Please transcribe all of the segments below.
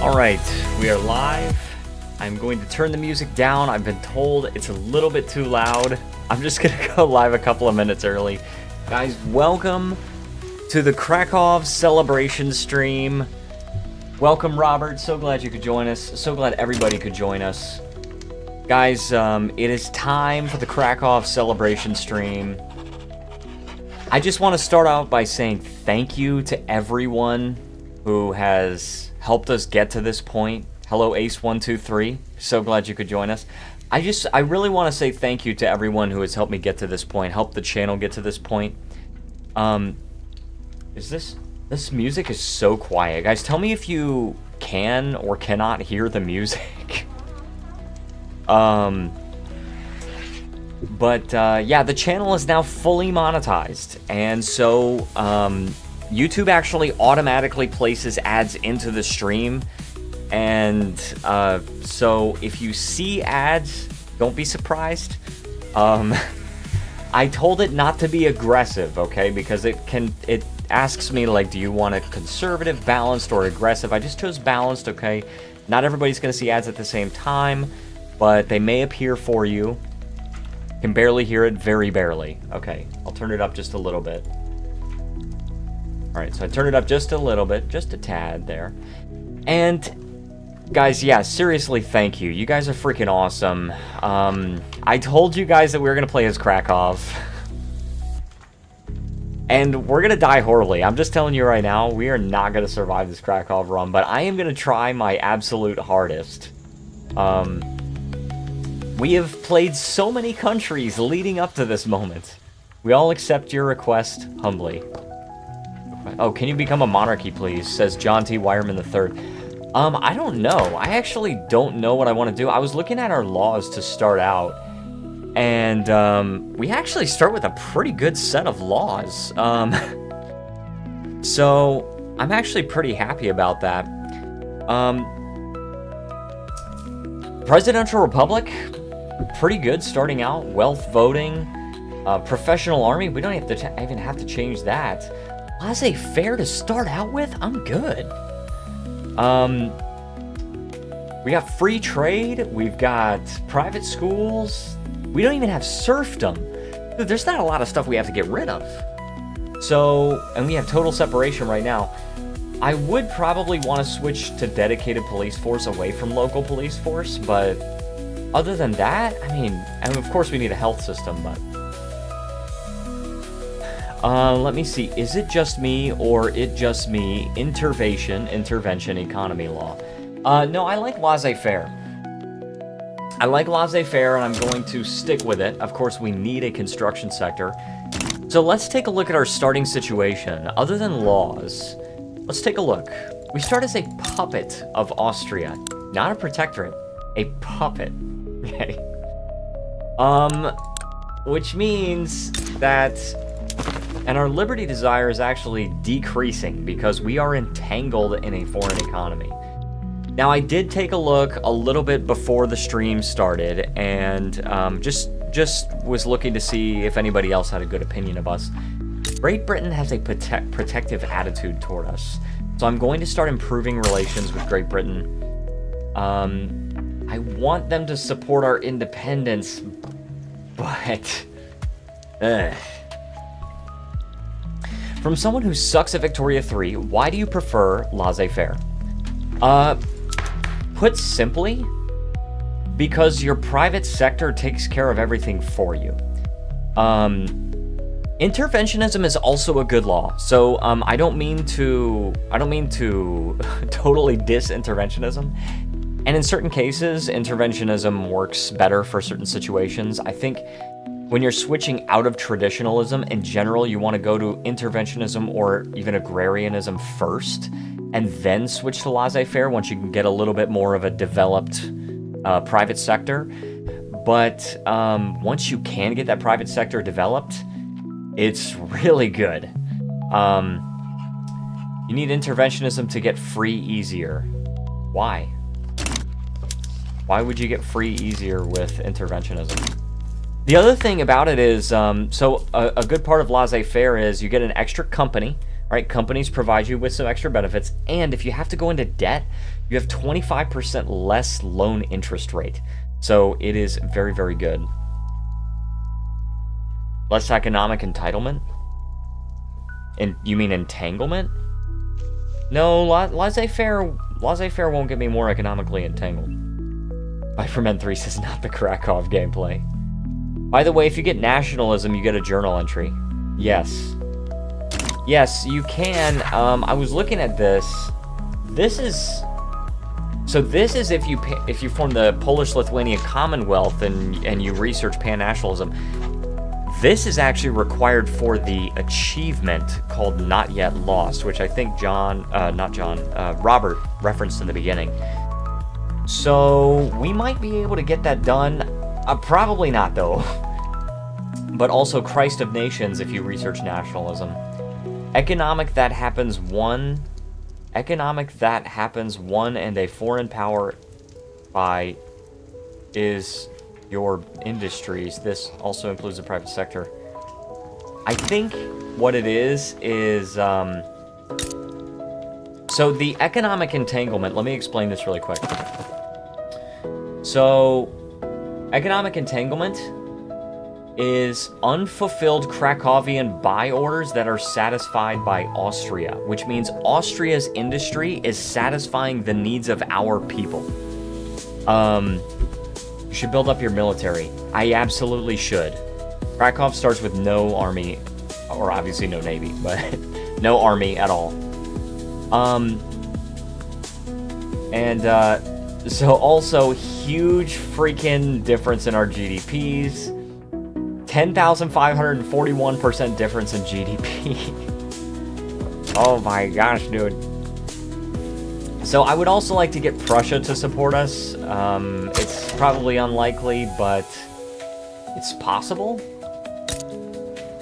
Alright, we are live. I'm going to turn the music down. I've been told it's a little bit too loud. I'm just gonna go live a couple of minutes early. Guys, welcome to the Krakow celebration stream. Welcome, Robert. So glad you could join us. So glad everybody could join us. Guys, it is time for the Krakow celebration stream. I just want to start out by saying thank you to everyone who has helped us get to this point. Hello, Ace123. So glad you could join us. I really want to say thank you to everyone who has helped me get to this point, helped the channel get to this point. This music is so quiet. Guys, tell me if you can or cannot hear the music. Yeah, the channel is now fully monetized, and so YouTube actually automatically places ads into the stream, and so if you see ads, don't be surprised. I told it not to be aggressive, okay, because it asks me, like, do you want a conservative, balanced, or aggressive? I just chose balanced, okay? Not everybody's going to see ads at the same time, but they may appear for you. Can barely hear it, very barely. Okay, I'll turn it up just a little bit. Alright, so I turned it up just a little bit, just a tad there. And, guys, yeah, seriously, thank you. You guys are freaking awesome. I told you guys that we were going to play as Krakow. And we're going to die horribly. I'm just telling you right now, we are not going to survive this Krakow run, but I am going to try my absolute hardest. We have played so many countries leading up to this moment. We all accept your request humbly. Oh, can you become a monarchy, please? Says John T. Wireman III. I don't know. I actually don't know what I want to do. I was looking at our laws to start out, and we actually start with a pretty good set of laws. So I'm actually pretty happy about that. Presidential Republic, pretty good starting out. Wealth voting, professional army. We don't have to even have to change that. Laissez-faire to start out with? I'm good. We got free trade. We've got private schools. We don't even have serfdom. Dude, there's not a lot of stuff we have to get rid of. So, and we have total separation right now. I would probably want to switch to dedicated police force away from local police force, but other than that, I mean, and of course we need a health system, but... let me see. Is it just me or it just me? Intervention, economy law. No, I like laissez-faire. I like laissez-faire, and I'm going to stick with it. Of course, we need a construction sector. So let's take a look at our starting situation. Other than laws, let's take a look. We start as a puppet of Austria, not a protectorate, a puppet. Okay. Which means that... And our liberty desire is actually decreasing because we are entangled in a foreign economy. Now, I did take a look a little bit before the stream started, and just was looking to see if anybody else had a good opinion of us. Great Britain has a protective attitude toward us, so I'm going to start improving relations with Great Britain. I want them to support our independence, but... From someone who sucks at Victoria 3, why do you prefer laissez-faire? Put simply, because your private sector takes care of everything for you. Interventionism is also a good law, so I don't mean to totally diss interventionism. And in certain cases, interventionism works better for certain situations. I think when you're switching out of traditionalism, in general, you want to go to interventionism or even agrarianism first, and then switch to laissez-faire once you can get a little bit more of a developed private sector. But once you can get that private sector developed, it's really good. You need interventionism to get free easier. Why? Why would you get free easier with interventionism? The other thing about it is, so a good part of laissez-faire is you get an extra company Right? Companies provide you with some extra benefits, and if you have to go into debt, you have 25% less loan interest rate. So it is very, very good. Less economic entitlement? And you mean entanglement? No, laissez-faire won't get me more economically entangled. Viperman 3 says not the Krakow gameplay. By the way, if you get nationalism, you get a journal entry. Yes. Yes, you can. I was looking at this. This is if you form the Polish-Lithuanian Commonwealth and you research pan-nationalism. This is actually required for the achievement called Not Yet Lost, which I think Robert referenced in the beginning. So we might be able to get that done. Probably not, though. But also Christ of Nations if you research nationalism. Economic that happens one, and a foreign power by is your industries. This also includes the private sector. I think what it is so the economic entanglement, let me explain this really quick. So economic entanglement is unfulfilled Krakowian buy orders that are satisfied by Austria, which means Austria's industry is satisfying the needs of our people. You should build up your military. I absolutely should. Krakow starts with no army, or obviously no navy, but no army at all. So also huge freaking difference in our GDPs. 10,541% difference in GDP. Oh my gosh, dude. So I would also like to get Prussia to support us. It's probably unlikely, but it's possible.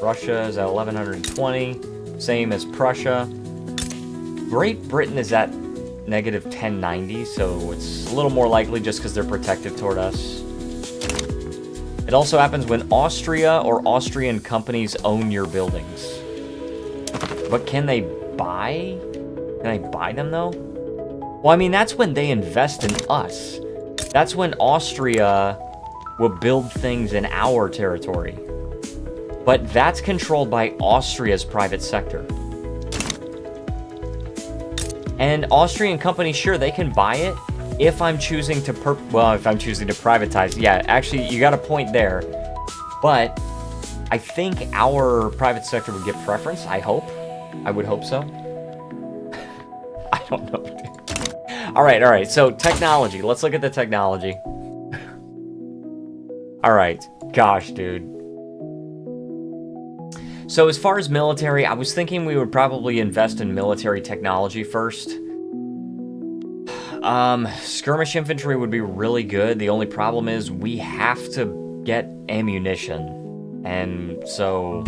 Russia is at 1120, same as Prussia. Great Britain is at negative 1090, so it's a little more likely just because they're protective toward us. It also happens when Austria or Austrian companies own your buildings. But can they buy? Can I buy them, though? Well, I mean, that's when they invest in us. That's when Austria will build things in our territory. But that's controlled by Austria's private sector. And Austrian companies, sure, they can buy it if I'm choosing to privatize. Yeah, actually, you got a point there. But I think our private sector would get preference, I hope. I would hope so. I don't know, dude. All right, so technology. Let's look at the technology. All right, gosh, dude. So as far as military, I was thinking we would probably invest in military technology first. Skirmish infantry would be really good. The only problem is we have to get ammunition. And so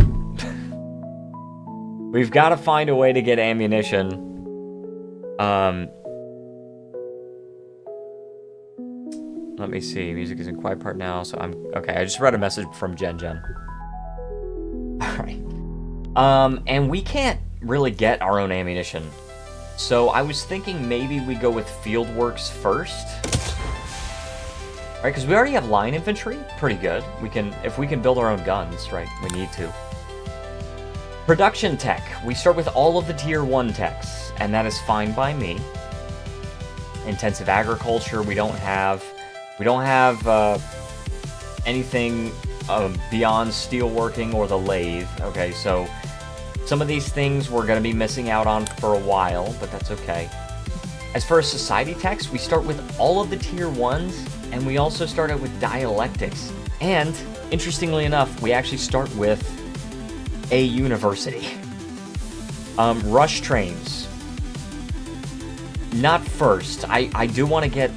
we've got to find a way to get ammunition. Let me see. Music is in quiet part now, so I'm okay. I just read a message from Jen. All right. And we can't really get our own ammunition. So I was thinking maybe we go with Fieldworks first. Right, because we already have line infantry. Pretty good. If we can build our own guns, right? We need to. Production tech. We start with all of the tier 1 techs, and that is fine by me. Intensive agriculture, we don't have anything beyond steelworking or the lathe. Okay, so some of these things we're going to be missing out on for a while, but that's okay. As far as society techs, we start with all of the tier 1s, and we also start out with dialectics. And, interestingly enough, we actually start with a university. Rush trains. Not first. I do want to get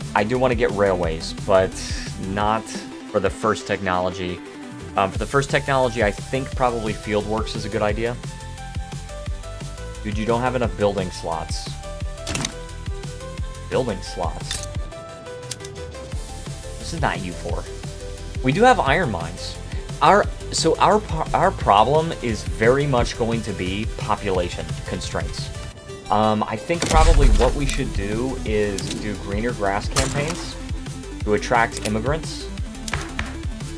railways, but not for the first technology. For the first technology, I think probably Fieldworks is a good idea. Dude, you don't have enough building slots. Building slots. This is not U4. We do have iron mines. Our problem is very much going to be population constraints. I think probably what we should do is do greener grass campaigns to attract immigrants.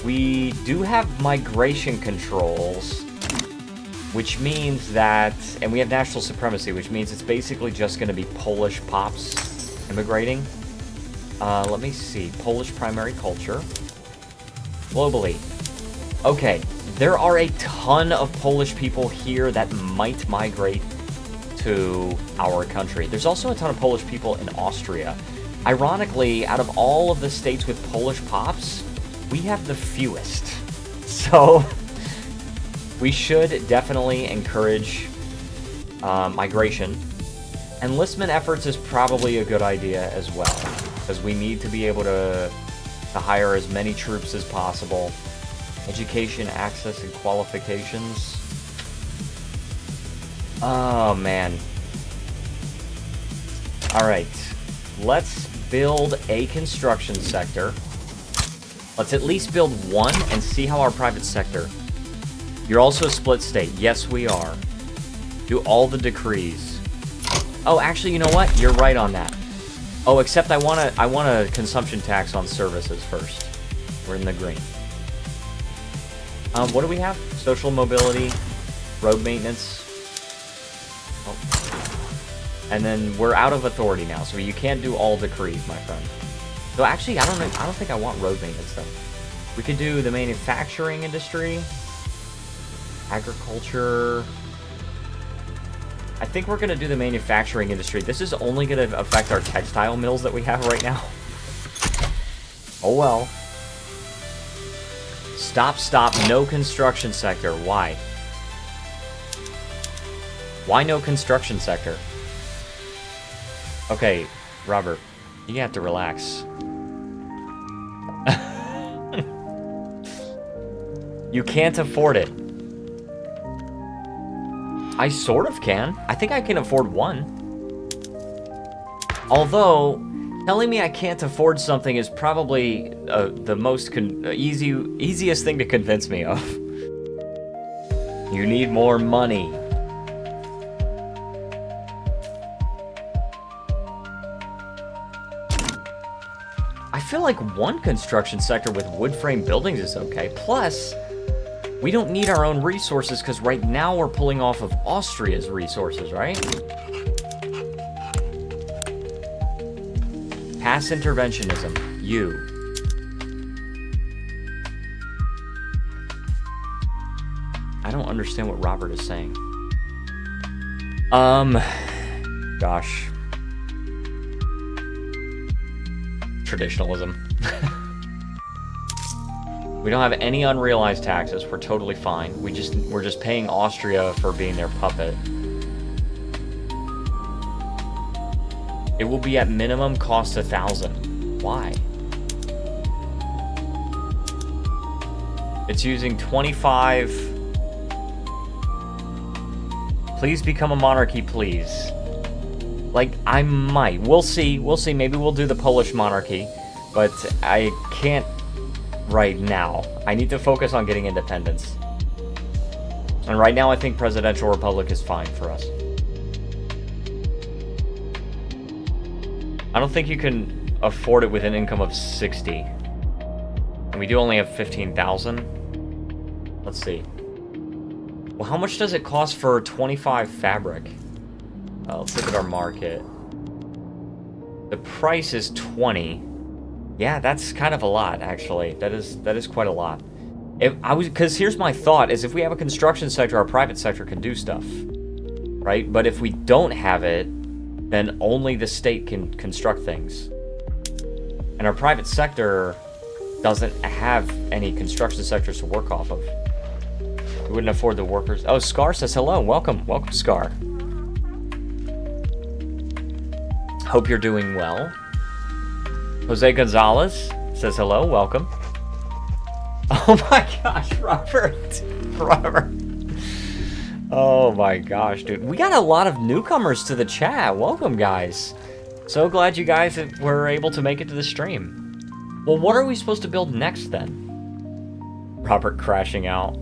We do have migration controls, which means that, and we have national supremacy, which means it's basically just going to be Polish pops immigrating. Let me see. Polish primary culture. Globally. Okay, there are a ton of Polish people here that might migrate to our country. There's also a ton of Polish people in Austria. Ironically, out of all of the states with Polish pops, we have the fewest. So we should definitely encourage migration. Enlistment efforts is probably a good idea as well, because we need to be able to hire as many troops as possible. Education, access, and qualifications. Oh, man. Alright. Let's build a construction sector. Let's at least build one and see how our private sector... You're also a split state. Yes, we are. Do all the decrees. Oh, actually, you know what? You're right on that. Oh, except I want a consumption tax on services first. We're in the green. What do we have? Social mobility, road maintenance. Oh. And then we're out of authority now, so you can't do all decrees, my friend. So actually, I don't think I want road maintenance though. We could do the manufacturing industry, agriculture. I think we're gonna do the manufacturing industry. This is only gonna affect our textile mills that we have right now. Oh well. Stop, no construction sector. Why? Why no construction sector? Okay, Robert, you have to relax. You can't afford it. I sort of can. I think I can afford one. Although, telling me I can't afford something is probably the most easiest thing to convince me of. You need more money. I feel like one construction sector with wood frame buildings is okay. Plus, we don't need our own resources because right now we're pulling off of Austria's resources, right? Pass interventionism. You. I don't understand what Robert is saying. Gosh. Traditionalism. We don't have any unrealized taxes. We're totally fine. We're just paying Austria for being their puppet. It will be at minimum cost 1,000. Why? It's using 25. Please become a monarchy, please. Like, I might. We'll see. We'll see. Maybe we'll do the Polish monarchy. But I can't right now. I need to focus on getting independence. And right now I think presidential republic is fine for us. I don't think you can afford it with an income of 60. And we do only have 15,000. Let's see. Well, how much does it cost for 25 fabric? Let's look at our market. The price is 20. Yeah, that's kind of a lot, actually. That is quite a lot. Because here's my thought, is if we have a construction sector, our private sector can do stuff. Right? But if we don't have it, then only the state can construct things. And our private sector doesn't have any construction sectors to work off of. We wouldn't afford the workers. Oh, Scar says hello. Welcome. Welcome, Scar. Hope you're doing well. Jose Gonzalez says hello. Welcome. Oh my gosh, Robert. Robert. Oh my gosh, dude. We got a lot of newcomers to the chat. Welcome, guys. So glad you guys were able to make it to the stream. Well, what are we supposed to build next, then? Robert crashing out.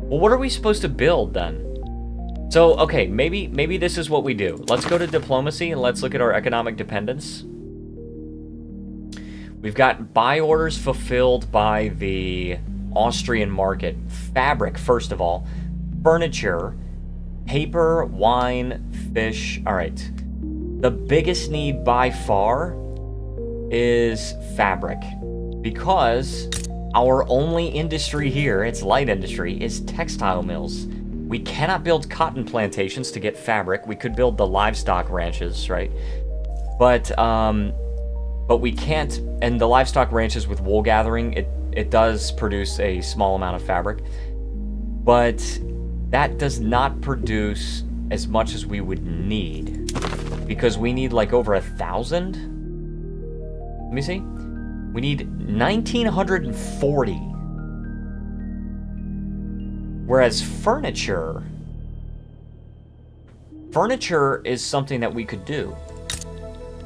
Well, what are we supposed to build then? So, okay, maybe this is what we do. Let's go to diplomacy and let's look at our economic dependence. We've got buy orders fulfilled by the Austrian market. Fabric, first of all. Furniture, paper, wine, fish. All right. The biggest need by far is fabric, because our only industry here, it's light industry, is textile mills. We cannot build cotton plantations to get fabric. We could build the livestock ranches, right? But we can't, and the livestock ranches with wool gathering, it does produce a small amount of fabric, but that does not produce as much as we would need, because we need like over 1,000. Let me see. We need 1,940. Whereas furniture is something that we could do.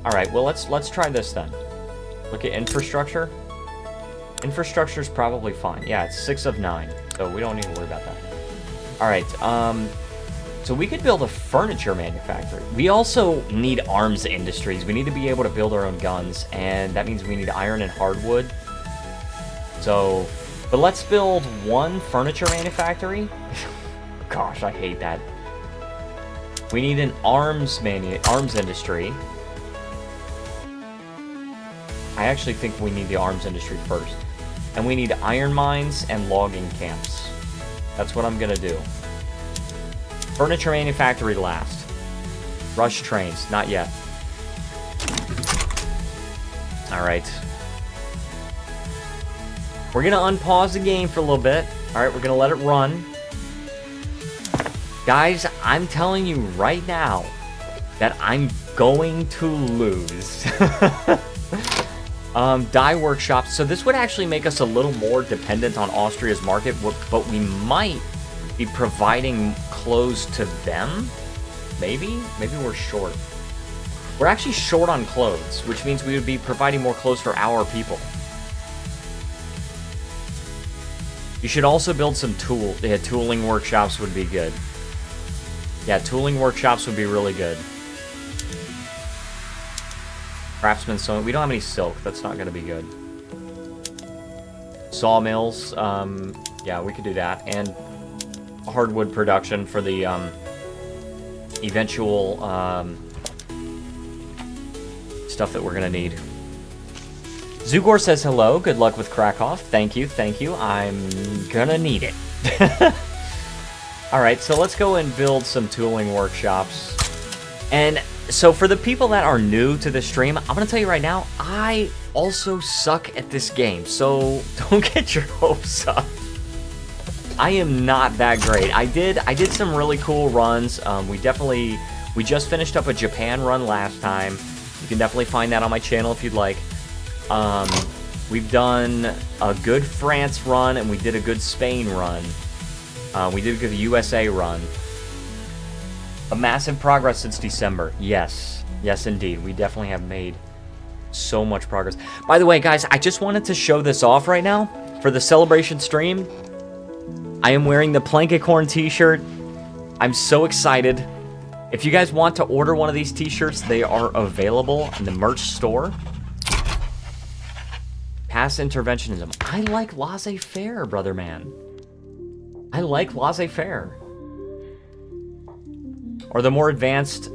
All right, well, let's try this then. Look at infrastructure. Infrastructure's probably fine. Yeah, it's 6 of 9, so we don't need to worry about that. All right, so we could build a furniture manufactory. We also need arms industries. We need to be able to build our own guns, and that means we need iron and hardwood. So, but let's build one furniture manufactory. Gosh, I hate that. We need an arms industry. I actually think we need the arms industry first. And we need iron mines and logging camps. That's what I'm gonna do. Furniture manufactory last. Rush trains, not yet. Alright. We're gonna unpause the game for a little bit. Alright, we're gonna let it run. Guys, I'm telling you right now that I'm going to lose. Dye workshops. So this would actually make us a little more dependent on Austria's market, but we might be providing clothes to them. Maybe we're short. We're actually short on clothes, which means we would be providing more clothes for our people. You should also build some tooling workshops would be good. Yeah, tooling workshops would be really good. Craftsman sewing. We don't have any silk. That's not going to be good. Sawmills. Yeah, we could do that. And hardwood production for the eventual stuff that we're going to need. Zugor says hello. Good luck with Krakow. Thank you. Thank you. I'm going to need it. Alright, so let's go and build some tooling workshops. And so for the people that are new to the stream, I'm going to tell you right now, I also suck at this game. So don't get your hopes up. I am not that great. I did some really cool runs. We just finished up a Japan run last time. You can definitely find that on my channel if you'd like. We've done a good France run, and we did a good Spain run. We did a good USA run. A massive progress since December. Yes. Yes, indeed. We definitely have made so much progress. By the way, guys, I just wanted to show this off right now for the celebration stream. I am wearing the Plankicorn t-shirt. I'm so excited. If you guys want to order one of these t-shirts, they are available in the merch store. Past interventionism. I like laissez-faire, brother man. I like laissez-faire. Or the more advanced...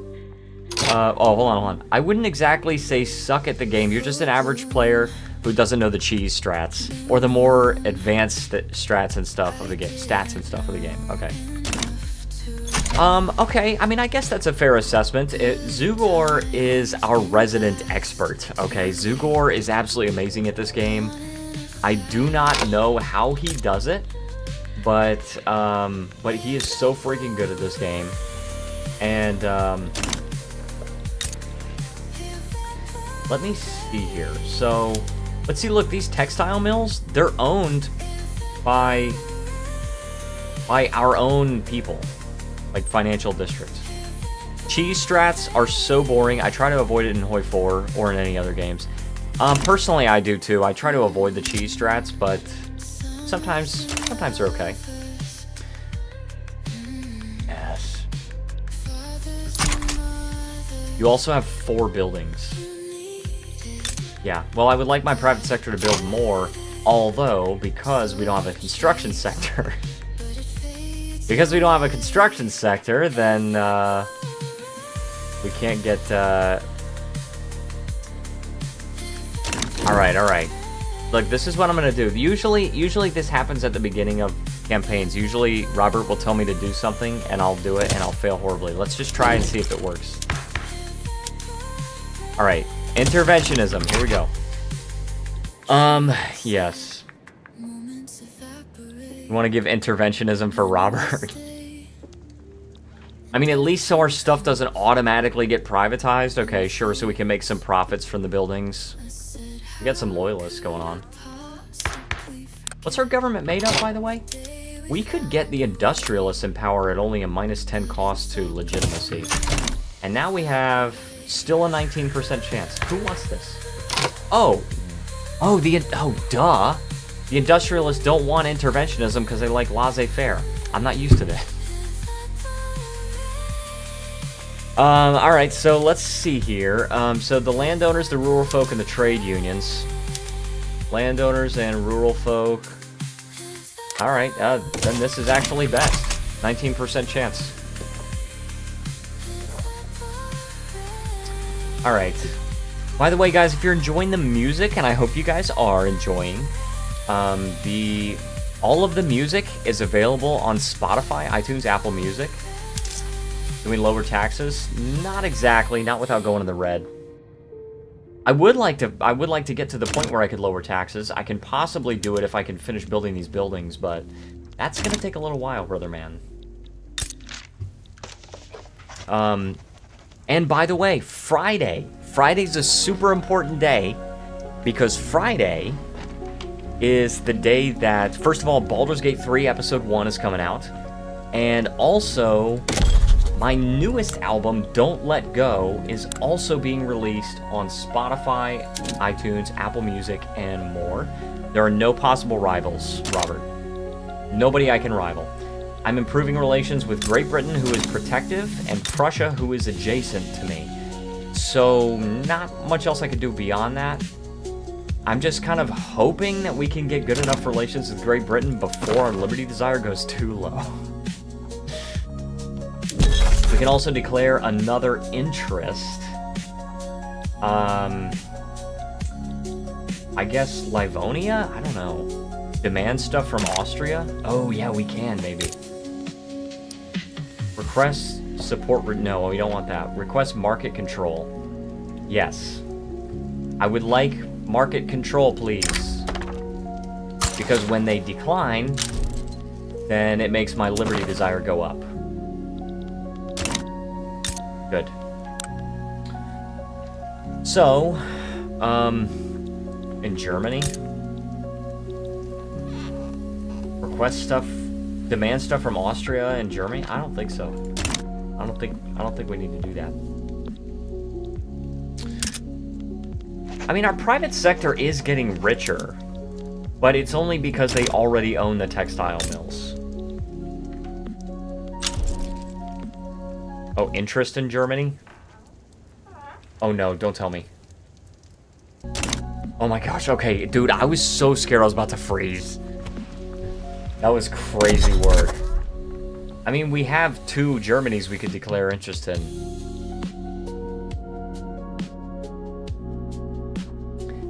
oh, hold on. I wouldn't exactly say suck at the game. You're just an average player who doesn't know the cheese strats. Or the more advanced strats and stuff of the game. Stats and stuff of the game. Okay. Okay. I mean, I guess that's a fair assessment. Zugor is our resident expert. Okay. Zugor is absolutely amazing at this game. I do not know how he does it. But he is so freaking good at this game. And, let me see here. So, let's see, look, these textile mills, they're owned by our own people. Like, financial districts. Cheese strats are so boring. I try to avoid it in Hoi 4 or in any other games. Personally, I do too. I try to avoid the cheese strats, but sometimes they're okay. Yes. You also have 4 buildings. Yeah, well, I would like my private sector to build more, although, because we don't have a construction sector... Because we don't have a construction sector, then, we can't get, Alright. Look, this is what I'm gonna do. Usually this happens at the beginning of campaigns. Usually, Robert will tell me to do something, and I'll do it, and I'll fail horribly. Let's just try and see if it works. Alright, interventionism, here we go. Yes. You want to give interventionism for Robert? I mean, at least so our stuff doesn't automatically get privatized. Okay, sure, so we can make some profits from the buildings. We got some loyalists going on. What's our government made of, by the way? We could get the industrialists in power at only a -10 cost to legitimacy. And now we have still a 19% chance. Who wants this? Oh, duh. The industrialists don't want interventionism because they like laissez-faire. I'm not used to that. Alright, so let's see here. So the landowners, the rural folk, and the trade unions. Landowners and rural folk. Alright, then this is actually best. 19% chance. Alright. By the way, guys, if you're enjoying the music, and I hope you guys are enjoying... all of the music is available on Spotify, iTunes, Apple Music. Do we lower taxes? Not exactly, not without going in the red. I would like to get to the point where I could lower taxes. I can possibly do it if I can finish building these buildings, but that's gonna take a little while, brother man. And by the way, Friday's a super important day because Friday is the day that, first of all, Baldur's Gate 3 Episode 1 is coming out, and also, my newest album, Don't Let Go, is also being released on Spotify, iTunes, Apple Music, and more. There are no possible rivals, Robert. Nobody I can rival. I'm improving relations with Great Britain, who is protective, and Prussia, who is adjacent to me. So, not much else I could do beyond that. I'm just kind of hoping that we can get good enough relations with Great Britain before our liberty desire goes too low. We can also declare another interest. I guess Livonia? I don't know. Demand stuff from Austria? Oh, yeah, we can, maybe. Request support... No, we don't want that. Request market control. Yes. I would like... market control, please. Because when they decline, then it makes my liberty desire go up. Good. So, in Germany, request stuff, demand stuff from Austria and Germany? I don't think so. I don't think we need to do that. I mean, our private sector is getting richer, but it's only because they already own the textile mills. Oh, interest in Germany? Oh no, don't tell me. Oh my gosh, okay, dude, I was so scared I was about to freeze. That was crazy work. I mean, we have 2 Germanys we could declare interest in.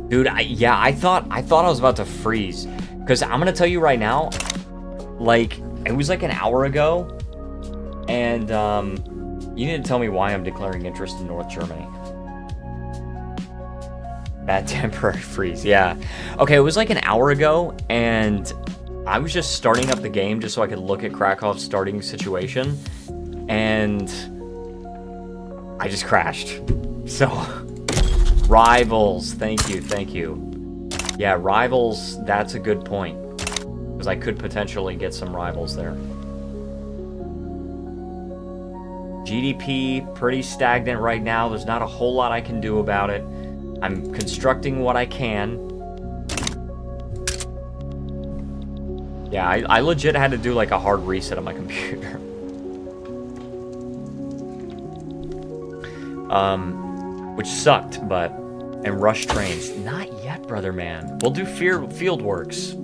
Dude, I thought I was about to freeze. Because I'm gonna tell you right now, like, it was like an hour ago, and, you need to tell me why I'm declaring interest in North Germany. Bad temporary freeze, yeah. Okay, it was like an hour ago, and I was just starting up the game just so I could look at Krakow's starting situation, and I just crashed. So, rivals, thank you. Yeah, rivals, that's a good point, because I could potentially get some rivals there. GDP, pretty stagnant right now. There's not a whole lot I can do about it. I'm constructing what I can. Yeah, I legit had to do like a hard reset on my computer. Which sucked, but... And rush trains. Not yet, brother man. We'll do field works.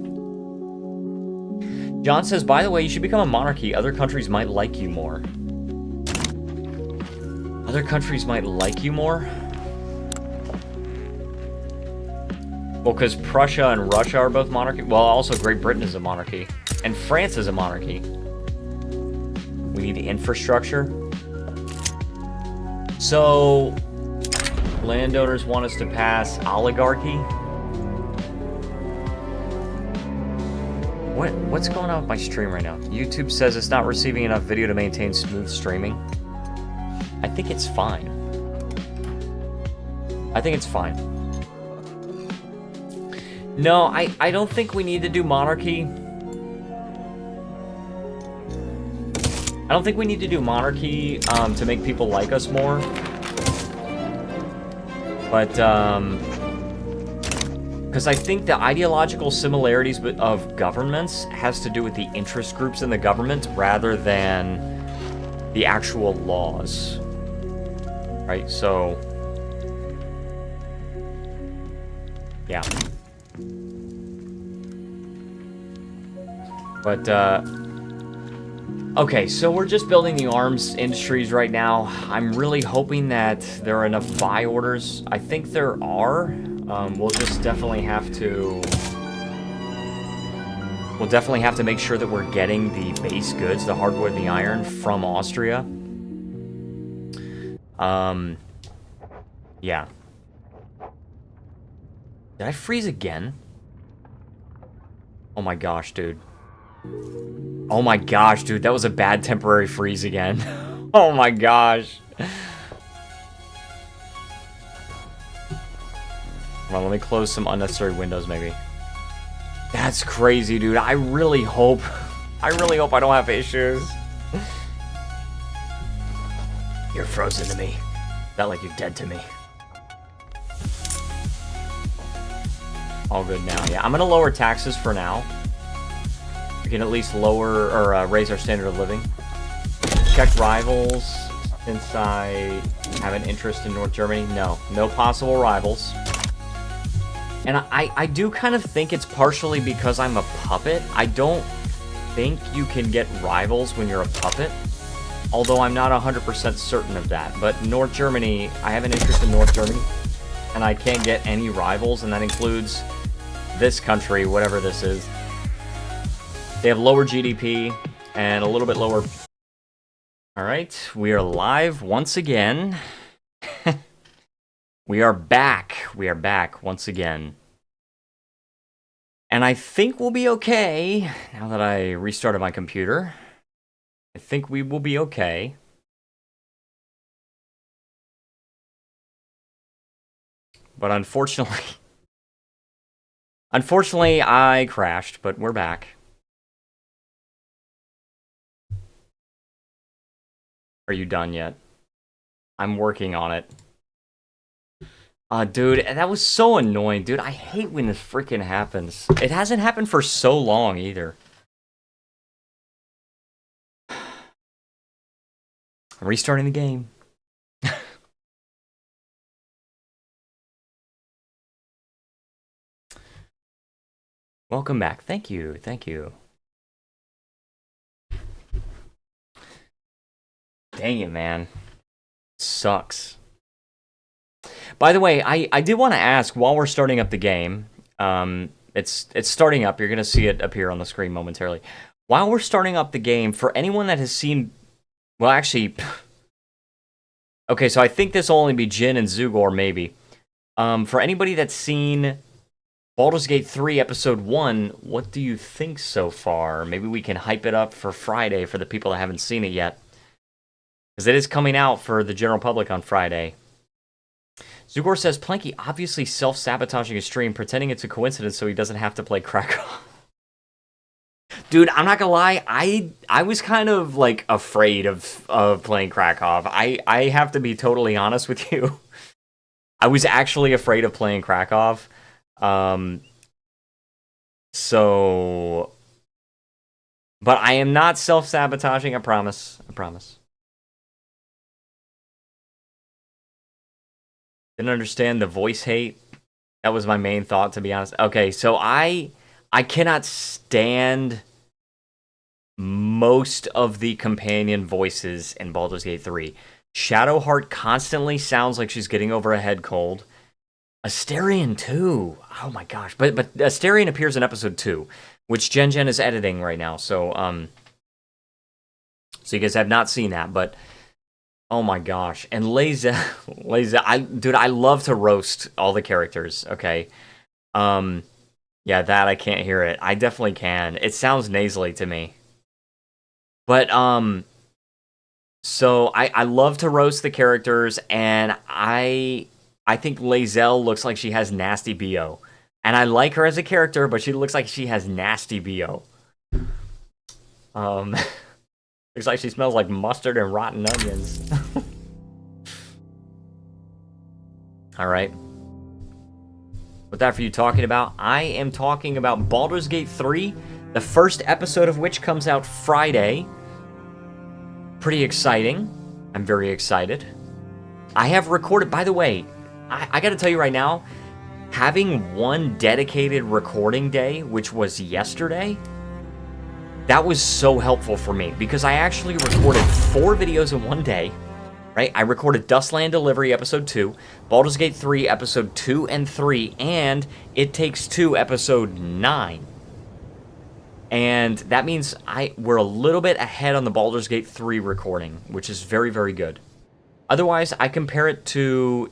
John says, by the way, you should become a monarchy. Other countries might like you more. Other countries might like you more? Well, because Prussia and Russia are both monarchy. Well, also Great Britain is a monarchy. And France is a monarchy. We need infrastructure. So, landowners want us to pass oligarchy. What's going on with my stream right now? YouTube says it's not receiving enough video to maintain smooth streaming. I think it's fine. I think it's fine. No, I don't think we need to do monarchy. I don't think we need to do monarchy to make people like us more. But, because I think the ideological similarities of governments has to do with the interest groups in the government rather than the actual laws. Right, so... Yeah. But, okay, so we're just building the arms industries right now. I'm really hoping that there are enough buy orders. I think there are. We'll just definitely have to... We'll definitely have to make sure that we're getting the base goods, the hardwood and the iron, from Austria. Yeah. Did I freeze again? Oh my gosh, dude. Oh my gosh, dude, that was a bad temporary freeze again. Oh my gosh. Come on, let me close some unnecessary windows, maybe. That's crazy, dude. I really hope I don't have issues. You're frozen to me. Not like you're dead to me. All good now. Yeah, I'm gonna lower taxes for now. We can at least lower or raise our standard of living. Check rivals. Since I have an interest in North Germany, no possible rivals. And I do kind of think it's partially because I'm a puppet. I don't think you can get rivals when you're a puppet. Although I'm not 100% certain of that. But North Germany, I have an interest in North Germany. And I can't get any rivals, and that includes this country, whatever this is. They have lower GDP and a little bit lower... Alright, we are live once again. We are back. We are back once again. And I think we'll be okay, now that I restarted my computer. I think we will be okay. But unfortunately... Unfortunately, I crashed, but we're back. Are you done yet? I'm working on it. Dude, that was so annoying, dude. I hate when this freaking happens. It hasn't happened for so long, either. I'm restarting the game. Welcome back. Thank you. Thank you. Dang it, man. Sucks. By the way, I did want to ask, while we're starting up the game, it's starting up. You're going to see it appear on the screen momentarily. While we're starting up the game, for anyone that has seen... Well, actually... Okay, so I think this will only be Jin and Zugor, maybe. For anybody that's seen Baldur's Gate 3 Episode 1, what do you think so far? Maybe we can hype it up for Friday for the people that haven't seen it yet. Because it is coming out for the general public on Friday. Zugor says, Planky obviously self-sabotaging his stream, pretending it's a coincidence so he doesn't have to play Krakow. Dude, I'm not gonna lie, I was kind of, like, afraid of playing Krakow. I have to be totally honest with you. I was actually afraid of playing Krakow. So... But I am not self-sabotaging, I promise. I promise. Didn't understand the voice hate. That was my main thought, to be honest. Okay, so I cannot stand most of the companion voices in Baldur's Gate 3. Shadowheart constantly sounds like she's getting over a head cold. Astarion too. Oh my gosh. But Astarion appears in episode 2, which Jen is editing right now. So you guys have not seen that, but oh my gosh. And Laza, dude, I love to roast all the characters, okay? Yeah, that I can't hear it. I definitely can. It sounds nasally to me. But so I love to roast the characters, and I think Lae'zel looks like she has nasty BO. And I like her as a character, but she looks like she has nasty BO. Looks like she smells like mustard and rotten onions. Alright. What that for you talking about? I am talking about Baldur's Gate 3, the first episode of which comes out Friday. Pretty exciting. I'm very excited. I have recorded, by the way, I gotta tell you right now, having one dedicated recording day, which was yesterday, that was so helpful for me, because I actually recorded 4 videos in one day, right? I recorded Dustland Delivery Episode 2, Baldur's Gate 3 Episode 2 and 3, and It Takes Two Episode 9. And that means we're a little bit ahead on the Baldur's Gate 3 recording, which is very, very good. Otherwise, I compare it to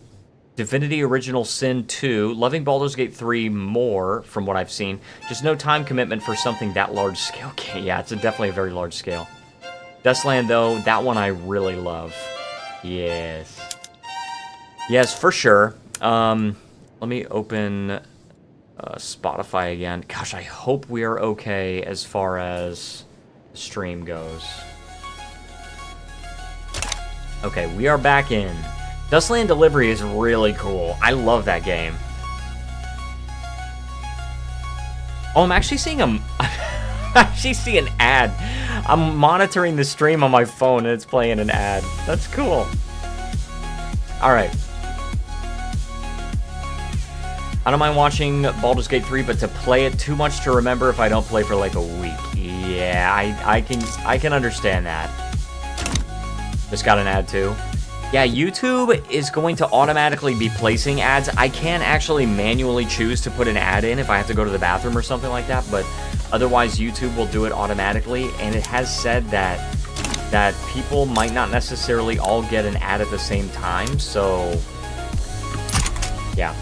Divinity Original Sin 2, loving Baldur's Gate 3 more from what I've seen. Just no time commitment for something that large scale. Okay, yeah, it's definitely a very large scale. Dustland, though, that one I really love. Yes. Yes, for sure. Let me open Spotify again. Gosh, I hope we are okay as far as the stream goes. Okay, we are back in. Dustland Delivery is really cool. I love that game. Oh, I'm actually seeing I'm actually seeing an ad. I'm monitoring the stream on my phone and it's playing an ad. That's cool. Alright. I don't mind watching Baldur's Gate 3, but to play it too much to remember if I don't play for like a week. Yeah, I can understand that. Just got an ad too. Yeah, YouTube is going to automatically be placing ads. I can actually manually choose to put an ad in if I have to go to the bathroom or something like that, but otherwise YouTube will do it automatically, and it has said that people might not necessarily all get an ad at the same time, so yeah.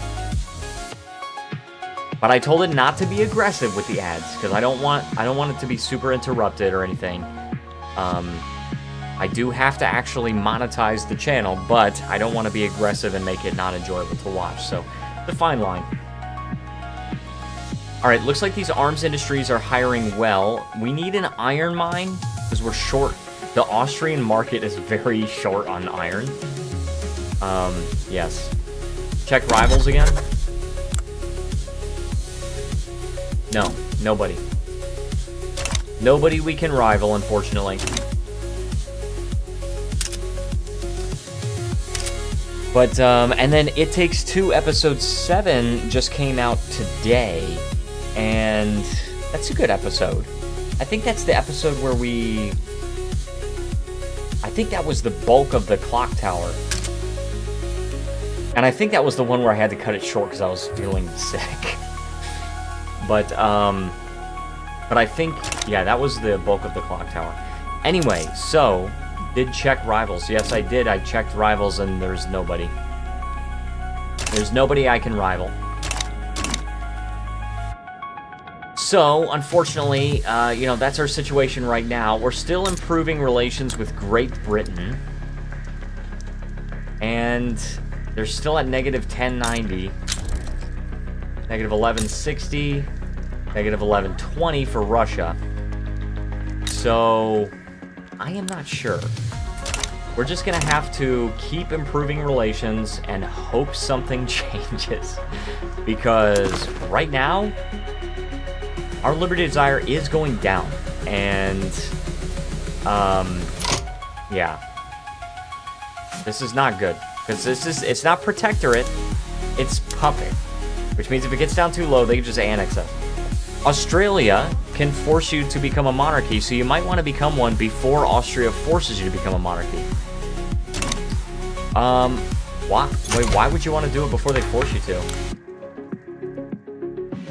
But I told it not to be aggressive with the ads, because I don't want it to be super interrupted or anything. I do have to actually monetize the channel, but I don't want to be aggressive and make it not enjoyable to watch, so the fine line. Alright, looks like these arms industries are hiring well. We need an iron mine, because we're short. The Austrian market is very short on iron. Yes. Check rivals again. No, nobody. Nobody we can rival, unfortunately. But, and then It Takes Two Episode 7 just came out today, and that's a good episode. I think that's the episode where I think that was the bulk of the clock tower. And I think that was the one where I had to cut it short because I was feeling sick. But I think, yeah, that was the bulk of the clock tower. Anyway, so, did check rivals. Yes, I did. I checked rivals and there's nobody. There's nobody I can rival. So, unfortunately, you know, that's our situation right now. We're still improving relations with Great Britain. And they're still at negative 1090. Negative 1160. Negative 1120 for Russia. So, I am not sure. we're just gonna have to keep improving relations and hope something changes. Because right now, our liberty desire is going down. And, yeah. This is not good. Because it's not protectorate, it's puppet. Which means if it gets down too low, they can just annex us. Australia can force you to become a monarchy, so you might want to become one before Austria forces you to become a monarchy. Why? Wait, why would you want to do it before they force you to?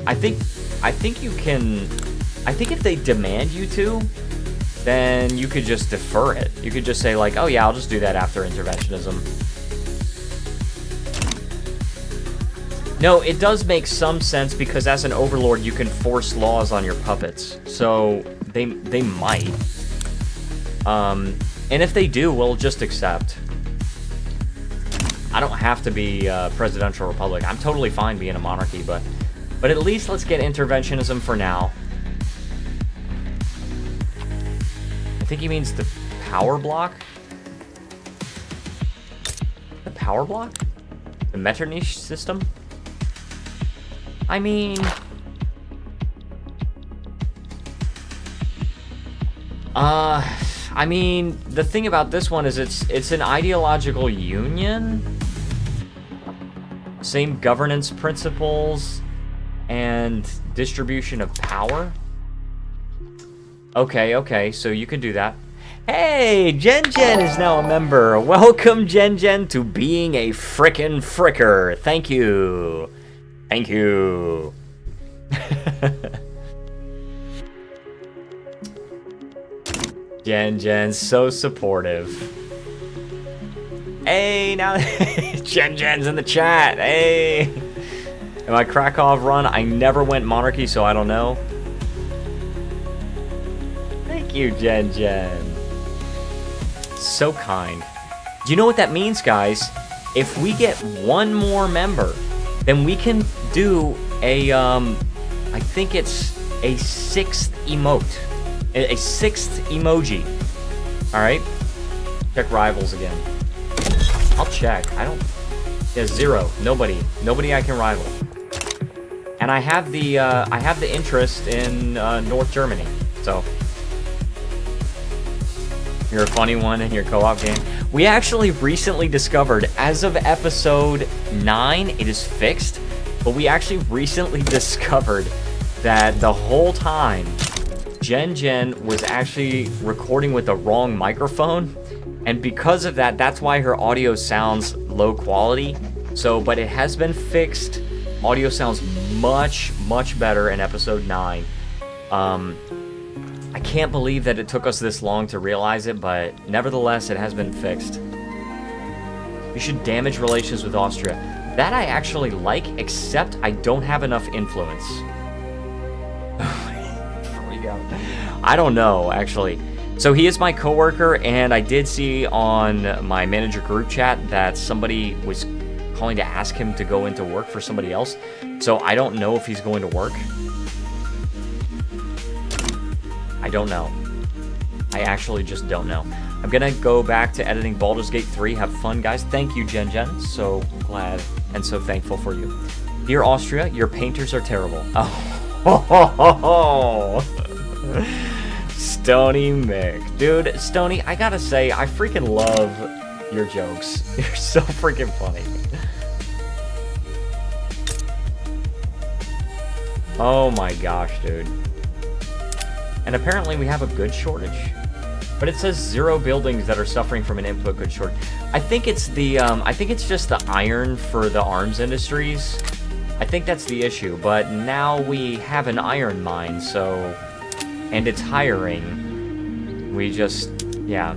I think you can... I think if they demand you to, then you could just defer it. You could just say like, oh yeah, I'll just do that after interventionism. No, it does make some sense because as an overlord, you can force laws on your puppets. So they might. And if they do, we'll just accept. I don't have to be a presidential republic. I'm totally fine being a monarchy, but at least let's get interventionism for now. I think he means the power block. The power block? The Metternich system? I mean... I mean, the thing about this one is it's an ideological union. Same governance principles and distribution of power. Okay, so you can do that. Hey, Jen is now a member. Welcome, Jen, to being a frickin' fricker. Thank you. Thank you. Jen's so supportive. Hey, now Jen's in the chat. Hey. In my Krakow run, I never went monarchy, so I don't know. Thank you, Jen. So kind. Do you know what that means, guys? If we get one more member, then we can do a, I think it's a 6th emote. A 6th emoji. Alright? Check rivals again. I'll check. I don't... Yeah, 0. Nobody I can rival. And I have the interest in North Germany. So... You're a funny one in your co-op game. We actually recently discovered, as of episode 9, it is fixed, but we actually recently discovered that the whole time, Jen was actually recording with the wrong microphone, and because of that, that's why her audio sounds low quality. So, but it has been fixed. Audio sounds much better in episode 9. I can't believe that it took us this long to realize it, but nevertheless, it has been fixed. We should damage relations with Austria. That I actually like, except I don't have enough influence. I don't know, actually. So he is my coworker, and I did see on my manager group chat that somebody was calling to ask him to go into work for somebody else. So I don't know if he's going to work. I don't know. I actually just don't know. I'm gonna go back to editing Baldur's Gate 3. Have fun, guys. Thank you, Jen. So glad and so thankful for you. Dear Austria, your painters are terrible. Oh. Stony Mick. Dude, Stony, I gotta say, I freaking love your jokes. You're so freaking funny. Oh my gosh, dude. And apparently we have a goods shortage. But it says 0 buildings that are suffering from an input goods shortage. I think it's the, I think it's just the iron for the arms industries. I think that's the issue, but now we have an iron mine, so... And it's hiring. We just... Yeah.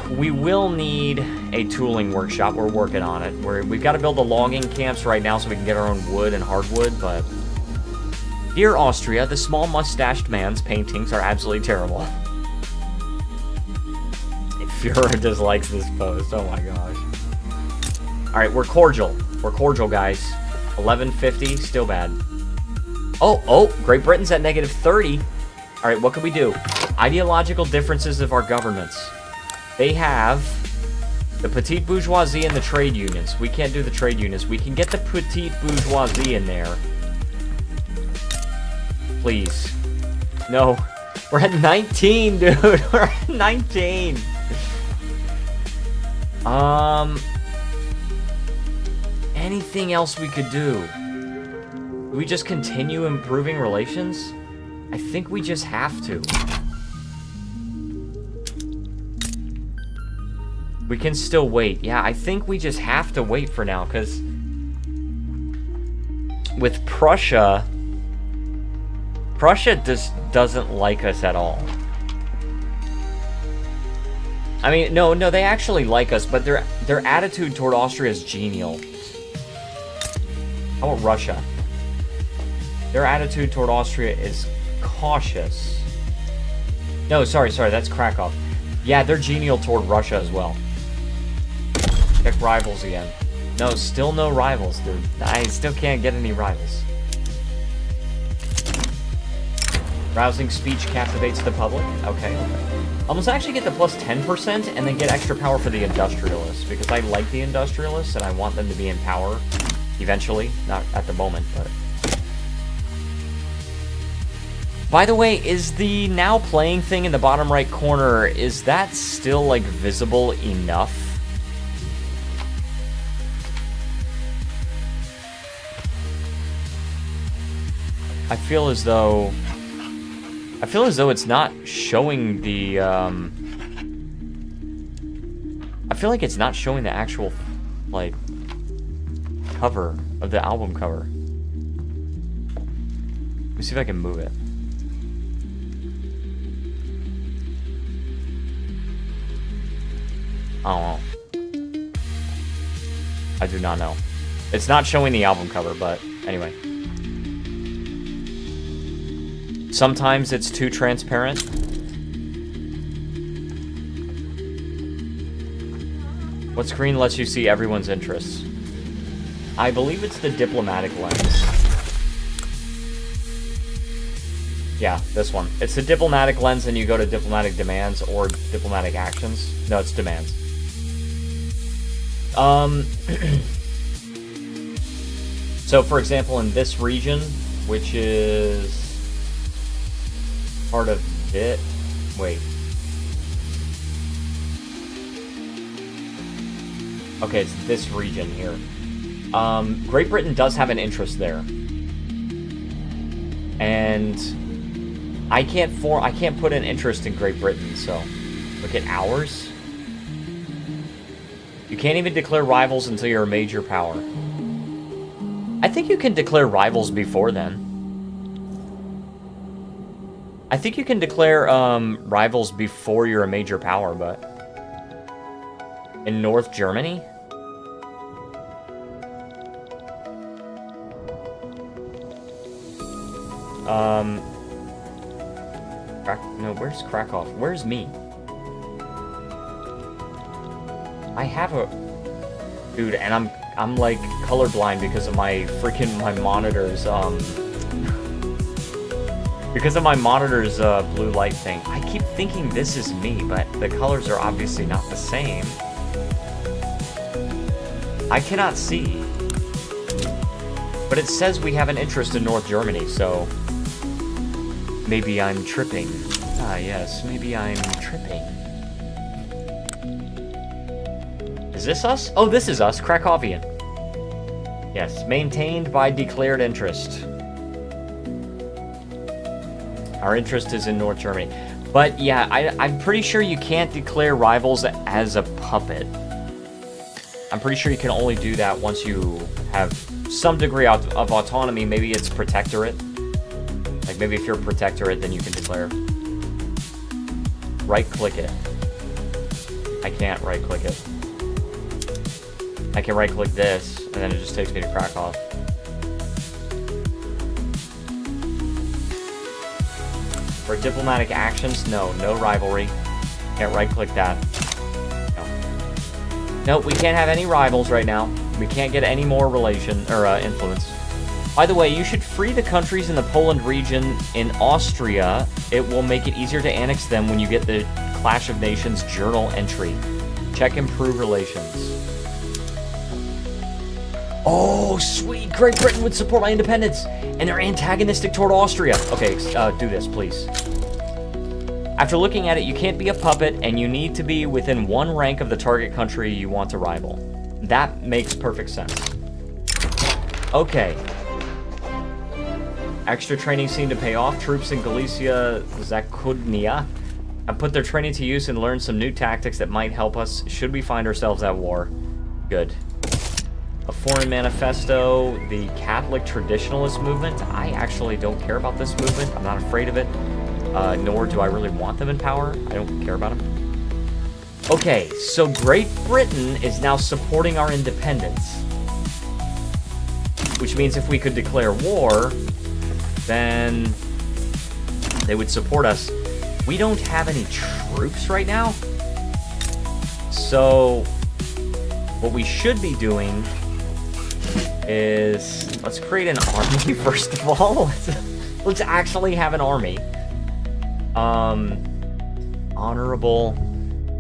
We will need a tooling workshop. We're working on it. We've got to build the logging camps right now so we can get our own wood and hardwood, but... Dear Austria, the small mustached man's paintings are absolutely terrible. Führer dislikes this post. Oh my gosh. Alright, we're cordial. We're cordial, guys. 1150, still bad. Oh, Great Britain's at -30. Alright, what can we do? Ideological differences of our governments. They have the petite bourgeoisie and the trade unions. We can't do the trade unions. We can get the petite bourgeoisie in there. Please. No. We're at 19, dude. We're at 19. Anything else we could do? Do we just continue improving relations? I think we just have to. We can still wait. Yeah, I think we just have to wait for now, because with Prussia just doesn't like us at all. I mean, no, they actually like us, but their attitude toward Austria is genial. How about Russia? Their attitude toward Austria is cautious. No, sorry, that's Krakow. Yeah, they're genial toward Russia as well. Check rivals again. No, still no rivals, dude. I still can't get any rivals. Rousing speech captivates the public. Okay. Let's actually get the plus 10% and then get extra power for the industrialists, because I like the industrialists and I want them to be in power eventually. Not at the moment, but... By the way, is the now playing thing in the bottom right corner, is that still, like, visible enough? I feel as though it's not showing the, I feel like it's not showing the actual, like, cover of the album cover. Let me see if I can move it. I don't know. I do not know. It's not showing the album cover, but anyway. Sometimes it's too transparent. What screen lets you see everyone's interests? I believe it's the diplomatic lens. Yeah, this one. It's the diplomatic lens, and you go to diplomatic demands or diplomatic actions. No, it's demands. So, for example, in this region, which is part of it. Wait. Okay, it's this region here. Great Britain does have an interest there. And I can't put an interest in Great Britain, so look at ours. You can't even declare rivals until you're a major power. I think you can declare rivals before then. I think you can declare rivals before you're a major power, but in North Germany? No, where's Krakow? Where's me? I have a... Dude, and I'm like colorblind because of my monitor's because of my monitor's blue light thing. I keep thinking this is me, but the colors are obviously not the same. I cannot see. But it says we have an interest in North Germany, so maybe I'm tripping. Ah, yes, maybe I'm tripping. Is this us? Oh, this is us, Krakowian. Yes, maintained by declared interest. Our interest is in North Germany. But yeah, I'm pretty sure you can't declare rivals as a puppet. I'm pretty sure you can only do that once you have some degree of autonomy. Maybe it's protectorate. Like maybe if you're a protectorate, then you can declare. Right-click it. I can't right-click it. I can right-click this, and then it just takes me to Krakow. For diplomatic actions, no rivalry. Can't right-click that. No, we can't have any rivals right now. We can't get any more relation or influence. By the way, you should free the countries in the Poland region. In Austria, it will make it easier to annex them when you get the Clash of Nations journal entry. Check improve relations. Oh, sweet! Great Britain would support my independence, and they're antagonistic toward Austria. Okay, do this, please. After looking at it, you can't be a puppet, and you need to be within 1 rank of the target country you want to rival. That makes perfect sense. Okay. Extra training seemed to pay off. Troops in Galicia, Zakudnia, have put their training to use and learned some new tactics that might help us should we find ourselves at war. Good. A foreign manifesto, the Catholic traditionalist movement. I actually don't care about this movement. I'm not afraid of it. Nor do I really want them in power. I don't care about them. Okay, so Great Britain is now supporting our independence. Which means if we could declare war, then they would support us. We don't have any troops right now. So what we should be doing is, let's create an army first of all. Let's actually have an army. Honorable.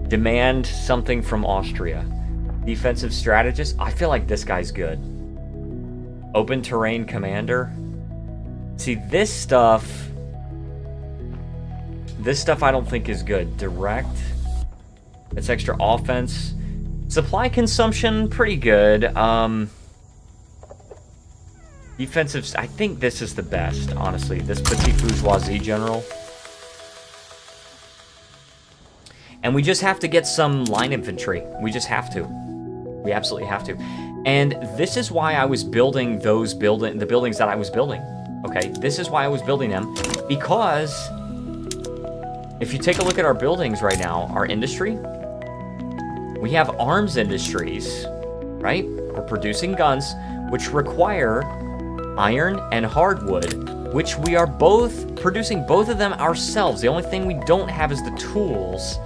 Demand something from Austria. Defensive strategist. I feel like this guy's good. Open terrain commander. See, this stuff I don't think is good. Direct. It's extra offense. Supply consumption, pretty good. Defensive, I think this is the best, honestly. This petite bourgeoisie general. And we just have to get some line infantry. We just have to. We absolutely have to. And this is why I was building the buildings that I was building. Okay, this is why I was building them. Because if you take a look at our buildings right now, our industry, we have arms industries, right? We're producing guns, which require iron and hardwood, which we are both producing both of them ourselves. The only thing we don't have is the tools,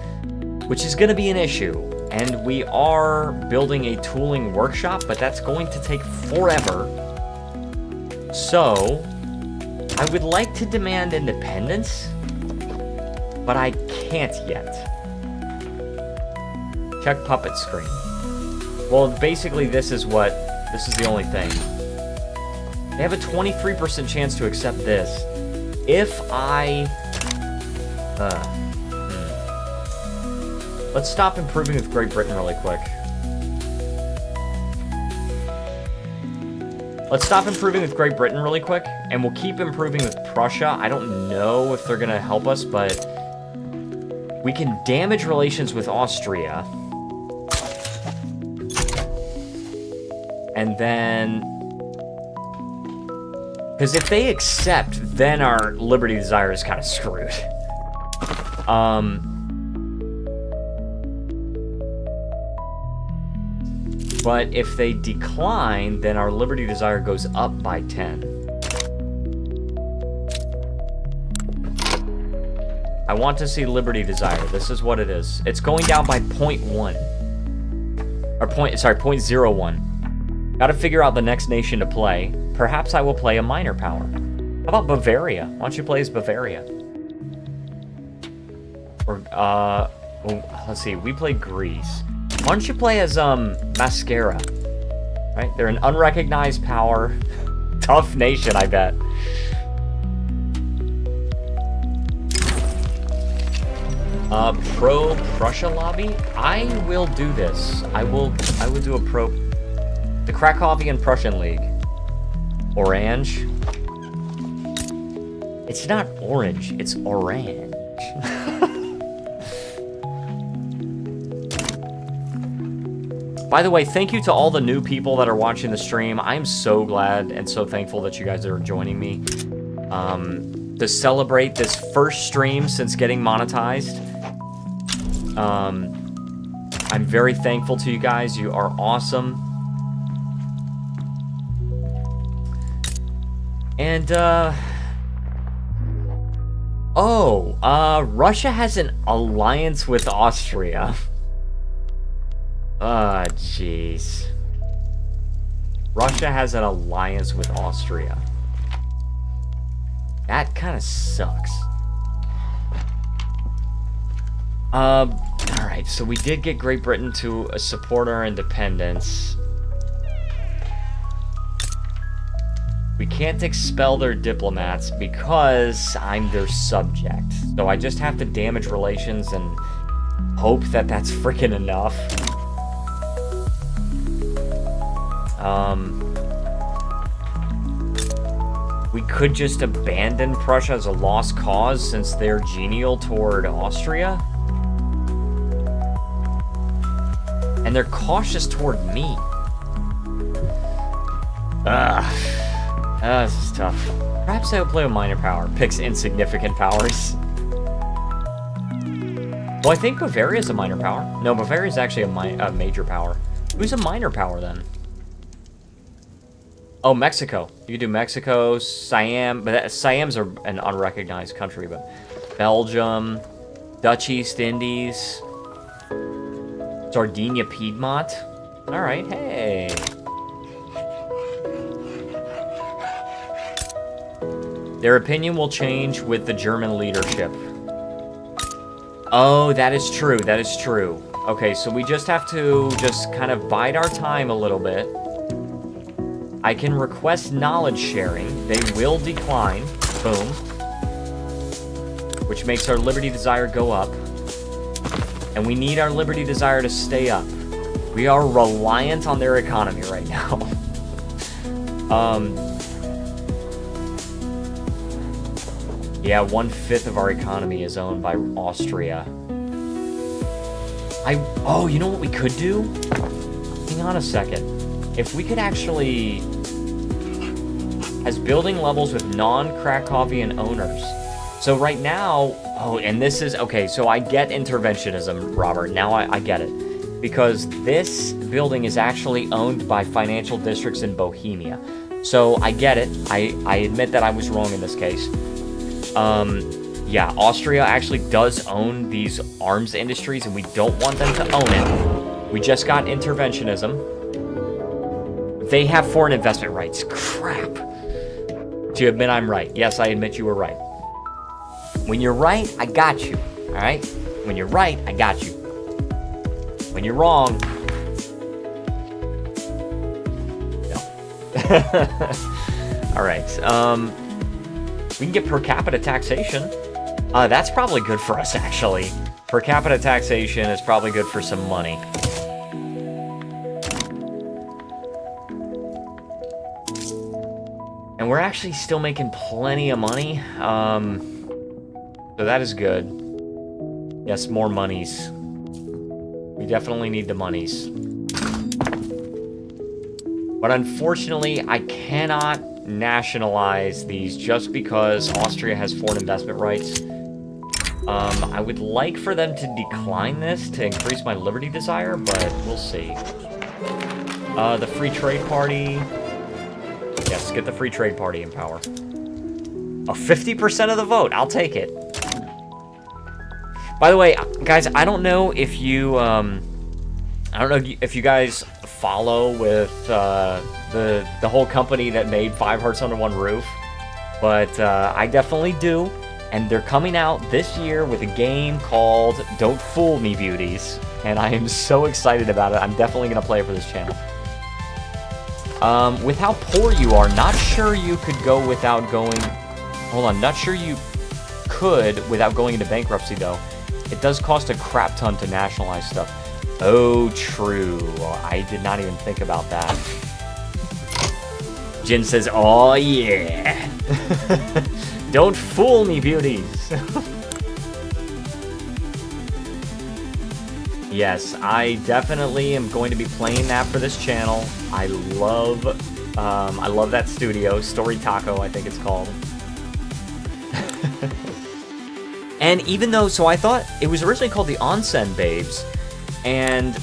which is going to be an issue. And we are building a tooling workshop, but that's going to take forever. So, I would like to demand independence, but I can't yet. Check puppet screen. Well, basically this is the only thing. They have a 23% chance to accept this. If I... Let's stop improving with Great Britain really quick. Let's stop improving with Great Britain really quick, and we'll keep improving with Prussia. I don't know if they're gonna help us, but we can damage relations with Austria. And then... because if they accept, then our Liberty Desire is kind of screwed. But if they decline, then our Liberty Desire goes up by 10. I want to see Liberty Desire. This is what it is. It's going down by 0.1. Or 0.01. Gotta figure out the next nation to play. Perhaps I will play a minor power. How about Bavaria? Why don't you play as Bavaria? Or, well, let's see. We play Greece. Why don't you play as, Mascara? Right? They're an unrecognized power. Tough nation, I bet. Pro-Prussia lobby? I will do this. I will do a pro... the Krakowian Prussian League. Orange. It's not orange, it's orange. By the way, thank you to all the new people that are watching the stream. I'm so glad and so thankful that you guys are joining me. To celebrate this first stream since getting monetized. I'm very thankful to you guys. You are awesome. And, Russia has an alliance with Austria. Ah, jeez. Russia has an alliance with Austria. That kind of sucks. Alright, so we did get Great Britain to support our independence. We can't expel their diplomats because I'm their subject. So I just have to damage relations and hope that that's freaking enough. We could just abandon Prussia as a lost cause since they're genial toward Austria. And they're cautious toward me. This is tough. Perhaps I'll play with minor power. Picks insignificant powers. Well, I think Bavaria's a minor power. No, Bavaria's actually a major power. Who's a minor power then? Oh, Mexico. You could do Mexico, Siam, but Siam's an unrecognized country, but Belgium, Dutch East Indies, Sardinia, Piedmont. All right, hey. Their opinion will change with the German leadership. Oh, that is true. That is true. Okay, so we just have to kind of bide our time a little bit. I can request knowledge sharing. They will decline. Boom. Which makes our liberty desire go up. And we need our liberty desire to stay up. We are reliant on their economy right now. Yeah, 1/5 of our economy is owned by Austria. Oh, you know what we could do? Hang on a second. If we could actually... Has building levels with non-Krakowian owners. So right now... Oh, and this is... Okay, so I get interventionism, Robert. Now I get it. Because this building is actually owned by financial districts in Bohemia. So I get it. I admit that I was wrong in this case. Yeah, Austria actually does own these arms industries, and we don't want them to own it. We just got interventionism. They have foreign investment rights. Crap. To admit I'm right. Yes, I admit you were right. When you're right, I got you. All right? When you're right, I got you. When you're wrong... No. All right. We can get per capita taxation. That's probably good for us, actually. Per capita taxation is probably good for some money. And we're actually still making plenty of money. So that is good. Yes, more monies. We definitely need the monies. But unfortunately, I cannot nationalize these just because Austria has foreign investment rights. I would like for them to decline this to increase my liberty desire, but we'll see. The Free Trade Party. Yes, get the Free Trade Party in power. 50% of the vote. I'll take it. By the way, guys, I don't know if you guys follow with the whole company that made 5 Hearts Under One Roof, but I definitely do, and they're coming out this year with a game called Don't Fool Me Beauties, and I am so excited about it. I'm definitely going to play it for this channel. With how poor you are, not sure you could go without going... Hold on, not sure you could without going into bankruptcy, though. It does cost a crap ton to nationalize stuff. Oh, true. I did not even think about that. Jin says, oh, yeah. Don't fool me, beauties. Yes, I definitely am going to be playing that for this channel. I love that studio. Story Taco, I think it's called. And even though, so I thought it was originally called the Onsen Babes, and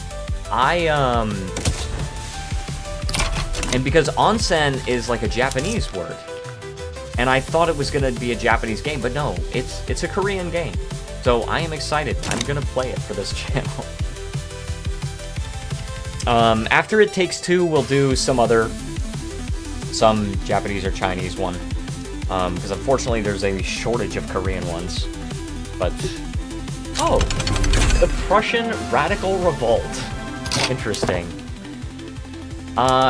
and because onsen is like a Japanese word, and I thought it was gonna be a Japanese game, but no, it's a Korean game. So I am excited. I'm gonna play it for this channel. After It Takes Two, we'll do some other some Japanese or Chinese one. Because unfortunately there's a shortage of Korean ones. But, oh, the Prussian Radical Revolt. Interesting.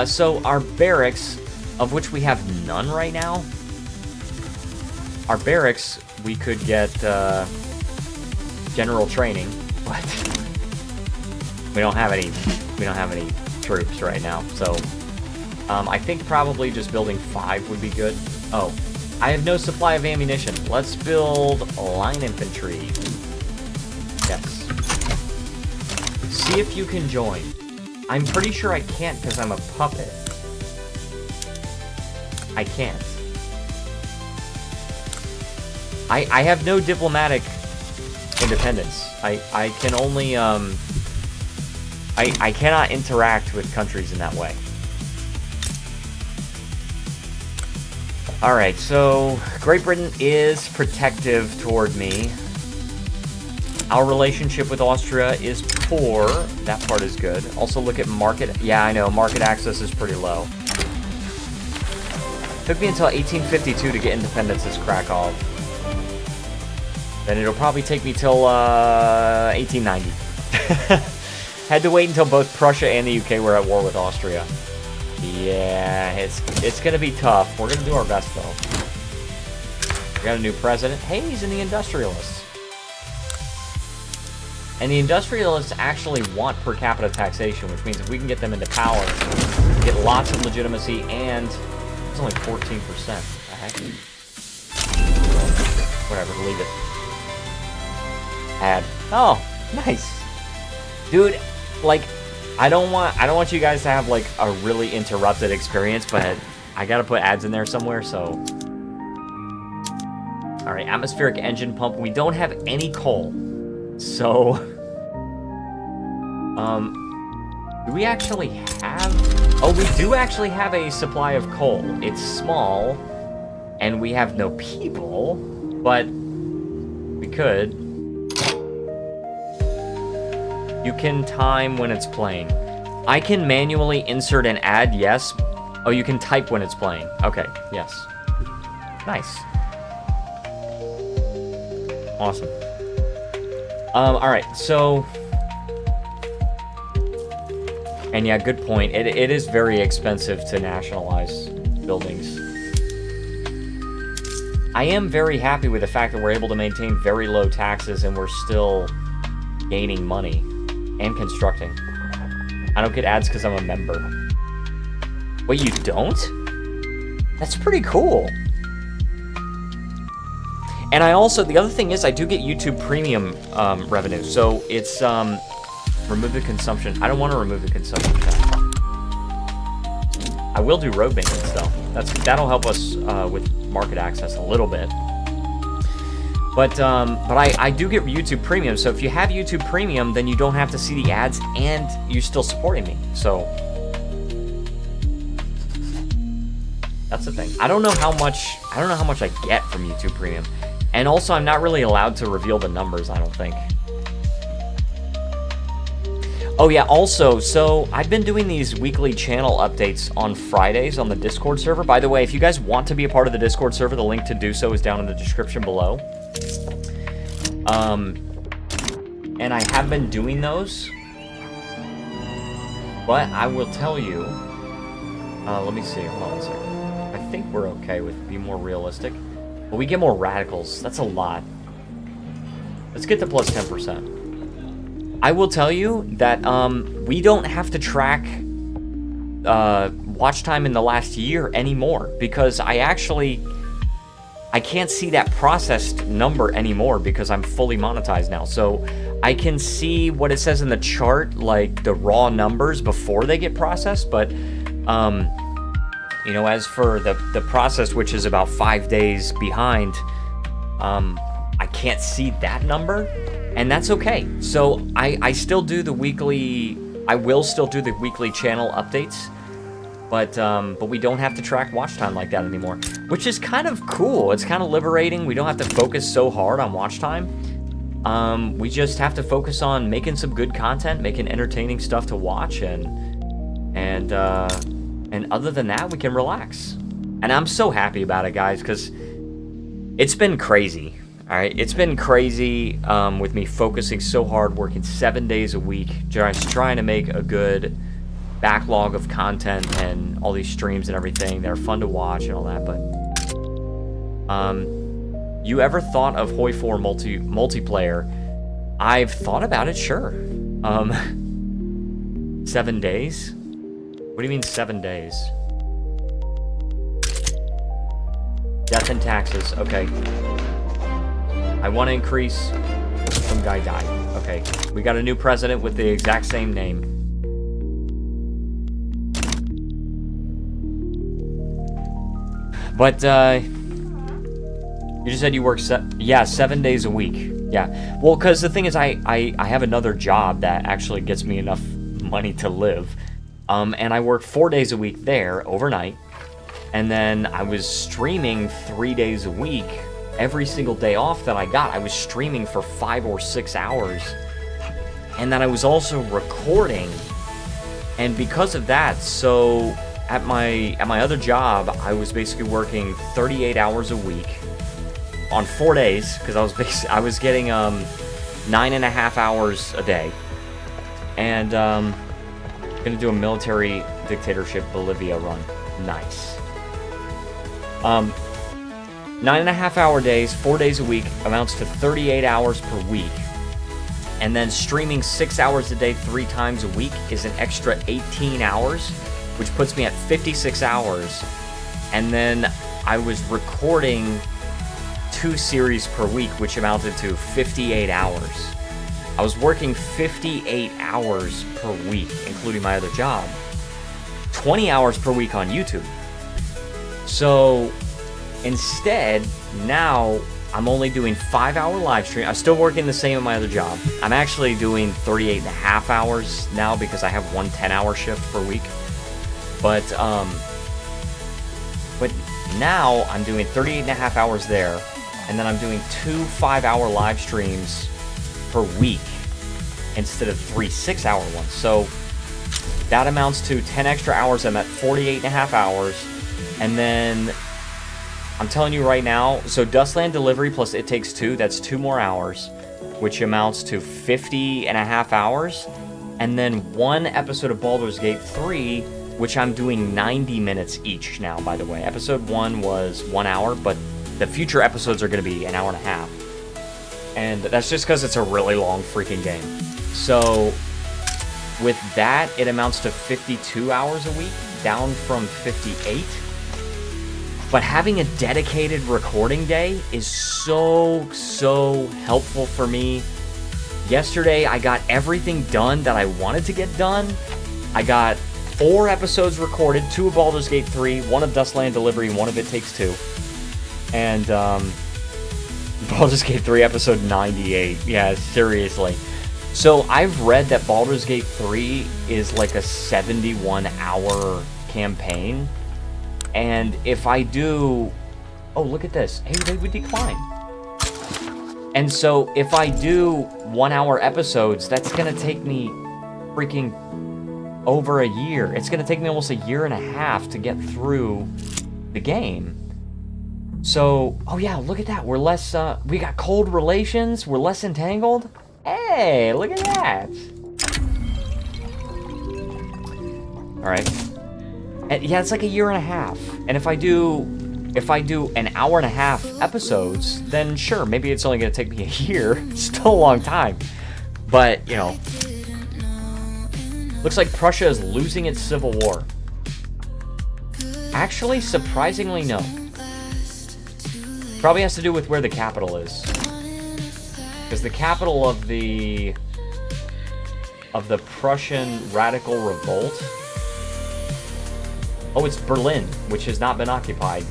So our barracks, of which we have none right now, our barracks, we could get general training, but we don't have any troops right now. So I think probably just building 5 would be good. Oh, I have no supply of ammunition. Let's build line infantry. Yes. See if you can join. I'm pretty sure I can't because I'm a puppet. I can't. I have no diplomatic independence. I can only, I cannot interact with countries in that way. Alright, so Great Britain is protective toward me. Our relationship with Austria is poor. That part is good. Also look at market. Yeah, I know. Market access is pretty low. Took me until 1852 to get independence as Krakow. Then it'll probably take me till 1890. Had to wait until both Prussia and the UK were at war with Austria. Yeah, it's gonna be tough. We're gonna do our best though. We got a new president. Hey, he's in the Industrialists. And the Industrialists actually want per capita taxation, which means if we can get them into power, we get lots of legitimacy, and it's only 14%. Heck? Whatever, leave it. Add. Oh, nice. Dude, like, I don't want you guys to have like a really interrupted experience, but I gotta put ads in there somewhere, so. Alright, atmospheric engine pump. We don't have any coal. So, do we actually have... Oh, we do actually have a supply of coal. It's small, and we have no people, but we could. You can time when it's playing. I can manually insert and add, yes. Oh, you can type when it's playing. Okay, yes. Nice. Awesome. Alright, so... And yeah, good point. It is very expensive to nationalize buildings. I am very happy with the fact that we're able to maintain very low taxes and we're still gaining money and constructing. I don't get ads because I'm a member. Wait, you don't? That's pretty cool. And I also, the other thing is I do get YouTube Premium revenue. So it's, remove the consumption. I don't want to remove the consumption tax. I will do road maintenance though. That'll help us with market access a little bit. But I do get YouTube Premium. So if you have YouTube Premium, then you don't have to see the ads and you're still supporting me. So that's the thing. I don't know how much I get from YouTube Premium. And also I'm not really allowed to reveal the numbers, I don't think. Oh yeah, also, so I've been doing these weekly channel updates on Fridays on the Discord server. By the way, if you guys want to be a part of the Discord server, the link to do so is down in the description below. And I have been doing those. But I will tell you, let me see, hold on a second. I think we're okay with be more realistic. But we get more radicals, that's a lot. Let's get to plus 10%. I will tell you that we don't have to track watch time in the last year anymore because I can't see that processed number anymore because I'm fully monetized now. So I can see what it says in the chart, like the raw numbers before they get processed, but you know, as for the process, which is about 5 days behind, I can't see that number. And that's okay. So I still do the weekly. I will still do the weekly channel updates, but we don't have to track watch time like that anymore, which is kind of cool. It's kind of liberating. We don't have to focus so hard on watch time. We just have to focus on making some good content, making entertaining stuff to watch, and And other than that, we can relax. And I'm so happy about it, guys, because it's been crazy. All right, it's been crazy with me focusing so hard, working 7 days a week, just trying to make a good backlog of content and all these streams and everything that are fun to watch and all that. But you ever thought of Hoi 4 multiplayer? I've thought about it, sure. 7 days? What do you mean 7 days? Death and taxes, okay. I want to increase. Some guy died. Okay, we got a new president with the exact same name. But you just said you work 7 days a week. Yeah. Well, because the thing is, I have another job that actually gets me enough money to live, and I work 4 days a week there overnight, and then I was streaming 3 days a week. Every single day off that I got, I was streaming for 5 or 6 hours. And then I was also recording. And because of that, so at my other job, I was basically working 38 hours a week on 4 days, because I was getting 9.5 hours a day. And gonna do a military dictatorship Bolivia run. Nice. 9.5 hour days, 4 days a week, amounts to 38 hours per week. And then streaming 6 hours a day 3 times a week is an extra 18 hours, which puts me at 56 hours. And then I was recording 2 series per week, which amounted to 58 hours. I was working 58 hours per week, including my other job. 20 hours per week on YouTube. So instead, now I'm only doing 5-hour live stream. I'm still working the same at my other job. I'm actually doing 38.5 hours now because I have one 10-hour shift per week. But now I'm doing 38.5 hours there, and then I'm doing 2 5-hour live streams per week instead of 3 6-hour ones. So that amounts to 10 extra hours. I'm at 48.5 hours, and then I'm telling you right now, so Dustland Delivery plus It Takes Two, that's 2 more hours, which amounts to 50.5 hours. And then 1 episode of Baldur's Gate 3, which I'm doing 90 minutes each now, by the way. Episode 1 was 1 hour, but the future episodes are going to be an hour and a half. And that's just because it's a really long freaking game. So with that, it amounts to 52 hours a week, down from 58. But having a dedicated recording day is so helpful for me. Yesterday, I got everything done that I wanted to get done. I got 4 episodes recorded, 2 of Baldur's Gate 3, 1 of Dustland Delivery, and 1 of It Takes Two. And Baldur's Gate 3 episode 98. Yeah, seriously. So I've read that Baldur's Gate 3 is like a 71-hour campaign. And if I do... Oh, look at this. Hey, they would decline. And so if I do 1-hour episodes, that's going to take me freaking over a year. It's going to take me almost a year and a half to get through the game. So, oh yeah, look at that. We're less, we got cold relations. We're less entangled. Hey, look at that. All right. And yeah, it's like a year and a half. And if I do an hour and a half episodes, then sure, maybe it's only going to take me a year. It's still a long time. But, you know, looks like Prussia is losing its civil war. Actually, surprisingly, no. Probably has to do with where the capital is. Because the capital of the Prussian radical revolt... Oh, it's Berlin, which has not been occupied.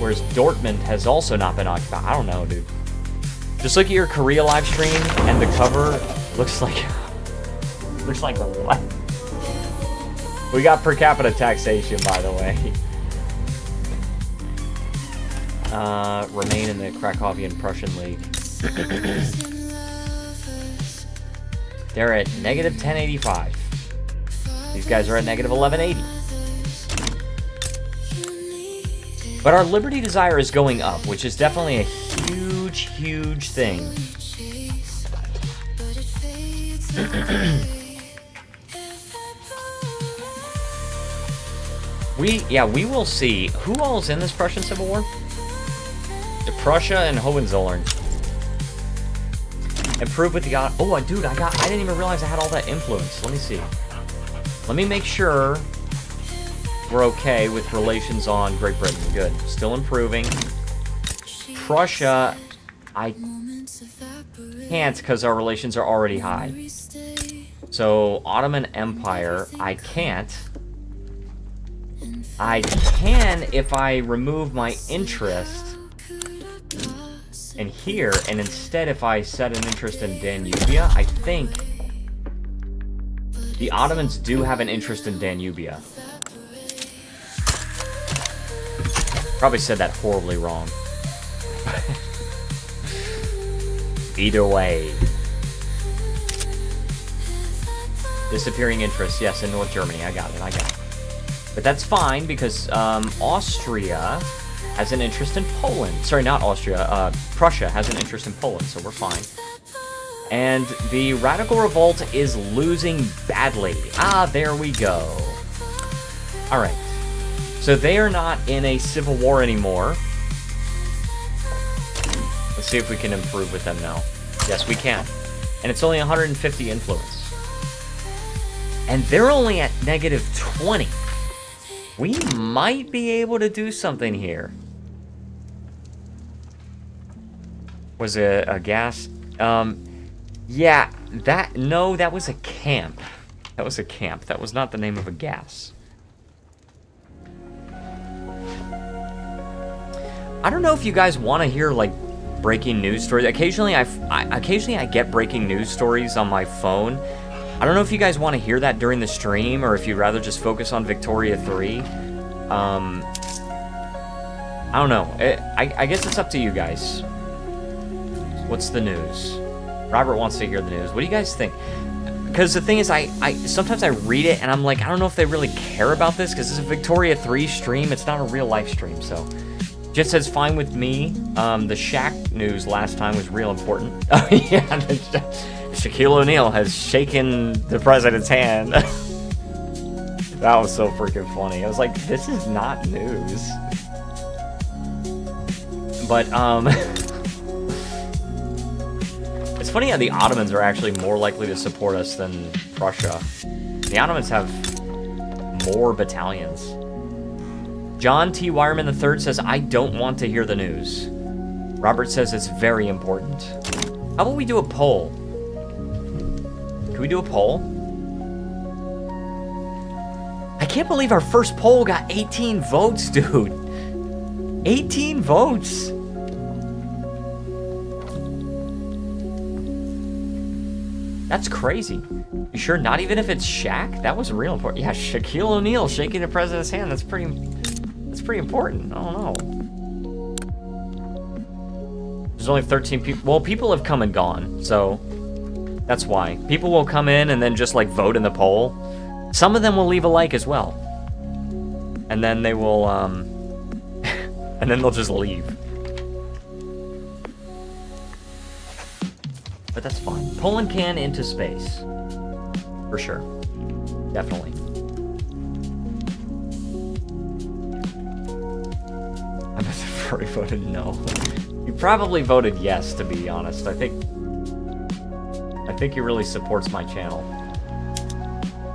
Whereas Dortmund has also not been occupied. I don't know, dude. Just look at your Korea live stream, and the cover looks like... looks like what? We got per capita taxation, by the way. Remain in the Krakowian Prussian League. They're at negative 1085. These guys are at negative 1180. But our Liberty Desire is going up, which is definitely a huge, huge thing. We will see. Who all is in this Prussian Civil War? Prussia and Hohenzollern. Improve with the... Oh, dude, I didn't even realize I had all that influence. Let me see. Let me make sure we're okay with relations on Great Britain. Good. Still improving. Prussia, I can't because our relations are already high. So, Ottoman Empire, I can't. I can if I remove my interest in here, and instead if I set an interest in Danubia, I think the Ottomans do have an interest in Danubia. Probably said that horribly wrong. Either way. Disappearing interest, yes, in North Germany. I got it. But that's fine, because Austria has an interest in Poland. Sorry, not Austria. Prussia has an interest in Poland, so we're fine. And the Radical Revolt is losing badly. Ah, there we go. Alright. So they are not in a civil war anymore. Let's see if we can improve with them now. Yes, we can. And it's only 150 influence. And they're only at negative 20. We might be able to do something here. Was it a gas? Yeah, that was a camp. That was a camp. That was not the name of a gas. I don't know if you guys want to hear, like, breaking news stories. Occasionally I get breaking news stories on my phone. I don't know if you guys want to hear that during the stream, or if you'd rather just focus on Victoria 3. I don't know. I guess it's up to you guys. What's the news? Robert wants to hear the news. What do you guys think? Because the thing is, I sometimes I read it, and I'm like, I don't know if they really care about this, because it's a Victoria 3 stream. It's not a real life stream, so... Just says, fine with me. The Shaq news last time was real important. Oh, yeah. Shaquille O'Neal has shaken the president's hand. That was so freaking funny. I was like, this is not news. But, it's funny how the Ottomans are actually more likely to support us than Prussia. The Ottomans have more battalions. John T. Wireman III says, I don't want to hear the news. Robert says it's very important. How about we do a poll? Can we do a poll? I can't believe our first poll got 18 votes, dude. 18 votes. That's crazy. You sure? Not even if it's Shaq? That was real important. Yeah, Shaquille O'Neal shaking the president's hand. That's pretty important. I don't know. There's only 13 people. Well, people have come and gone, so that's why. People will come in and then just, like, vote in the poll. Some of them will leave a like as well. And then they will, and then they'll just leave. But that's fine. Poland can into space. For sure. Definitely. I must have already voted no. You probably voted yes, to be honest. I think he really supports my channel.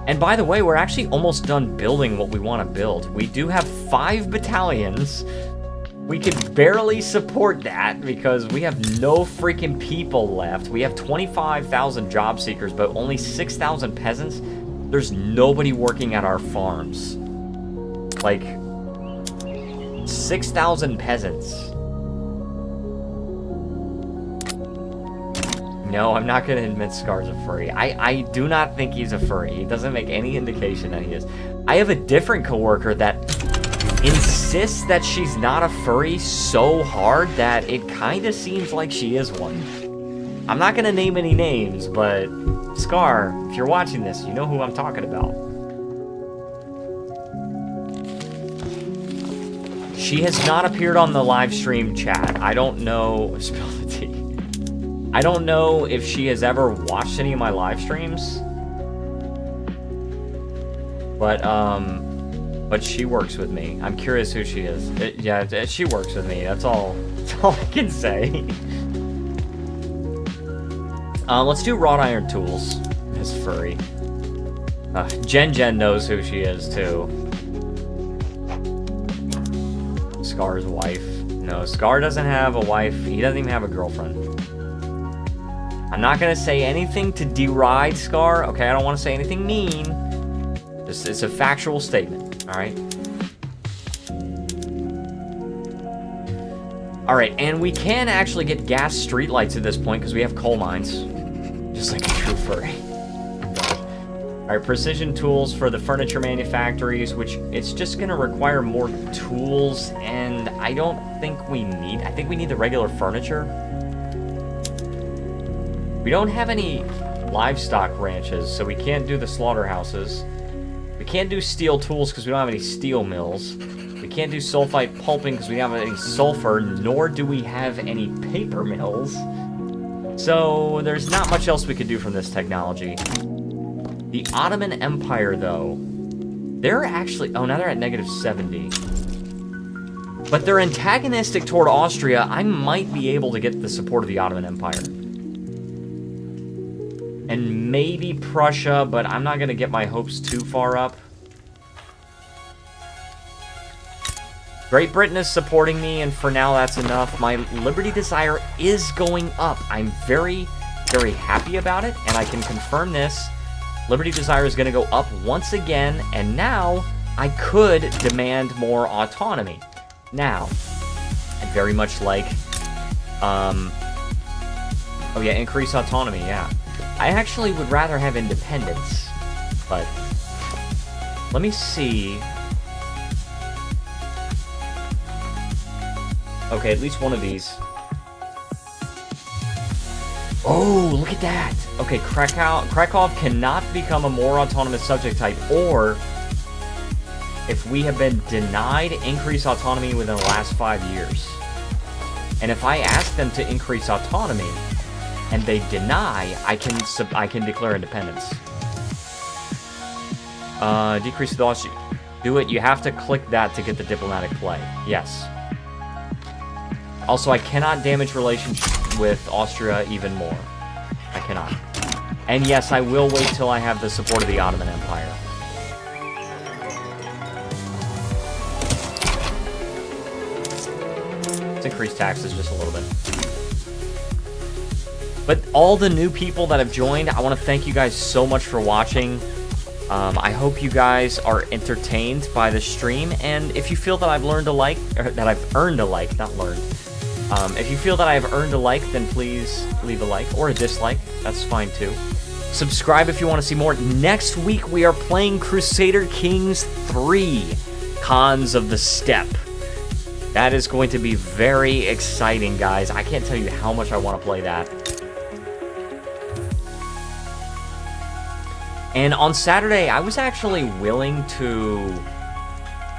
And by the way, we're actually almost done building what we want to build. We do have 5 battalions. We could barely support that because we have no freaking people left. We have 25,000 job seekers, but only 6,000 peasants. There's nobody working at our farms. Like, 6,000 peasants. No, I'm not going to admit Scar's a furry. I do not think he's a furry. He doesn't make any indication that he is. I have a different coworker that insists that she's not a furry so hard that it kind of seems like she is one. I'm not going to name any names, but Scar, if you're watching this, you know who I'm talking about. She has not appeared on the live stream chat. I don't know. Spill the tea. I don't know if she has ever watched any of my live streams. But she works with me. I'm curious who she is. Yeah, she works with me. That's all I can say. Let's do wrought iron tools. Miss Furry. Jen knows who she is too. Scar's wife. No, Scar doesn't have a wife. He doesn't even have a girlfriend. I'm not gonna say anything to deride Scar. Okay, I don't want to say anything mean. It's a factual statement. All right. All right, and we can actually get gas streetlights at this point because we have coal mines, just like a true furry. All right, precision tools for the furniture manufactories, which it's just gonna require more tools, and I don't think we need. I think we need the regular furniture. We don't have any livestock ranches, so we can't do the slaughterhouses. We can't do steel tools because we don't have any steel mills. We can't do sulfite pulping because we don't have any sulfur, nor do we have any paper mills. So there's not much else we could do from this technology. The Ottoman Empire, though, they're actually... Oh, now they're at -70. But they're antagonistic toward Austria. I might be able to get the support of the Ottoman Empire. And maybe Prussia, but I'm not going to get my hopes too far up. Great Britain is supporting me, and for now that's enough. My Liberty Desire is going up. I'm very, very happy about it, and I can confirm this. Liberty Desire is going to go up once again, and now I could demand more autonomy. Now, I very much like... Oh yeah, increase autonomy, yeah. I actually would rather have independence, but let me see. Okay, at least one of these. Oh, look at that. Okay, Krakow cannot become a more autonomous subject type, or if we have been denied increased autonomy within the last 5 years. And if I ask them to increase autonomy, and they deny, I can declare independence. Decrease the loss. Do it. You have to click that to get the diplomatic play. Yes. Also, I cannot damage relations with Austria even more. I cannot. And yes, I will wait till I have the support of the Ottoman Empire. Let's increase taxes just a little bit. But all the new people that have joined, I want to thank you guys so much for watching. I hope you guys are entertained by the stream, and if you feel that I've learned a like, or that I've earned a like, not learned. If you feel that I've earned a like, then please leave a like, or a dislike, that's fine too. Subscribe if you want to see more. Next week, we are playing Crusader Kings 3, Cons of the Steppe. That is going to be very exciting, guys. I can't tell you how much I want to play that. And on Saturday, I was actually willing to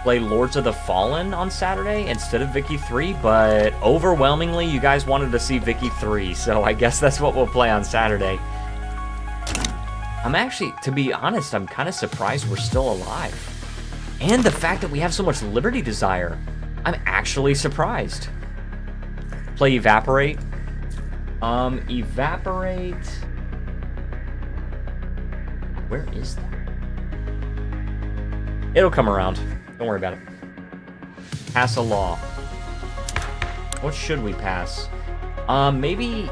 play Lords of the Fallen on Saturday instead of Vicky 3, but overwhelmingly, you guys wanted to see Vicky 3, so I guess that's what we'll play on Saturday. I'm actually, to be honest, I'm kind of surprised we're still alive. And the fact that we have so much Liberty Desire, I'm actually surprised. Play Evaporate. Evaporate... Where is that? It'll come around. Don't worry about it. Pass a law. What should we pass? Maybe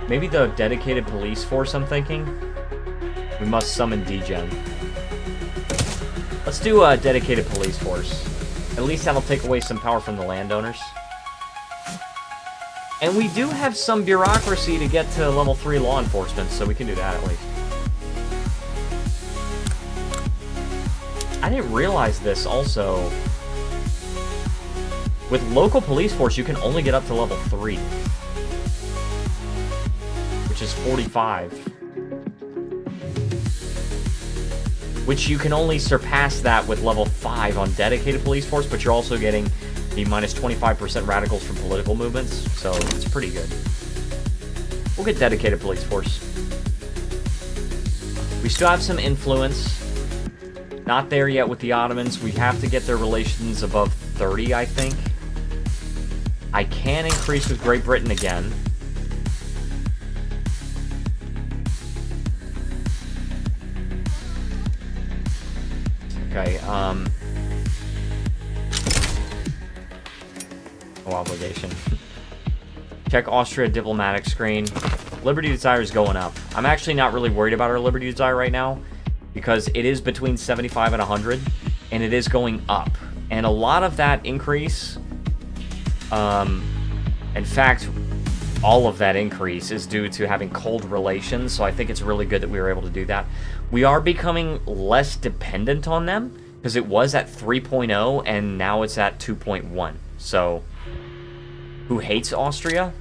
the dedicated police force, I'm thinking. We must summon degen. Let's do a dedicated police force. At least that'll take away some power from the landowners. And we do have some bureaucracy to get to level 3 law enforcement, so we can do that at least. I didn't realize this also. With local police force, you can only get up to level 3. Which is 45. Which you can only surpass that with level 5 on dedicated police force, but you're also getting Be minus 25% radicals from political movements, so it's pretty good. We'll get dedicated police force. We still have some influence. Not there yet with the Ottomans. We have to get their relations above 30, I think. I can increase with Great Britain again. Okay, no obligation. Check Austria diplomatic screen. Liberty Desire is going up. I'm actually not really worried about our Liberty Desire right now because it is between 75 and 100, and it is going up. And a lot of that increase, in fact, all of that increase is due to having cold relations, so I think it's really good that we were able to do that. We are becoming less dependent on them because it was at 3.0 and now it's at 2.1. So, who hates Austria?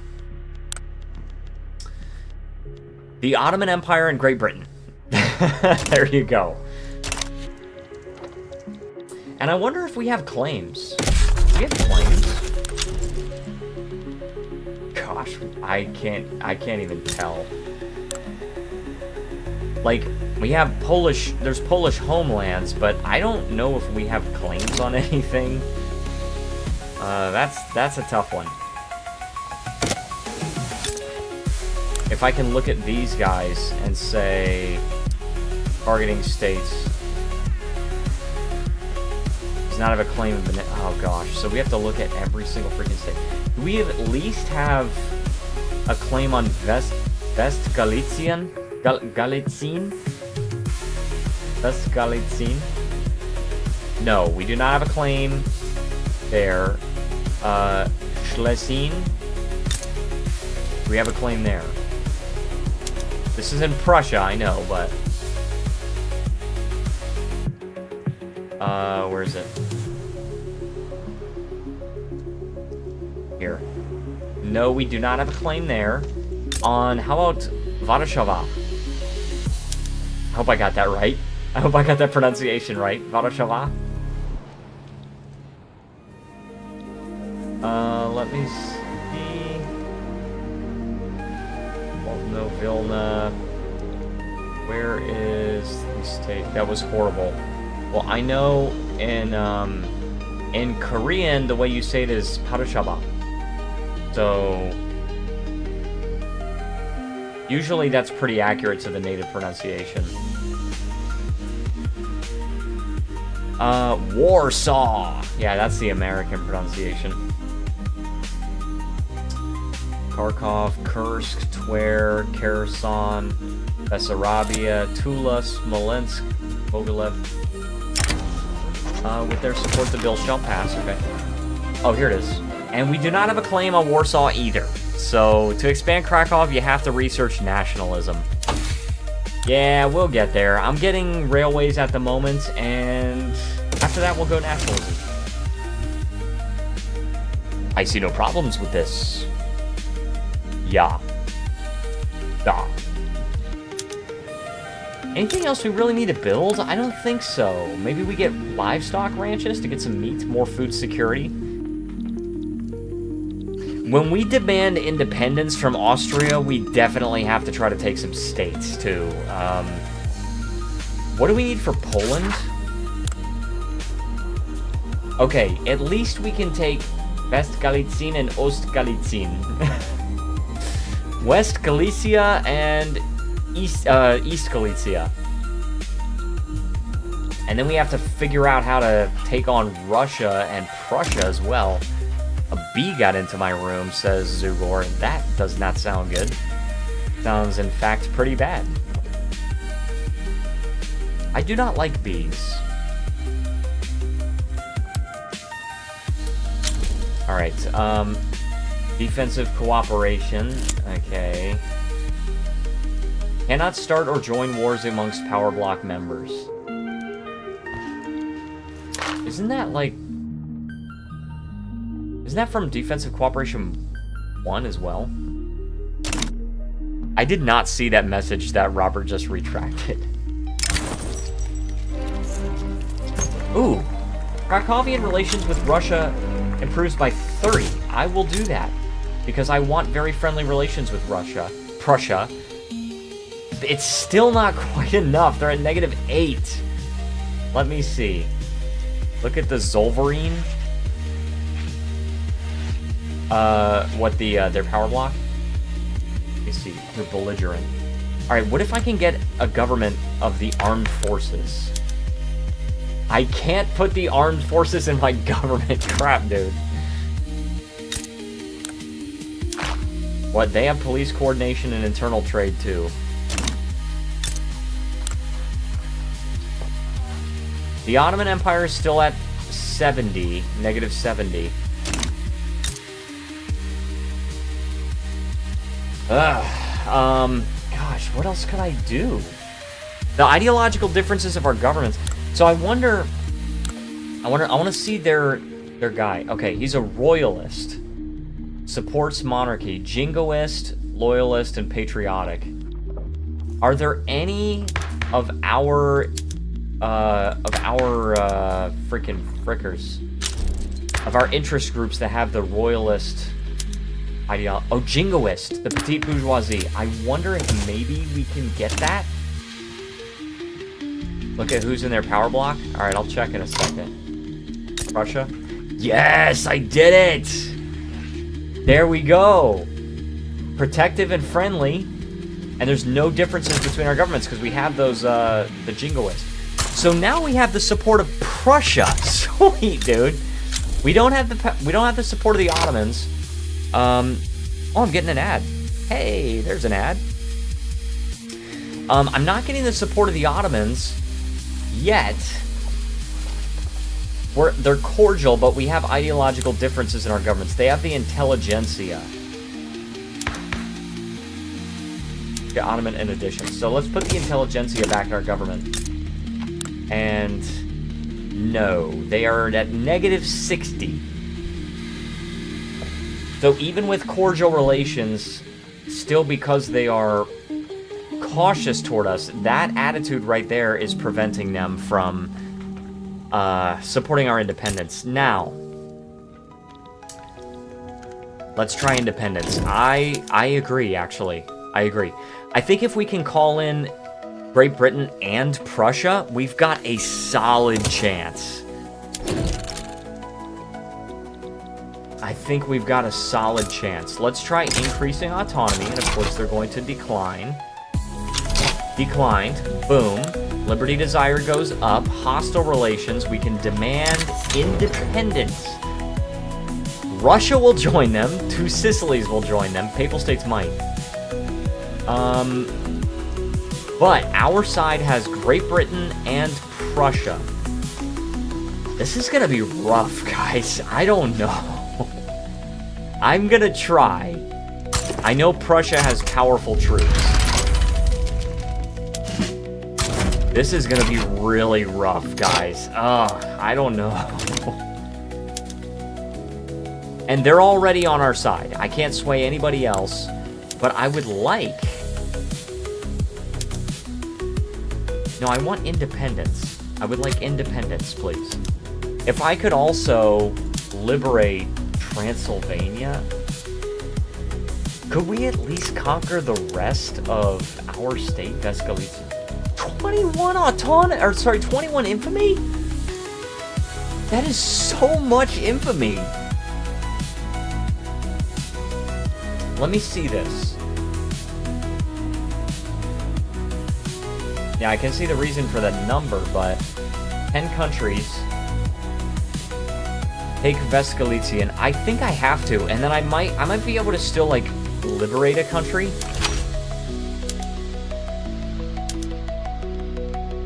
The Ottoman Empire and Great Britain. There you go. And I wonder if we have claims. Do we have claims? Gosh, I can't even tell. Like, we have there's Polish homelands, but I don't know if we have claims on anything. That's a tough one. If I can look at these guys and say, targeting states, does not have a claim of oh gosh, so we have to look at every single freaking state. Do we at least have a claim on West Galician? Galician? West Galician? No, we do not have a claim there. Schlesien? We have a claim there. This is in Prussia, I know, but... where is it? Here. No, we do not have a claim there. On, how about Warsaw? I hope I got that right. I hope I got that pronunciation right. Warsaw? Let me see. No, Vilna. Where is the state? That was horrible. Well, I know in Korean, the way you say it is Parashaba. So, usually that's pretty accurate to the native pronunciation. Warsaw. Yeah, that's the American pronunciation. Kharkov, Kursk, Tver, Kherson, Bessarabia, Tula, Smolensk, Mogilev. With their support, the bill shall pass. Okay. Oh, here it is. And we do not have a claim on Warsaw either. So, to expand Krakow, you have to research nationalism. Yeah, we'll get there. I'm getting railways at the moment, and after that, we'll go nationalism. I see no problems with this. Yeah. Yeah. Anything else we really need to build? I don't think so. Maybe we get livestock ranches to get some meat, more food security. When we demand independence from Austria, we definitely have to try to take some states, too. What do we need for Poland? Okay, at least we can take West Galician and Ost Galician. West Galicia and East Galicia. And then we have to figure out how to take on Russia and Prussia as well. A bee got into my room, says Zugor, and that does not sound good. Sounds, in fact, pretty bad. I do not like bees. Alright, defensive cooperation. Okay. Cannot start or join wars amongst power block members. Isn't that like... Isn't that from Defensive Cooperation 1 as well? I did not see that message that Robert just retracted. Ooh. Krakowian relations with Russia improves by 30. I will do that because I want very friendly relations with Prussia. It's still not quite enough. They're at -8. Let me see. Look at the Zollverein. What their power block? Let me see. They're belligerent. All right. What if I can get a government of the armed forces? I can't put the armed forces in my government. Crap, dude. What? They have police coordination and internal trade too. The Ottoman Empire is still at 70, -70. Gosh, what else could I do? The ideological differences of our governments. So I want to see their guy. Okay, he's a royalist. Supports monarchy, jingoist, loyalist, and patriotic. Are there any of our freaking frickers, of our interest groups that have the royalist ideology? Oh, jingoist, the petite bourgeoisie. I wonder if maybe we can get that. Look at who's in their power block. All right, I'll check in a second. Prussia. Yes, I did it. There we go. Protective and friendly. And there's no differences between our governments because we have those, the jingoists. So now we have the support of Prussia. Sweet, dude. We don't have the support of the Ottomans. Oh, I'm getting an ad. Hey, there's an ad. I'm not getting the support of the Ottomans yet. They're cordial, but we have ideological differences in our governments. They have the intelligentsia. The Ottoman in addition. So let's put the intelligentsia back in our government. And no, they are at -60. So even with cordial relations, still because they are cautious toward us, that attitude right there is preventing them from supporting our independence. Now, let's try independence. I agree, actually. I agree. I think if we can call in Great Britain and Prussia, we've got a solid chance. I think we've got a solid chance. Let's try increasing autonomy, and of course they're going to decline. Declined. Boom. Liberty desire goes up. Hostile relations. We can demand independence. Russia will join them. 2 Sicilies will join them. Papal states might. But our side has Great Britain and Prussia. This is gonna be rough, guys. I don't know. I'm gonna try. I know Prussia has powerful troops. This is gonna be really rough, guys. I don't know. And they're already on our side. I can't sway anybody else, but I would like... No, I want independence. I would like independence, please. If I could also liberate Transylvania, could we at least conquer the rest of our state, Vescalicia? 21 infamy? That is so much infamy. Let me see this. Yeah, I can see the reason for that number, but 10 countries take Vescalician. I think I have to, and then I might be able to still like liberate a country.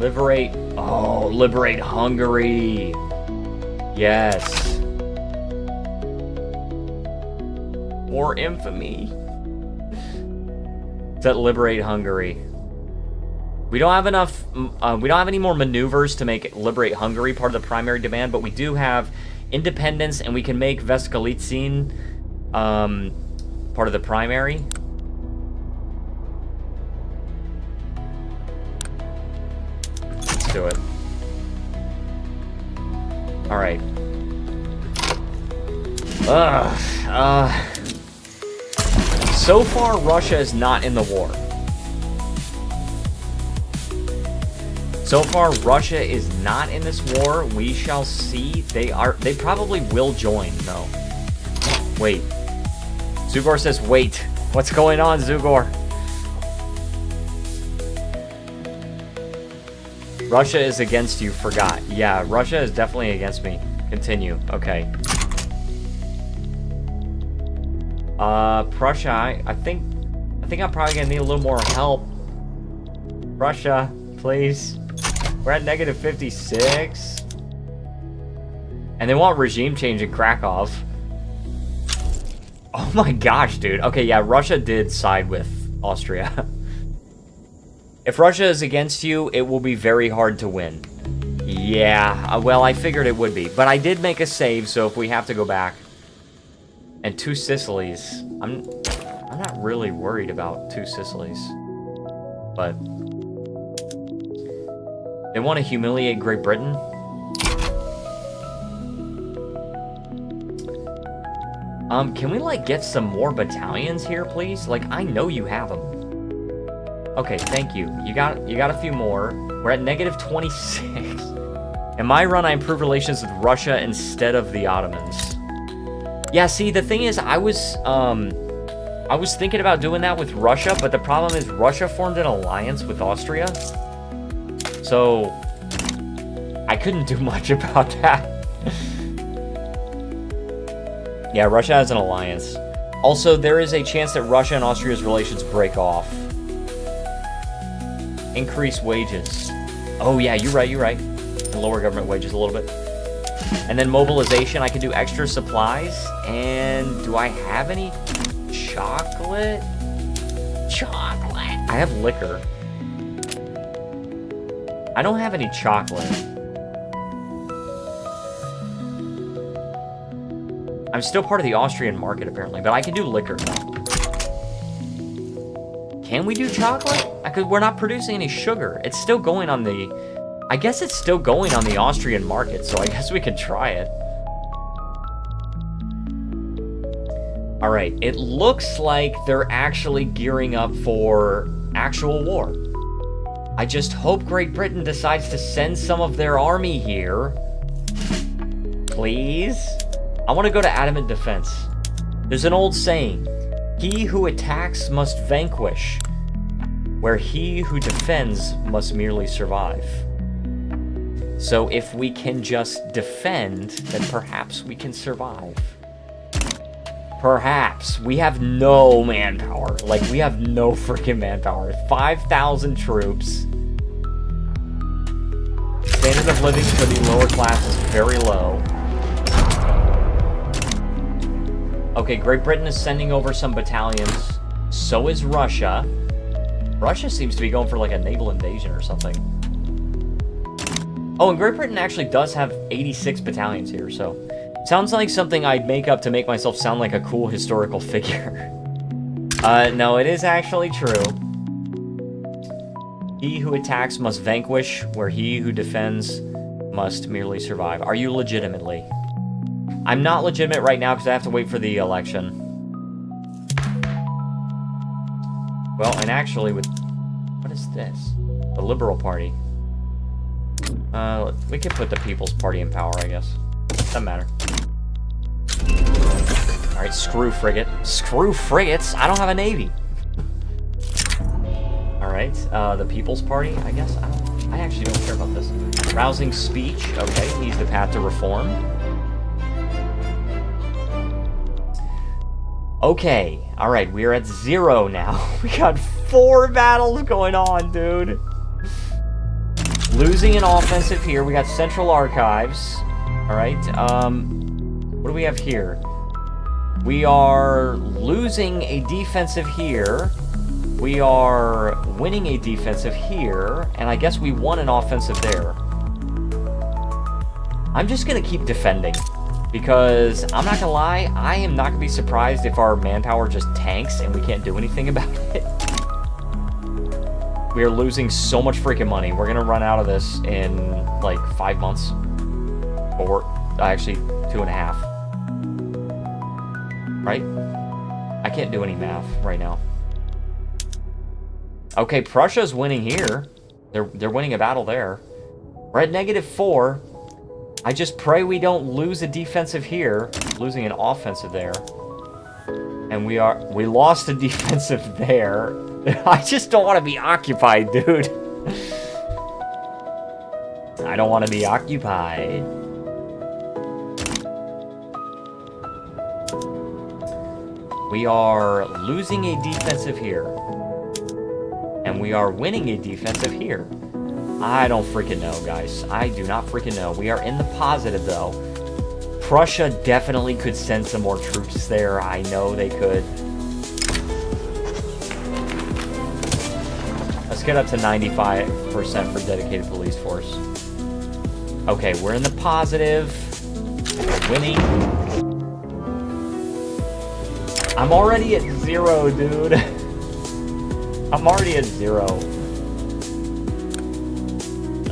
Liberate Hungary. Yes. More infamy. To liberate Hungary. We don't have enough, we don't have any more maneuvers to make liberate Hungary part of the primary demand, but we do have independence, and we can make Vescalician part of the primary. Let's do it. Alright. So far, Russia is not in the war. So far, Russia is not in this war. We shall see. They probably will join, though. Wait. Zugor says, wait. What's going on, Zugor? Russia is against you, forgot. Yeah, Russia is definitely against me. Continue. Okay. Prussia, I think I'm probably gonna need a little more help. Russia, please. We're at negative 56. And they want regime change in Krakow. Oh my gosh, dude. Okay, yeah, Russia did side with Austria. If Russia is against you, it will be very hard to win. Yeah, well, I figured it would be. But I did make a save, so if we have to go back. And 2 Sicilies. I'm not really worried about 2 Sicilies. But they want to humiliate Great Britain. Can we, like, get some more battalions here, please? Like, I know you have them. Okay, thank you. You got a few more. We're at negative 26. In my run, I improved relations with Russia instead of the Ottomans. Yeah, see, the thing is, I was thinking about doing that with Russia, but the problem is Russia formed an alliance with Austria. So, I couldn't do much about that. Yeah, Russia has an alliance. Also, there is a chance that Russia and Austria's relations break off. Increase wages. Oh, yeah, you're right. Lower government wages a little bit. And then mobilization, I can do extra supplies. And do I have any chocolate? I have liquor. I don't have any chocolate. I'm still part of the Austrian market, apparently, but I can do liquor. Can we do chocolate? We're not producing any sugar. It's still going on the... I guess it's still going on the Austrian market, so I guess we could try it. Alright, it looks like they're actually gearing up for actual war. I just hope Great Britain decides to send some of their army here. Please? I want to go to adamant defense. There's an old saying, he who attacks must vanquish, where he who defends must merely survive. So if we can just defend, then perhaps we can survive. Perhaps. We have no manpower. Like, we have no freaking manpower. 5,000 troops. Standard of living for the lower class is very low. Okay, Great Britain is sending over some battalions. So is Russia. Russia seems to be going for like a naval invasion or something. Oh, and Great Britain actually does have 86 battalions here, so... Sounds like something I'd make up to make myself sound like a cool historical figure. No, it is actually true. He who attacks must vanquish, where he who defends must merely survive. Are you legitimately? I'm not legitimate right now because I have to wait for the election. Well, and actually with... What is this? The Liberal Party. We could put the People's Party in power, I guess. Doesn't matter. Alright, screw frigate. Screw frigates! I don't have a navy! Alright, the People's Party, I guess? I actually don't care about this. Rousing speech. Okay, he's the path to reform. Okay, alright, we're at 0 now. We got 4 battles going on, dude! Losing an offensive here. We got Central Archives. Alright, what do we have here? We are losing a defensive here. We are winning a defensive here. And I guess we won an offensive there. I'm just gonna keep defending. Because, I'm not gonna lie, I am not gonna be surprised if our manpower just tanks and we can't do anything about it. We are losing so much freaking money. We're gonna run out of this in, like, 5 months. Or, actually, 2.5. Right? I can't do any math right now. Okay, Prussia's winning here. They're winning a battle there. We're at -4. I just pray we don't lose a defensive here, losing an offensive there. And we lost a defensive there. I just don't want to be occupied, dude. I don't want to be occupied. We are losing a defensive here. And we are winning a defensive here. I don't freaking know, guys. I do not freaking know. We are in the positive, though. Prussia definitely could send some more troops there. I know they could. Let's get up to 95% for dedicated police force. Okay, we're in the positive. We're winning. I'm already at 0, dude. I'm already at 0.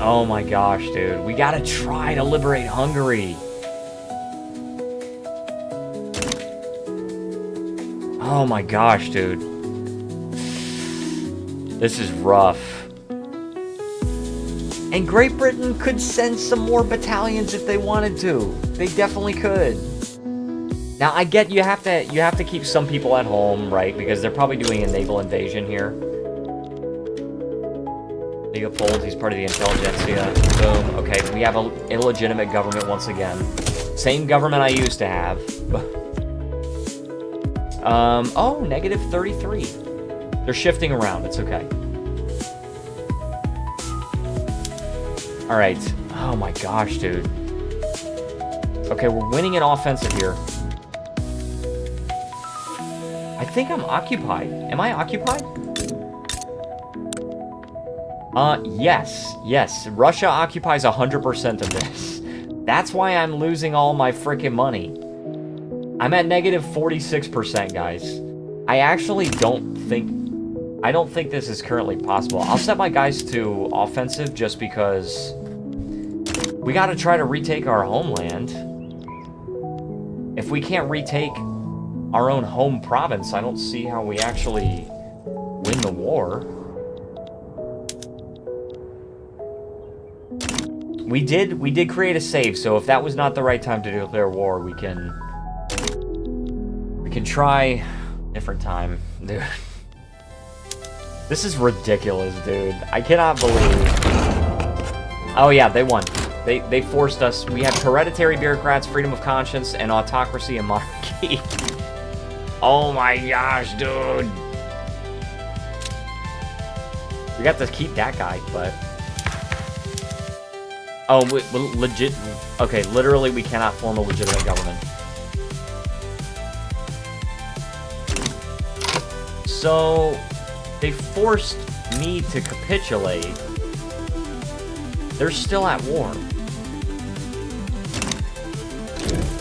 Oh my gosh, dude. We gotta try to liberate Hungary. Oh my gosh, dude. This is rough. And Great Britain could send some more battalions if they wanted to. They definitely could. Now, I get you have to keep some people at home, right? Because they're probably doing a naval invasion here. Leopold, he's part of the intelligentsia. Boom. Okay, we have an illegitimate government once again. Same government I used to have. Oh, -33. They're shifting around. It's okay. All right. Oh my gosh, dude. Okay, we're winning an offensive here. I think I'm occupied. Am I occupied? Yes. Russia occupies 100% of this. That's why I'm losing all my freaking money. I'm at -46%, guys. I actually don't think this is currently possible. I'll set my guys to offensive just because we gotta try to retake our homeland. If we can't retake our own home province, I don't see how we actually win the war. We did create a save, so if that was not the right time to declare war, we can try different time. Dude. This is ridiculous, dude. I cannot believe. Oh yeah, they won. They forced us. We have hereditary bureaucrats, freedom of conscience, and autocracy and monarchy. Oh my gosh, dude. We got to keep that guy, but... Oh, legit... Okay, literally we cannot form a legitimate government. So, they forced me to capitulate. They're still at war.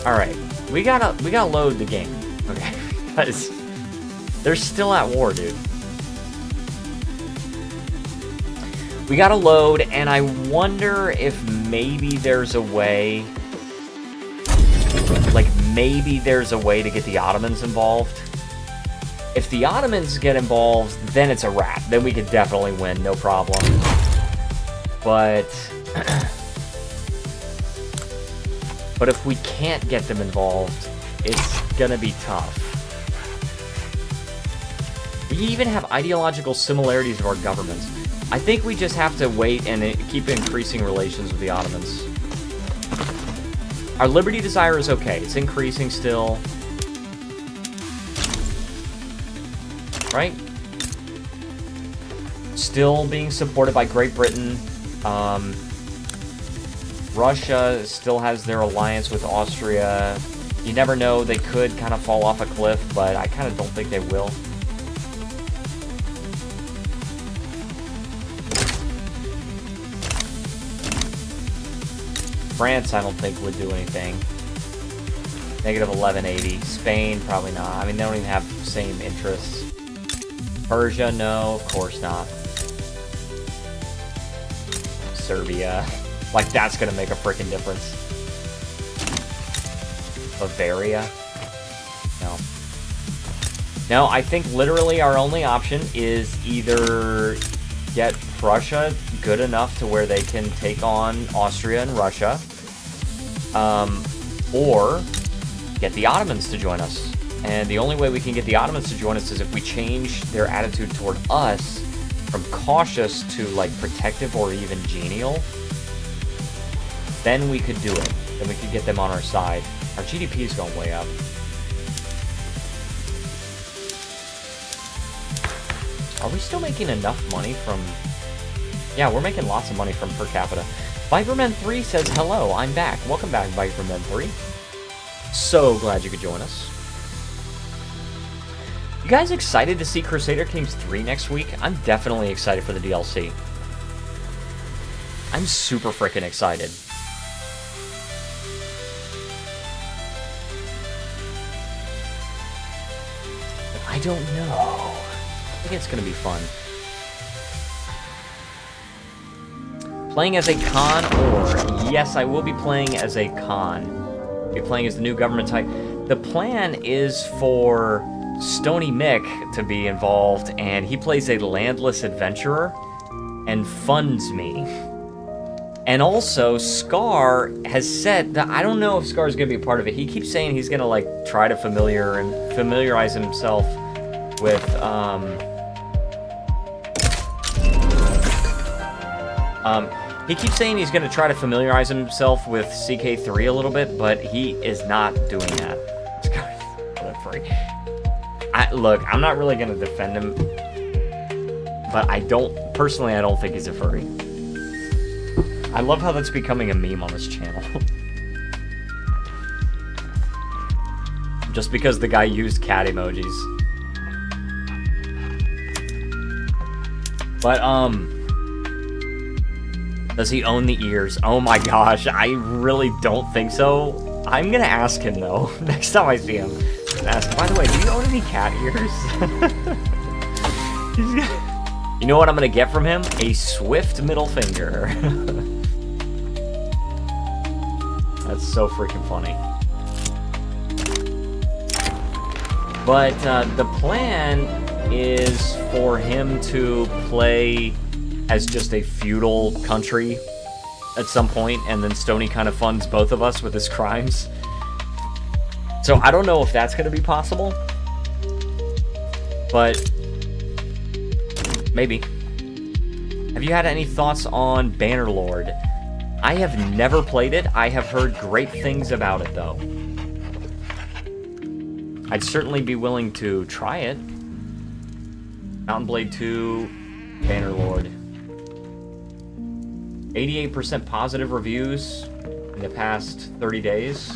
Alright, we gotta load the game, okay? Because they're still at war, dude. We gotta load, and I wonder if maybe there's a way... Like, maybe there's a way to get the Ottomans involved. If the Ottomans get involved, then it's a wrap. Then we could definitely win, no problem. But... But if we can't get them involved, it's gonna be tough. We even have ideological similarities of our governments. I think we just have to wait and keep increasing relations with the Ottomans. Our liberty desire is okay. It's increasing still. Right? Still being supported by Great Britain. Russia still has their alliance with Austria. You never know, they could kind of fall off a cliff, but I kind of don't think they will. France, I don't think would do anything. Negative 1180. Spain, probably not. I mean, they don't even have the same interests. Persia, no, of course not. Serbia. Like, that's gonna make a freaking difference. Bavaria? No. Now, I think literally our only option is either get Prussia good enough to where they can take on Austria and Russia, or get the Ottomans to join us. And the only way we can get the Ottomans to join us is if we change their attitude toward us from cautious to, like, protective or even genial. Then we could do it. Then we could get them on our side. Our GDP is going way up. Are we still making enough money from... Yeah, we're making lots of money from per capita. Viperman3 says, hello, I'm back. Welcome back, Viperman3. So glad you could join us. You guys excited to see Crusader Kings 3 next week? I'm definitely excited for the DLC. I'm super freaking excited. But I don't know. I think it's going to be fun. Playing as a Khan or... Yes, I will be playing as a Khan. I'll be playing as the new government type. The plan is for Stony Mick to be involved, and he plays a landless adventurer and funds me. And also, Scar has said that... I don't know if Scar's going to be a part of it. He keeps saying he's going to, like, try to familiarize himself with, he keeps saying he's going to try to familiarize himself with CK3 a little bit, but he is not doing that. What a freak. Look, I'm not really going to defend him, but I don't think he's a furry. I love how that's becoming a meme on this channel. Just because the guy used cat emojis. But, does he own the ears? Oh my gosh, I really don't think so. I'm gonna ask him, though, next time I see him. Ask, by the way, do you own any cat ears? You know what I'm gonna get from him? A swift middle finger. That's so freaking funny. But the plan is for him to play as just a feudal country at some point, and then Stony kind of funds both of us with his crimes. So I don't know if that's going to be possible, but maybe. Have you had any thoughts on Bannerlord? I have never played it. I have heard great things about it, though. I'd certainly be willing to try it. Mountain Blade 2, Bannerlord. 88% positive reviews in the past 30 days.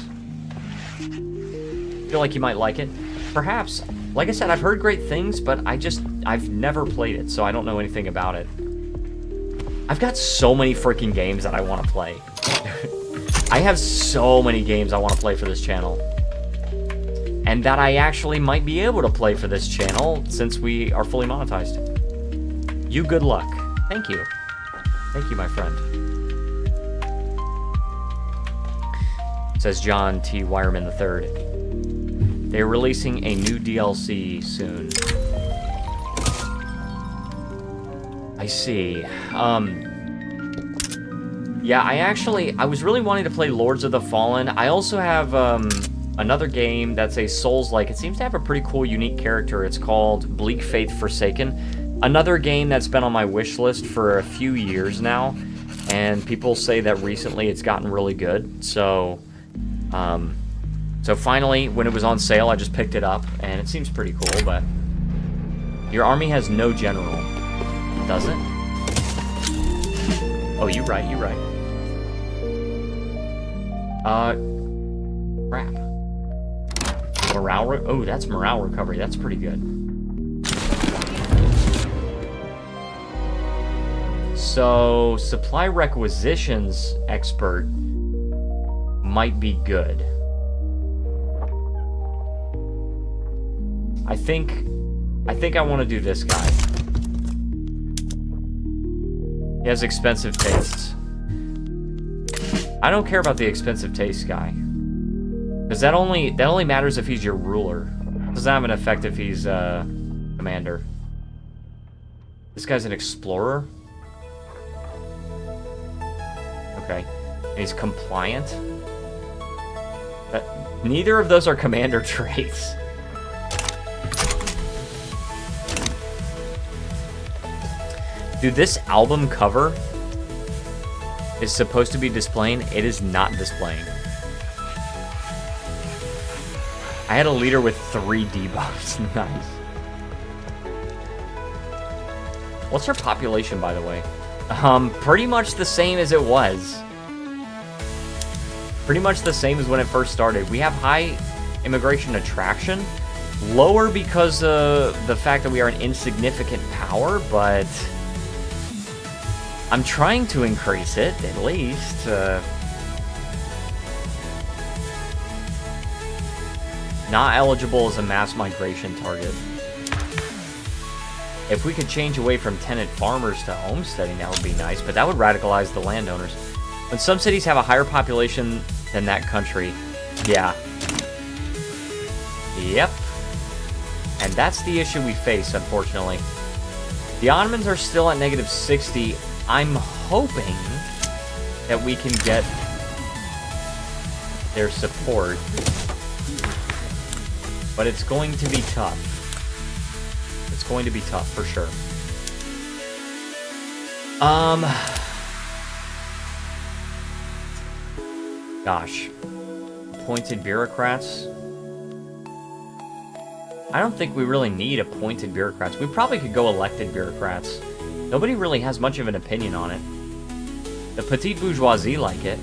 Feel like you might like it. Perhaps. Like I said, I've heard great things, but I've never played it, so I don't know anything about it. I've got so many freaking games that I want to play. I have so many games I want to play for this channel. And that I actually might be able to play for this channel since we are fully monetized. You good luck. Thank you. Thank you, my friend. Says John T. Wireman III. They're releasing a new DLC soon. I see. Yeah, I was really wanting to play Lords of the Fallen. I also have, another game that's a Souls-like. It seems to have a pretty cool, unique character. It's called Bleak Faith Forsaken. Another game that's been on my wish list for a few years now, and people say that recently it's gotten really good. So, so finally, when it was on sale, I just picked it up, and it seems pretty cool, but... Your army has no general. Does it? Oh, you're right, you're right. Crap. Morale, oh, that's morale recovery. That's pretty good. So, supply requisitions expert might be good. I think I want to do this guy. He has expensive tastes. I don't care about the expensive taste guy. Because that only matters if he's your ruler. Doesn't have an effect if he's commander. This guy's an explorer. Okay. And he's compliant. Neither of those are commander traits. Dude, this album cover is supposed to be displaying. It is not displaying. I had a leader with 3 debuffs. Nice. What's our population, by the way? Pretty much the same as it was. Pretty much the same as when it first started. We have high immigration attraction. Lower because of the fact that we are an insignificant power, but I'm trying to increase it, at least. Not eligible as a mass migration target. If we could change away from tenant farmers to homesteading, that would be nice, but that would radicalize the landowners. When some cities have a higher population than that country, yeah. Yep. And that's the issue we face, unfortunately. The Ottomans are still at -60. I'm hoping that we can get their support. But it's going to be tough. It's going to be tough, for sure. Gosh. Appointed bureaucrats. I don't think we really need appointed bureaucrats. We probably could go elected bureaucrats. Nobody really has much of an opinion on it. The petite bourgeoisie like it.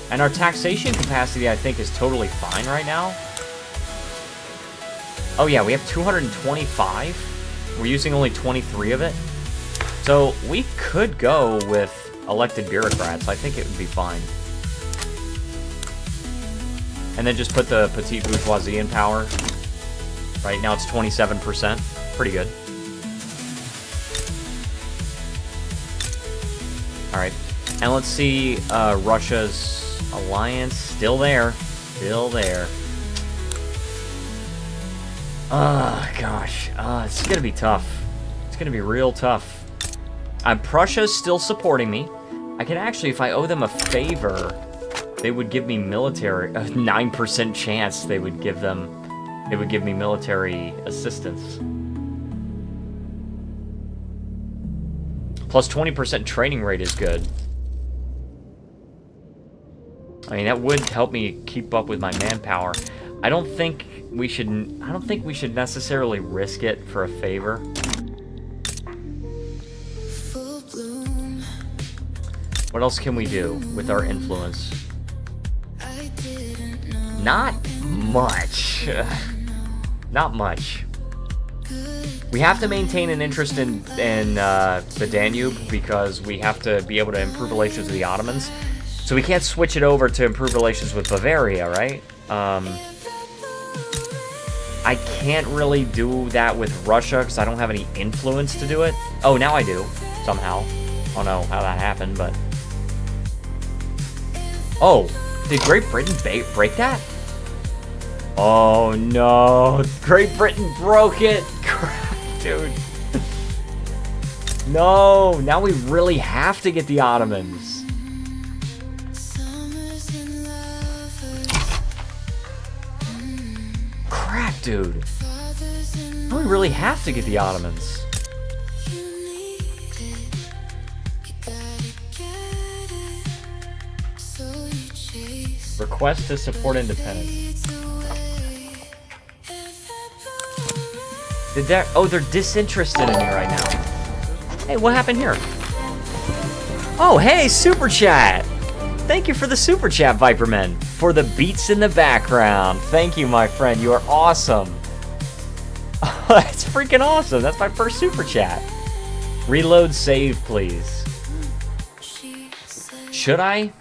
And our taxation capacity, I think, is totally fine right now. Oh yeah, we have 225. We're using only 23 of it. So we could go with elected bureaucrats. I think it would be fine. And then just put the petite bourgeoisie in power. Right now it's 27%. Pretty good. Alright. And let's see Russia's alliance. Still there. Still there. Gosh. It's gonna be tough. It's gonna be real tough. Prussia's still supporting me. I can actually, if I owe them a favor, they would give me military, a 9% chance they would give me military assistance. Plus 20% training rate is good. I mean, that would help me keep up with my manpower. I don't think we should necessarily risk it for a favor. What else can we do with our influence? Not much. Not much. We have to maintain an interest in the Danube because we have to be able to improve relations with the Ottomans. So we can't switch it over to improve relations with Bavaria, right? I can't really do that with Russia because I don't have any influence to do it. Oh, now I do, somehow. I don't know how that happened, but... Oh, did Great Britain break that? Oh no, Great Britain broke it! Crap, dude. No, now we really have to get the Ottomans. Crap, dude. Now we really have to get the Ottomans. Request to support independence. Oh, they're disinterested in me right now. Hey, what happened here? Oh, hey, Super Chat! Thank you for the Super Chat, Viperman. For the beats in the background. Thank you, my friend. You are awesome. Oh, that's freaking awesome. That's my first Super Chat. Reload save, please. Should I?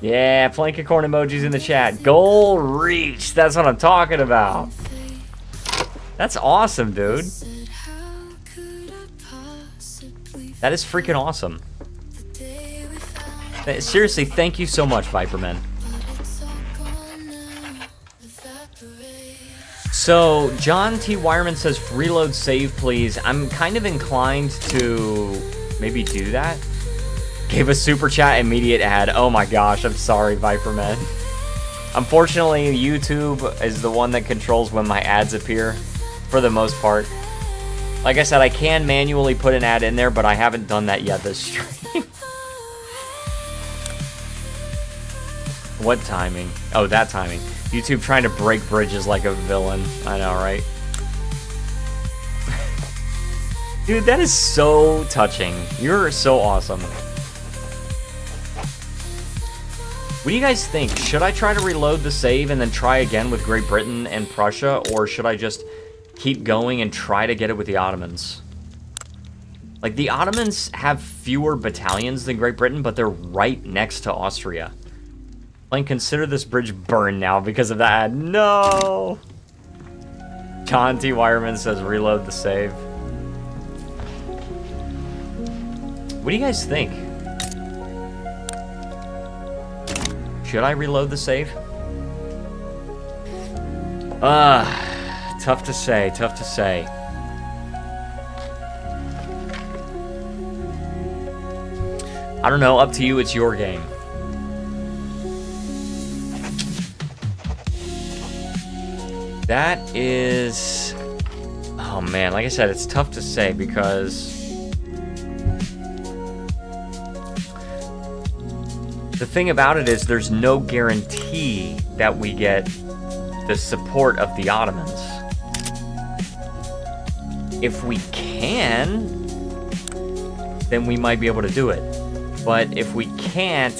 Yeah, Plankicorn emojis in the chat. Goal reached. That's what I'm talking about. That's awesome, dude. That is freaking awesome. Seriously, thank you so much, Viperman. So, John T. Wireman says, reload save, please. I'm kind of inclined to maybe do that. Gave a super chat, immediate ad. Oh my gosh, I'm sorry, Viperman. Unfortunately, YouTube is the one that controls when my ads appear, for the most part. Like I said, I can manually put an ad in there, but I haven't done that yet this stream. What timing? Oh, that timing. YouTube trying to break bridges like a villain. I know, right? Dude, that is so touching. You're so awesome. What do you guys think? Should I try to reload the save and then try again with Great Britain and Prussia? Or should I just keep going and try to get it with the Ottomans? Like, the Ottomans have fewer battalions than Great Britain, but they're right next to Austria. Like, consider this bridge burned now because of that. No! John T. Wireman says reload the save. What do you guys think? Should I reload the save? Tough to say, tough to say. I don't know, up to you, it's your game. That is... Oh man, like I said, it's tough to say because... The thing about it is there's no guarantee that we get the support of the Ottomans. If we can, then we might be able to do it. But if we can't,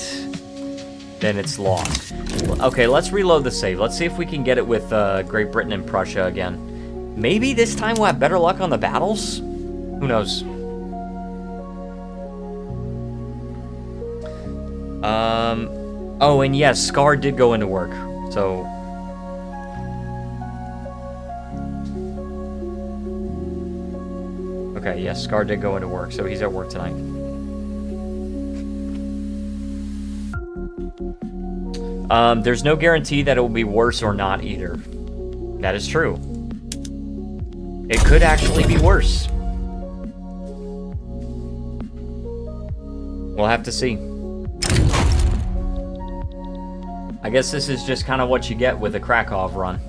then it's lost. Okay, let's reload the save. Let's see if we can get it with Great Britain and Prussia again. Maybe this time we'll have better luck on the battles? Who knows? Oh, and yes, Scar did go into work, so... Okay, yes, Scar did go into work, so he's at work tonight. There's no guarantee that it will be worse or not either. That is true. It could actually be worse. We'll have to see. I guess this is just kind of what you get with a Krakow run.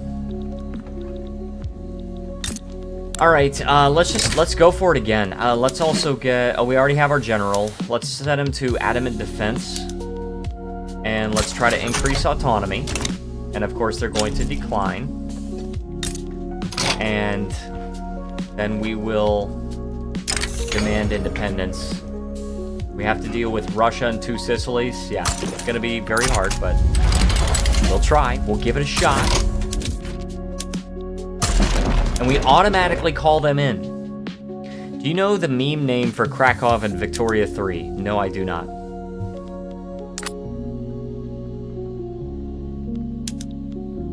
All right, let's go for it again. Let's also get. Oh, we already have our general. Let's set him to adamant defense, and let's try to increase autonomy. And of course, they're going to decline. And then we will demand independence. We have to deal with Russia and 2 Sicilies. Yeah, it's going to be very hard, but we'll try. We'll give it a shot. And we automatically call them in. Do you know the meme name for Krakow and Victoria 3? No, I do not.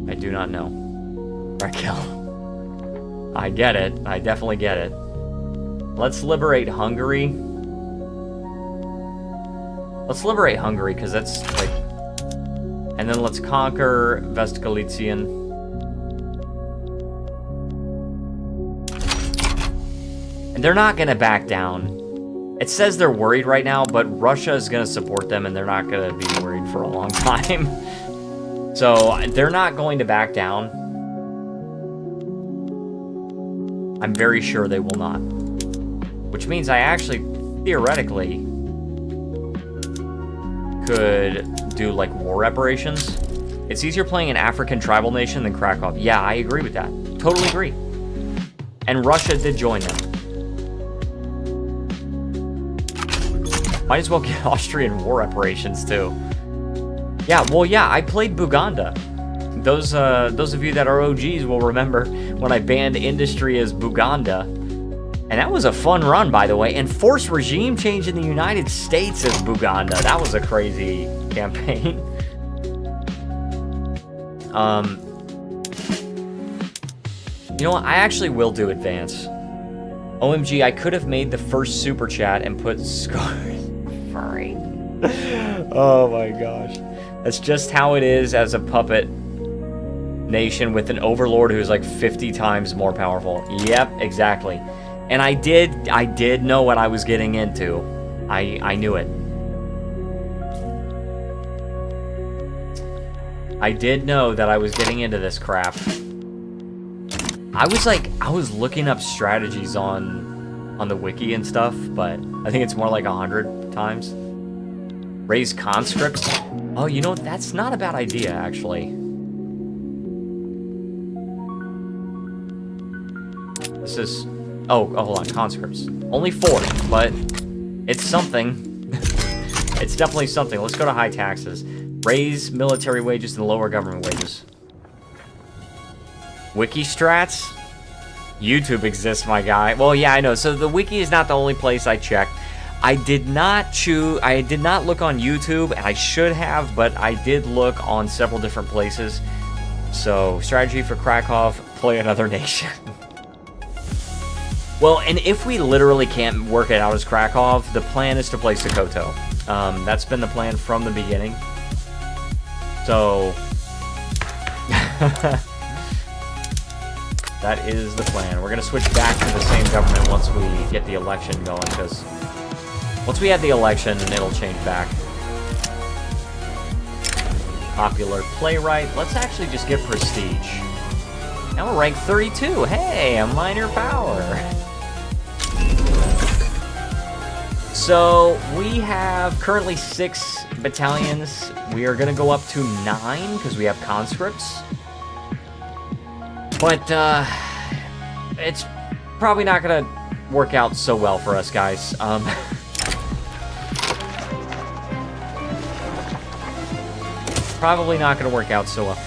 I do not know. Raquel. I get it. I definitely get it. Let's liberate Hungary. Let's liberate Hungary, because that's, like... And then let's conquer West Galician. And they're not going to back down. It says they're worried right now, but Russia is going to support them, and they're not going to be worried for a long time. So, they're not going to back down. I'm very sure they will not. Which means I actually, theoretically... could do like war reparations. It's easier playing an African tribal nation than Krakow. Yeah, I agree with that. Totally agree. And Russia did join them. Might as well get Austrian war reparations too. Yeah, well, yeah, I played Buganda. Those of you that are OGs will remember when I banned industry as Buganda. And that was a fun run, by the way. And forced regime change in the United States as Buganda. That was a crazy campaign. You know what? I actually will do advance. OMG, I could have made the first super chat and put Scar... Furry. Oh my gosh. That's just how it is as a puppet nation with an overlord who's like 50 times more powerful. Yep, exactly. And I did know what I was getting into. I knew it. I did know that I was getting into this crap. I was looking up strategies on the wiki and stuff, but I think it's more like 100 times. Raise conscripts. Oh, you know, that's not a bad idea, actually. This is... Oh, hold on, conscripts. Only 4, but it's something. It's definitely something. Let's go to high taxes. Raise military wages and lower government wages. Wiki strats? YouTube exists, my guy. Well, yeah, I know. So the wiki is not the only place I checked. I did not look on YouTube, and I should have, but I did look on several different places. So, strategy for Krakow, play another nation. Well, and if we literally can't work it out as Krakow, the plan is to play Sokoto. That's been the plan from the beginning. So... that is the plan. We're going to switch back to the same government once we get the election going, because once we have the election, it'll change back. Popular playwright. Let's actually just get prestige. Now we're ranked 32. Hey, a minor power. So we have currently 6 battalions. We are going to go up to 9 because we have conscripts. But it's probably not going to work out so well for us, guys. Probably not going to work out so well.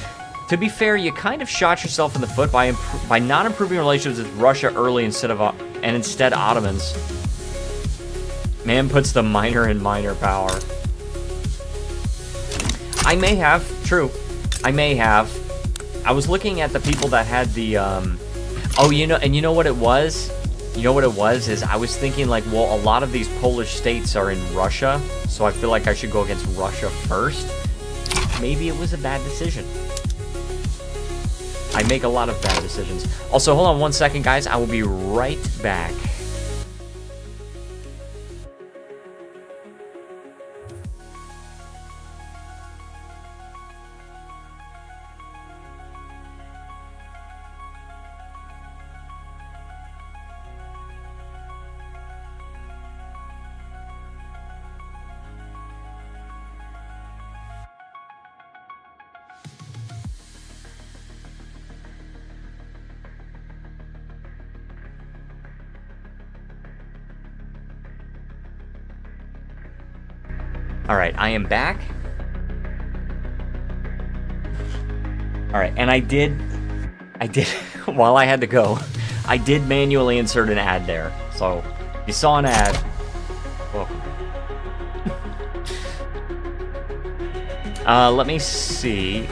To be fair, you kind of shot yourself in the foot by not improving relations with Russia early instead Ottomans. Man puts the minor in minor power. I may have. True. I may have. I was looking at the people that had the, oh, you know what it was? You know what it was is I was thinking like, well, a lot of these Polish states are in Russia, so I feel like I should go against Russia first. Maybe it was a bad decision. I make a lot of bad decisions. Also, hold on 1 second, guys. I will be right back. Alright, I am back. Alright, and I did, while I had to go, I did manually insert an ad there. So, you saw an ad. Welcome. Let me see.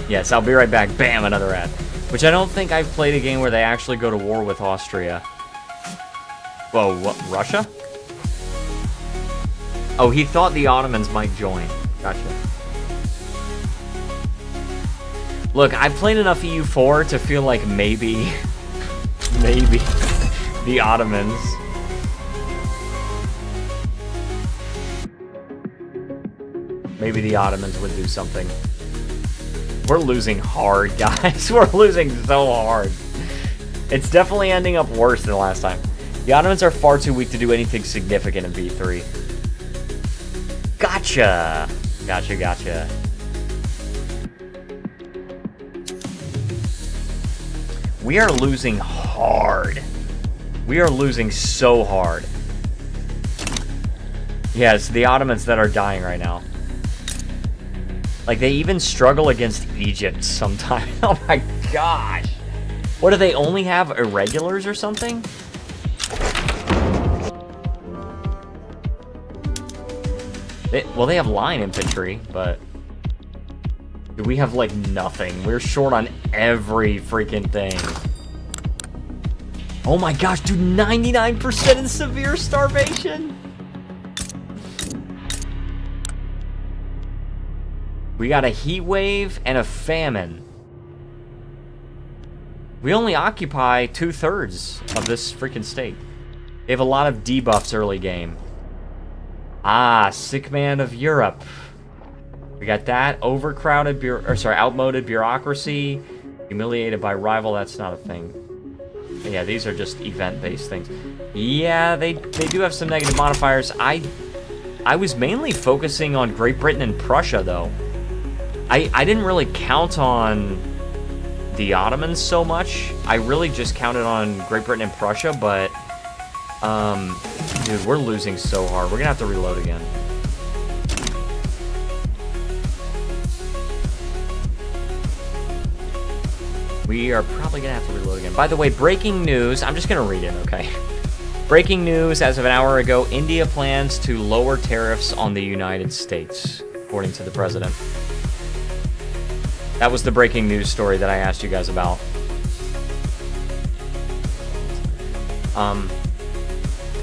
Yes, I'll be right back. Bam, another ad. Which I don't think I've played a game where they actually go to war with Austria. Whoa, what, Russia? Oh, he thought the Ottomans might join. Gotcha. Look, I've played enough EU4 to feel like maybe the Ottomans. Maybe the Ottomans would do something. We're losing hard, guys. We're losing so hard. It's definitely ending up worse than last time. The Ottomans are far too weak to do anything significant in V3. Gotcha! Gotcha. We are losing hard. We are losing so hard. Yeah, it's the Ottomans that are dying right now. Like, they even struggle against Egypt sometimes. Oh my gosh. What, do they only have irregulars or something? Well, they have line infantry, but we have, like, nothing. We're short on every freaking thing. Oh my gosh, dude, 99% in severe starvation? We got a heat wave and a famine. We only occupy 2/3 of this freaking state. They have a lot of debuffs early game. Ah, sick man of Europe. We got that. Overcrowded, outmoded bureaucracy. Humiliated by rival, that's not a thing. Yeah, these are just event-based things. Yeah, they do have some negative modifiers. I was mainly focusing on Great Britain and Prussia, though. I didn't really count on the Ottomans so much. I really just counted on Great Britain and Prussia, but dude, we're losing so hard. We're gonna have to reload again. We are probably gonna have to reload again. By the way, breaking news. I'm just gonna read it, okay? Breaking news as of an hour ago, India plans to lower tariffs on the United States, according to the president. That was the breaking news story that I asked you guys about.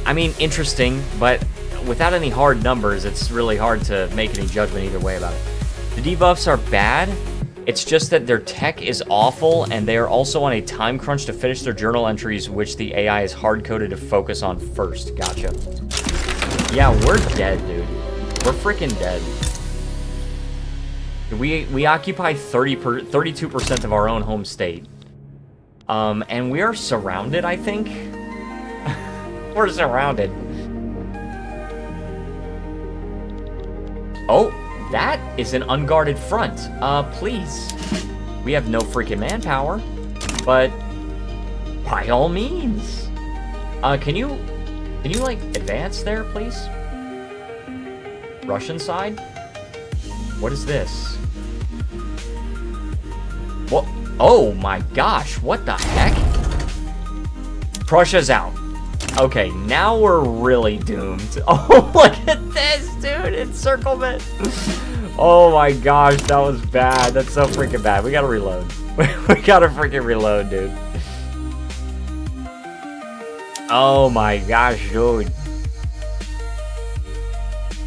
I mean, interesting, but without any hard numbers, it's really hard to make any judgment either way about it. The debuffs are bad. It's just that their tech is awful, and they are also on a time crunch to finish their journal entries, which the AI is hard-coded to focus on first. Gotcha. Yeah, we're dead, dude. We're freaking dead. We occupy 32% of our own home state. And we are surrounded, I think. We're surrounded. Oh, that is an unguarded front. Please. We have no freaking manpower, but by all means. Can you like advance there, please? Russian side? What is this? What? Oh my gosh, what the heck? Prussia's out. Okay, now we're really doomed. Oh, look at this, dude, encirclement. Oh my gosh, that was bad. That's so freaking bad. We gotta reload. We gotta freaking reload, dude. Oh my gosh, dude.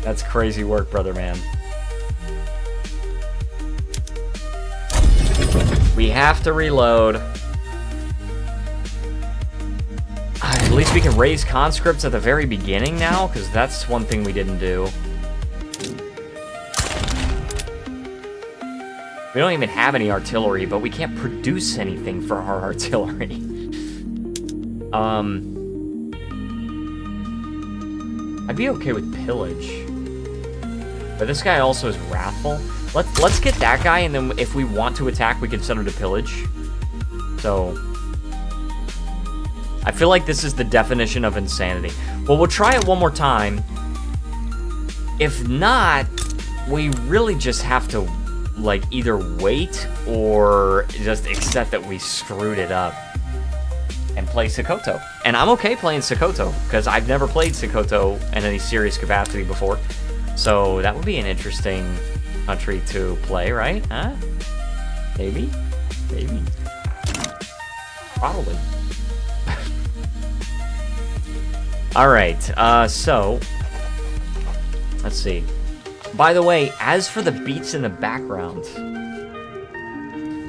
That's crazy work, brother man. We have to reload. At least we can raise conscripts at the very beginning now, because that's one thing we didn't do. We don't even have any artillery, but we can't produce anything for our artillery. I'd be okay with pillage. But this guy also is wrathful. Let's get that guy, and then if we want to attack, we can send him to pillage. So I feel like this is the definition of insanity. Well, we'll try it one more time. If not, we really just have to like either wait or just accept that we screwed it up and play Sokoto. And I'm okay playing Sokoto because I've never played Sokoto in any serious capacity before. So that would be an interesting country to play, right? Huh? Maybe? Maybe. Probably. Alright, so let's see. By the way, as for the beats in the background,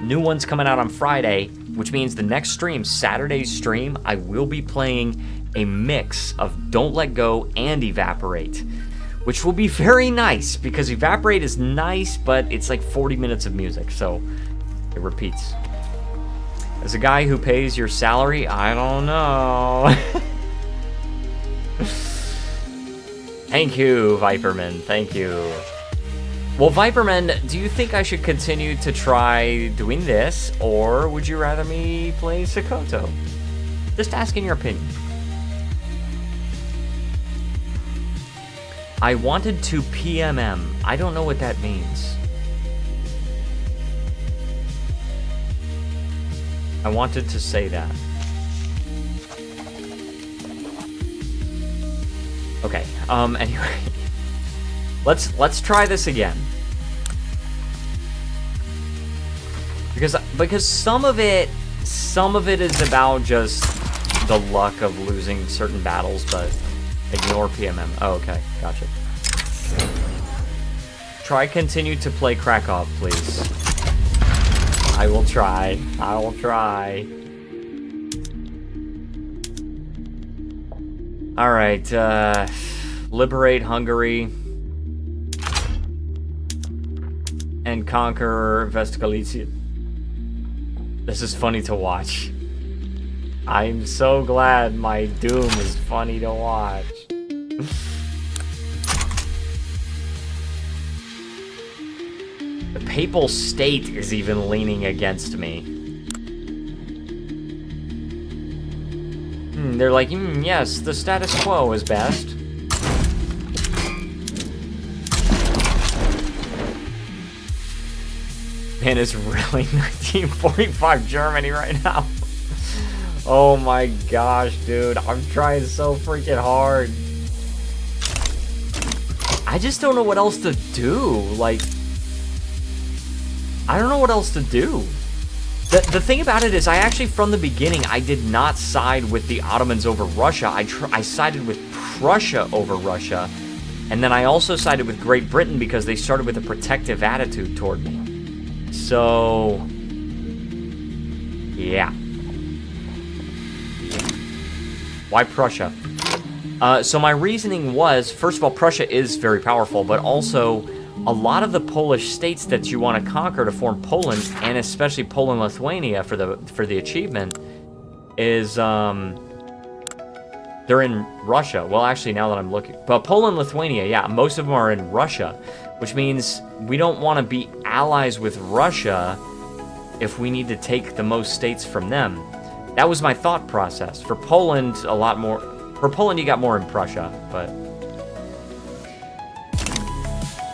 new one's coming out on Friday, which means the next stream, Saturday's stream, I will be playing a mix of Don't Let Go and Evaporate, which will be very nice, because Evaporate is nice, but it's like 40 minutes of music, so it repeats. As a guy who pays your salary, I don't know. Thank you, Viperman, thank you. Well, Viperman, do you think I should continue to try doing this, or would you rather me play Sokoto? Just asking your opinion. I wanted to PMM. I don't know what that means. I wanted to say that. Okay, anyway. Let's try this again. Because some of it is about just the luck of losing certain battles, but ignore PMM. Oh, okay, gotcha. Try continue to play Krakow, please. I will try. I will try. Alright, liberate Hungary. And conquer Vestgalicia. This is funny to watch. I'm so glad my Doom is funny to watch. The Papal State is even leaning against me. They're like, yes, the status quo is best. Man, it's really 1945 Germany right now. Oh my gosh, dude. I'm trying so freaking hard. I just don't know what else to do. Like, I don't know what else to do. The thing about it is, I actually, from the beginning, I did not side with the Ottomans over Russia. I sided with Prussia over Russia. And then I also sided with Great Britain because they started with a protective attitude toward me. So, yeah. Why Prussia? So my reasoning was, first of all, Prussia is very powerful, but also a lot of the Polish states that you want to conquer to form Poland, and especially Poland-Lithuania for the achievement, is they're in Russia. Well, actually, now that I'm looking, but Poland-Lithuania, yeah, most of them are in Russia, which means we don't want to be allies with Russia if we need to take the most states from them. That was my thought process. For Poland, a lot more. For Poland, you got more in Prussia, but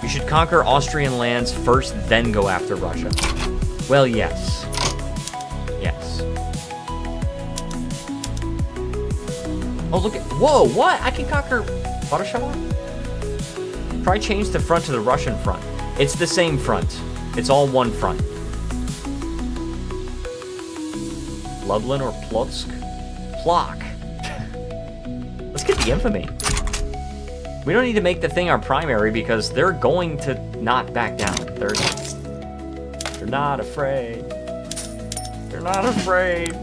you should conquer Austrian lands first, then go after Russia. Well, yes. Yes. Oh, look at... Whoa, what? I can conquer Warsaw? Try change the front to the Russian front. It's the same front. It's all one front. Lublin or Plotsk? Plock. Let's get the infamy. We don't need to make the thing our primary because they're going to not back down. They're not afraid. They're not afraid.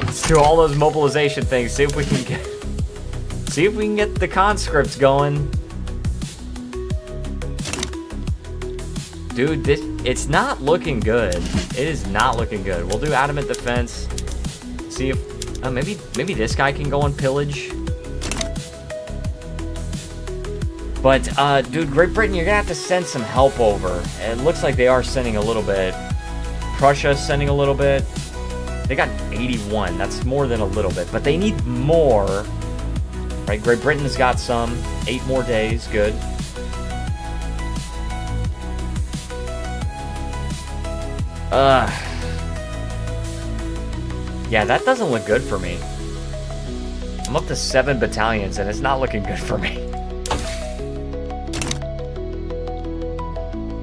Let's do all those mobilization things. See if we can get the conscripts going. Dude, it's not looking good. It is not looking good. We'll do adamant defense. See if maybe this guy can go on pillage. But dude, Great Britain, you're gonna have to send some help over. And it looks like they are sending a little bit. Prussia's sending a little bit. They got 81. That's more than a little bit, but they need more. Right? Great Britain's got some. 8 more days. Good. Yeah, that doesn't look good for me. I'm up to 7 battalions, and it's not looking good for me.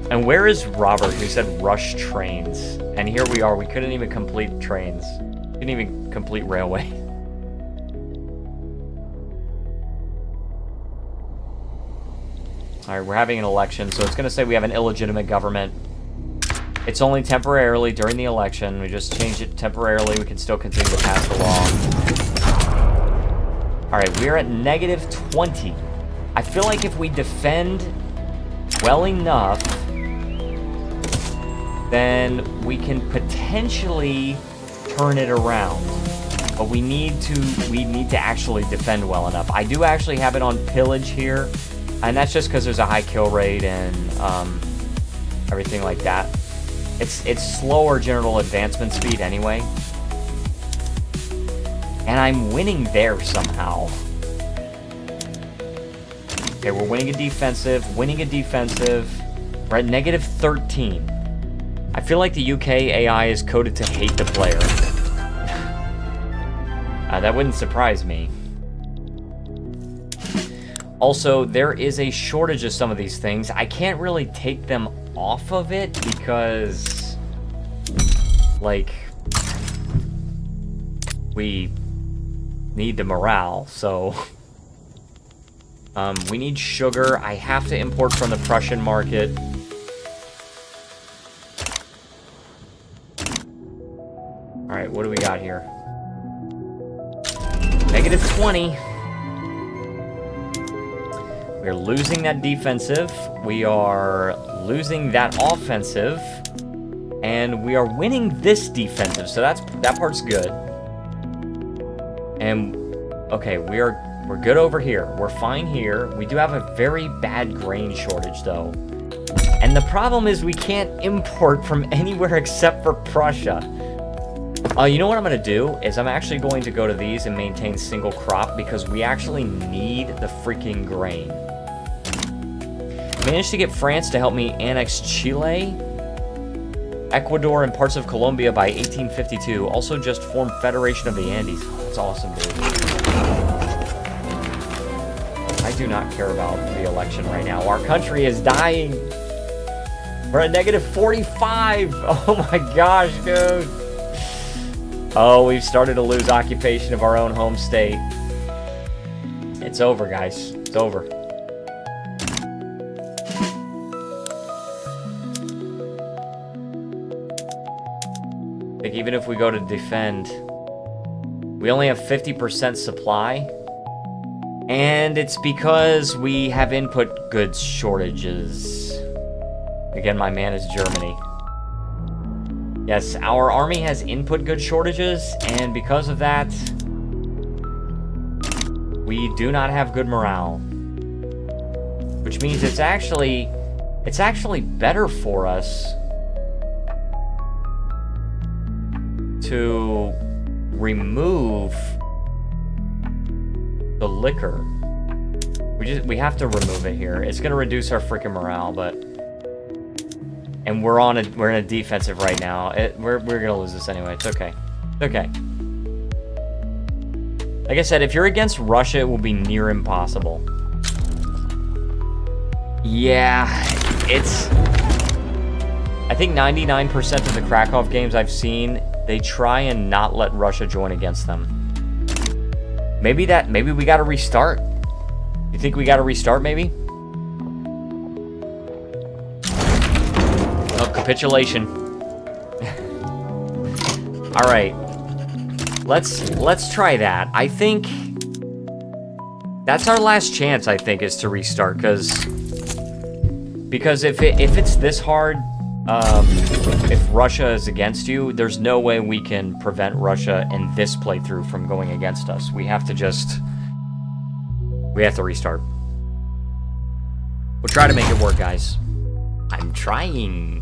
And where is Robert, who said rush trains? And here we are. We couldn't even complete trains. Couldn't even complete railway. All right, we're having an election, so it's going to say we have an illegitimate government. It's only temporarily during the election. We just changed it temporarily. We can still continue to pass the law. Alright, we're at -20. I feel like if we defend well enough, then we can potentially turn it around. But we need to actually defend well enough. I do actually have it on pillage here, and that's just because there's a high kill rate and everything like that. It's slower general advancement speed anyway. And I'm winning there somehow. Okay, we're winning a defensive, We're at -13. I feel like the UK AI is coded to hate the player. That wouldn't surprise me. Also, there is a shortage of some of these things. I can't really take them off of it because, like, we need the morale, so We need sugar. I have to import from the Prussian market. Alright, what do we got here? -20. We're losing that defensive. We are losing that offensive. And we are winning this defensive. So that part's good. And okay, we're good over here. We're fine here. We do have a very bad grain shortage though. And the problem is we can't import from anywhere except for Prussia. You know what I'm going to do is I'm actually going to go to these and maintain single crop because we actually need the freaking grain. Managed to get France to help me annex Chile, Ecuador, and parts of Colombia by 1852. Also just formed Federation of the Andes. Oh, that's awesome, dude. I do not care about the election right now. Our country is dying. We're at -45. Oh my gosh, dude. Oh, we've started to lose occupation of our own home state. It's over, guys. It's over. I think even if we go to defend, we only have 50% supply. And it's because we have input goods shortages. Again, my man is Germany. Yes, our army has input goods shortages, and because of that, we do not have good morale. Which means it's actually better for us to remove the liquor. We have to remove it here. It's gonna reduce our freaking morale, but. And we're in a defensive right now. We're gonna lose this anyway. It's okay. It's okay. Like I said, if you're against Russia, it will be near impossible. Yeah, it's. I think 99% of the Krakow games I've seen, they try and not let Russia join against them. Maybe we gotta restart. You think we gotta restart? Maybe. Capitulation. All right, let's try that. I think that's our last chance. I think is to restart because if it's this hard, if Russia is against you, there's no way we can prevent Russia in this playthrough from going against us. We have to restart. We'll try to make it work, guys. I'm trying.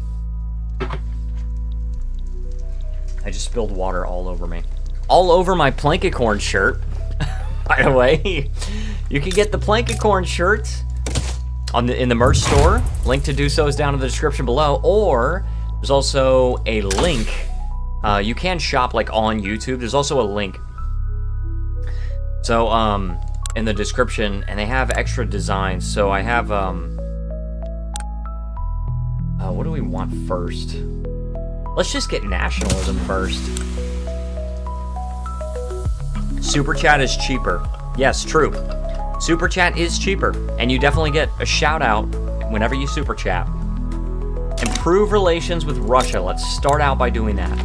I just spilled water all over me. All over my Plankicorn shirt. By the way, you can get the Plankicorn shirt in the merch store. Link to do so is down in the description below. Or there's also a link. You can shop like on YouTube. There's also a link. So in the description, and they have extra designs. So I have what do we want first? Let's just get nationalism first. Super Chat is cheaper. Yes, true. Super Chat is cheaper. And you definitely get a shout out whenever you Super Chat. Improve relations with Russia. Let's start out by doing that.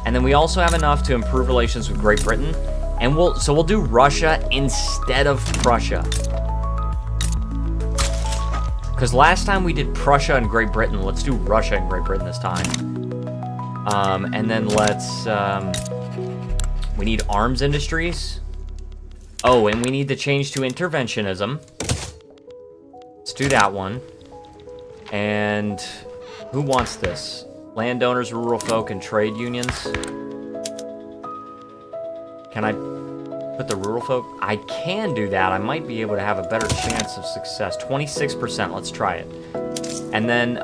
And then we also have enough to improve relations with Great Britain. And we'll do Russia instead of Prussia. Because last time we did Prussia and Great Britain. Let's do Russia and Great Britain this time. And then we need arms industries. Oh, and we need to change to interventionism. Let's do that one. And who wants this? Landowners, rural folk, and trade unions. Can I put the rural folk? I can do that. I might be able to have a better chance of success. 26%, let's try it. And then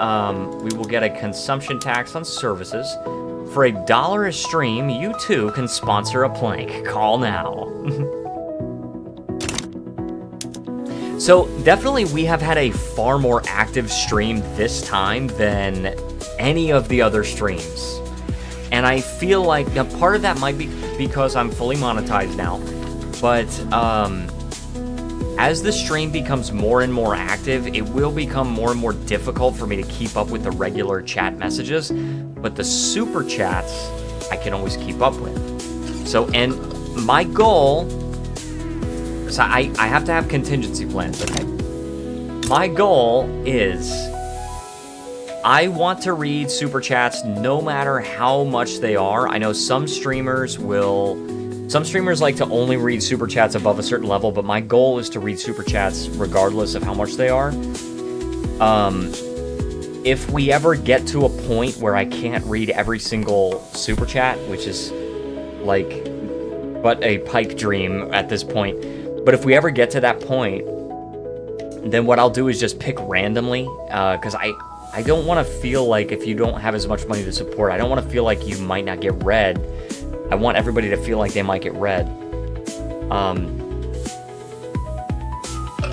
we will get a consumption tax on services. For $1 a stream, you too can sponsor a plank. Call now. So definitely we have had a far more active stream this time than any of the other streams. And I feel like now part of that might be because I'm fully monetized now. But As the stream becomes more and more active, it will become more and more difficult for me to keep up with the regular chat messages, but the super chats I can always keep up with. So, and my goal, so I have to have contingency plans, okay? My goal is I want to read super chats no matter how much they are. I know some streamers like to only read super chats above a certain level, but my goal is to read super chats regardless of how much they are. If we ever get to a point where I can't read every single super chat, which is like but a pipe dream at this point, but if we ever get to that point, then what I'll do is just pick randomly, because I don't want to feel like if you don't have as much money to support, I don't want to feel like you might not get read. I want everybody to feel like they might get read.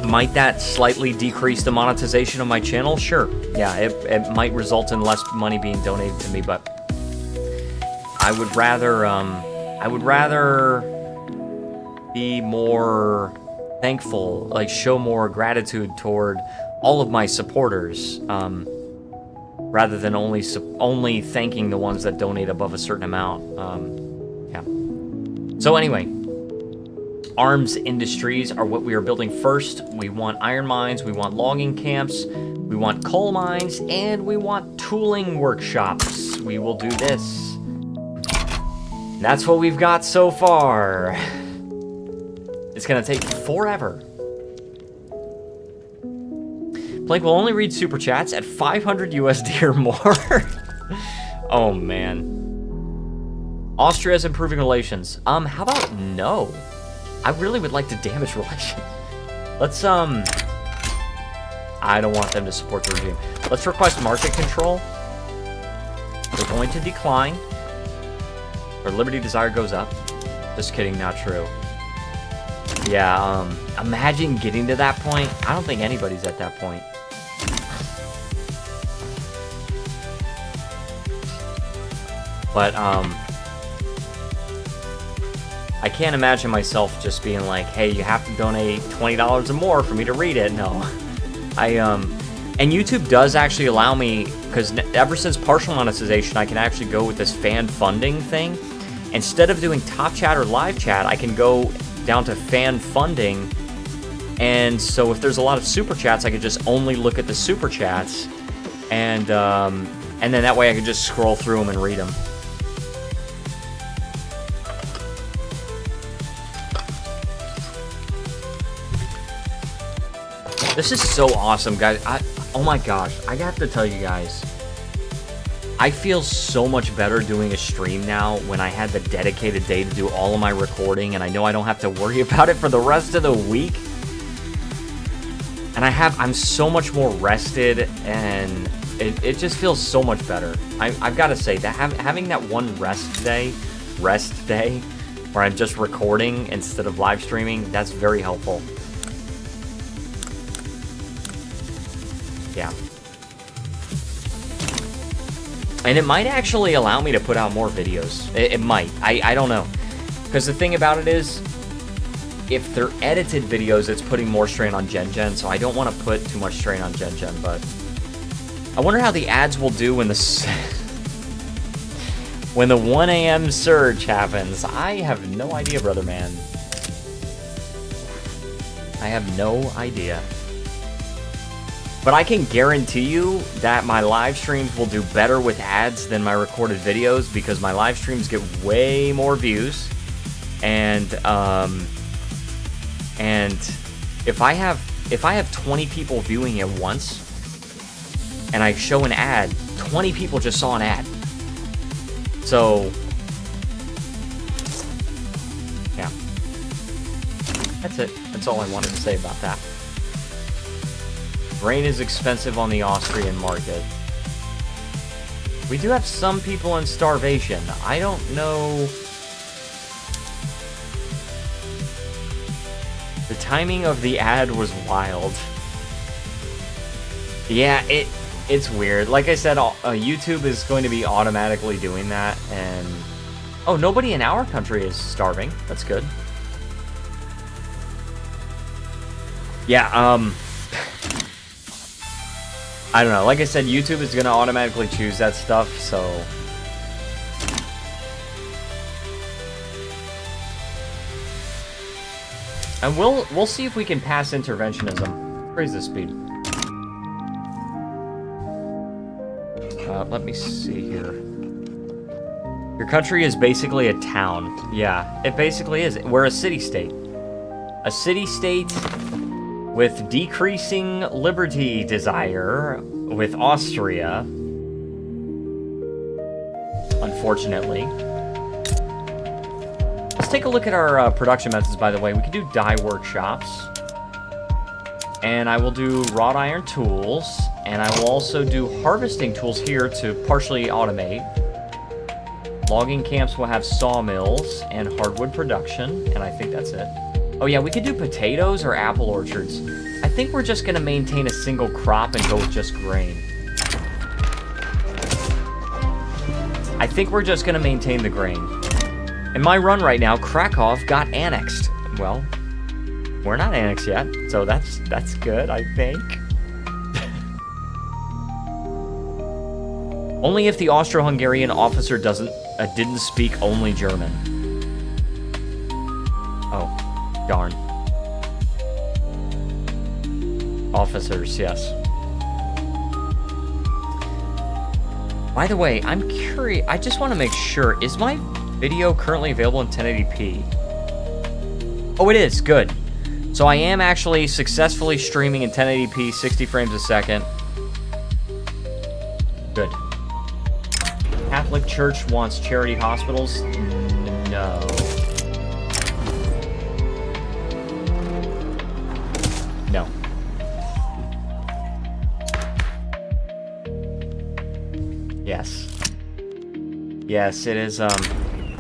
Might that slightly decrease the monetization of my channel? Sure. Yeah, it might result in less money being donated to me, but I would rather be more thankful, like show more gratitude toward all of my supporters, rather than only thanking the ones that donate above a certain amount. Yeah. So anyway, arms industries are what we are building first. We want iron mines, we want logging camps, we want coal mines, and we want tooling workshops. We will do this. That's what we've got so far. It's gonna take forever. Plank will only read super chats at 500 USD or more. Oh man. Austria is improving relations. How about no? I really would like to damage relations. Let's I don't want them to support the regime. Let's request market control. They're going to decline. Our liberty desire goes up. Just kidding, not true. Yeah, imagine getting to that point. I don't think anybody's at that point. But, I can't imagine myself just being like, hey, you have to donate $20 or more for me to read it. No. And YouTube does actually allow me, because ever since partial monetization, I can actually go with this fan funding thing. Instead of doing top chat or live chat, I can go down to fan funding, and so if there's a lot of super chats, I could just only look at the super chats, and then that way I could just scroll through them and read them. This is so awesome, guys. Oh my gosh, I have to tell you guys, I feel so much better doing a stream now when I had the dedicated day to do all of my recording, and I know I don't have to worry about it for the rest of the week. And I'm so much more rested, and it just feels so much better. I've got to say that having that one rest day, where I'm just recording instead of live streaming, that's very helpful. Yeah. And it might actually allow me to put out more videos. It might. I don't know. Because the thing about it is, if they're edited videos, it's putting more strain on Gen, so I don't want to put too much strain on Gen, but I wonder how the ads will do when when the 1 a.m. surge happens. I have no idea, brother man. I have no idea. But I can guarantee you that my live streams will do better with ads than my recorded videos, because my live streams get way more views, and if I have 20 people viewing it once, and I show an ad, 20 people just saw an ad. So, yeah, that's it. That's all I wanted to say about that. Grain is expensive on the Austrian market. We do have some people in starvation. I don't know. The timing of the ad was wild. Yeah, it's weird. Like I said, YouTube is going to be automatically doing that, and oh, nobody in our country is starving. That's good. Yeah, I don't know. Like I said, YouTube is going to automatically choose that stuff, so... And we'll see if we can pass interventionism. Raise the speed. Let me see here. Your country is basically a town. Yeah, it basically is. We're a city-state. A city-state with decreasing liberty desire with Austria. Unfortunately. Let's take a look at our production methods, by the way. We can do dye workshops. And I will do wrought iron tools. And I will also do harvesting tools here to partially automate. Logging camps will have sawmills and hardwood production. And I think that's it. Oh yeah, we could do potatoes or apple orchards. I think we're just going to maintain a single crop and go with just grain. I think we're just going to maintain the grain. In my run right now, Krakow got annexed. Well, we're not annexed yet, so that's good, I think. Only if the Austro-Hungarian officer didn't speak only German. Oh, darn. Officers, yes. By the way, I'm curious. I just want to make sure. Is my video currently available in 1080p? Oh, it is. Good. So I am actually successfully streaming in 1080p, 60 frames a second. Good. Catholic Church wants charity hospitals? No. No. Yes. Yes, it is,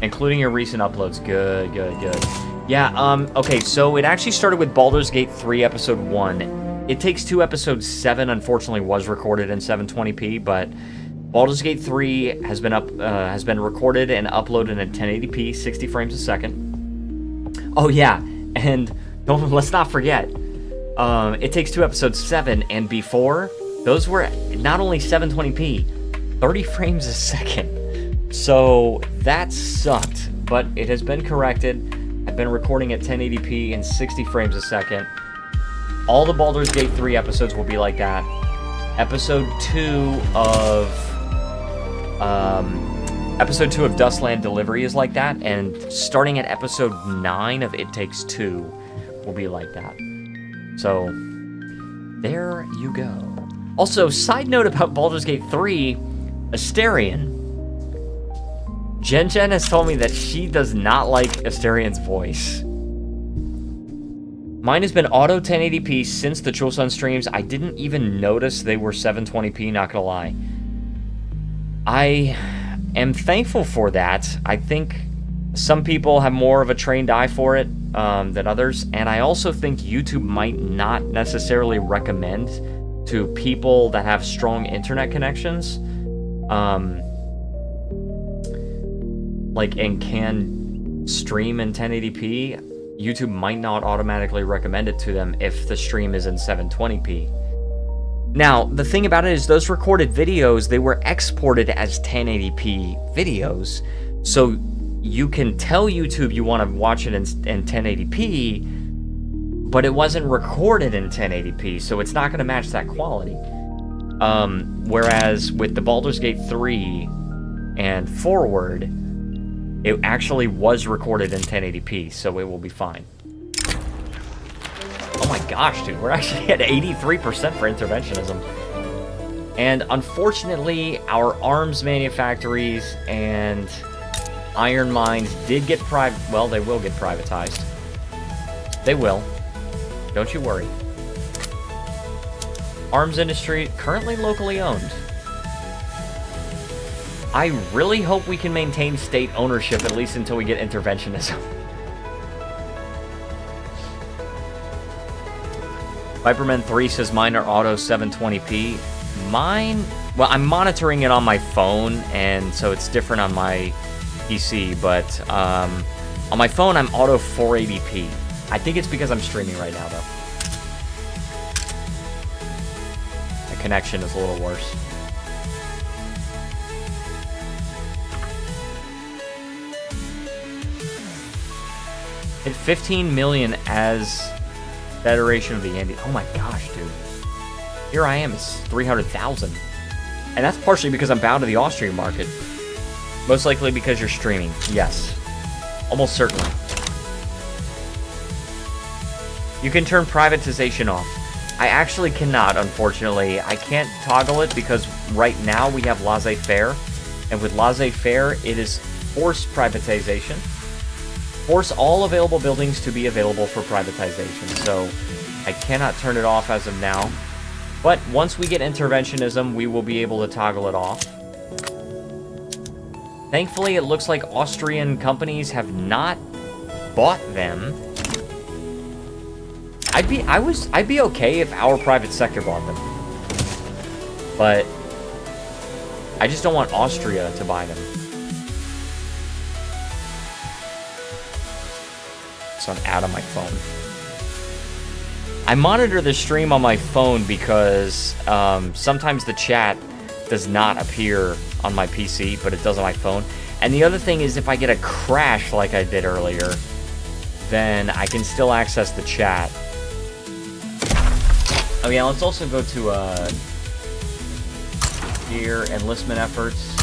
including your recent uploads. Good, good, good. Yeah, okay, so it actually started with Baldur's Gate 3, Episode 1. It Takes Two, Episode 7, unfortunately, was recorded in 720p, but Baldur's Gate 3 has been recorded and uploaded in 1080p, 60 frames a second. Oh, yeah, and let's not forget, It Takes Two, Episode 7, and before, those were not only 720p, 30 frames a second. So, that sucked, but it has been corrected. I've been recording at 1080p and 60 frames a second. All the Baldur's Gate 3 episodes will be like that. Episode 2 of Dustland Delivery is like that, and starting at episode 9 of It Takes Two will be like that. So, there you go. Also, side note about Baldur's Gate 3, Asterion. Jen has told me that she does not like Asterian's voice. Mine has been auto 1080p since the Chulsun streams. I didn't even notice they were 720p, not gonna lie. I am thankful for that. I think some people have more of a trained eye for it than others, and I also think YouTube might not necessarily recommend to people that have strong internet connections, and can stream in 1080p, YouTube might not automatically recommend it to them if the stream is in 720p. Now, the thing about it is those recorded videos, they were exported as 1080p videos, so you can tell YouTube you want to watch it in 1080p, but it wasn't recorded in 1080p, so it's not going to match that quality. Whereas with the Baldur's Gate 3 and forward, it actually was recorded in 1080p, so it will be fine. Oh my gosh, dude, we're actually at 83% for interventionism. And unfortunately, our arms manufactories and iron mines did get well, they will get privatized. They will. Don't you worry. Arms industry, currently locally owned. I really hope we can maintain state ownership, at least until we get interventionism. Viperman 3 says mine are auto 720p. Mine, well, I'm monitoring it on my phone, and so it's different on my PC, but on my phone, I'm auto 480p. I think it's because I'm streaming right now, though. connection is a little worse. Hit 15 million as Federation of the Andes. Oh my gosh, dude. Here I am, it's 300,000. And that's partially because I'm bound to the Austrian market. Most likely because you're streaming. Yes. Almost certainly. You can turn privatization off. I actually cannot, unfortunately. I can't toggle it because right now we have laissez-faire. And with laissez-faire, it is forced privatization. Force all available buildings to be available for privatization. So I cannot turn it off as of now. But once we get interventionism, we will be able to toggle it off. Thankfully, it looks like Austrian companies have not bought them. I'd be okay if our private sector bought them. But I just don't want Austria to buy them. So I'm out of my phone. I monitor the stream on my phone because sometimes the chat does not appear on my PC, but it does on my phone. And the other thing is if I get a crash like I did earlier, then I can still access the chat. Oh yeah, let's also go to here, enlistment efforts.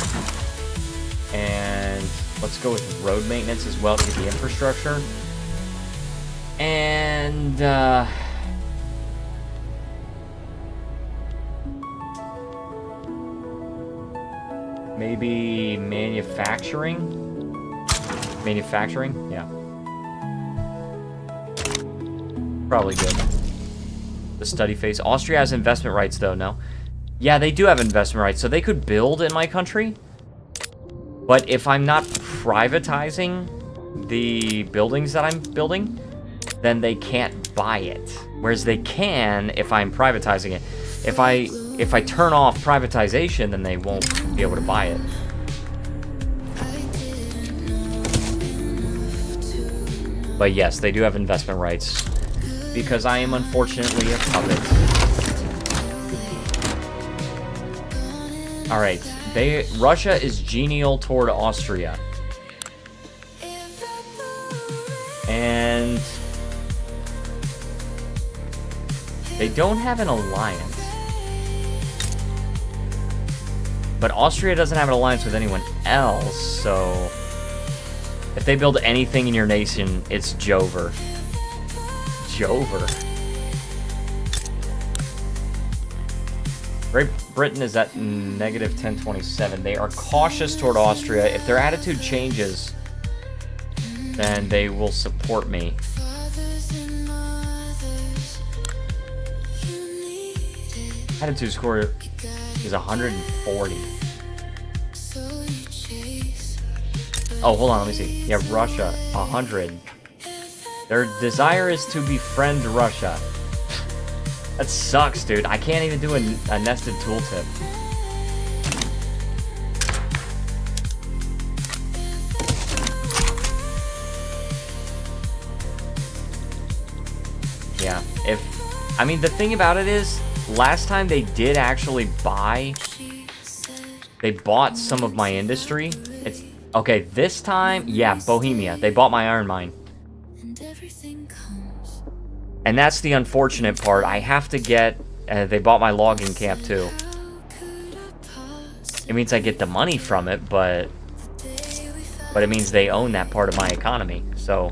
And let's go with road maintenance as well to get the infrastructure. And maybe manufacturing? Manufacturing? Yeah. Probably good. The study phase. Austria has investment rights, though, no? Yeah, they do have investment rights, so they could build in my country. But if I'm not privatizing the buildings that I'm building, then they can't buy it. Whereas they can if I'm privatizing it. If I turn off privatization, then they won't be able to buy it. But yes, they do have investment rights. Because I am unfortunately a puppet. Alright, Russia is genial toward Austria. And they don't have an alliance. But Austria doesn't have an alliance with anyone else, so if they build anything in your nation, it's Jover. Jover. Great Britain is at negative 1027. They are cautious toward Austria. If their attitude changes, then they will support me. Attitude score is 140. Oh, hold on, let me see. Yeah, Russia, 100. Their desire is to befriend Russia. That sucks, dude. I can't even do a nested tooltip. Yeah, I mean, the thing about it is, last time they did actually they bought some of my industry. Okay, this time, yeah, Bohemia. They bought my iron mine. And that's the unfortunate part. I have to get... they bought my logging camp, too. It means I get the money from it, but it means they own that part of my economy. So,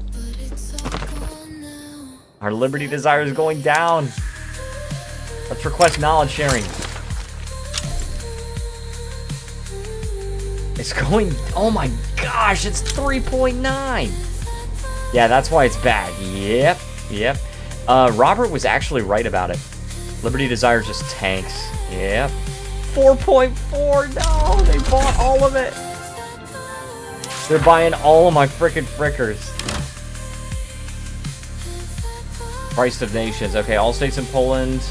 our liberty desire is going down. Let's request knowledge sharing. It's going... Oh my gosh, it's 3.9. Yeah, that's why it's bad. Yep. Robert was actually right about it. Liberty Desire just tanks. Yep. 4.4. No, they bought all of it. They're buying all of my frickin' frickers. Christ of Nations. Okay, all states in Poland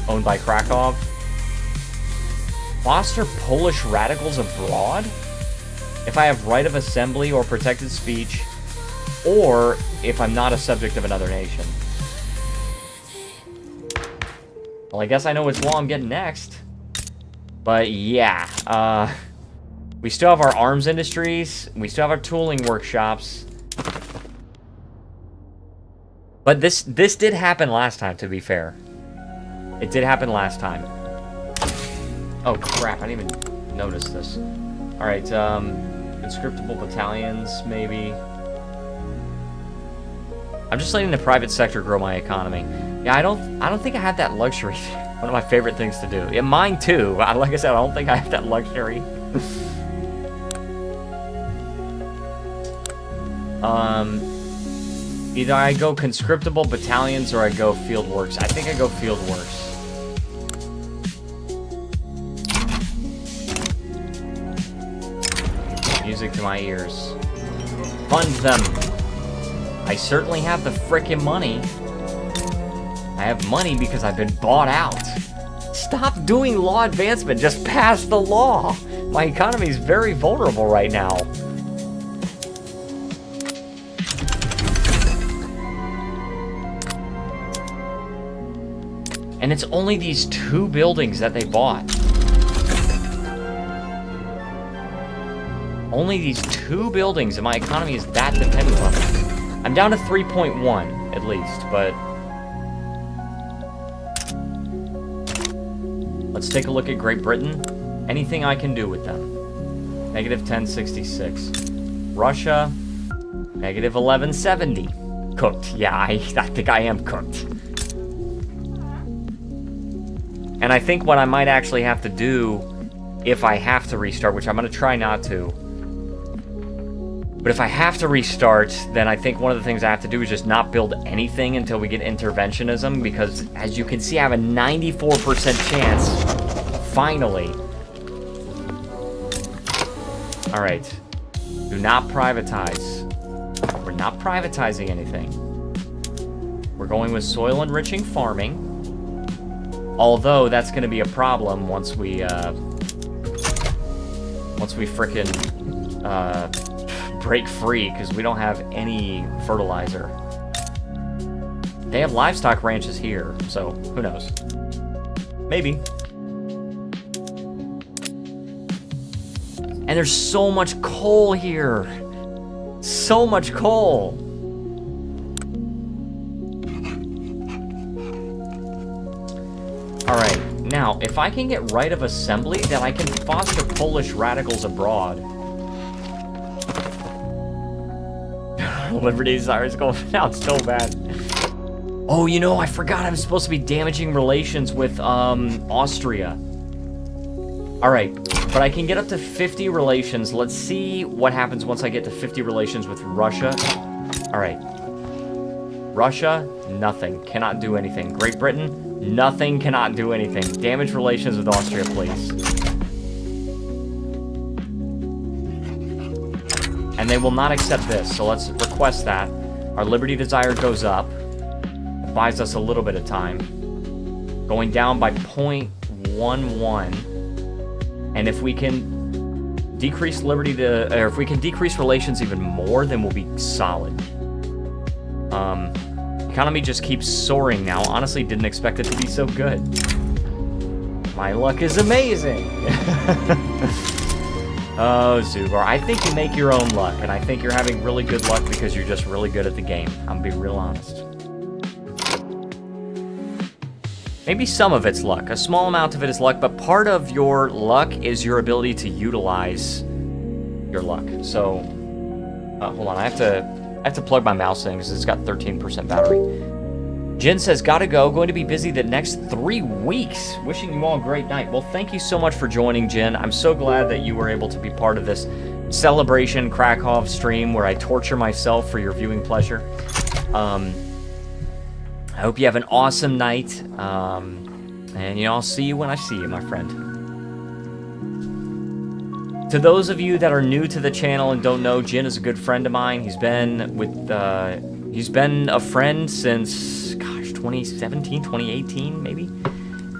owned by Krakow. Foster Polish radicals abroad? If I have right of assembly or protected speech, or if I'm not a subject of another nation. Well, I guess I know which wall I'm getting next. But yeah, we still have our arms industries. We still have our tooling workshops. But this did happen last time, to be fair. It did happen last time. Oh, crap. I didn't even notice this. Alright, conscriptable battalions, maybe. I'm just letting the private sector grow my economy. Yeah, I don't think I have that luxury. One of my favorite things to do. Yeah, mine too. Like I said, I don't think I have that luxury. Either I go conscriptable battalions or I go field works. I think I go field works. Music to my ears. Fund them. I certainly have the frickin' money. I have money because I've been bought out. Stop doing law advancement. Just pass the law. My economy is very vulnerable right now. And it's only these 2 buildings that they bought. Only these 2 buildings, and my economy is that dependent on them. I'm down to 3.1 at least, but let's take a look at Great Britain. Anything I can do with them. Negative 1066. Russia, negative 1170. Cooked. Yeah, I think I am cooked. And I think what I might actually have to do, if I have to restart, which I'm going to try not to, but if I have to restart, then I think one of the things I have to do is just not build anything until we get interventionism, because as you can see, I have a 94% chance, finally. Alright. Do not privatize. We're not privatizing anything. We're going with soil enriching farming. Although that's going to be a problem once we frickin' break free, because we don't have any fertilizer. They have livestock ranches here, so who knows? Maybe. And there's so much coal here. So much coal. Alright, now, if I can get right of assembly, then I can foster Polish radicals abroad. Liberty Desire is going down so bad. Oh, you know, I forgot I'm supposed to be damaging relations with, Austria. Alright, but I can get up to 50 relations. Let's see what happens once I get to 50 relations with Russia. Alright. Russia, nothing. Cannot do anything. Great Britain, nothing. Cannot do anything. Damage relations with Austria, please. And they will not accept this, so let's request that. Our Liberty Desire goes up. It buys us a little bit of time. Going down by 0.11. And if we can decrease Liberty to... Or if we can decrease relations even more, then we'll be solid. Economy just keeps soaring now. Honestly, didn't expect it to be so good. My luck is amazing! Oh, Zubar, I think you make your own luck, and I think you're having really good luck because you're just really good at the game. I'm gonna be real honest. Maybe some of it's luck. A small amount of it is luck, but part of your luck is your ability to utilize your luck. So, hold on, I have to plug my mouse in because it's got 13% battery. Jen says, gotta go. Going to be busy the next 3 weeks. Wishing you all a great night. Well, thank you so much for joining, Jen. I'm so glad that you were able to be part of this celebration Krakow stream where I torture myself for your viewing pleasure. I hope you have an awesome night. And, you know, I'll see you when I see you, my friend. To those of you that are new to the channel and don't know, Jin is a good friend of mine. He's been a friend since, gosh, 2017, 2018, maybe?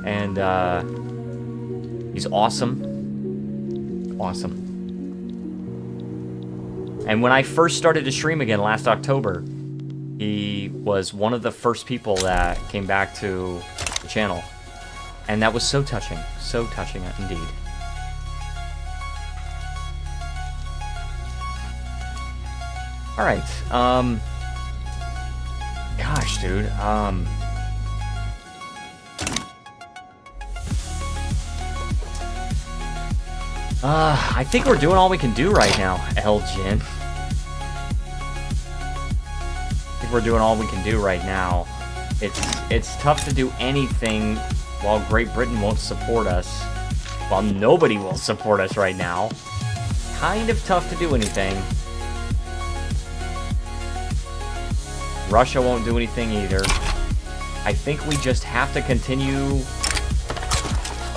And, he's awesome. Awesome. And when I first started to stream again last October, he was one of the first people that came back to the channel. And that was so touching indeed. All right, gosh, dude, I think we're doing all we can do right now, Elgin. I think we're doing all we can do right now. It's tough to do anything while Great Britain won't support us. While nobody will support us right now. Kind of tough to do anything. Russia won't do anything either. I think we just have to continue.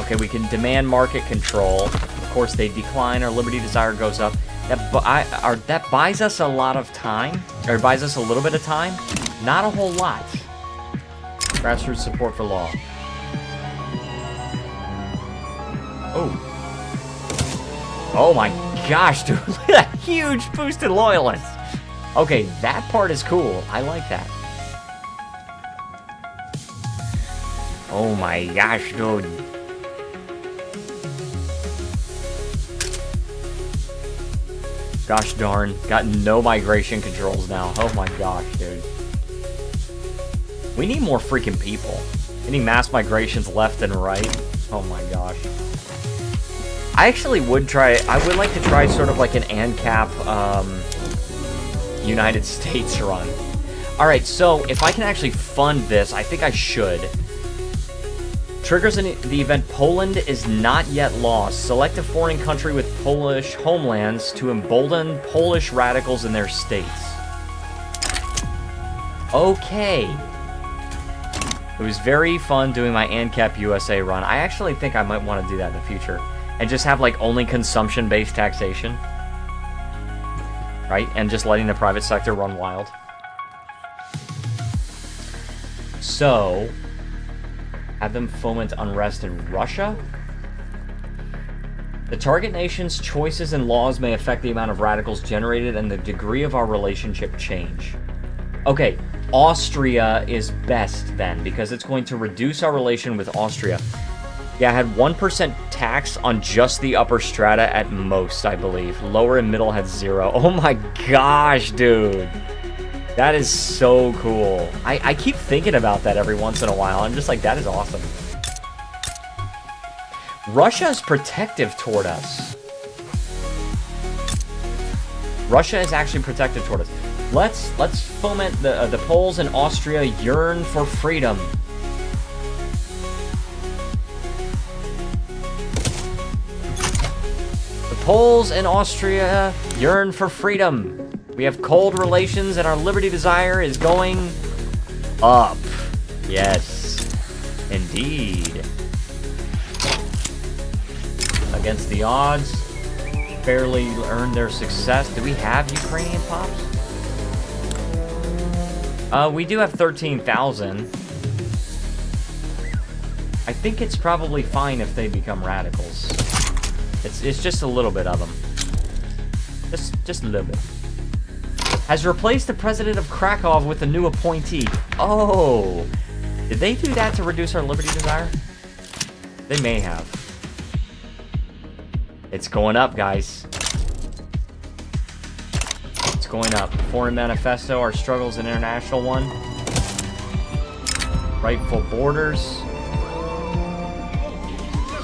Okay, we can demand market control. Of course, they decline. Our liberty desire goes up. That buys us a lot of time, or buys us a little bit of time. Not a whole lot. Grassroots support for law. Oh. Oh my gosh, dude. Look at that huge boost in loyalists. Okay, that part is cool. I like that. Oh my gosh, dude. Gosh darn. Got no migration controls now. Oh my gosh, dude. We need more freaking people. Any mass migrations left and right. Oh my gosh. I actually would try... I would like to try sort of like an ANCAP, United States run. Alright, so if I can actually fund this, I think I should. Triggers in the event Poland is not yet lost. Select a foreign country with Polish homelands to embolden Polish radicals in their states. Okay. It was very fun doing my ANCAP USA run. I actually think I might want to do that in the future. And just have like only consumption-based taxation. Right? And just letting the private sector run wild. So, have them foment unrest in Russia? The target nation's choices and laws may affect the amount of radicals generated and the degree of our relationship change. Okay, Austria is best then, because it's going to reduce our relation with Austria. Yeah, I had 1% tax on just the upper strata at most, I believe. Lower and middle had 0. Oh my gosh, dude. That is so cool. I keep thinking about that every once in a while. I'm just like, that is awesome. Russia is protective toward us. Russia is actually protective toward us. Let's foment the Poles in Austria yearn for freedom. Poles in Austria yearn for freedom. We have cold relations and our liberty desire is going up. Yes, indeed. Against the odds, barely earned their success. Do we have Ukrainian pops? We do have 13,000. I think it's probably fine if they become radicals. It's just a little bit of them. Just a little bit. Has replaced the president of Krakow with a new appointee. Oh! Did they do that to reduce our liberty desire? They may have. It's going up, guys. It's going up. Foreign manifesto, our struggles an international one. Rightful borders.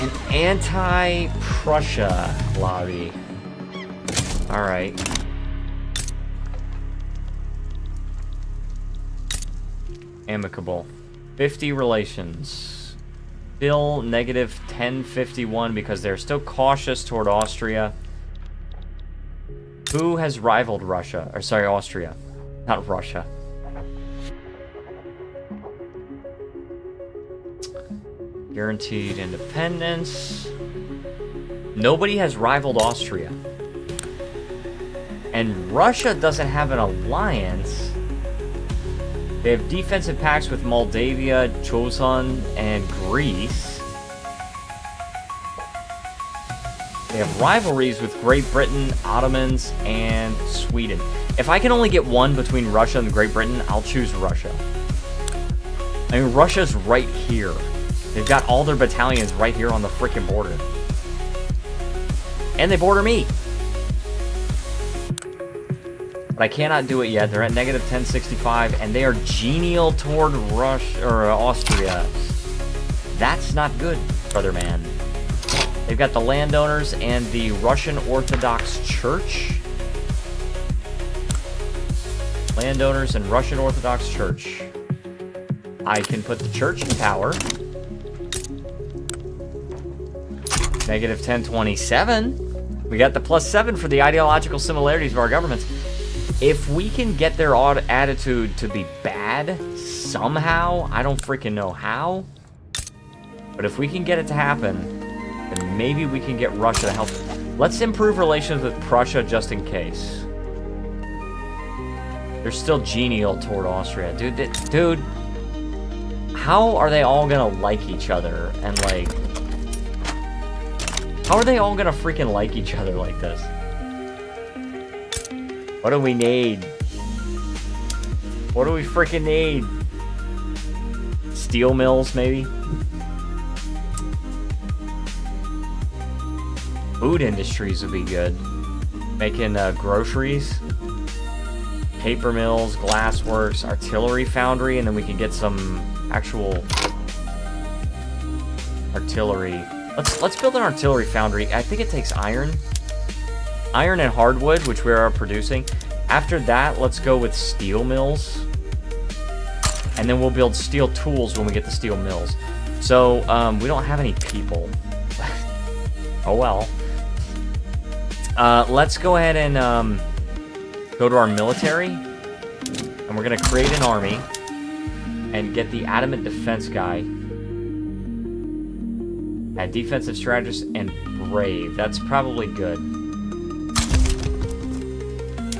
An anti-Prussia lobby. Alright. Amicable. 50 relations. Bill negative 1051 because they're still cautious toward Austria. Who has rivaled Russia? Or sorry, Austria. Not Russia. Guaranteed independence. Nobody has rivaled Austria. And Russia doesn't have an alliance. They have defensive pacts with Moldavia, Chosun, and Greece. They have rivalries with Great Britain, Ottomans, and Sweden. If I can only get one between Russia and Great Britain, I'll choose Russia. I mean, Russia's right here. They've got all their battalions right here on the freaking border. And they border me. But I cannot do it yet. They're at negative 1065, and they are genial toward Russia or Austria. That's not good, brother man. They've got the landowners and the Russian Orthodox Church. Landowners and Russian Orthodox Church. I can put the church in power. Negative 1027. We got the +7 for the ideological similarities of our governments. If we can get their attitude to be bad somehow, I don't freaking know how, but if we can get it to happen, then maybe we can get Russia to help. Let's improve relations with Prussia just in case. They're still genial toward Austria. Dude, how are they all gonna like each other? And like, how are they all gonna freaking like each other like this? What do we need? What do we freaking need? Steel mills, maybe? Food industries would be good. Making groceries. Paper mills, glassworks, artillery foundry, and then we can get some actual artillery. Let's build an artillery foundry. I think it takes iron. Iron and hardwood, which we are producing. After that, let's go with steel mills. And then we'll build steel tools when we get the steel mills. So, we don't have any people. Oh well. Let's go ahead and go to our military. And we're going to create an army. And get the adamant defense guy. Add defensive strategist and brave. That's probably good.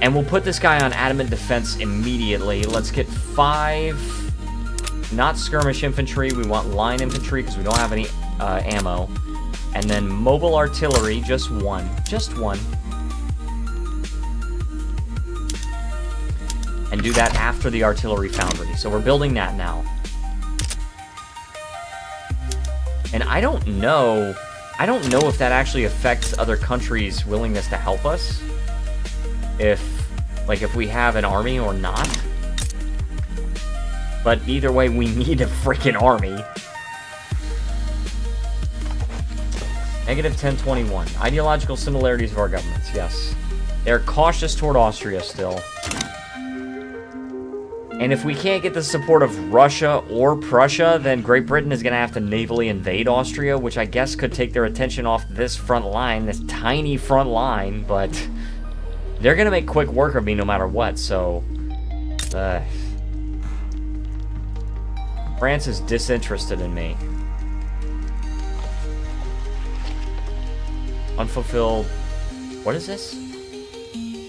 And we'll put this guy on adamant defense immediately. Let's get 5, not skirmish infantry. We want line infantry because we don't have any ammo. And then mobile artillery, just 1. Just 1. And do that after the artillery foundry. So we're building that now. And I don't know if that actually affects other countries' willingness to help us. If we have an army or not. But either way, we need a freaking army. Negative 1021. Ideological similarities of our governments, yes. They're cautious toward Austria still. And if we can't get the support of Russia or Prussia, then Great Britain is going to have to navally invade Austria, which I guess could take their attention off this front line, this tiny front line, but they're going to make quick work of me no matter what, so France is disinterested in me. Unfulfilled. What is this?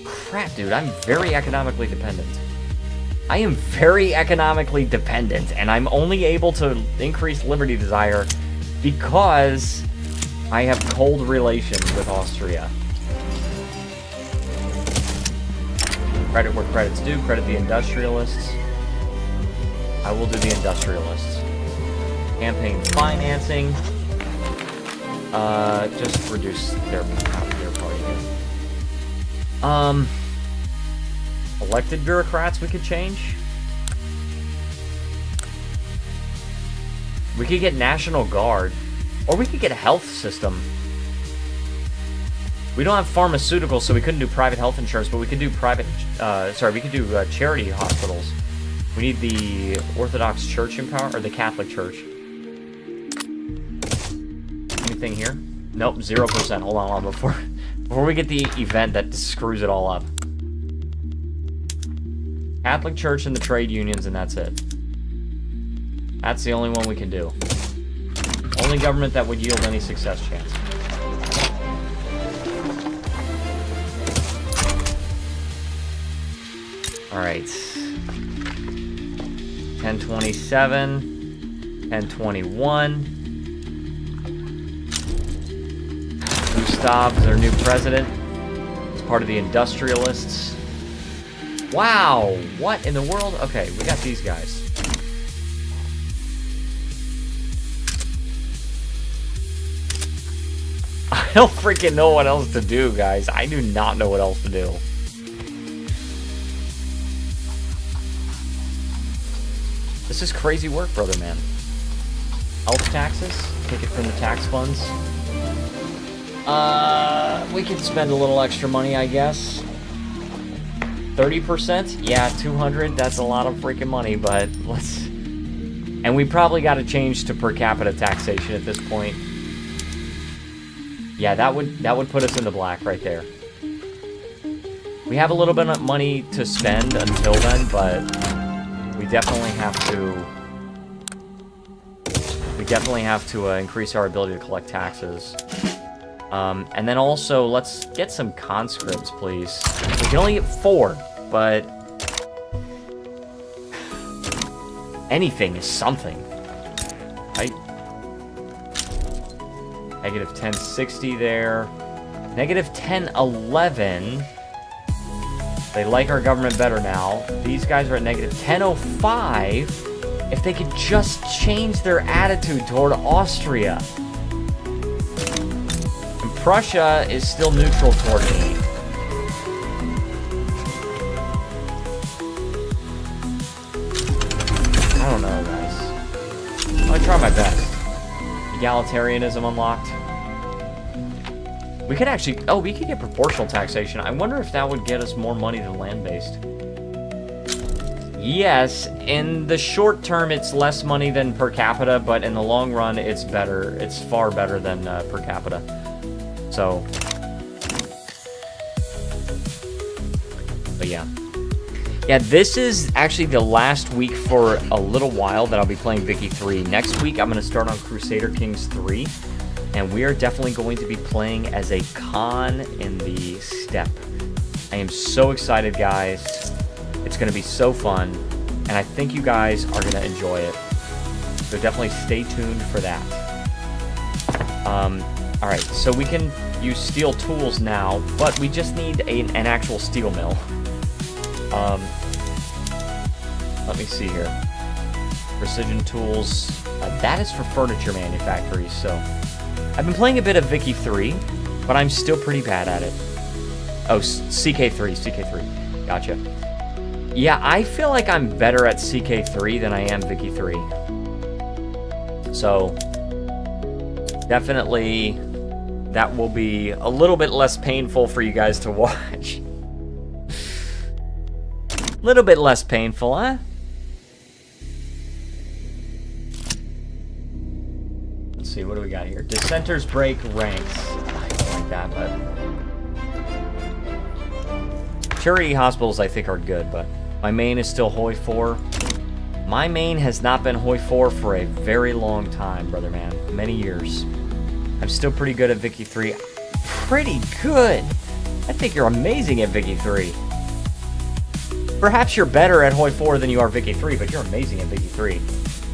Crap, dude, I'm very economically dependent. I am very economically dependent, and I'm only able to increase liberty desire because I have cold relations with Austria. Credit where credit's due. Credit the industrialists. I will do the industrialists. Campaign financing. Just reduce their party here. Elected bureaucrats we could change. We could get National Guard. Or we could get a health system. We don't have pharmaceuticals, so we couldn't do private health insurance, but we could do we could do charity hospitals. We need the Orthodox Church in power, or the Catholic Church. Anything here? Nope, 0%. Hold on, before we get the event that screws it all up. Catholic Church and the trade unions, and that's it. That's the only one we can do. Only government that would yield any success chance. Alright. 1027. 1021. Gustav's our new president. He's part of the industrialists. Wow! What in the world? Okay, we got these guys. I don't freaking know what else to do, guys. I do not know what else to do. This is crazy work, brother man. Health taxes? Take it from the tax funds. We can spend a little extra money, I guess. 30%? Yeah, 200. That's a lot of freaking money, but let's... And we probably got to change to per capita taxation at this point. Yeah, that would put us in the black right there. We have a little bit of money to spend until then, but we definitely have to increase our ability to collect taxes. And then also, let's get some conscripts, please. We can only get 4, but anything is something, right? Negative 1060 there. Negative 1011. They like our government better now. These guys are at negative 1005. If they could just change their attitude toward Austria. And Prussia is still neutral toward me. I don't know, guys. I'm gonna try my best. Egalitarianism unlocked. We could actually... Oh, we could get proportional taxation. I wonder if that would get us more money than land-based. Yes, in the short term, it's less money than per capita, but in the long run, it's better. It's far better than per capita. So... But yeah. Yeah, this is actually the last week for a little while that I'll be playing Vicky 3. Next week, I'm going to start on Crusader Kings 3. And we are definitely going to be playing as a Khan in the steppe. I am so excited, guys. It's going to be so fun. And I think you guys are going to enjoy it. So definitely stay tuned for that. Alright, so we can use steel tools now, but we just need an actual steel mill. Let me see here. Precision tools. That is for furniture manufactories, so... I've been playing a bit of Vicky 3, but I'm still pretty bad at it. Oh, CK3. Gotcha. Yeah, I feel like I'm better at CK3 than I am Vicky 3. So, definitely, that will be a little bit less painful for you guys to watch. A little bit less painful, huh? Let's see, what do we got here? Dissenters break ranks. I don't like that, but... Charity hospitals, I think, are good, but... My main is still Hoi 4. My main has not been Hoi 4 for a very long time, brother man. Many years. I'm still pretty good at Vicky 3. Pretty good! I think you're amazing at Vicky 3. Perhaps you're better at Hoi 4 than you are Vicky 3, but you're amazing at Vicky 3.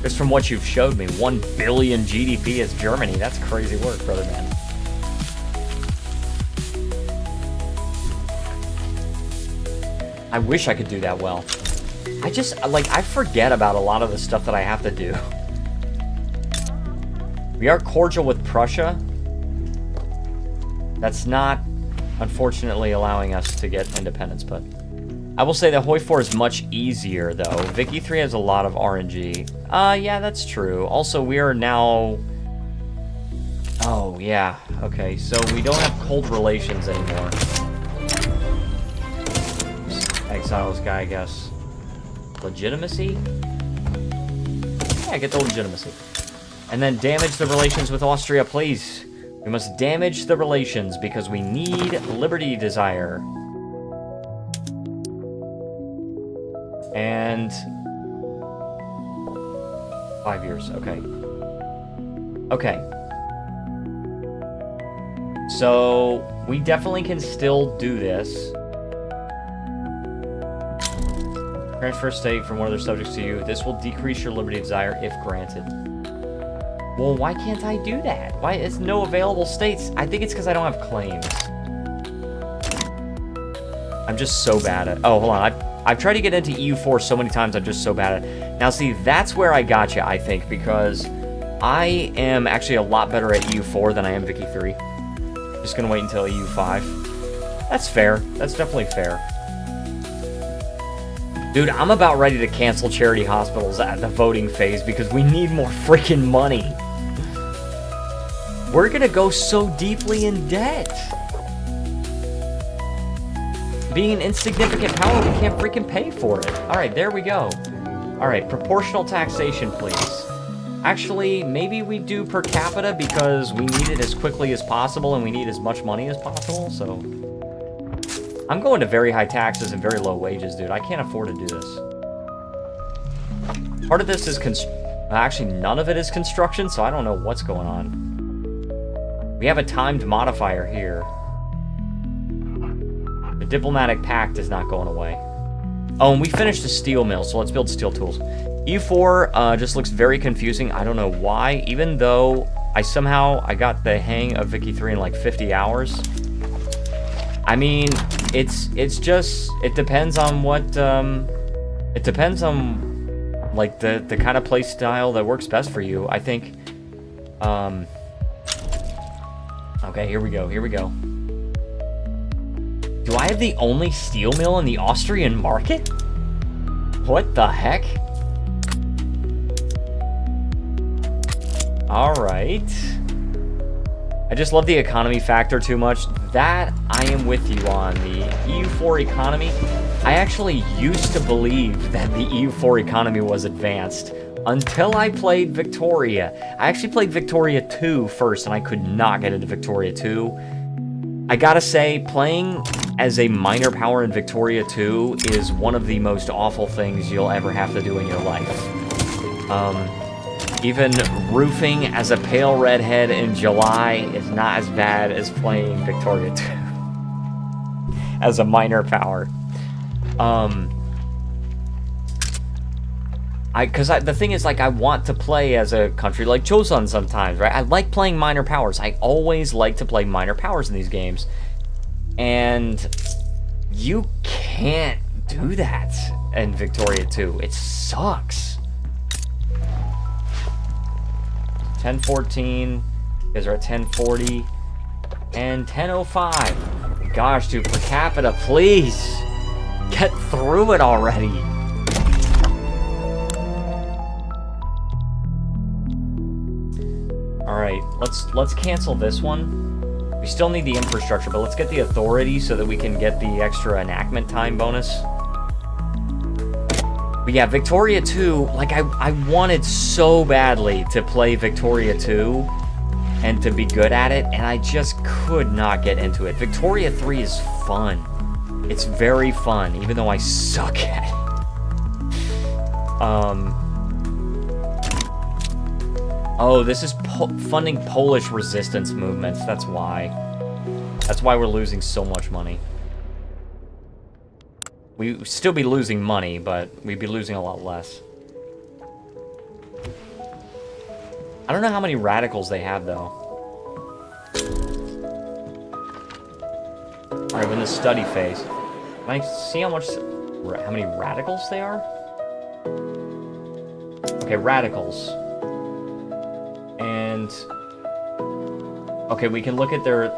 Just from what you've showed me, 1 billion GDP is Germany. That's crazy work, brother man. I wish I could do that well. I forget about a lot of the stuff that I have to do. We are cordial with Prussia. That's not, unfortunately, allowing us to get independence, but... I will say that Hoi 4 is much easier, though. Vicky 3 has a lot of RNG. Yeah, that's true. Also, we are now... Oh, yeah. Okay, so we don't have cold relations anymore. Just exile this guy, I guess. Legitimacy? Yeah, get the legitimacy. And then damage the relations with Austria, please. We must damage the relations because we need liberty desire. And 5 years, okay. Okay. So we definitely can still do this. Transfer state from one of their subjects to you. This will decrease your liberty desire if granted. Well, why can't I do that? Why is no available states? I think it's because I don't have claims. I'm just so bad at... Oh, hold on. I've tried to get into EU4 so many times, I'm just so bad at it. Now, see, that's where I gotcha, I think, because I am actually a lot better at EU4 than I am Vicky 3. Just gonna wait until EU5. That's fair. That's definitely fair. Dude, I'm about ready to cancel charity hospitals at the voting phase because we need more freaking money. We're gonna go so deeply in debt. Being an insignificant power, we can't freaking pay for it. Alright, there we go. Alright, proportional taxation, please. Actually, maybe we do per capita because we need it as quickly as possible and we need as much money as possible, so... I'm going to very high taxes and very low wages, dude. I can't afford to do this. Part of this is actually, none of it is construction, so I don't know what's going on. We have a timed modifier here. The diplomatic pact is not going away. Oh, and we finished the steel mill, so let's build steel tools. EU4 just looks very confusing. I don't know why, even though I got the hang of Vicky 3 in like 50 hours. I mean, it's just, it depends on what, it depends on, like, the kind of play style that works best for you. I think, okay, here we go. Do I have the only steel mill in the Austrian market? What the heck? Alright. I just love the economy factor too much. That I am with you on. The EU4 economy. I actually used to believe that the EU4 economy was advanced until I played Victoria. I actually played Victoria 2 first, and I could not get into Victoria 2. I gotta say, playing as a minor power in Victoria 2 is one of the most awful things you'll ever have to do in your life. Even roofing as a pale redhead in July is not as bad as playing Victoria 2 as a minor power. The thing is, like, I want to play as a country like Joseon sometimes, right? I like playing minor powers. I always like to play minor powers in these games. And you can't do that in Victoria 2. It sucks. 1014, you guys are at 1040, and 1005. Gosh, dude, per capita, please! Get through it already! Alright, let's cancel this one. We still need the infrastructure, but let's get the authority so that we can get the extra enactment time bonus. But yeah, Victoria 2, like, I wanted so badly to play Victoria 2 and to be good at it, and I just could not get into it. Victoria 3 is fun. It's very fun, even though I suck at it. Oh, this is funding Polish resistance movements. That's why. That's why we're losing so much money. We'd still be losing money, but we'd be losing a lot less. I don't know how many radicals they have, though. Alright, we're in the study phase. Can I see how many radicals they are? Okay, radicals. And... okay, we can look at their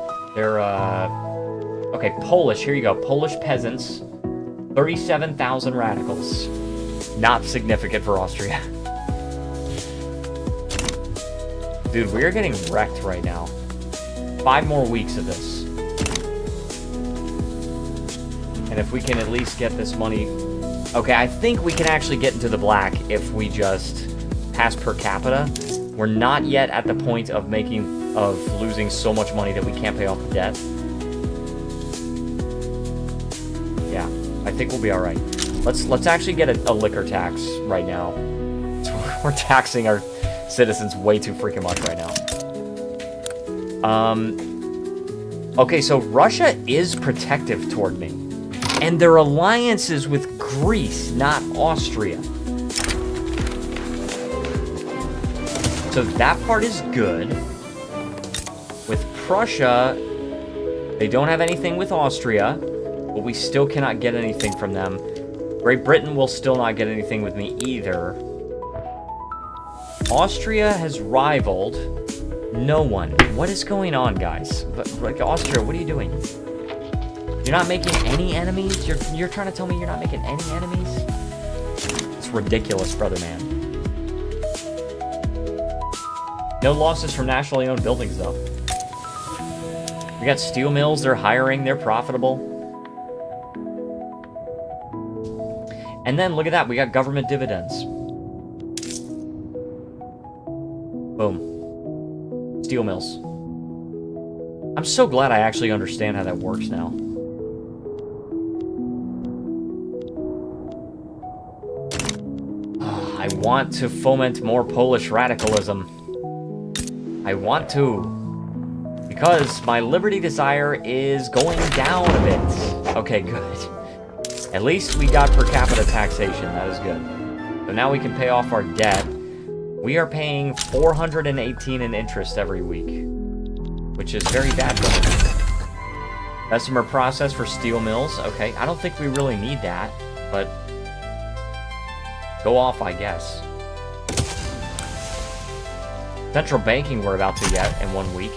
okay, Polish, here you go. Polish peasants. 37,000 radicals. Not significant for Austria. Dude, we are getting wrecked right now. 5 more weeks of this. And if we can at least get this money... okay, I think we can actually get into the black if we just pass per capita. We're not yet at the point of losing so much money that we can't pay off the debt. Yeah, I think we'll be all right. Let's actually get a liquor tax right now. We're taxing our citizens way too freaking much right now. Okay, so Russia is protective toward me. And their alliance is with Greece, not Austria. So that part is good. With Prussia, they don't have anything with Austria, but we still cannot get anything from them. Great Britain will still not get anything with me either. Austria has rivaled. No one. What is going on, guys? Like, Austria, what are you doing? You're not making any enemies? You're trying to tell me you're not making any enemies? It's ridiculous, brother man. No losses from nationally owned buildings, though. We got steel mills, they're hiring, they're profitable. And then, look at that, we got government dividends. Boom. Steel mills. I'm so glad I actually understand how that works now. I want to foment more Polish radicalism. I want to. Because my liberty desire is going down a bit. Okay, good. At least we got per capita taxation. That is good. So now we can pay off our debt. We are paying $418 in interest every week, which is very bad for me. Customer process for steel mills. Okay, I don't think we really need that, but go off, I guess. Central banking we're about to get in 1 week.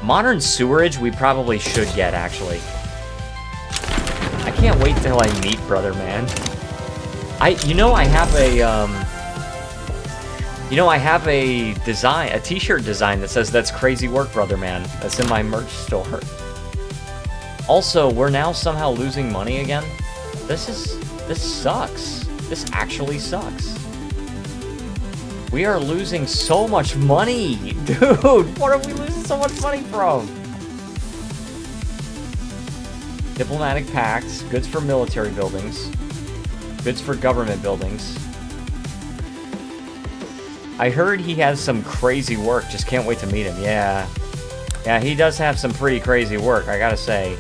Modern sewerage we probably should get, actually. I can't wait till I meet brother man. I have a design, a t-shirt design that says "That's crazy work, brother man." That's in my merch store. Also, we're now somehow losing money again. This sucks. This actually sucks. We are losing so much money, dude. What are we losing so much money from? Diplomatic pacts, goods for military buildings, goods for government buildings. I heard he has some crazy work, just can't wait to meet him. Yeah, he does have some pretty crazy work, I gotta say.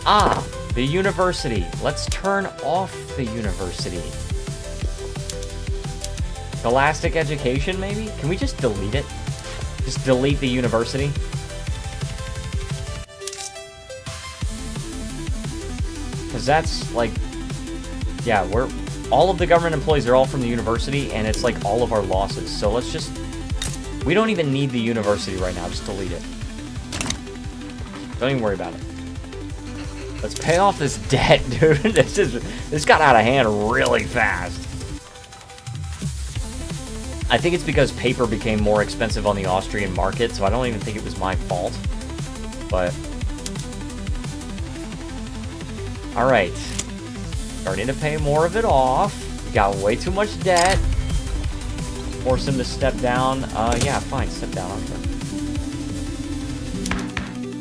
Ah, the university. Let's turn off the university. Scholastic education, maybe? Can we just delete it? Just delete the university? Because that's, like... Yeah, all of the government employees are all from the university, and it's like all of our losses. So let's just... We don't even need the university right now. Just delete it. Don't even worry about it. Let's pay off this debt, dude. This got out of hand really fast. I think it's because paper became more expensive on the Austrian market, so I don't even think it was my fault. But... Alright. Starting to pay more of it off. We got way too much debt. Force him to step down. Yeah, fine. Step down.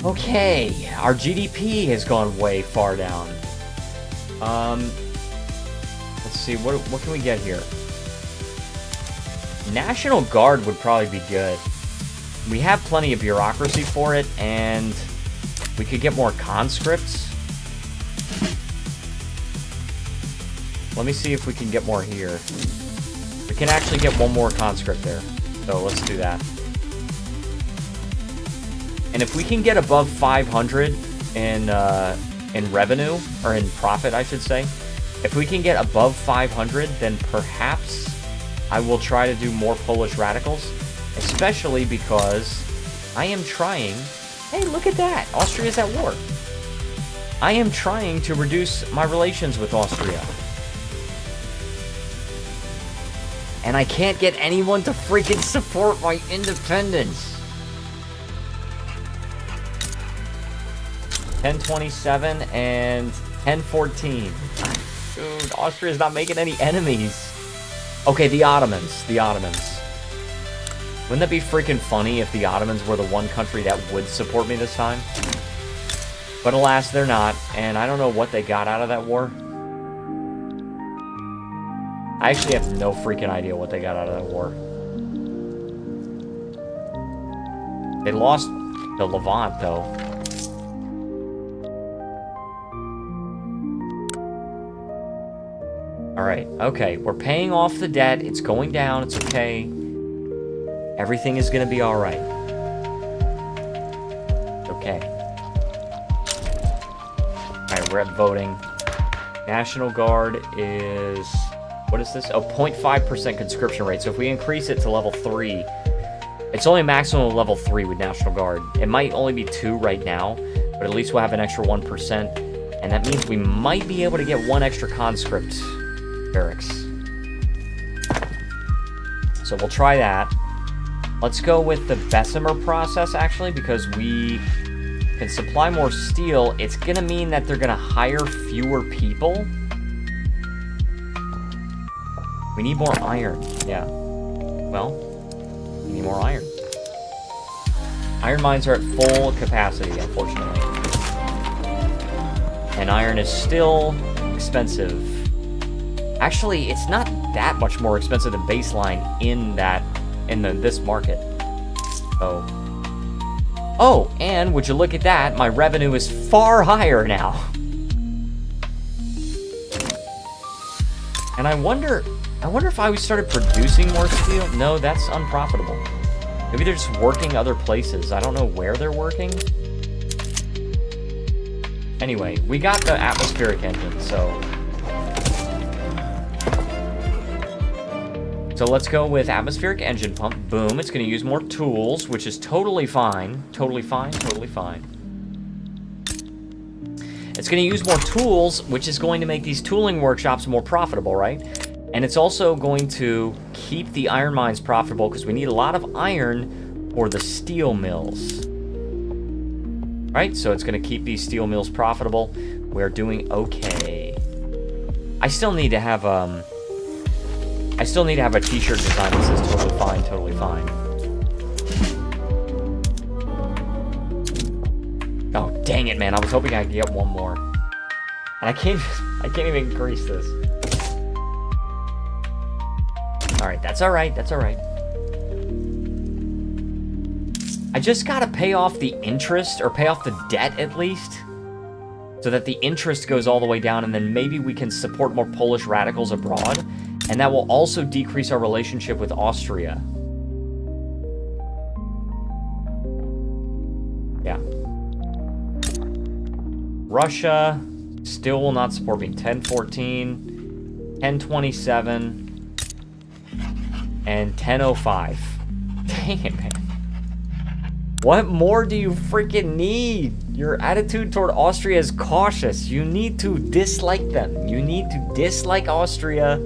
Okay. Our GDP has gone way far down. Let's see. What can we get here? National Guard would probably be good. We have plenty of bureaucracy for it, and we could get more conscripts. Let me see if we can get more here. We can actually get one more conscript there. So let's do that. And if we can get above 500 in revenue, or in profit, I should say. If we can get above 500, then perhaps I will try to do more Polish radicals. Especially because I am trying... Hey, look at that! Austria's at war. I am trying to reduce my relations with Austria. And I can't get anyone to freaking support my independence. 1027 and 1014. Dude, Austria's not making any enemies. Okay, the Ottomans. The Ottomans. Wouldn't that be freaking funny if the Ottomans were the one country that would support me this time? But alas, they're not. And I don't know what they got out of that war. I actually have no freaking idea what they got out of that war. They lost the Levant, though. Alright, okay. We're paying off the debt. It's going down. It's okay. Everything is going to be alright. Okay. Alright, we're at voting. National Guard is... What is this? Oh, 0.5% conscription rate. So if we increase it to level 3, It's only a maximum of level 3 with National Guard. It might only be 2 right now, but at least we'll have an extra 1%. And that means we might be able to get 1 extra conscript barracks. So we'll try that. Let's go with the Bessemer process, actually, because we can supply more steel. It's going to mean that they're going to hire fewer people. We need more iron. Yeah. Well, we need more iron. Iron mines are at full capacity, unfortunately. And iron is still expensive. Actually, it's not that much more expensive than baseline in this market. Oh, and would you look at that? My revenue is far higher now. And I wonder if I started producing more steel. No, that's unprofitable. Maybe they're just working other places. I don't know where they're working. Anyway, we got the atmospheric engine, so let's go with atmospheric engine pump. Boom, it's going to use more tools, which is totally fine. Totally fine, totally fine. It's going to use more tools, which is going to make these tooling workshops more profitable, right? And it's also going to keep the iron mines profitable because we need a lot of iron for the steel mills. Right? So it's going to keep these steel mills profitable. We're doing okay. I still need to have a t-shirt design that says totally fine, totally fine. Oh, dang it, man. I was hoping I could get one more. And I can't even increase this. Alright, that's alright, that's alright. I just gotta pay off the interest, or pay off the debt at least, so that the interest goes all the way down, and then maybe we can support more Polish radicals abroad, and that will also decrease our relationship with Austria. Yeah. Russia still will not support me. 1014, 1027, and 1005. Dang it, man. What more do you freaking need? Your attitude toward Austria is cautious. You need to dislike them. You need to dislike Austria.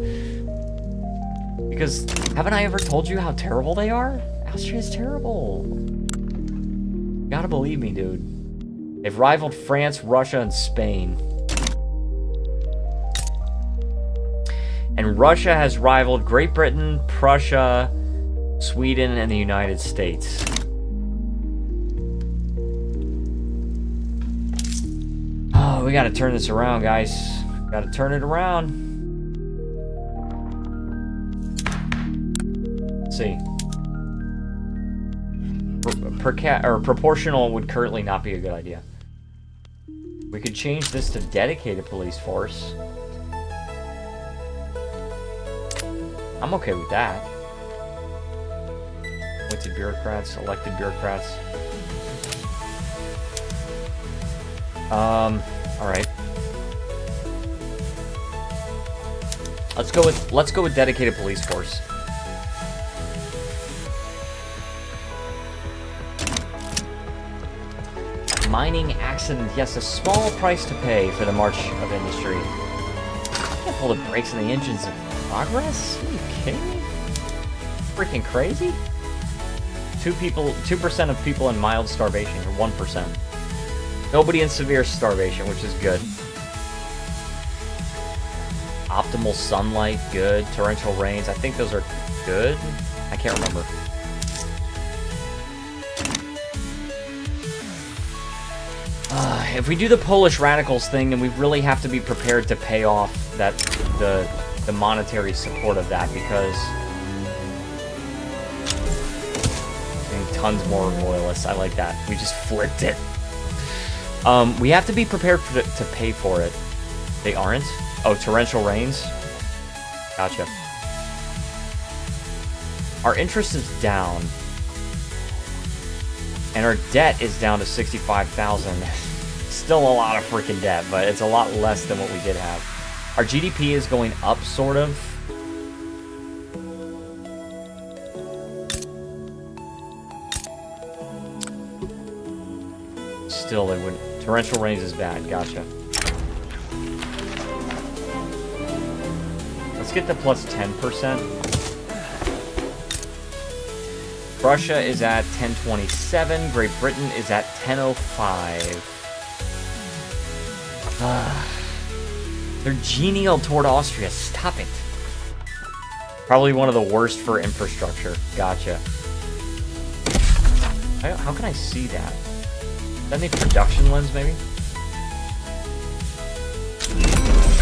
Because haven't I ever told you how terrible they are? Austria is terrible. You gotta believe me, dude. They've rivaled France, Russia, and Spain. And Russia has rivaled Great Britain, Prussia, Sweden, and the United States. Oh, we gotta turn this around, guys. Gotta turn it around. Let's see. Proportional would currently not be a good idea. We could change this to dedicated police force. I'm okay with that. Appointed bureaucrats, elected bureaucrats. Alright. Let's go with dedicated police force. Mining accident. Yes, a small price to pay for the march of industry. I can't pull the brakes on the engines of progress? Are you kidding me? Freaking crazy? 2% of people in mild starvation, or 1%. Nobody in severe starvation, which is good. Optimal sunlight, good. Torrential rains, I think those are good. I can't remember. If we do the Polish radicals thing, then we really have to be prepared to pay off that the monetary support of that, because tons more loyalists. I like that. We just flipped it. We have to be prepared to pay for it. They aren't? Oh, torrential rains? Gotcha. Our interest is down. And our debt is down to 65,000. Still a lot of freaking debt, but it's a lot less than what we did have. Our GDP is going up, sort of. Still, they wouldn't. Torrential rains is bad. Gotcha. Let's get the plus 10%. Russia is at 1027. Great Britain is at 1005. They're genial toward Austria. Stop it. Probably one of the worst for infrastructure. Gotcha. How can I see that? Is that the production lens, maybe?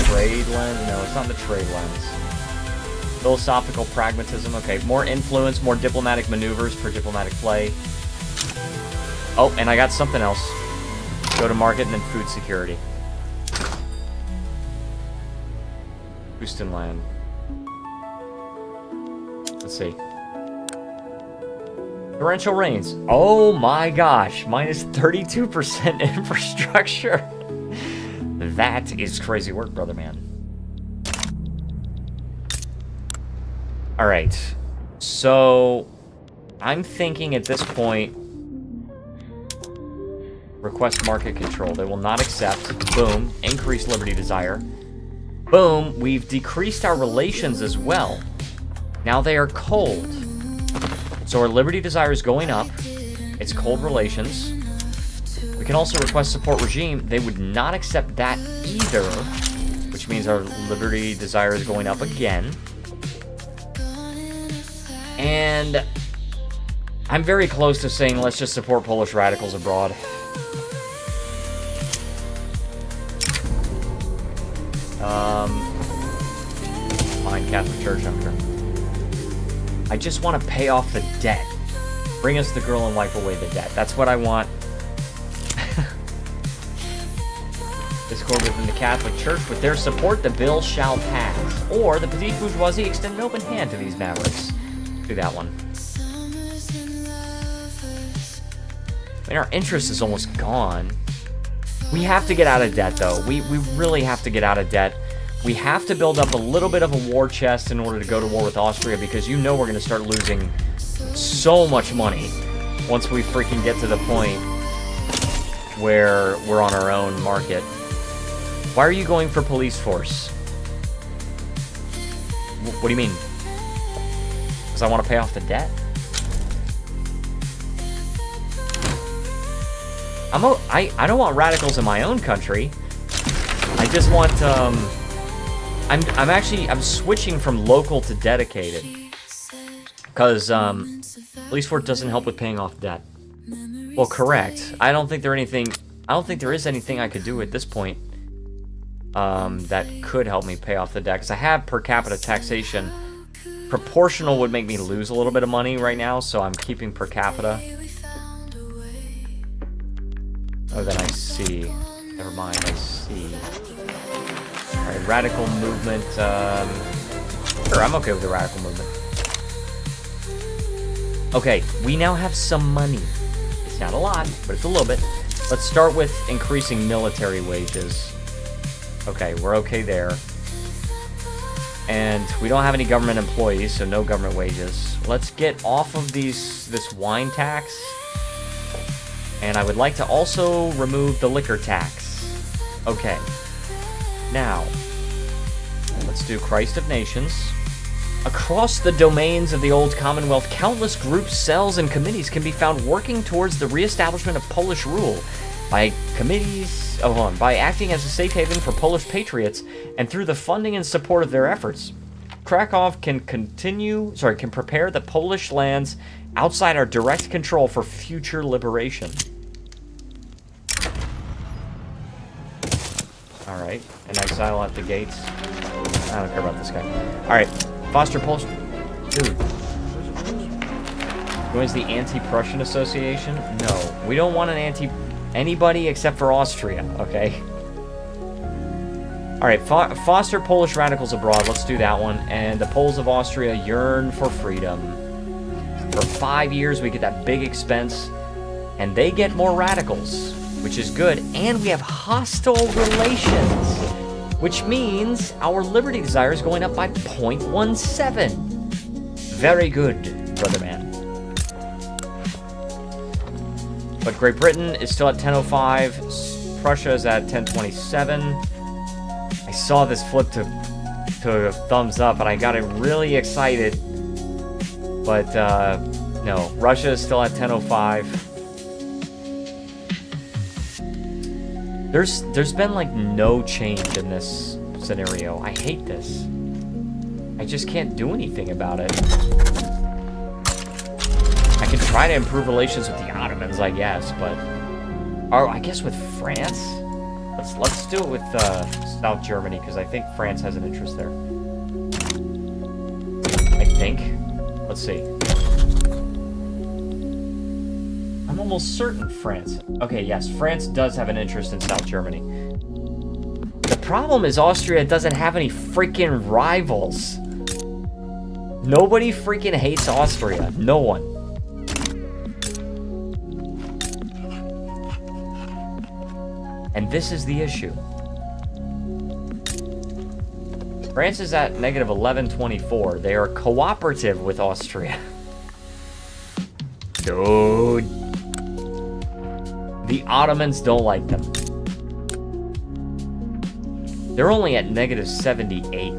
Trade lens? No, it's not the trade lens. Philosophical pragmatism. Okay, more influence, more diplomatic maneuvers for diplomatic play. Oh, and I got something else. Go to market and then food security. Houston land. Let's see. Torrential rains. Oh my gosh. Minus 32% infrastructure. That is crazy work, brother man. Alright. So, I'm thinking at this point, request market control. They will not accept. Boom. Increase liberty desire. Boom. We've decreased our relations as well. Now they are cold. So our liberty desire is going up. It's cold relations. We can also request support regime. They would not accept that either, which means our liberty desire is going up again. And I'm very close to saying let's just support Polish radicals abroad. Fine, Catholic Church, I'm sure. I just want to pay off the debt. Bring us the girl and wipe away the debt. That's what I want. Discord within the Catholic Church. With their support, the bill shall pass. Or the petite bourgeoisie extend an open hand to these mavericks. Do that one. I mean, our interest is almost gone. We have to get out of debt, though. We really have to get out of debt. We have to build up a little bit of a war chest in order to go to war with Austria, because you know we're going to start losing so much money once we freaking get to the point where we're on our own market. Why are you going for police force? What do you mean? Because I want to pay off the debt? I don't want radicals in my own country. I just want, I'm switching from local to dedicated. Because, police force doesn't help with paying off debt. Well, correct. I don't think there is anything I could do at this point, that could help me pay off the debt. Because I have per capita taxation. Proportional would make me lose a little bit of money right now, so I'm keeping per capita. Oh, then I see. Never mind, I see. Alright, radical movement. Sure, I'm okay with the radical movement. Okay, we now have some money. It's not a lot, but it's a little bit. Let's start with increasing military wages. Okay, we're okay there. And we don't have any government employees, so no government wages. Let's get off of this wine tax. And I would like to also remove the liquor tax. Okay. Now, let's do Christ of Nations. Across the domains of the old Commonwealth, countless groups, cells, and committees can be found working towards the reestablishment of Polish rule by by acting as a safe haven for Polish patriots and through the funding and support of their efforts. Krakow can prepare the Polish lands outside our direct control for future liberation. Alright, an exile at the gates. I don't care about this guy. Alright, foster Polish... Dude. Joins the Anti-Prussian Association? No, we don't want an anybody except for Austria, okay? Alright, foster Polish radicals abroad. Let's do that one. And the Poles of Austria yearn for freedom. For 5 years, we get that big expense. And they get more radicals, which is good. And we have hostile relations, which means our liberty desire is going up by 0.17. Very good, brother man. But Great Britain is still at 10:05. Prussia is at 10:27. I saw this flip to a thumbs up, and I got really excited. But no, Russia is still at 10:05. There's been like no change in this scenario. I hate this. I just can't do anything about it. I can try to improve relations with the Ottomans, I guess, but I guess with France. Let's do it with South Germany, because I think France has an interest there. I think. Let's see. I'm almost certain France. Okay, yes, France does have an interest in South Germany. The problem is Austria doesn't have any freaking rivals. Nobody freaking hates Austria. No one. And this is the issue. France is at negative 1124. They are cooperative with Austria. Dude. The Ottomans don't like them. They're only at negative 78.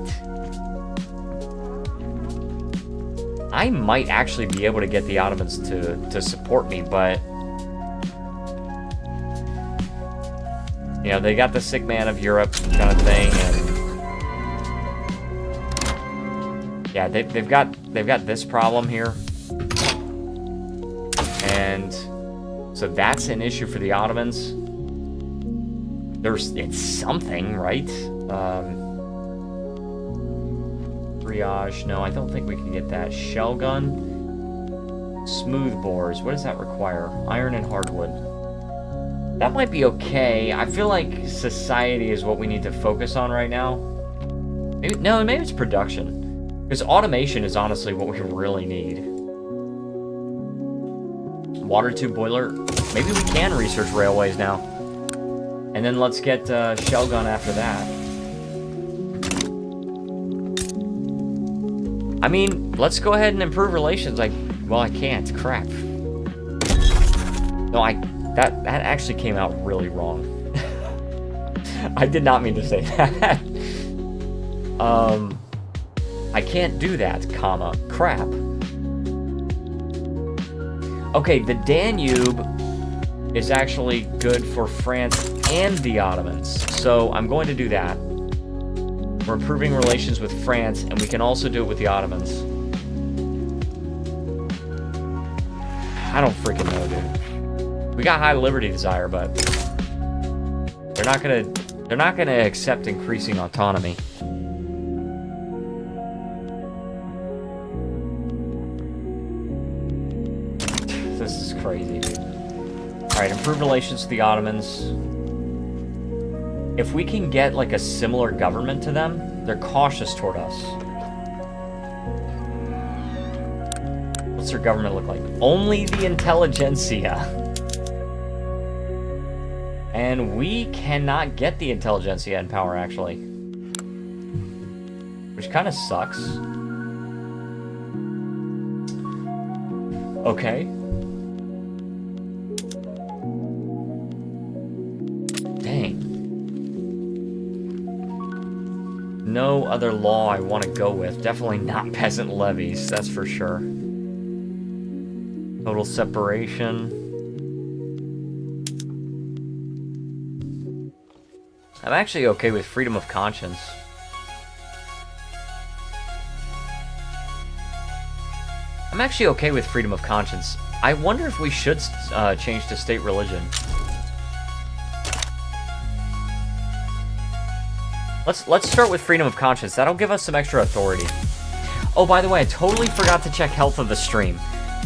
I might actually be able to get the Ottomans to support me, but you know, they got the sick man of Europe kind of thing, and yeah, they've got this problem here, and so that's an issue for the Ottomans. It's something, right? Triage. No, I don't think we can get that. Shell gun. Smooth bores. What does that require? Iron and hardwood. That might be okay. I feel like society is what we need to focus on right now. Maybe it's production. Because automation is honestly what we really need. Water tube boiler. Maybe we can research railways now. And then let's get shell gun after that. I mean, let's go ahead and improve relations. Well, I can't. Crap. No, that actually came out really wrong. I did not mean to say that. I can't do that, comma, crap. Okay, the Danube is actually good for France and the Ottomans. So I'm going to do that. We're improving relations with France, and we can also do it with the Ottomans. I don't freaking know, dude. We got high liberty desire, but they're not gonna accept increasing autonomy. This is crazy, dude. Alright, improve relations with the Ottomans. If we can get like a similar government to them, they're cautious toward us. What's their government look like? Only the intelligentsia. And we cannot get the intelligentsia in power, actually. Which kind of sucks. Okay. Dang. No other law I want to go with. Definitely not peasant levies, that's for sure. Total separation. I'm actually okay with freedom of conscience. I'm actually okay with freedom of conscience. I wonder if we should change to state religion. Let's start with freedom of conscience. That'll give us some extra authority. Oh, by the way, I totally forgot to check health of the stream.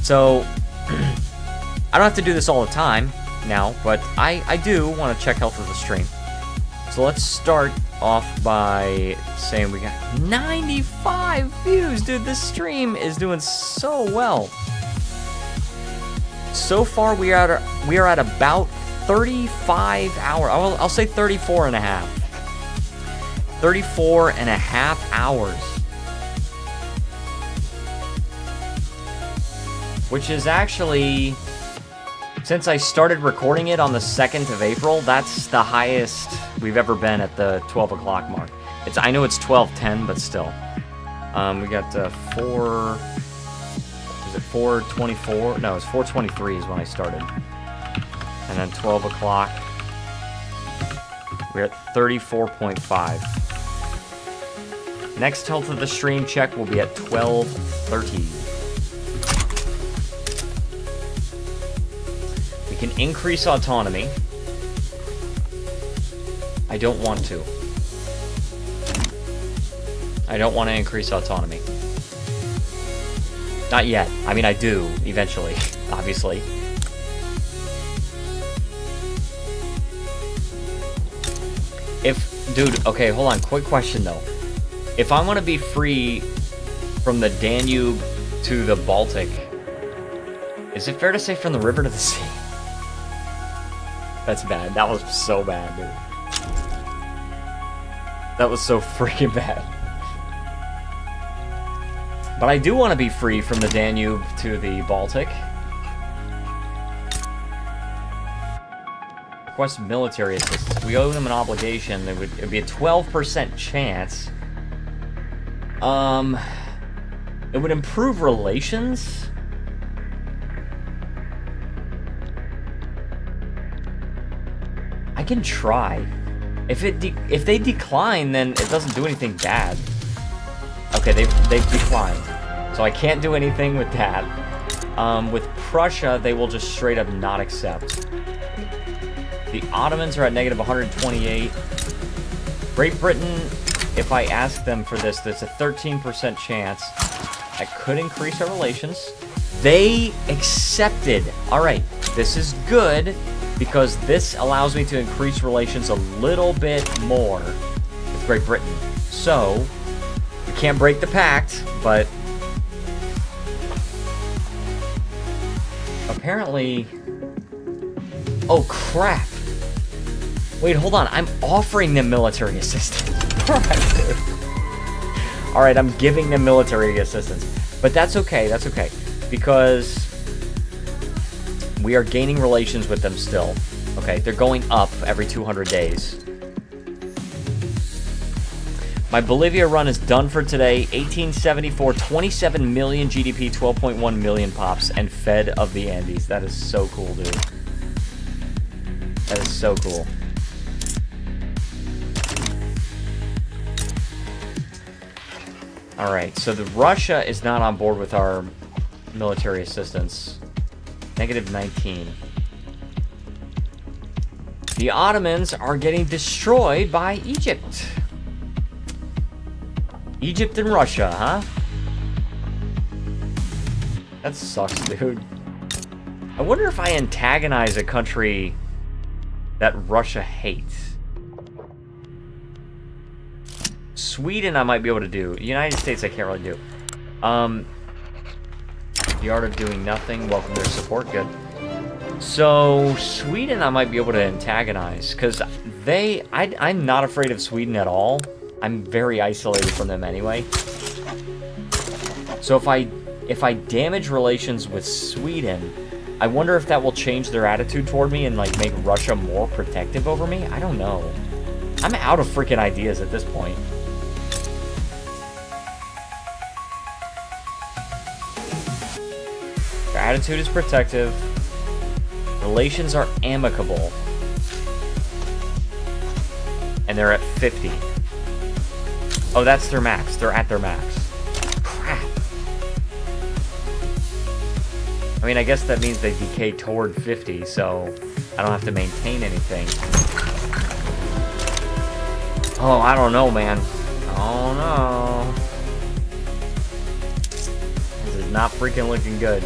So, I don't have to do this all the time now, but I do want to check health of the stream. So let's start off by saying we got 95 views. Dude, this stream is doing so well. So far, we are at about 35 hours. I'll say 34 and a half. 34 and a half hours. Which is actually Since I started recording it on the 2nd of April, that's the highest we've ever been at the 12 o'clock mark. I know it's 12:10, but still. We got 4:24? No, it's 4:23 is when I started. And then 12 o'clock, we're at 34.5. Next health of the stream check will be at 12:30. We can increase autonomy. I don't want to. I don't want to increase autonomy. Not yet. I mean, I do, eventually, obviously. Dude, okay, hold on, quick question, though. If I want to be free from the Danube to the Baltic, is it fair to say from the river to the sea? That's bad. That was so bad, dude. That was so freaking bad. But I do want to be free from the Danube to the Baltic. Request military assistance. We owe them an obligation. It would be a 12% chance. It would improve relations. I can try. If they decline, then it doesn't do anything bad. Okay, they've declined, so I can't do anything with that. With Prussia, they will just straight up not accept. The Ottomans are at negative 128. Great Britain, if I ask them for this, there's a 13% chance. I could increase our relations. They accepted. All right, this is good because this allows me to increase relations a little bit more with Great Britain. So, we can't break the pact, but apparently... Oh, crap. Wait, hold on. I'm offering them military assistance. Alright, I'm giving them military assistance. But that's okay, because we are gaining relations with them still. Okay, they're going up every 200 days. My Bolivia run is done for today. 1874, 27 million GDP, 12.1 million pops, and fed of the Andes. That is so cool, dude. That is so cool. Alright, so Russia is not on board with our military assistance. Negative 19. The Ottomans are getting destroyed by Egypt. Egypt and Russia, huh? That sucks, dude. I wonder if I antagonize a country that Russia hates. Sweden I might be able to do. United States I can't really do. The Art of Doing Nothing. Welcome their support. Good. So, Sweden I might be able to antagonize. Because I'm not afraid of Sweden at all. I'm very isolated from them anyway. So if I damage relations with Sweden, I wonder if that will change their attitude toward me and like make Russia more protective over me? I don't know. I'm out of freaking ideas at this point. Their attitude is protective. Relations are amicable. And they're at 50. Oh, that's their max. They're at their max. Crap. I mean, I guess that means they decay toward 50, so I don't have to maintain anything. Oh, I don't know, man. Oh, no. This is not freaking looking good.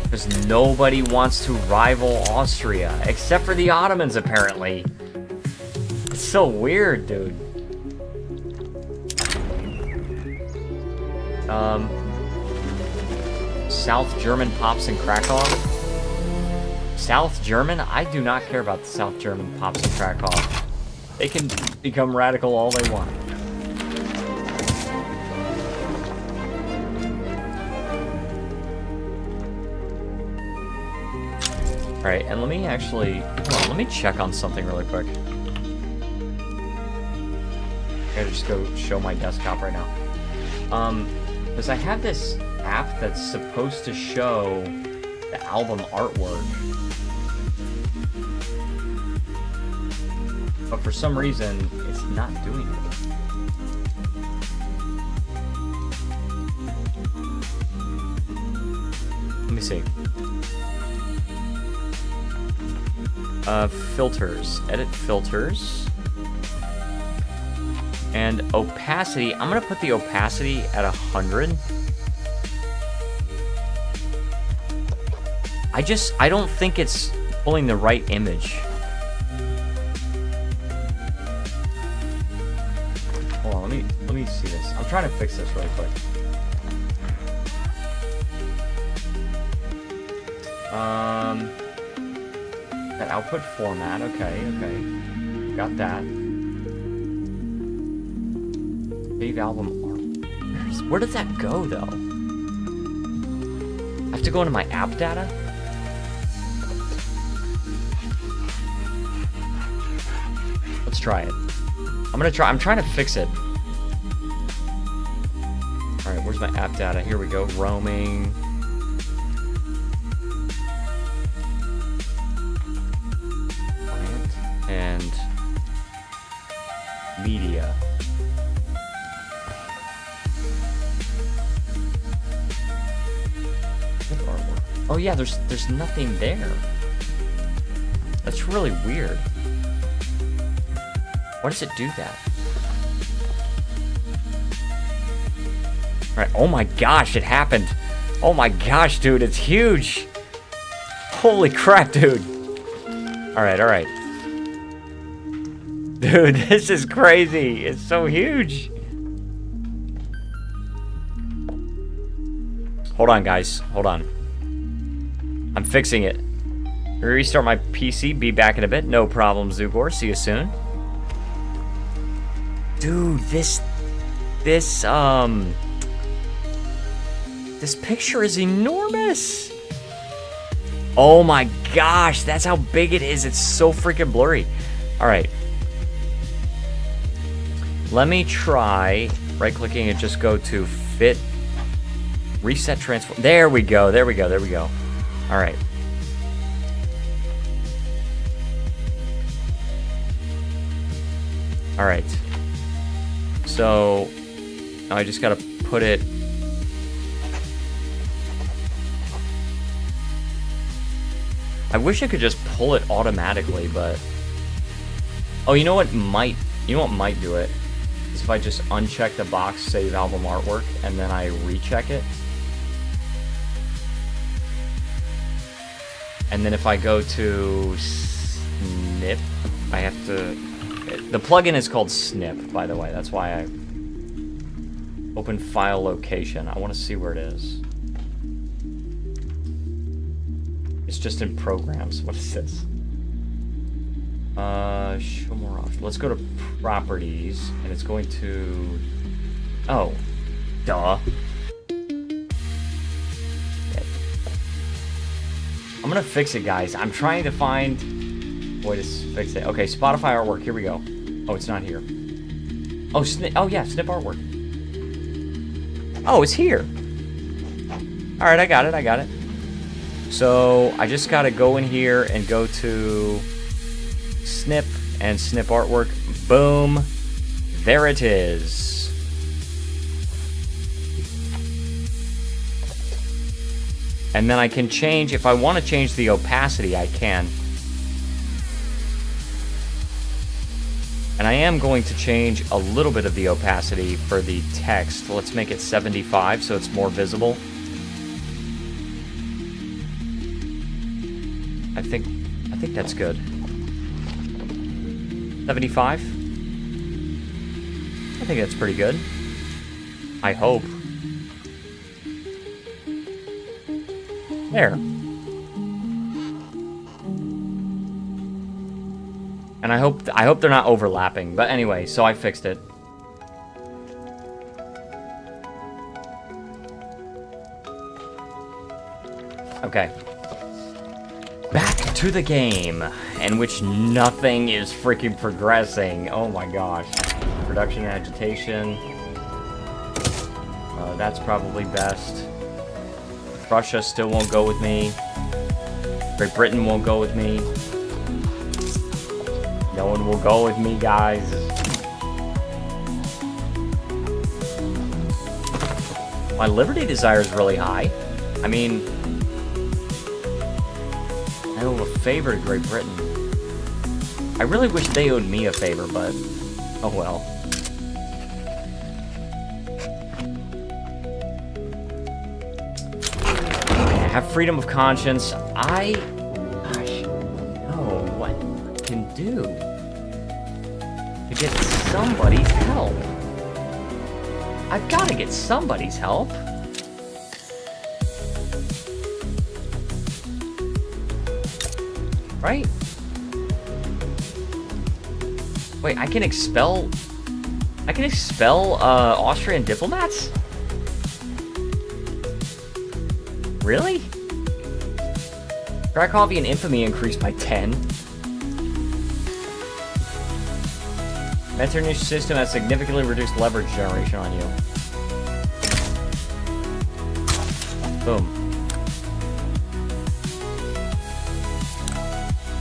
Because nobody wants to rival Austria, except for the Ottomans, apparently. It's so weird, dude. South German pops in Krakow. South German? I do not care about the South German pops in Krakow. They can become radical all they want. Alright, and let me actually... Hold on, let me check on something really quick. I gotta just go show my desktop right now. Because I have this app that's supposed to show the album artwork. But for some reason, it's not doing it. Let me see. Filters. Edit filters. And opacity. I'm gonna put the opacity at 100. I don't think it's pulling the right image. Hold on, let me see this. I'm trying to fix this really quick. That output format, okay. Got that. Save album art. Where does that go, though? I have to go into my app data? Let's try it. I'm trying to fix it. Alright, where's my app data? Here we go. Roaming. And media. Oh yeah, there's nothing there. That's really weird. Why does it do that? Alright, oh my gosh, it happened. Oh my gosh, dude, it's huge. Holy crap, dude. Alright. Dude, this is crazy. It's so huge. Hold on, guys. Hold on. I'm fixing it. Restart my PC. Be back in a bit. No problem, Zugor. See you soon. Dude, this picture is enormous. Oh my gosh, that's how big it is. It's so freaking blurry. All right. Let me try right-clicking and just go to fit, reset transform. There we go. All right. All right. So now I just got to put it. I wish I could just pull it automatically, but oh, you know what might do it? Is if I just uncheck the box, save album artwork, and then I recheck it. And then if I go to snip, I have to... The plugin is called Snip, by the way. That's why I open file location. I want to see where it is. It's just in programs. What is this? Show more options. Let's go to properties, and it's going to... Oh, duh. Okay. I'm gonna fix it, guys. I'm trying to find... Wait, to fix it. Okay, Spotify artwork. Here we go. Oh, it's not here. Oh, oh yeah, snip artwork. Oh, it's here. All right, I got it. So I just gotta go in here and go to snip and snip artwork. Boom. There it is. And then I can change, if I want to change the opacity, I can. And I am going to change a little bit of the opacity for the text. Let's make it 75 so it's more visible. I think that's good. 75? I think that's pretty good. I hope. There. And I hope they're not overlapping. But anyway, so I fixed it. Okay. Back to the game, in which nothing is freaking progressing. Oh my gosh. Production and agitation. That's probably best. Russia still won't go with me. Great Britain won't go with me. No one will go with me, guys. My liberty desire is really high. I mean, I owe a favor to Great Britain. I really wish they owed me a favor, but oh well. I have freedom of conscience. I know what I can do to get somebody's help. I've got to get somebody's help. Right? Wait, I can expel Austrian diplomats? Really? Krakowian infamy increased by 10. Metternich system has significantly reduced leverage generation on you. Boom.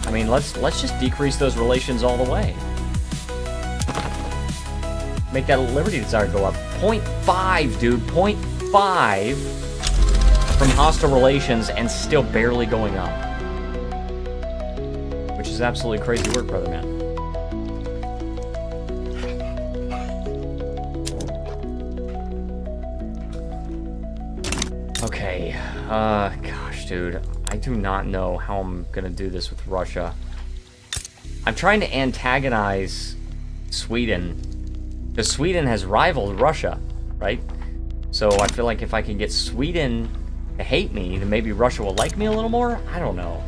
I mean, let's just decrease those relations all the way. Make that liberty desire go up. 0.5, dude. 0.5 from hostile relations and still barely going up. Which is absolutely crazy work, brother man. Okay. Gosh, dude. I do not know how I'm gonna do this with Russia. I'm trying to antagonize Sweden, because Sweden has rivaled Russia, right? So I feel like if I can get Sweden to hate me, then maybe Russia will like me a little more? I don't know.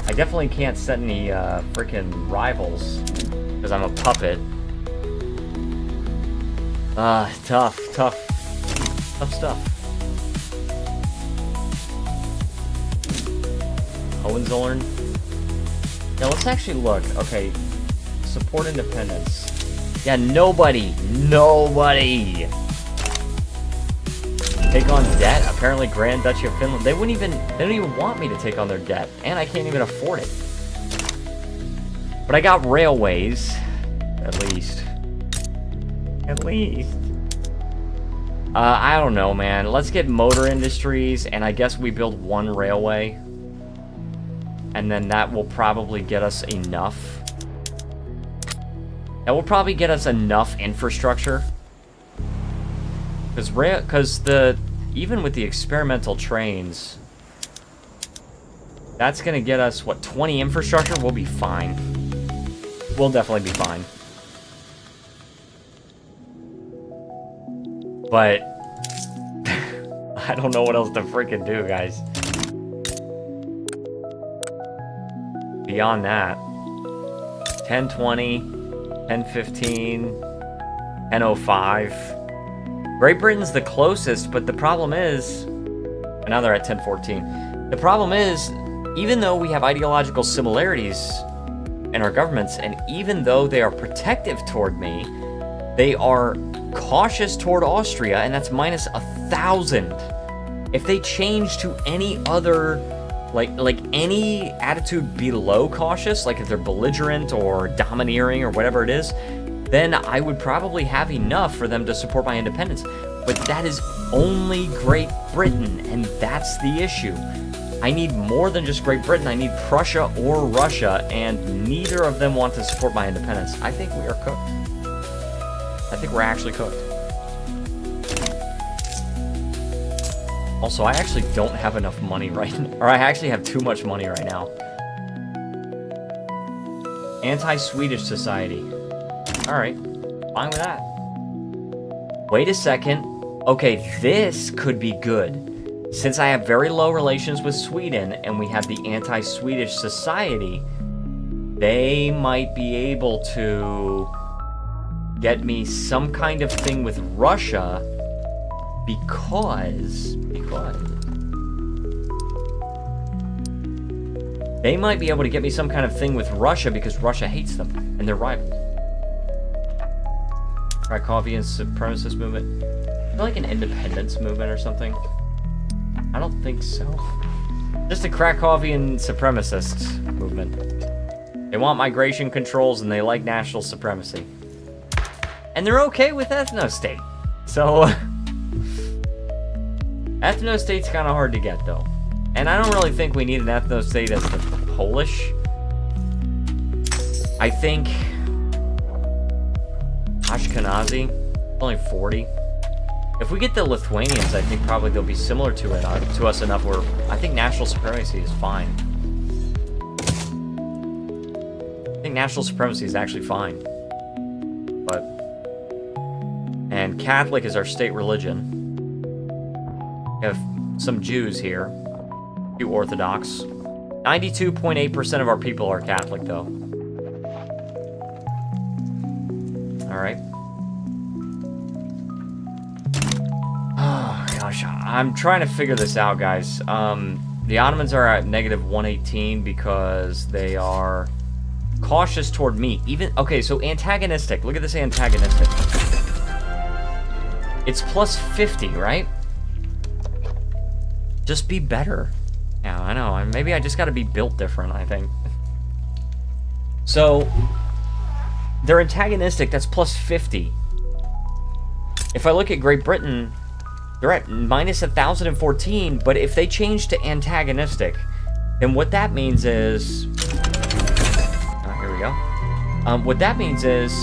I definitely can't set any freaking rivals, because I'm a puppet. Tough stuff. Hohenzollern. Now let's actually look. Okay, support independence. Yeah, nobody. Take on debt. Apparently, Grand Duchy of Finland. They don't even want me to take on their debt, and I can't even afford it. But I got railways, at least. I don't know, man. Let's get motor industries, and I guess we build one railway. And then that will probably get us enough. That will probably get us enough infrastructure. Because even with the experimental trains, that's gonna get us, what, 20 infrastructure? We'll be fine. We'll definitely be fine. But I don't know what else to freaking do, guys. Beyond that, 1020, 1015, 1005. Great Britain's the closest, but the problem is, and now they're at 1014. The problem is, even though we have ideological similarities in our governments, and even though they are protective toward me, they are cautious toward Austria, and that's minus 1,000. If they change to any other, like any attitude below cautious, like if they're belligerent or domineering or whatever it is, then I would probably have enough for them to support my independence. But that is only Great Britain, and that's the issue. I need more than just Great Britain. I need Prussia or Russia, and neither of them want to support my independence. I think we are cooked. I think we're actually cooked. Also, I actually don't have enough money right now. Or I actually have too much money right now. Anti-Swedish society. Alright, fine with that. Wait a second. Okay, this could be good. Since I have very low relations with Sweden, and we have the anti-Swedish society, they might be able to get me some kind of thing with Russia, because They might be able to get me some kind of thing with Russia because Russia hates them and they're rivals. Krakowian supremacist movement. I feel like an independence movement or something. I don't think so. Just a Krakowian supremacist movement. They want migration controls and they like national supremacy. And they're okay with ethno-state. So, ethno-state's kind of hard to get though. And I don't really think we need an ethno-state as the Polish. I think Ashkenazi, only 40. If we get the Lithuanians, I think probably they'll be similar to us enough where I think national supremacy is fine. I think national supremacy is actually fine. And Catholic is our state religion. We have some Jews here. A few Orthodox. 92.8% of our people are Catholic, though. Alright. Oh, gosh. I'm trying to figure this out, guys. The Ottomans are at negative 118 because they are cautious toward me. Okay, so antagonistic. Look at this antagonistic. It's plus 50, right? Just be better. Yeah, I know. Maybe I just gotta be built different, I think. So, they're antagonistic. That's plus 50. If I look at Great Britain, they're at minus 1,014, but if they change to antagonistic, then what that means is... Oh, here we go. What that means is,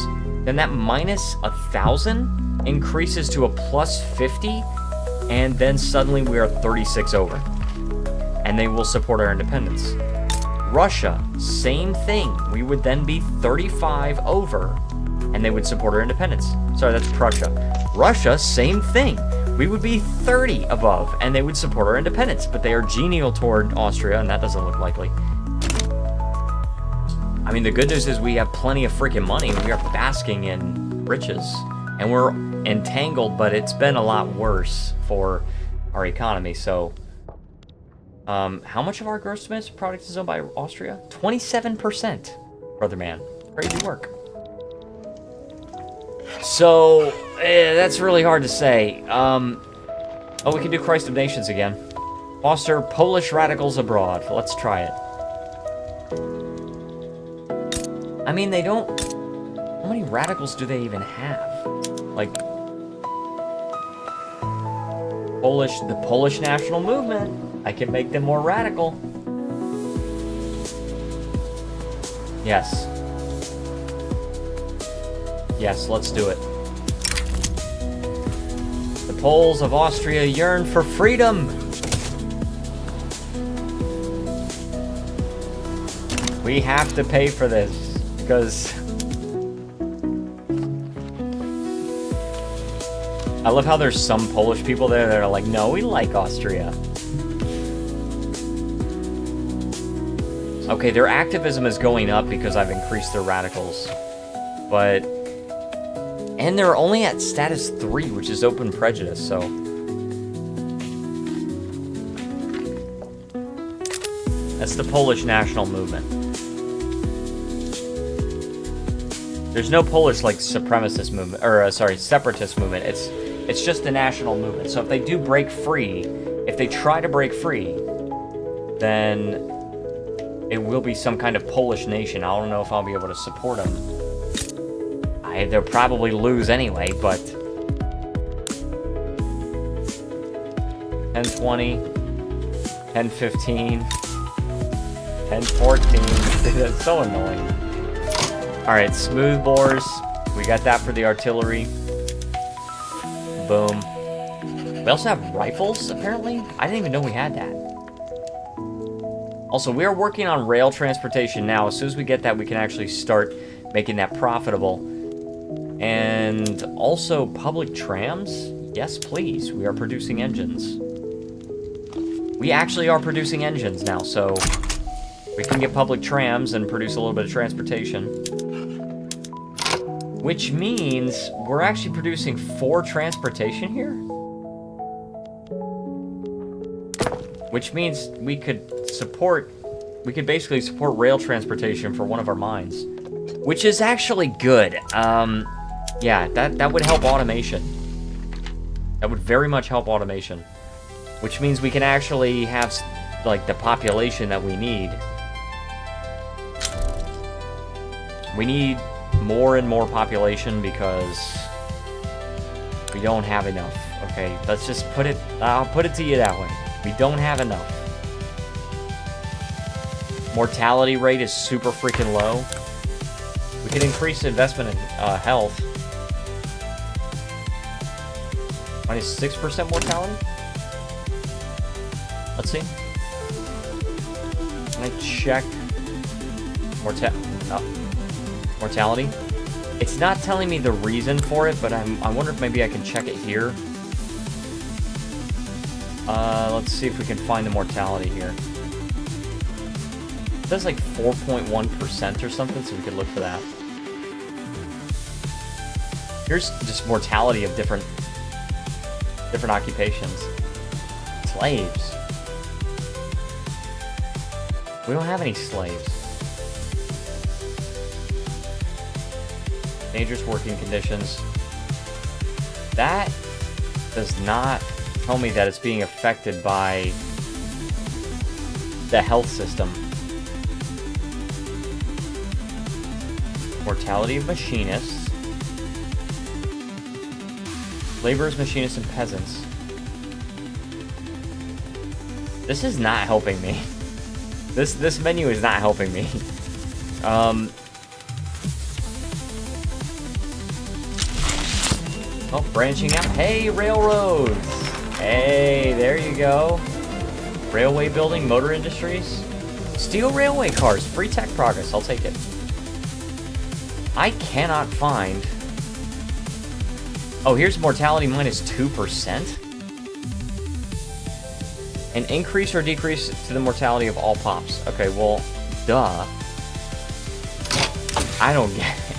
then that minus 1,000 increases to a plus 50, and then suddenly we are 36 over. And they will support our independence. Russia, same thing. We would then be 35 over, and they would support our independence. Sorry, that's Prussia. Russia, same thing. We would be 30 above, and they would support our independence. But they are genial toward Austria, and that doesn't look likely. I mean, the good news is we have plenty of freaking money. We are basking in riches. And we're entangled, but it's been a lot worse for our economy. So, how much of our gross domestic product is owned by Austria? 27%, brother man. Crazy work. So, that's really hard to say. Oh, we can do Christ of Nations again. Foster Polish radicals abroad. Let's try it. I mean, they don't... How many radicals do they even have? Like... the Polish national movement. I can make them more radical. Yes. Yes, let's do it. The Poles of Austria yearn for freedom. We have to pay for this, because... I love how there's some Polish people there that are like, no, we like Austria. Okay, their activism is going up because I've increased their radicals. But... And they're only at status 3, which is open prejudice, so... That's the Polish national movement. There's no Polish, like, supremacist movement, or, separatist movement. It's just the national movement. So if they do break free, if they try to break free, then it will be some kind of Polish nation. I don't know if I'll be able to support them. They'll probably lose anyway, but... 10-20, 10-15, 10-14. That's so annoying. Alright, smooth bores. We got that for the artillery. Boom. We also have rifles, apparently? I didn't even know we had that. Also, we are working on rail transportation now. As soon as we get that, we can actually start making that profitable. And also, public trams? Yes, please. We are producing engines. We actually are producing engines now, so we can get public trams and produce a little bit of transportation. Which means we're actually producing 4 transportation here? Which means we could support we could basically support rail transportation for one of our mines, which is actually good. Yeah, that would help automation. That would very much help automation, which means we can actually have, like, the population that we need. We need more and more population because we don't have enough. Okay, let's just put it, I'll put it to you that way. We don't have enough. Mortality rate is super freaking low. We can increase investment in health. Minus 6% mortality? Let's see. Can I check mortality? It's not telling me the reason for it, but I wonder if maybe I can check it here. Let's see if we can find the mortality here. It says like 4.1% or something, so we could look for that. Here's just mortality of different occupations. Slaves. We don't have any slaves. Dangerous working conditions. That does not tell me that it's being affected by the health system. Mortality of machinists. Laborers, machinists, and peasants. This is not helping me. This menu is not helping me. Oh, branching out. Hey, railroads! Hey, there you go. Railway building, motor industries. Steel railway cars, free tech progress, I'll take it. I cannot find... Oh, here's mortality minus 2%. An increase or decrease to the mortality of all pops. Okay, well, duh. I don't get it.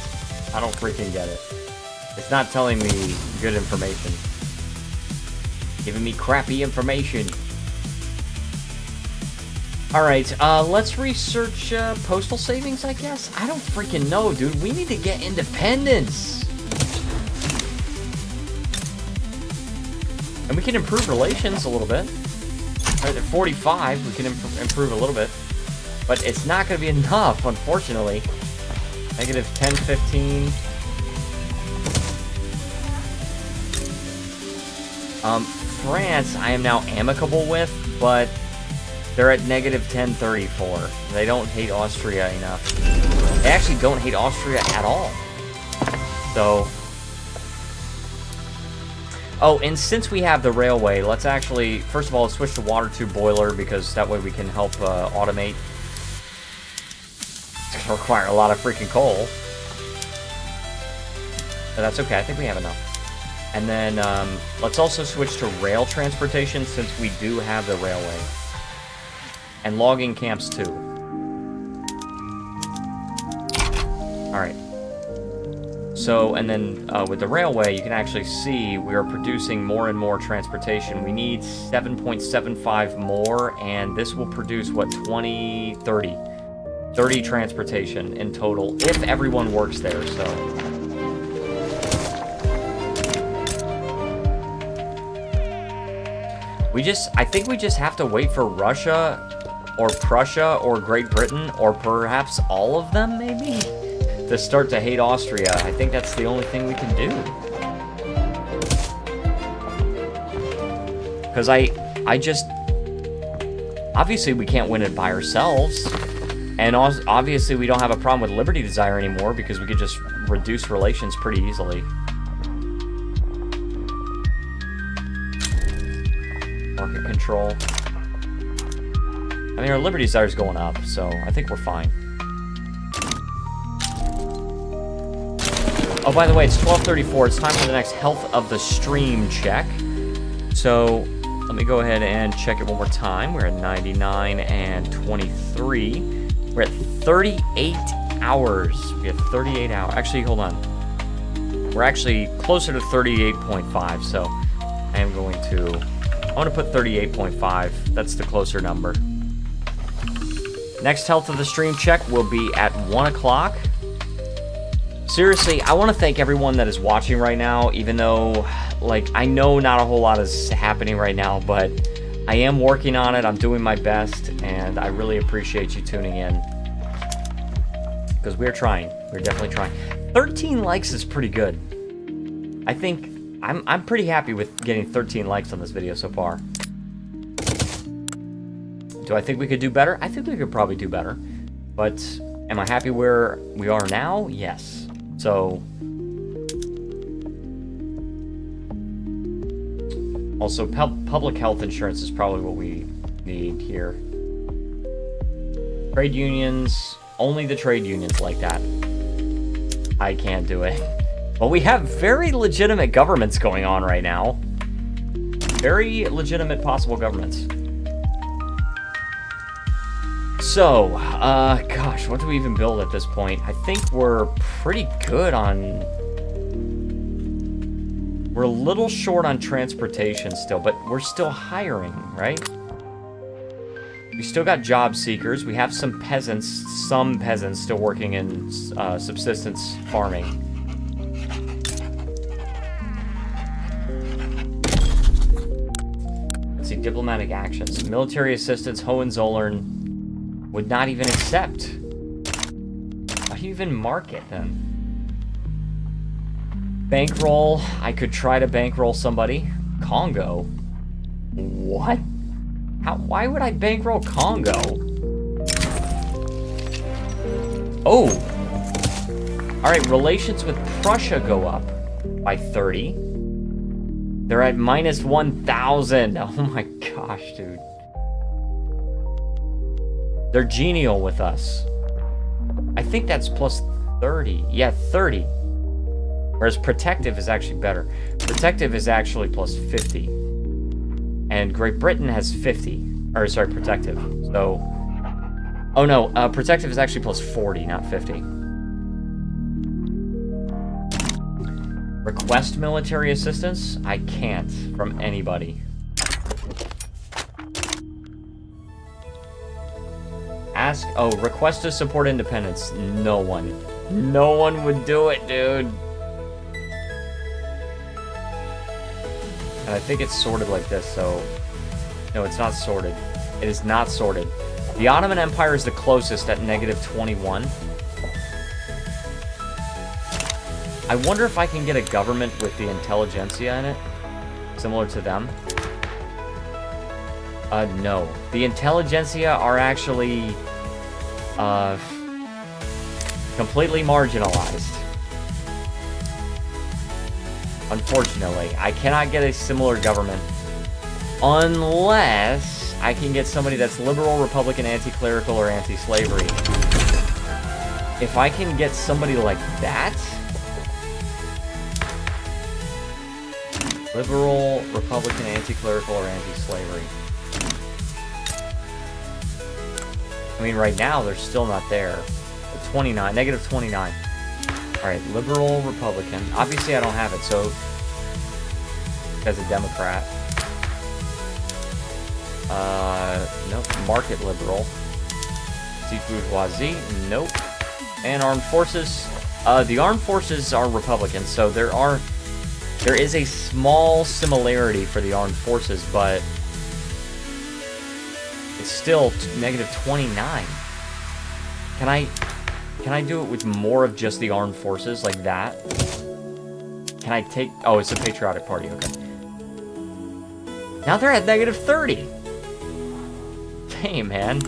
I don't freaking get it. It's not telling me good information. Giving me crappy information. Alright, let's research postal savings, I guess? I don't freaking know, dude. We need to get independence. And we can improve relations a little bit. Right, at 45, we can improve a little bit. But it's not going to be enough, unfortunately. Negative 10, 15. France, I am now amicable with, but they're at negative 1034. They don't hate Austria enough. They actually don't hate Austria at all. So... Oh, and since we have the railway, let's actually, first of all, let's switch to water tube boiler, because that way we can help automate. It's going to require a lot of freaking coal. But that's okay, I think we have enough. And then, let's also switch to rail transportation, since we do have the railway. And logging camps, too. Alright. So, and then with the railway, you can actually see we are producing more and more transportation. We need 7.75 more, and this will produce, what, 30 transportation in total, if everyone works there, so... I think we just have to wait for Russia, or Prussia, or Great Britain, or perhaps all of them, maybe? To start to hate Austria. I think that's the only thing we can do. Because I just... Obviously, we can't win it by ourselves. And obviously, we don't have a problem with Liberty Desire anymore, because we could just reduce relations pretty easily. Market control. I mean, our Liberty Desire is going up, so I think we're fine. Oh, by the way, it's 12:34. It's time for the next health of the stream check. So, let me go ahead and check it one more time. We're at 99 and 23. We're at 38 hours. We have 38 hours. Actually, hold on. We're actually closer to 38.5, so I am going to... I want to put 38.5. That's the closer number. Next health of the stream check will be at 1 o'clock. Seriously, I want to thank everyone that is watching right now, even though, like, I know not a whole lot is happening right now, but I am working on it. I'm doing my best, and I really appreciate you tuning in. Because we're trying. We're definitely trying. 13 likes is pretty good. I think I'm pretty happy with getting 13 likes on this video so far. Do I think we could do better? I think we could probably do better. But am I happy where we are now? Yes. So also public health insurance is probably what we need here. Trade unions, only the trade unions like that. I can't do it. Well, we have very legitimate governments going on right now. Very legitimate possible governments. So, gosh, what do we even build at this point? I think we're pretty good on... We're a little short on transportation still, but we're still hiring, right? We still got job seekers. We have some peasants still working in subsistence farming. Let's see, diplomatic actions. Military assistance, Hohenzollern would not even accept. Why do you even mark it then? Bankroll, I could try to bankroll somebody. Congo? What? Why would I bankroll Congo? Oh! Alright, relations with Prussia go up by 30. They're at minus 1,000. Oh my gosh, dude. They're genial with us. I think that's plus 30. Yeah, 30. Whereas protective is actually better. Protective is actually plus 50. And Great Britain has 50. Or, sorry, protective. So... Oh no, protective is actually plus 40, not 50. Request military assistance? I can't from anybody. Ask, oh, request to support independence. No one. No one would do it, dude. And I think it's sorted like this, so... No, it's not sorted. It is not sorted. The Ottoman Empire is the closest at negative 21. I wonder if I can get a government with the intelligentsia in it. Similar to them. No. The intelligentsia are actually... completely marginalized. Unfortunately, I cannot get a similar government unless I can get somebody that's liberal, Republican, anti-clerical, or anti-slavery. If I can get somebody like that, liberal, Republican, anti-clerical, or anti-slavery. I mean, right now, they're still not there. 29, negative 29. Alright, liberal, Republican. Obviously, I don't have it, so... As a Democrat. Nope. Market liberal. Seat bourgeoisie. Nope. And armed forces. The armed forces are Republican, so there is a small similarity for the armed forces, but it's still negative 29. Can I do it with more of just the armed forces, like that? Can I take... Oh, it's a patriotic party, okay. Now they're at negative 30. Hey, man.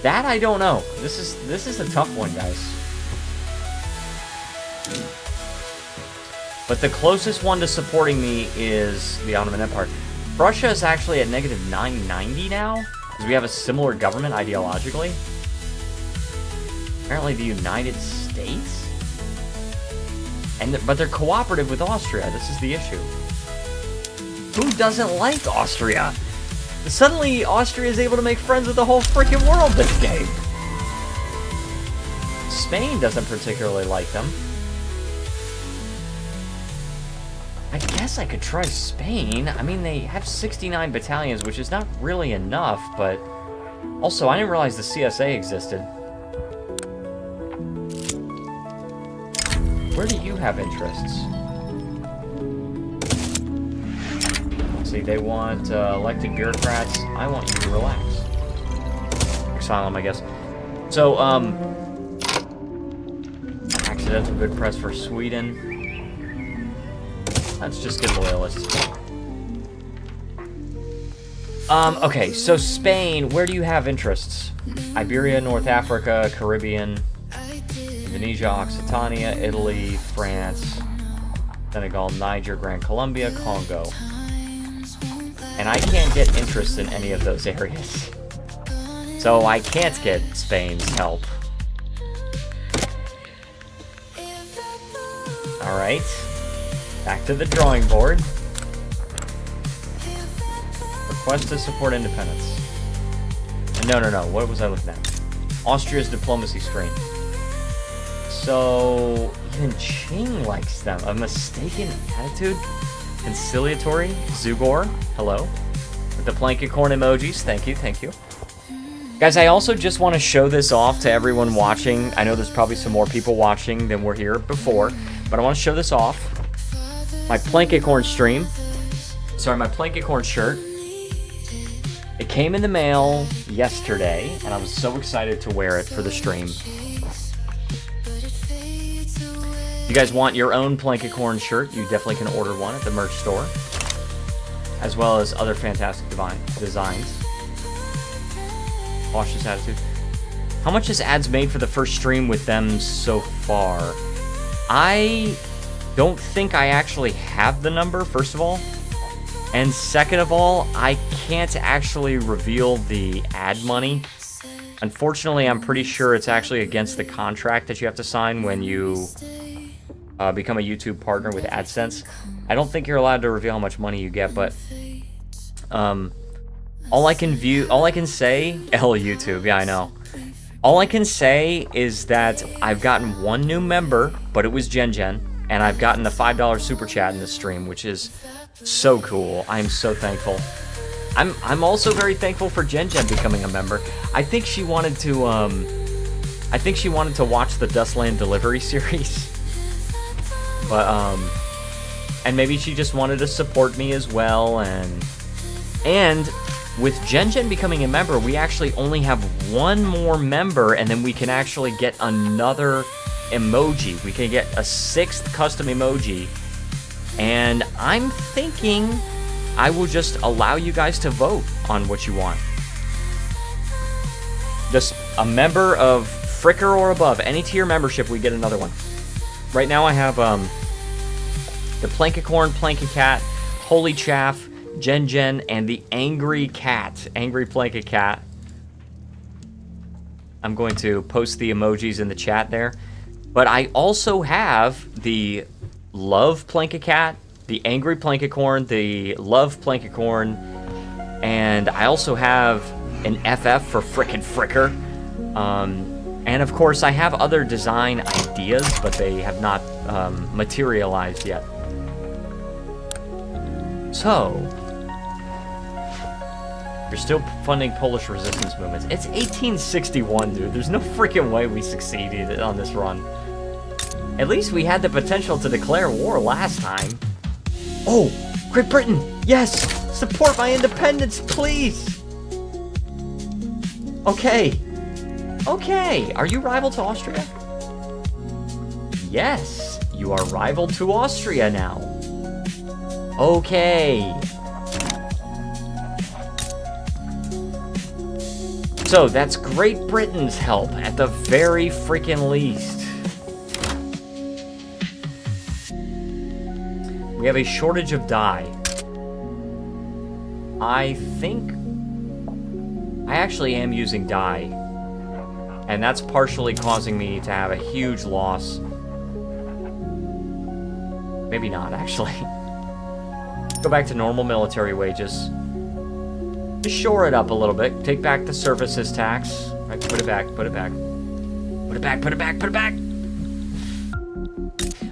That I don't know. This is a tough one, guys. But the closest one to supporting me is the Ottoman Empire. Russia is actually at negative 990 now, because we have a similar government ideologically. Apparently the United States? But they're cooperative with Austria. This is the issue. Who doesn't like Austria? Suddenly, Austria is able to make friends with the whole freaking world this game. Spain doesn't particularly like them. I guess I could try Spain. I mean, they have 69 battalions, which is not really enough, but... Also, I didn't realize the CSA existed. Where do you have interests? See, they want elected bureaucrats. I want you to relax. Exile them, I guess. So, accidental good press for Sweden. Let's just get loyalists. Okay, so Spain, where do you have interests? Iberia, North Africa, Caribbean, Indonesia, Occitania, Italy, France, Senegal, Niger, Grand Colombia, Congo. And I can't get interest in any of those areas. So I can't get Spain's help. Alright. Back to the drawing board. Request to support independence. No. What was I looking at? Austria's diplomacy strain. So, even Qing likes them. A mistaken attitude? Conciliatory? Zugor? Hello? With the Plankicorn emojis. Thank you. Guys, I also just want to show this off to everyone watching. I know there's probably some more people watching than were here before, but I want to show this off. My Plankicorn stream. Sorry, my Plankicorn shirt. It came in the mail yesterday, and I was so excited to wear it for the stream. You guys want your own Plankicorn shirt, you definitely can order one at the merch store, as well as other fantastic designs. Cautious attitude. How much has ads made for the first stream with them so far? I don't think I actually have the number, first of all. And second of all, I can't actually reveal the ad money. Unfortunately, I'm pretty sure it's actually against the contract that you have to sign when you become a YouTube partner with AdSense. I don't think you're allowed to reveal how much money you get, but all I can say, YouTube, yeah, I know. All I can say is that I've gotten one new member, but it was Gen, and I've gotten the $5 super chat in this stream, which is so cool. I'm so thankful. I'm also very thankful for Gen becoming a member. I think she wanted to watch the Dustland Delivery series. But and maybe she just wanted to support me as well, and with Gen becoming a member, we actually only have one more member, and then we can actually get another emoji. We can get a 6th custom emoji. And I'm thinking I will just allow you guys to vote on what you want. Just a member of Fricker or above, any tier membership, we get another one. Right now I have the Plankicorn, Plankicat, Holy Chaff, Gen, and the Angry Cat, Angry Plankicat. I'm going to post the emojis in the chat there. But I also have the Love Plankicat, the Angry Plankicorn, the Love Plankicorn, and I also have an FF for Frickin' Fricker. And of course, I have other design ideas, but they have not materialized yet. So, you're still funding Polish resistance movements. It's 1861, dude. There's no freaking way we succeeded on this run. At least we had the potential to declare war last time. Oh, Great Britain! Yes! Support my independence, please! Okay. Okay, are you rival to Austria? Yes, you are rival to Austria now. Okay. So that's Great Britain's help at the very freaking least. We have a shortage of dye. I think I actually am using dye, and that's partially causing me to have a huge loss. Maybe not, actually. Go back to normal military wages. Just shore it up a little bit. Take back the services tax. Right, put it back, put it back. Put it back, put it back, put it back!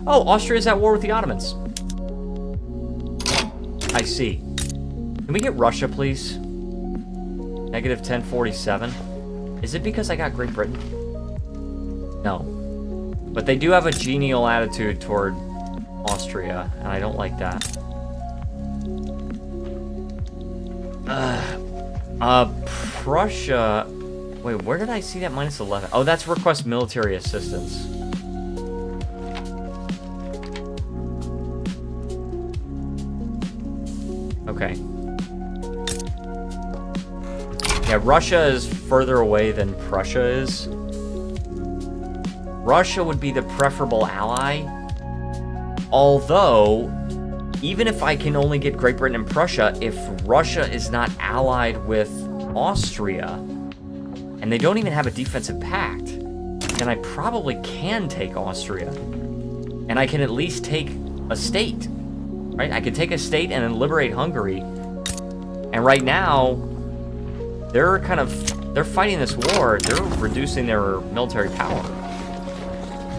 Oh, Austria's at war with the Ottomans. I see. Can we get Russia, please? Negative 1047. Is it because I got Great Britain? No. But they do have a genial attitude toward Austria, and I don't like that. Prussia... Wait, where did I see that minus 11? Oh, that's request military assistance. Okay. Yeah, Russia is further away than Prussia is. Russia would be the preferable ally. Although, even if I can only get Great Britain and Prussia, if Russia is not allied with Austria, and they don't even have a defensive pact, then I probably can take Austria. And I can at least take a state, right? I can take a state and then liberate Hungary. And right now, they're fighting this war. They're reducing their military power.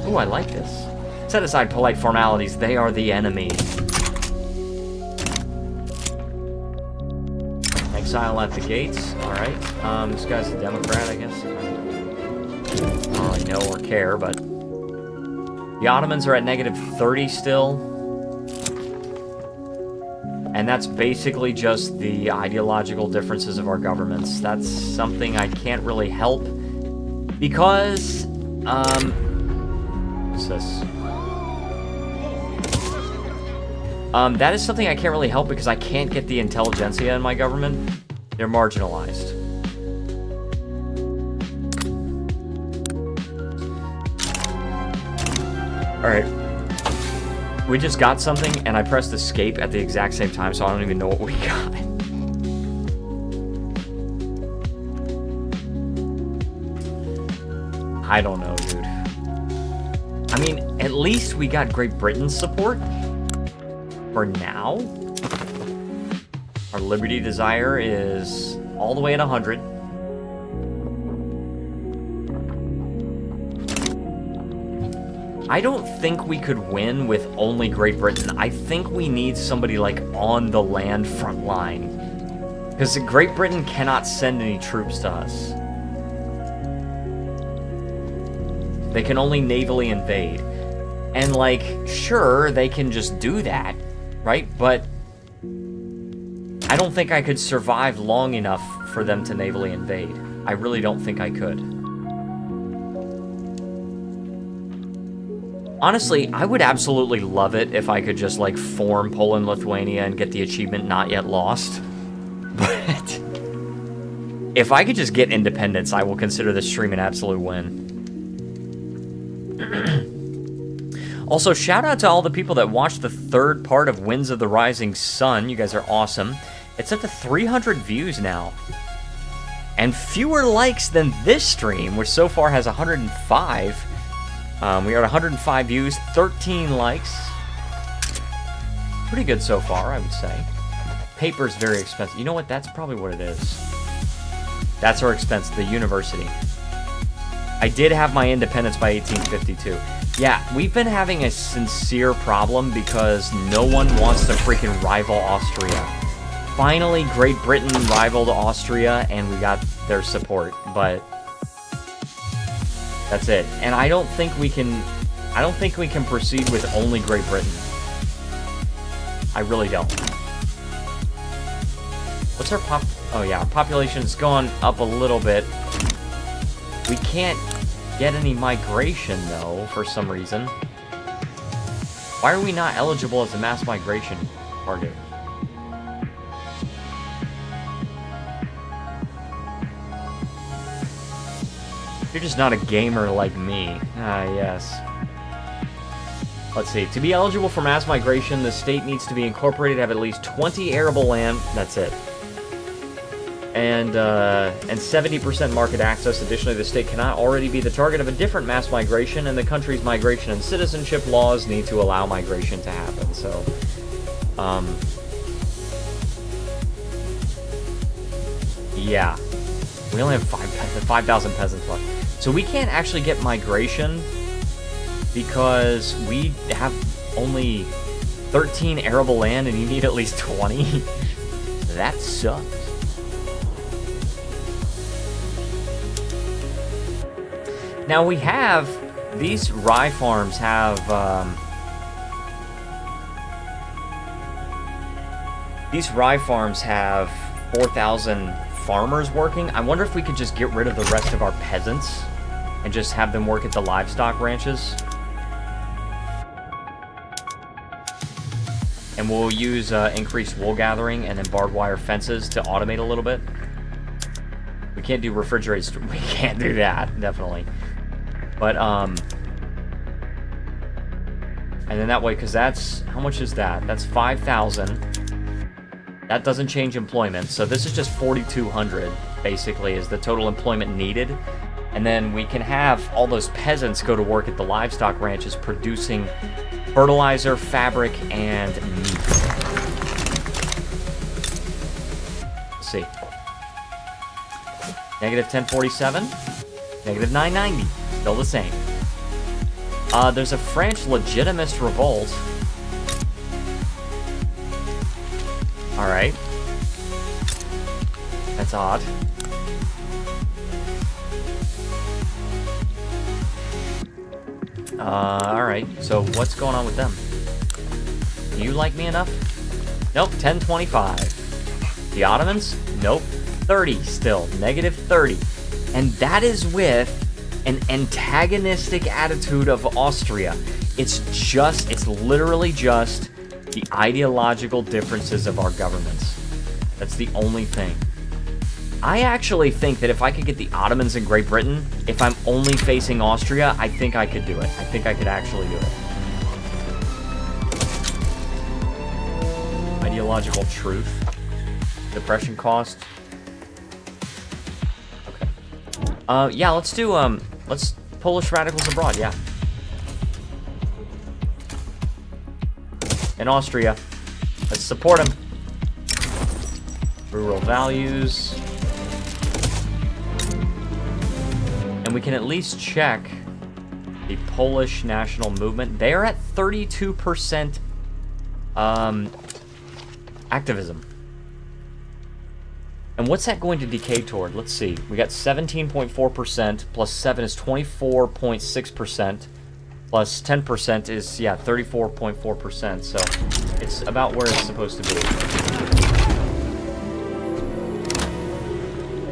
Ooh, I like this. Set aside polite formalities. They are the enemy. Exile at the gates. All right. This guy's a Democrat, I guess. I don't really know or care, but the Ottomans are at negative 30 still. And that's basically just the ideological differences of our governments. That's something I can't really help because, what's this? That is something I can't really help because I can't get the intelligentsia in my government. They're marginalized. Alright. We just got something, and I pressed escape at the exact same time, so I don't even know what we got. I don't know, dude. I mean, at least we got Great Britain's support. For now. Our Liberty Desire is all the way at 100. I don't think we could win with only Great Britain. I think we need somebody like on the land front line. Because Great Britain cannot send any troops to us. They can only navally invade. And like, sure, they can just do that, right? But I don't think I could survive long enough for them to navally invade. I really don't think I could. Honestly, I would absolutely love it if I could just, like, form Poland, Lithuania, and get the achievement Not Yet Lost. But if I could just get independence, I will consider this stream an absolute win. Also, shout out to all the people that watched the third part of Winds of the Rising Sun. You guys are awesome. It's up to 300 views now. And fewer likes than this stream, which so far has 105. We are at 105 views, 13 likes. Pretty good so far, I would say. Paper's very expensive. You know what? That's probably what it is. That's our expense, the university. I did have my independence by 1852. Yeah, we've been having a sincere problem because no one wants to freaking rival Austria. Finally, Great Britain rivaled Austria, and we got their support, but that's it. And I don't think we can proceed with only Great Britain. I really don't. What's our oh yeah, our population's gone up a little bit. We can't get any migration though, for some reason. Why are we not eligible as a mass migration target? You're just not a gamer like me. Ah, yes. Let's see. To be eligible for mass migration, the state needs to be incorporated, have at least 20 arable land. That's it. And 70% market access. Additionally, the state cannot already be the target of a different mass migration, and the country's migration and citizenship laws need to allow migration to happen. So, yeah. We only have 5,000 peasants left. So we can't actually get migration because we have only 13 arable land and you need at least 20? That sucks. Now we have, these rye farms have, these rye farms have 4,000 farmers working. I wonder if we could just get rid of the rest of our peasants and just have them work at the livestock ranches. And we'll use increased wool gathering and then barbed wire fences to automate a little bit. We can't do refrigerated. We can't do that, definitely. But, and then that way, because that's, how much is that? That's 5,000. That doesn't change employment. So this is just 4,200, basically, is the total employment needed. And then we can have all those peasants go to work at the livestock ranches producing fertilizer, fabric, and meat. Let's see. Negative 1047. Negative 990. Still the same. There's a French legitimist revolt. Alright. That's odd. Alright. So what's going on with them? Do you like me enough? Nope, 1025. The Ottomans? Nope. 30 still. Negative 30. And that is with an antagonistic attitude of Austria. It's literally just the ideological differences of our governments. That's the only thing. I actually think that if I could get the Ottomans in Great Britain, if I'm only facing Austria, I think I could do it. I think I could actually do it. Ideological truth. Depression cost. Okay. Yeah, let's do, let's Polish radicals abroad, yeah. In Austria. Let's support them. Rural values. And we can at least check the Polish national movement. They are at 32% activism. And what's that going to decay toward? Let's see. We got 17.4%, plus 7 is 24.6%, plus 10% is, yeah, 34.4%. So it's about where it's supposed to be.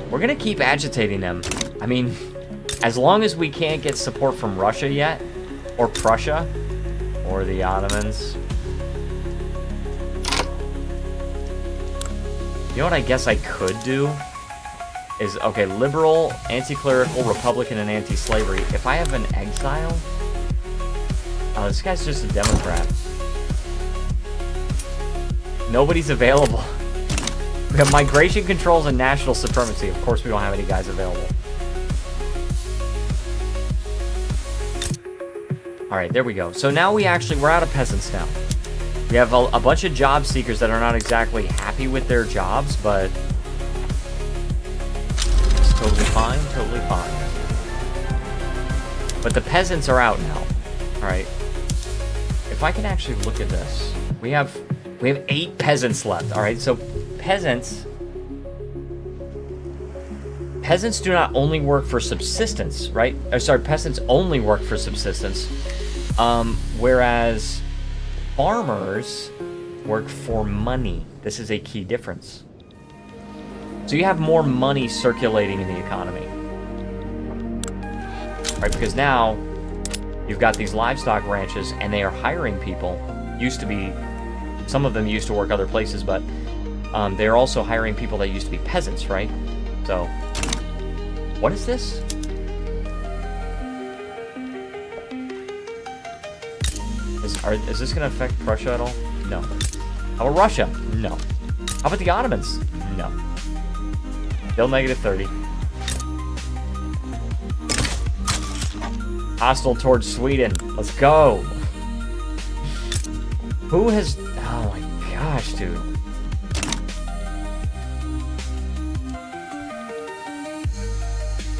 We're going to keep agitating them. I mean, as long as we can't get support from Russia yet, or Prussia, or the Ottomans. You know what I guess I could do? Is, okay, liberal, anti-clerical, Republican, and anti-slavery. If I have an exile... Oh, this guy's just a Democrat. Nobody's available. We have migration controls and national supremacy. Of course, we don't have any guys available. Alright, there we go. So now we're out of peasants now. We have a bunch of job seekers that are not exactly happy with their jobs, but it's totally fine, totally fine. But the peasants are out now. Alright. If I can actually look at this. We have 8 peasants left. Alright, so peasants do not only work for subsistence, right? Peasants only work for subsistence. Whereas farmers work for money. This is a key difference. So you have more money circulating in the economy. Right, because now you've got these livestock ranches and they are hiring people. Some of them used to work other places, but they're also hiring people that used to be peasants, right? So, what is this? Is this going to affect Prussia at all? No. How about Russia? No. How about the Ottomans? No. Still negative 30. Hostile towards Sweden. Let's go. Who has... Oh my gosh, dude.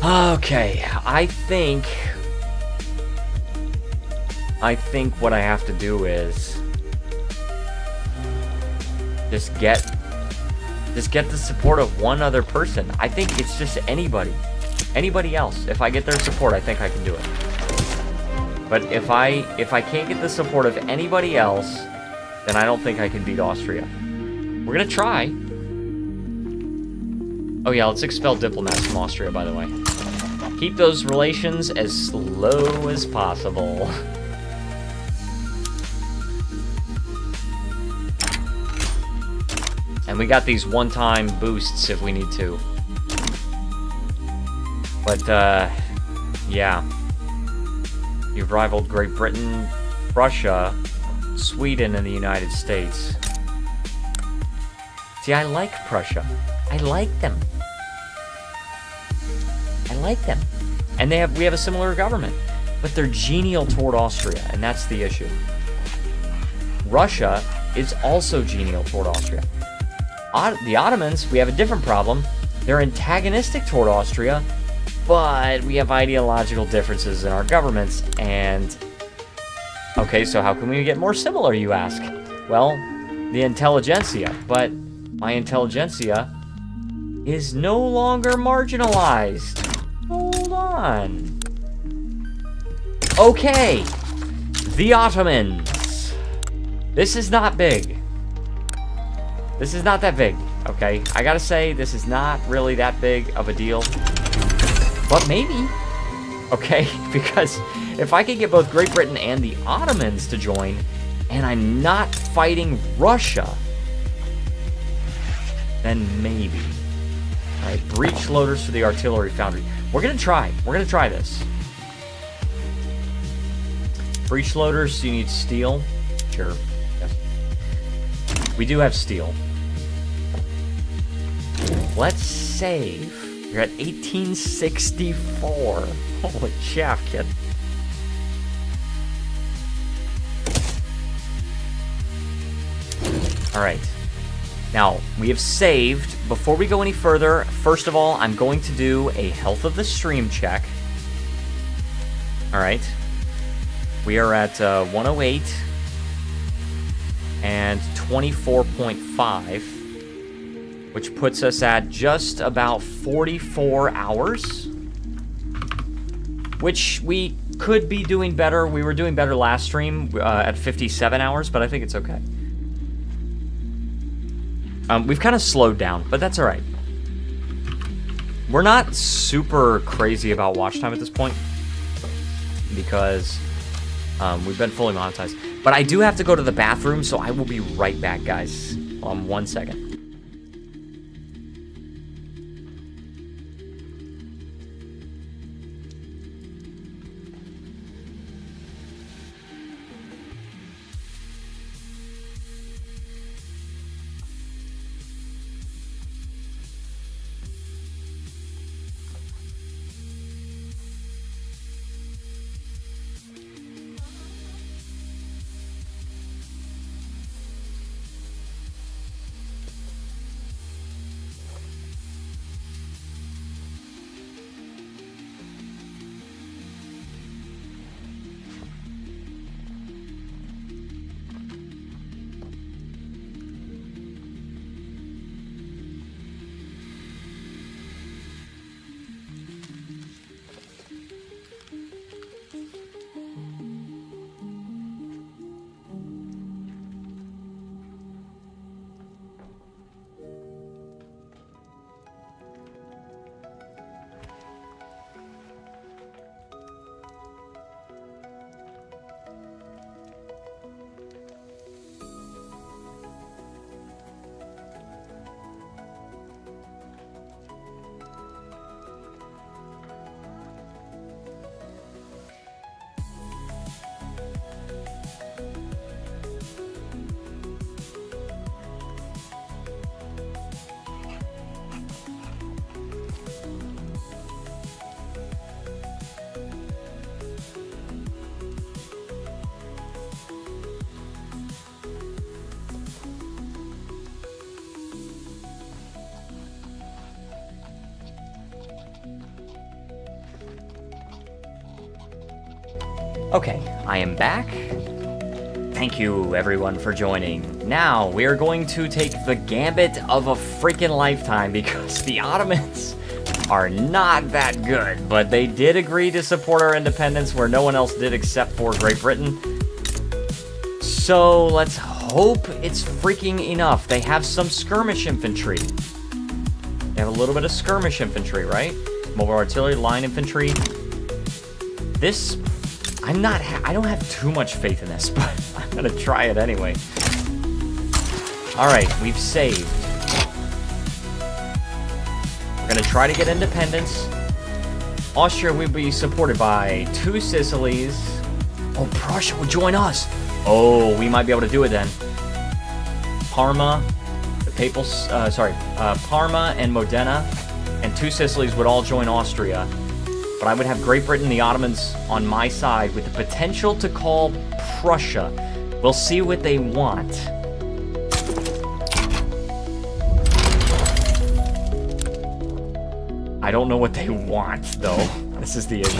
Okay, I think what I have to do is Just get the support of one other person. I think it's just anybody else. If I get their support, I think I can do it. But if I can't get the support of anybody else, then I don't think I can beat Austria. We're gonna try. Oh yeah, let's expel diplomats from Austria, by the way. Keep those relations as slow as possible. And we got these one-time boosts if we need to. But, yeah. You've rivaled Great Britain, Russia, Sweden, and the United States. See, I like Prussia. I like them. I like them. And we have a similar government. But they're genial toward Austria, and that's the issue. Russia is also genial toward Austria. The Ottomans, we have a different problem. They're antagonistic toward Austria, but we have ideological differences in our governments, and... Okay, so how can we get more similar, you ask? Well, the intelligentsia, but my intelligentsia is no longer marginalized. Hold on. Okay, the Ottomans. This is not big. This is not that big, okay? I gotta say, this is not really that big of a deal. But maybe, okay? Because if I can get both Great Britain and the Ottomans to join, and I'm not fighting Russia, then maybe. All right, breech loaders for the artillery foundry. We're gonna try. We're gonna try this. Breech loaders, you need steel. Sure. Yes. We do have steel. Let's save. You're at 1864. Holy chaff, kid. All right. Now, we have saved. Before we go any further, first of all, I'm going to do a health of the stream check. All right. We are at 108 and 24.5. Which puts us at just about 44 hours. Which we could be doing better. We were doing better last stream at 57 hours, but I think it's okay. We've kind of slowed down, but that's all right. We're not super crazy about watch time at this point. Because we've been fully monetized. But I do have to go to the bathroom, so I will be right back, guys. 1 second. Okay, I am back. Thank you, everyone, for joining. Now, we are going to take the gambit of a freaking lifetime because the Ottomans are not that good, but they did agree to support our independence where no one else did except for Great Britain. So, let's hope it's freaking enough. They have some skirmish infantry. They have a little bit of skirmish infantry, right? Mobile artillery, line infantry. This, I don't have too much faith in this, but I'm gonna try it anyway. Alright, we've saved. We're gonna try to get independence. Austria will be supported by 2 Sicilies. Oh, Prussia will join us. Oh, we might be able to do it then. Parma, the Papal, Parma and Modena, and 2 Sicilies would all join Austria. But I would have Great Britain and the Ottomans on my side with the potential to call Prussia. We'll see what they want. I don't know what they want, though. This is the issue.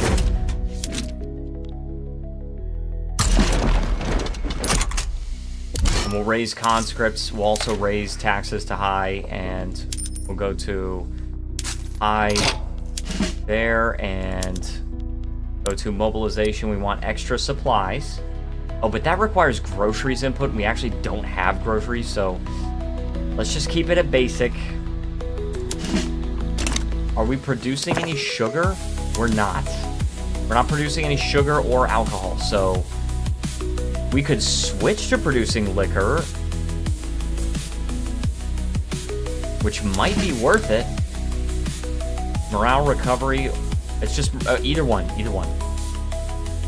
And we'll raise conscripts. We'll also raise taxes to high, and we'll go to high there and go to mobilization. We want extra supplies. Oh, but that requires groceries input. We actually don't have groceries, so let's just keep it at basic. Are we producing any sugar? We're not. We're not producing any sugar or alcohol, so we could switch to producing liquor, which might be worth it. Morale recovery, it's just either one. It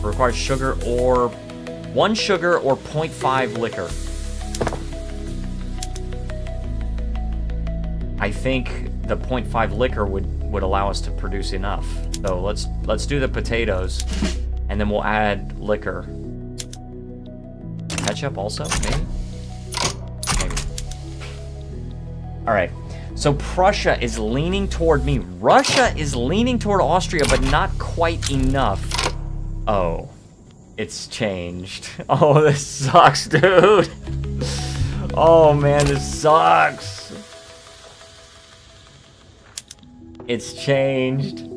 requires sugar or 1 sugar or 0.5 liquor. I think the 0.5 liquor would allow us to produce enough. So let's do the potatoes, and then we'll add liquor. Ketchup also, maybe? Maybe. All right. So Prussia is leaning toward me. Russia is leaning toward Austria, but not quite enough. Oh, it's changed. Oh, this sucks, dude. Oh, man, this sucks. It's changed.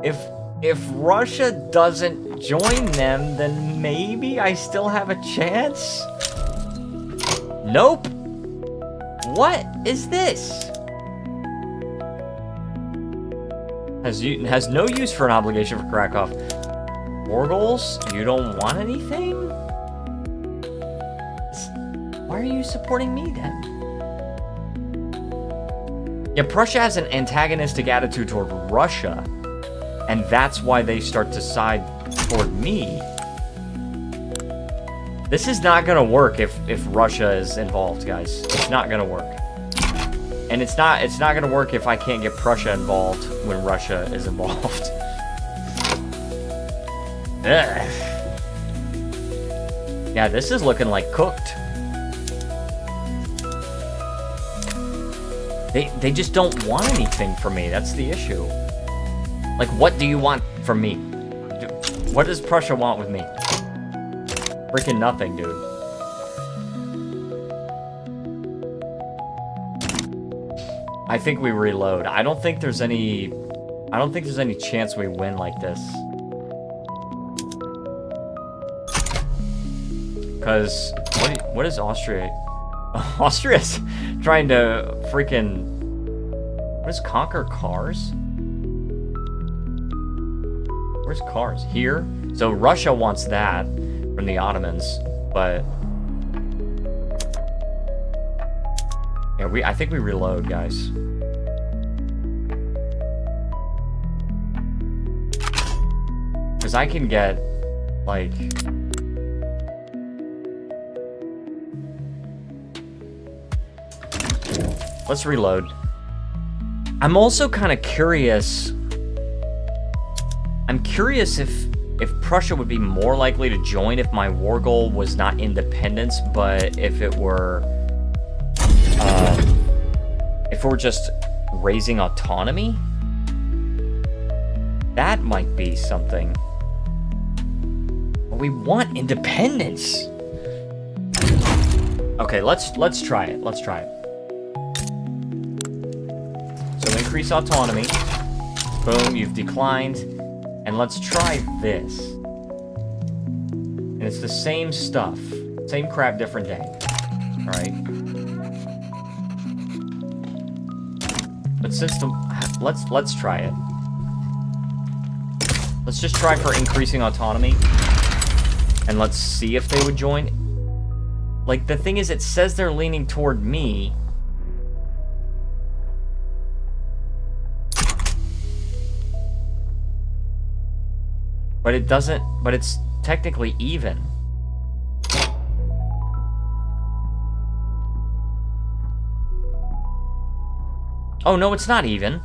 If Russia doesn't join them, then maybe I still have a chance? Nope. What is this? Has no use for an obligation for Krakow. War goals? You don't want anything? Why are you supporting me then? Yeah, Prussia has an antagonistic attitude toward Russia, and that's why they start to side toward me. This is not gonna work if Russia is involved, guys. It's not gonna work. And it's not gonna work if I can't get Prussia involved when Russia is involved. Ugh. Yeah, this is looking like cooked. They just don't want anything from me. That's the issue. Like, what do you want from me? What does Prussia want with me? Freaking nothing, dude. I think we reload. I don't think there's any chance we win like this. Cause what is Austria? Austria's trying to freaking, what is conquer cars? Where's cars? Here? So Russia wants that from the Ottomans, but yeah, I think we reload, guys. Because I can get, like, let's reload. I'm also kind of curious. I'm curious if Prussia would be more likely to join if my war goal was not independence, but if it were just raising autonomy. That might be something. But we want independence. Okay, let's try it. Let's try it. So increase autonomy. Boom, you've declined. And let's try this. And it's the same stuff. Same crap, different day. Alright. But since the... Let's try it. Let's just try for increasing autonomy. And let's see if they would join. Like, the thing is, it says they're leaning toward me. But it doesn't... But it's technically even. Oh, no, it's not even.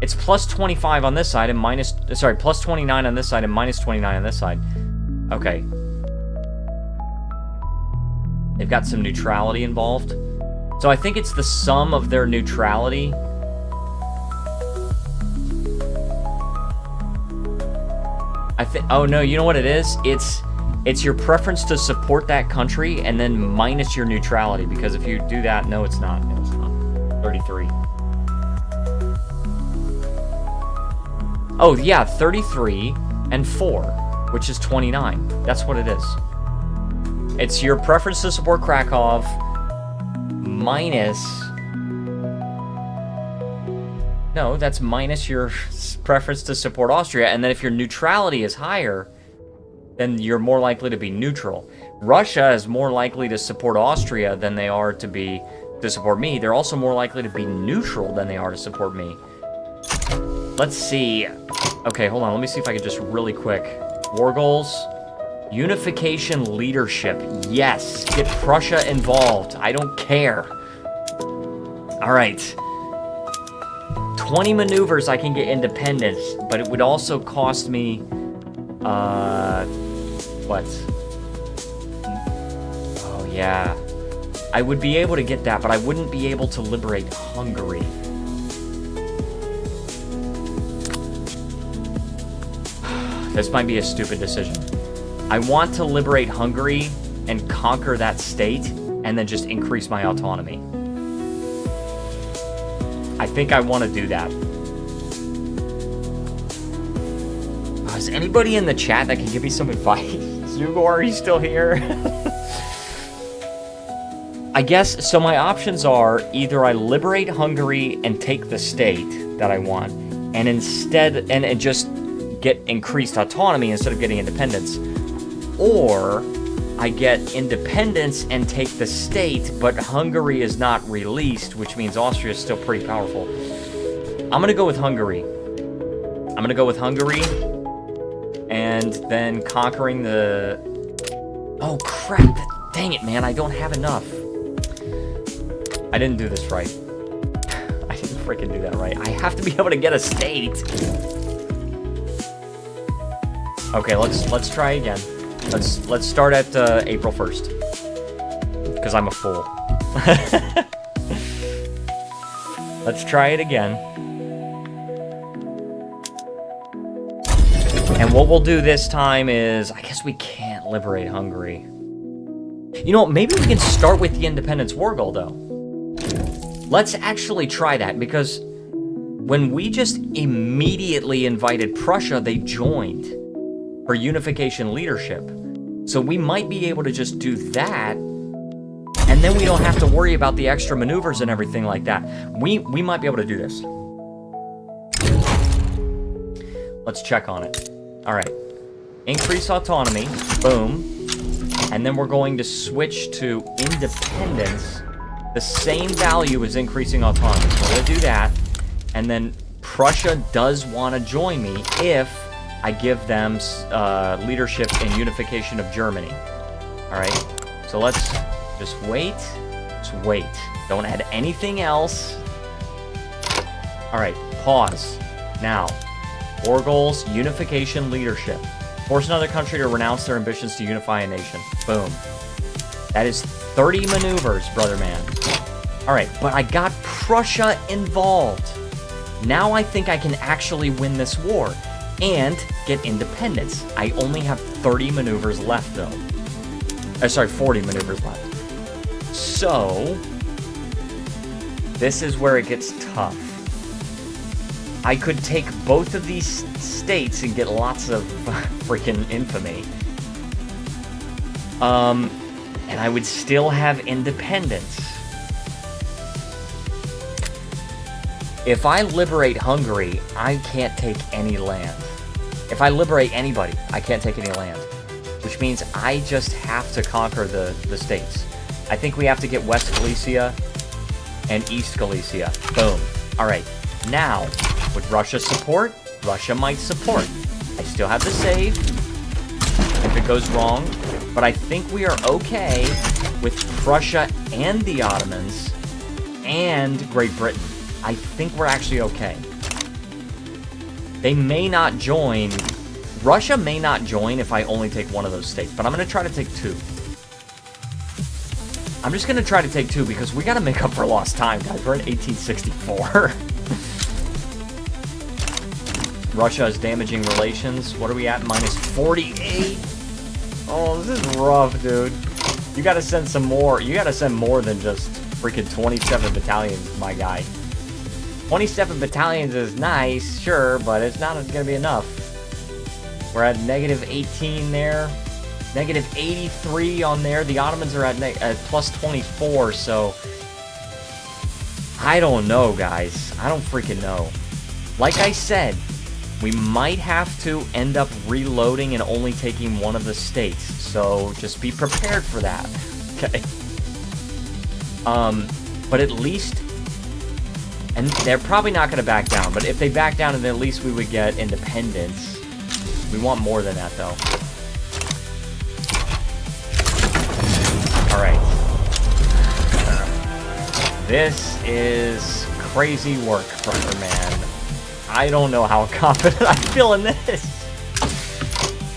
It's plus 25 on this side and minus... Sorry, plus 29 on this side and minus 29 on this side. Okay. They've got some neutrality involved. So I think it's the sum of their neutrality. Oh, no, you know what it is? It's your preference to support that country and then minus your neutrality. Because if you do that... No, it's not. No, it's not. 33. Oh, yeah, 33 and 4, which is 29. That's what it is. It's your preference to support Krakow minus... No, that's minus your preference to support Austria. And then if your neutrality is higher, then you're more likely to be neutral. Russia is more likely to support Austria than they are to support me. They're also more likely to be neutral than they are to support me. Let's see. Okay, hold on. Let me see if I can just really quick. War goals. Unification leadership. Yes. Get Prussia involved. I don't care. All right. 20 maneuvers I can get independence, but it would also cost me... what? Oh, yeah. I would be able to get that, but I wouldn't be able to liberate Hungary. This might be a stupid decision. I want to liberate Hungary and conquer that state, and then just increase my autonomy. I think I want to do that. Is anybody in the chat that can give me some advice? Zugo, are you still here? I guess, so my options are either I liberate Hungary and take the state that I want, and instead, and just get increased autonomy instead of getting independence, or I get independence and take the state, but Hungary is not released, which means Austria is still pretty powerful. I'm gonna go with Hungary. I'm gonna go with Hungary, and then conquering the... Oh crap, dang it, man, I don't have enough. I didn't do this right. I didn't freaking do that right. I have to be able to get a state. Okay, let's try again. Let's start at April 1st. Because I'm a fool. Let's try it again. And what we'll do this time is... I guess we can't liberate Hungary. You know what? Maybe we can start with the Independence War goal, though. Let's actually try that, because when we just immediately invited Prussia, they joined for unification leadership. So we might be able to just do that, and then we don't have to worry about the extra maneuvers and everything like that. We might be able to do this. Let's check on it. All right. Increase autonomy. Boom. And then we're going to switch to independence. The same value as increasing autonomy. So we're going to do that. And then Prussia does want to join me if I give them leadership and unification of Germany. All right. So let's just wait. Just wait. Don't add anything else. All right. Pause. Now, war goals, unification, leadership. Force another country to renounce their ambitions to unify a nation. Boom. That is 30 maneuvers, brother man. All right, but I got Prussia involved. Now I think I can actually win this war. and get independence. I only have 30 maneuvers left, though. Sorry, 40 maneuvers left. So, this is where it gets tough. I could take both of these states and get lots of freaking infamy. And I would still have independence. If I liberate Hungary, I can't take any land. If I liberate anybody, I can't take any land. Which means I just have to conquer the states. I think we have to get West Galicia and East Galicia. Boom. Alright, now, would Russia support? Russia might support. I still have the save if it goes wrong. But I think we are okay with Prussia and the Ottomans and Great Britain. I think we're actually okay. They may not join. Russia may not join if I only take one of those states, but I'm going to try to take two. I'm just going to try to take two because we got to make up for lost time, guys. We're in 1864. Russia is damaging relations. What are we at? Minus 48. Oh, this is rough, dude. You got to send some more. You got to send more than just freaking 27 battalions, my guy. 27 battalions is nice, sure, but it's not going to be enough. We're at negative 18 there. Negative 83 on there. The Ottomans are at plus 24, so... I don't know, guys. I don't freaking know. Like I said, we might have to end up reloading and only taking one of the states. So just be prepared for that. Okay. But at least... And they're probably not going to back down, but if they back down, then at least we would get independence. We want more than that, though. Alright. This is crazy work, brother man. I don't know how confident I feel in this.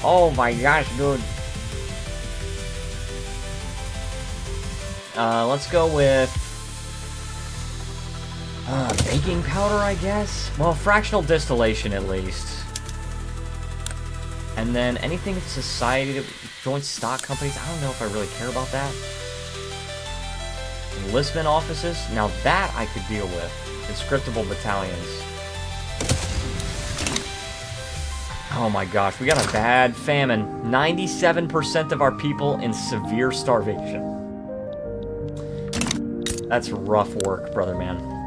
Oh my gosh, dude. Let's go with... baking powder, I guess? Well, fractional distillation, at least. And then anything in society, joint stock companies, I don't know if I really care about that. Enlistment offices, now that I could deal with. Conscriptable battalions. Oh my gosh, we got a bad famine. 97% of our people in severe starvation. That's rough work, brother man.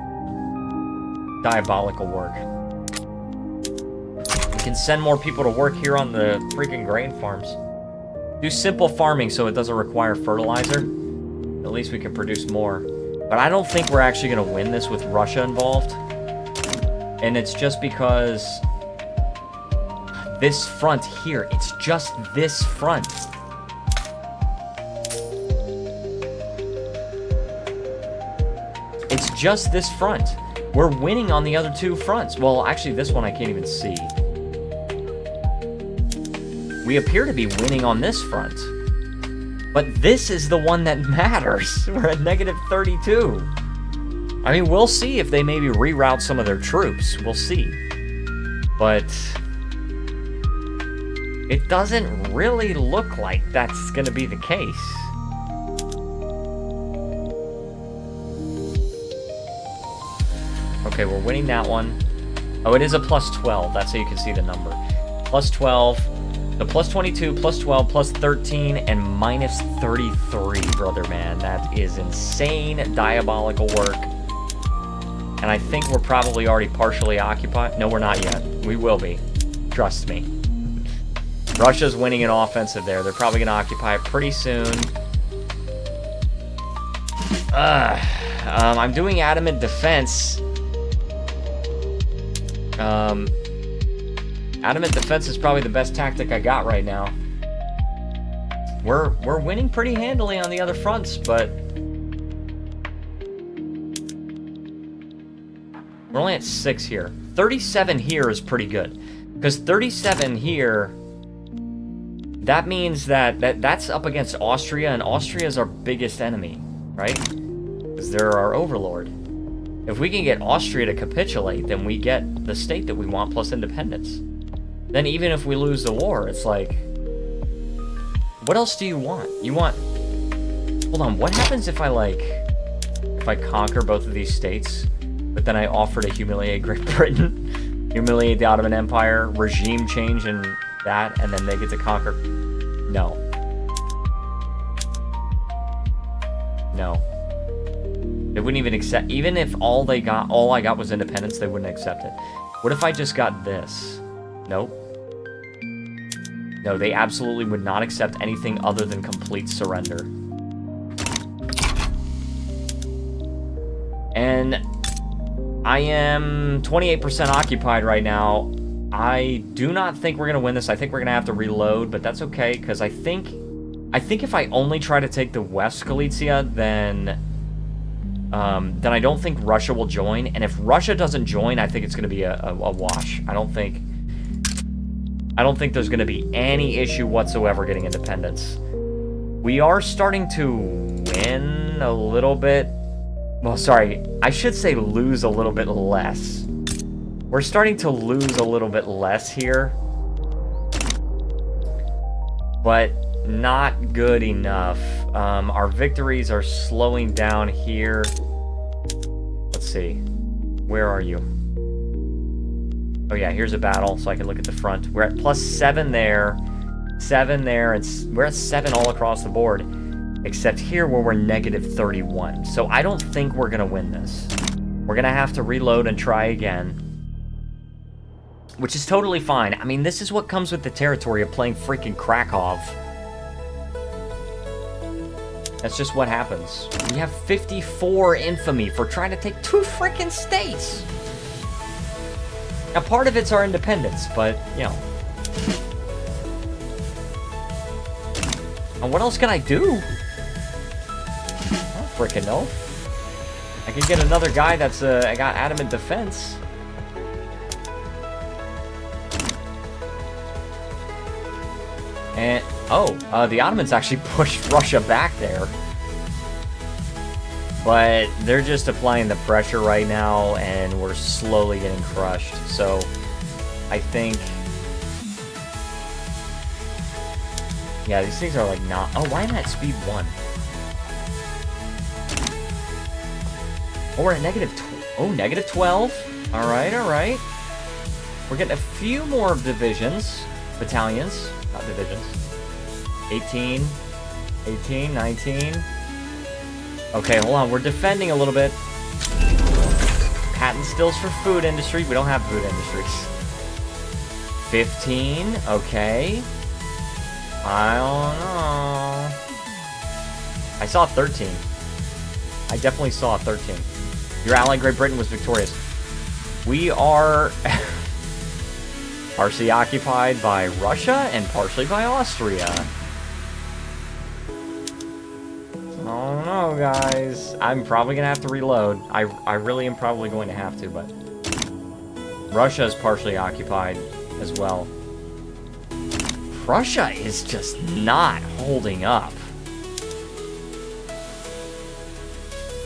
Diabolical work. We can send more people to work here on the freaking grain farms. Do simple farming so it doesn't require fertilizer. At least we can produce more. But I don't think we're actually going to win this with Russia involved. And it's just because this front here, it's just this front. It's just this front. We're winning on the other two fronts. Well, actually, this one I can't even see. We appear to be winning on this front. But this is the one that matters. We're at negative 32. I mean, we'll see if they maybe reroute some of their troops. We'll see. But it doesn't really look like that's going to be the case. Okay, we're winning that one. Oh, it is a plus 12. That's how you can see the number. Plus 12. So plus 22, plus 12, plus 13, and minus 33, brother man. That is insane diabolical work. And I think we're probably already partially occupied. No, we're not yet. We will be. Trust me. Russia's winning an offensive there. They're probably going to occupy it pretty soon. I'm doing adamant defense. Adamant defense is probably the best tactic I got right now. We're winning pretty handily on the other fronts, but we're only at 6 here. 37 here is pretty good, because 37 here, that means that's up against Austria, and Austria is our biggest enemy, right? Because they're our overlord. If we can get Austria to capitulate, then we get the state that we want plus independence. then even if we lose the war, it's like, what else do you want? You want... Hold on, what happens if I conquer both of these states, but then I offer to humiliate Great Britain, humiliate the Ottoman Empire, regime change and that, and then they get to conquer? No. No. They wouldn't even accept, even if all I got was independence, they wouldn't accept it. What if I just got this? Nope. No, they absolutely would not accept anything other than complete surrender. And I am 28% occupied right now. I do not think we're going to win this. I think we're going to have to reload, but that's okay, because I think if I only try to take the West Galicia, then I don't think Russia will join. And if Russia doesn't join, I think it's going to be a wash. I don't think there's going to be any issue whatsoever getting independence. We are starting to win a little bit. Well, sorry, I should say lose a little bit less. We're starting to lose a little bit less here. But not good enough. Our victories are slowing down here. Let's see. Where are you? Oh yeah, here's a battle, so I can look at the front. We're at +7 there, 7 there, and we're at 7 all across the board. Except here where we're -31. So I don't think we're going to win this. We're going to have to reload and try again. Which is totally fine. I mean, this is what comes with the territory of playing freaking Krakow. That's just what happens. We have 54 infamy for trying to take 2 freaking states. Now, part of it's our independence, but, you know. And what else can I do? I don't freaking know. I can get another guy that's I got adamant defense. And, the Ottomans actually pushed Russia back there. But they're just applying the pressure right now, and we're slowly getting crushed. So, I think... Yeah, these things are like not... Oh, why am I at speed 1? Oh, we're at negative 12. Alright, alright. We're getting a few more divisions. Battalions. Not divisions. 18. 18, 19. Okay, hold on. We're defending a little bit. Patent stills for food industry. We don't have food industries. 15. Okay. I don't know. I saw 13. I definitely saw 13. Your ally Great Britain was victorious. We are partially occupied by Russia and partially by Austria. Oh no, guys. I'm probably going to have to reload. I really am probably going to have to, but... Russia is partially occupied as well. Prussia is just not holding up.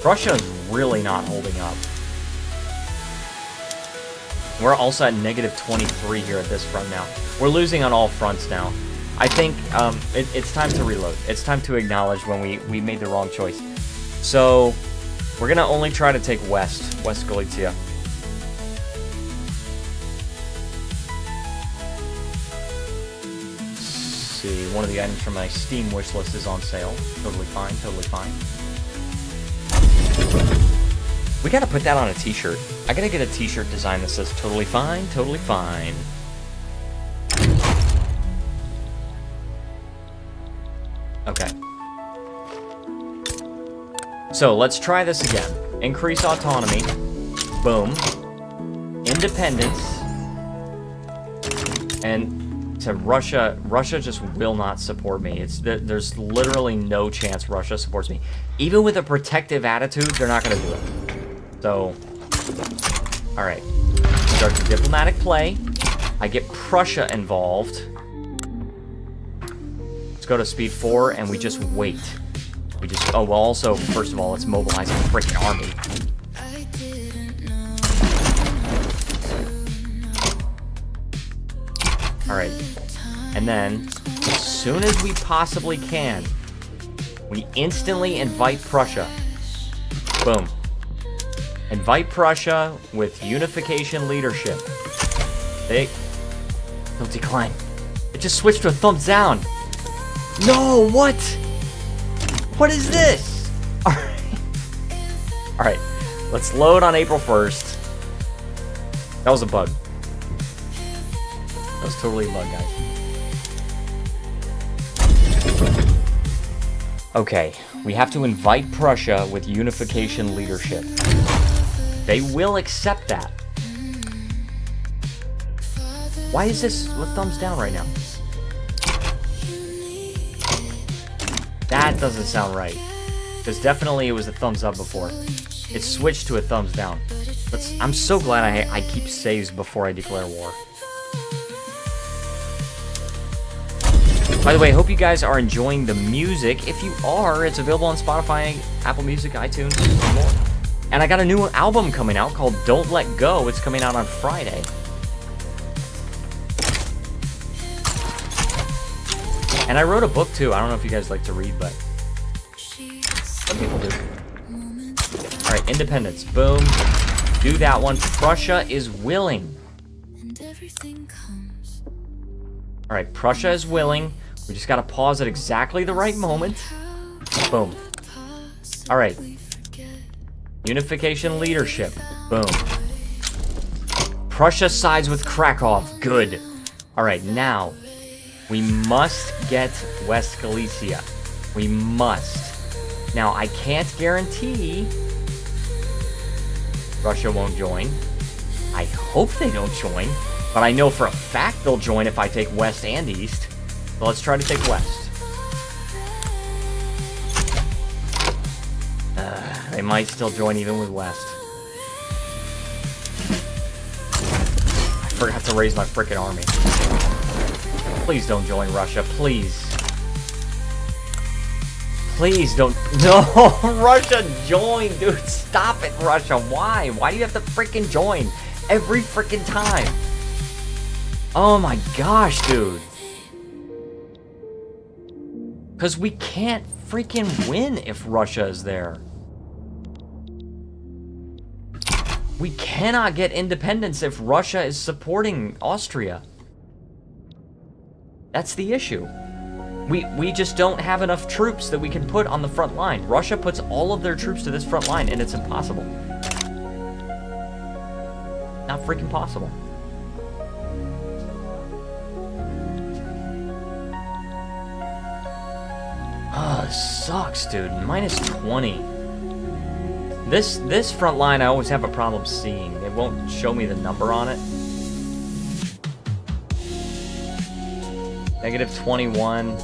Prussia is really not holding up. We're also at -23 here at this front now. We're losing on all fronts now. I think it's time to reload. It's time to acknowledge when we made the wrong choice. So, we're going to only try to take West Galicia. See, one of the items from my Steam wish list is on sale. Totally fine, totally fine. We gotta put that on a t-shirt. I gotta get a t-shirt design that says totally fine, totally fine. Okay. So, let's try this again. Increase autonomy. Boom. Independence. And to Russia just will not support me. There's literally no chance Russia supports me. Even with a protective attitude, they're not gonna do it. So, alright. Start the diplomatic play. I get Prussia involved. Let's go to speed 4, and we just wait. Oh, well, also, first of all, let's mobilize a freaking army. Alright. And then, as soon as we possibly can, we instantly invite Prussia. Boom. Invite Prussia with unification leadership. Don't decline. It just switched to a thumbs down. No, what? What is this? Alright. Let's load on April 1st. That was a bug. That was totally a bug, guys. Okay, we have to invite Prussia with unification leadership. They will accept that. Why is this with thumbs down right now? That doesn't sound right. Because definitely it was a thumbs up before. It switched to a thumbs down. I'm so glad I keep saves before I declare war. By the way, I hope you guys are enjoying the music. If you are, it's available on Spotify, Apple Music, iTunes, and more. And I got a new album coming out called Don't Let Go. It's coming out on Friday. And I wrote a book too. I don't know if you guys like to read, but some people do. Alright, independence. Boom. Do that one. Prussia is willing. Alright, Prussia is willing. We just gotta pause at exactly the right moment. Boom. Alright. Unification leadership. Boom. Prussia sides with Krakow. Good. Alright, now we must get West Galicia. We must. Now, I can't guarantee Russia won't join. I hope they don't join, but I know for a fact they'll join if I take West and East. So let's try to take West. They might still join even with West. I forgot to raise my frickin' army. Please don't join Russia, please. Please don't. No, Russia join, dude. Stop it, Russia. Why? Why do you have to freaking join every freaking time? Oh my gosh, dude. Because we can't freaking win if Russia is there. We cannot get independence if Russia is supporting Austria. That's the issue. We just don't have enough troops that we can put on the front line. Russia puts all of their troops to this front line, and it's impossible. Not freaking possible. Oh, this sucks, dude. Minus 20. This front line I always have a problem seeing. It won't show me the number on it. Negative 21.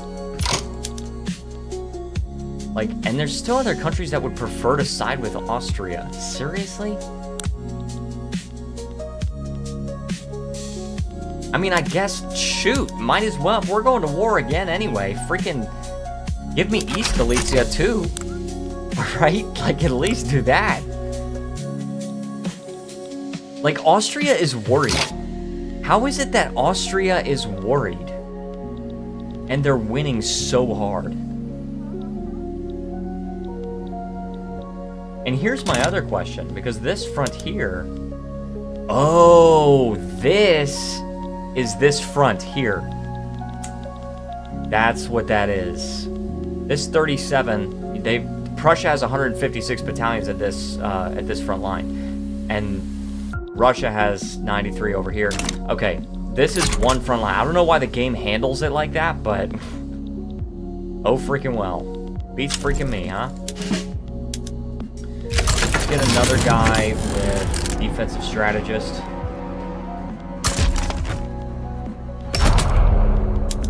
Like, and there's still other countries that would prefer to side with Austria. Seriously? I mean, I guess, shoot, might as well. If we're going to war again anyway, freaking give me East Galicia too. Right? Like, at least do that. Like, Austria is worried. How is it that Austria is worried? And they're winning so hard. And here's my other question, because this front here... Oh, this is this front here. That's what that is. This 37, Prussia has 156 battalions at this front line. And Russia has 93 over here. Okay, this is one front line. I don't know why the game handles it like that, but... Oh, freaking well. Beats freaking me, huh? Let's get another guy with defensive strategist.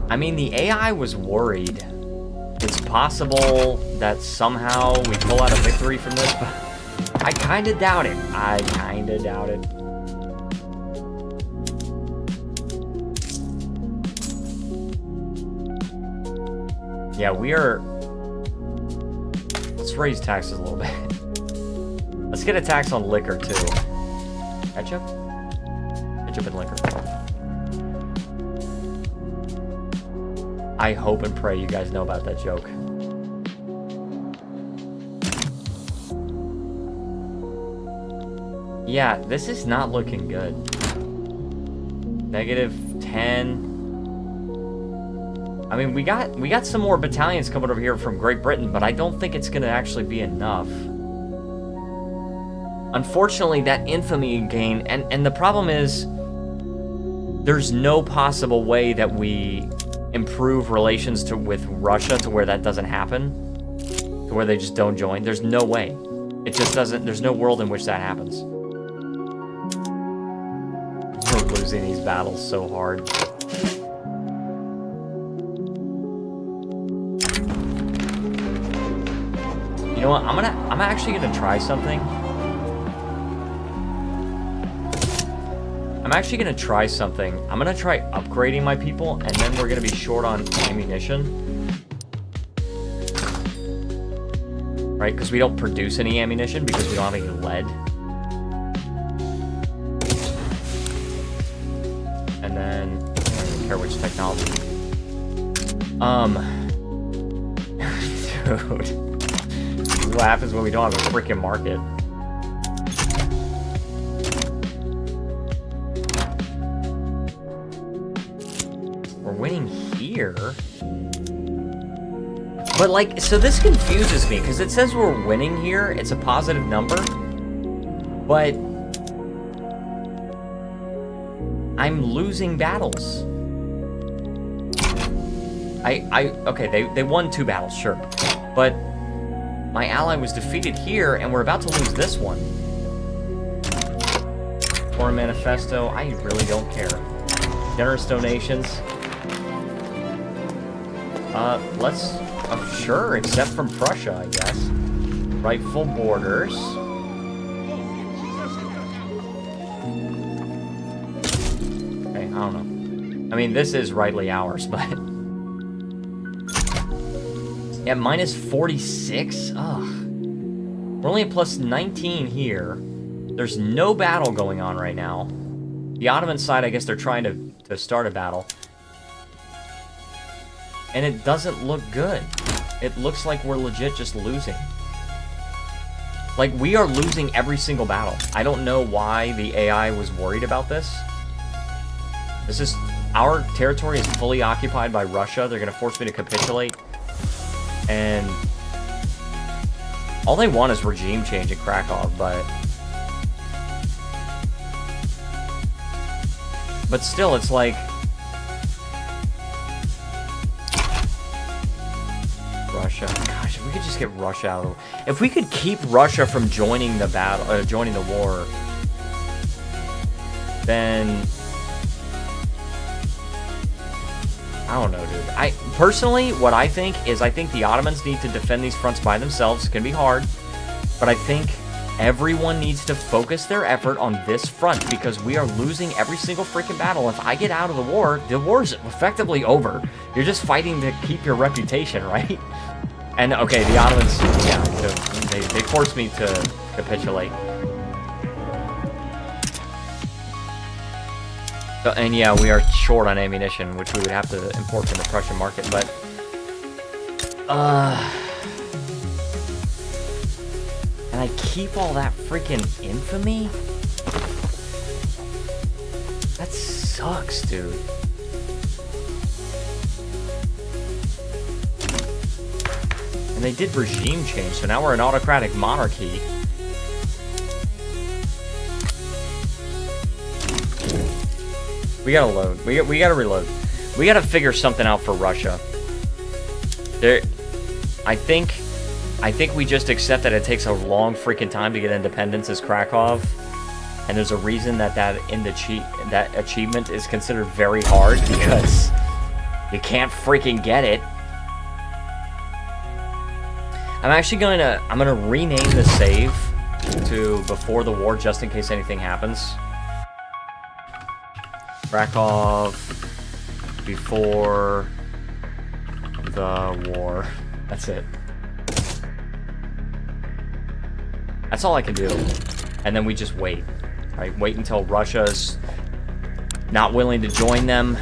I mean, the AI was worried. It's possible that somehow we pull out a victory from this, but I kinda doubt it. I kinda doubt it. Yeah, we are... Let's raise taxes a little bit. Let's get a tax on liquor, too. Ketchup? Ketchup and liquor. I hope and pray you guys know about that joke. Yeah, this is not looking good. -10. I mean, we got some more battalions coming over here from Great Britain, but I don't think it's gonna actually be enough. Unfortunately, that infamy gain, and the problem is, there's no possible way that we improve relations with Russia to where that doesn't happen, to where they just don't join. There's no way. It just doesn't. There's no world in which that happens. We're losing these battles so hard. You know what? I'm actually gonna try something. I'm actually gonna try something. I'm gonna try upgrading my people, and then we're gonna be short on ammunition. Right? Because we don't produce any ammunition because we don't have any lead. And then, I don't even care which technology. Dude. This is what happens when we don't have a freaking market. We're winning here. But like, so this confuses me because it says we're winning here. It's a positive number. But I'm losing battles. Okay, they won 2 battles, sure. But my ally was defeated here, and we're about to lose this one. Foreign manifesto, I really don't care. Generous donations. Let's... sure, except from Prussia, I guess. Rightful borders. Okay, I don't know. I mean, this is rightly ours, but... yeah, minus 46? Ugh. We're only at plus 19 here. There's no battle going on right now. The Ottoman side, I guess they're trying to start a battle. And it doesn't look good. It looks like we're legit just losing. Like, we are losing every single battle. I don't know why the AI was worried about this. This is... our territory is fully occupied by Russia. They're gonna force me to capitulate. And... all they want is regime change in Krakow, but... but still, it's like... Russia. Gosh, if we could just get Russia out of... if we could keep Russia from joining the battle, joining the war, then... I don't know, dude. Personally, what I think is I think the Ottomans need to defend these fronts by themselves. It's gonna be hard. But I think everyone needs to focus their effort on this front because we are losing every single freaking battle. If I get out of the war is effectively over. You're just fighting to keep your reputation, right? And, okay, the Ottomans, yeah, they forced me to capitulate. So, and yeah, we are short on ammunition, which we would have to import from the Prussian market, but... and I keep all that freaking infamy? That sucks, dude. And they did regime change, so now we're an autocratic monarchy. We gotta load. We gotta reload. We gotta figure something out for Russia. I think we just accept that it takes a long freaking time to get independence as Krakow, and there's a reason that that achievement is considered very hard because you can't freaking get it. I'm gonna rename the save to before the war just in case anything happens. Krakow before the war. That's it. That's all I can do. And then we just wait. Right? Wait until Russia's not willing to join them.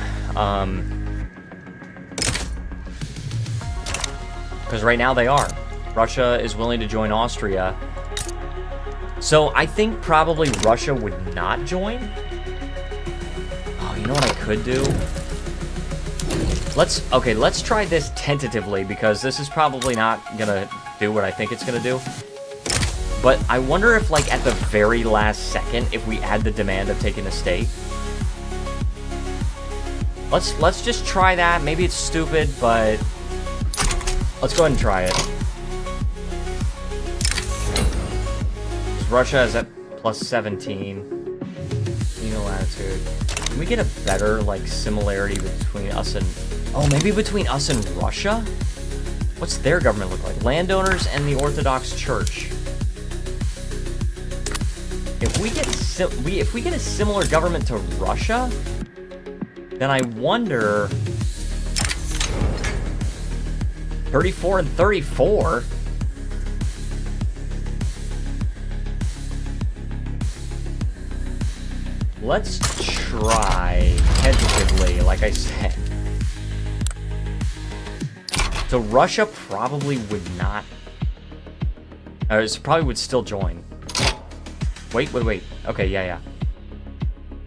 Because right now they are. Russia is willing to join Austria. So I think probably Russia would not join. Oh, you know what I could do? Let's try this tentatively, because this is probably not gonna do what I think it's gonna do. But I wonder if, like, at the very last second, if we add the demand of taking a state. Let's just try that. Maybe it's stupid, but let's go ahead and try it. Russia is at plus 17. Latitude. Can we get a better, like, similarity between us and... Oh, maybe between us and Russia? What's their government look like? Landowners and the Orthodox Church. If we get a similar government to Russia, then I wonder... 34 and 34? Let's try tentatively, like I said. So Russia probably would not... probably would still join. Wait. Okay, yeah.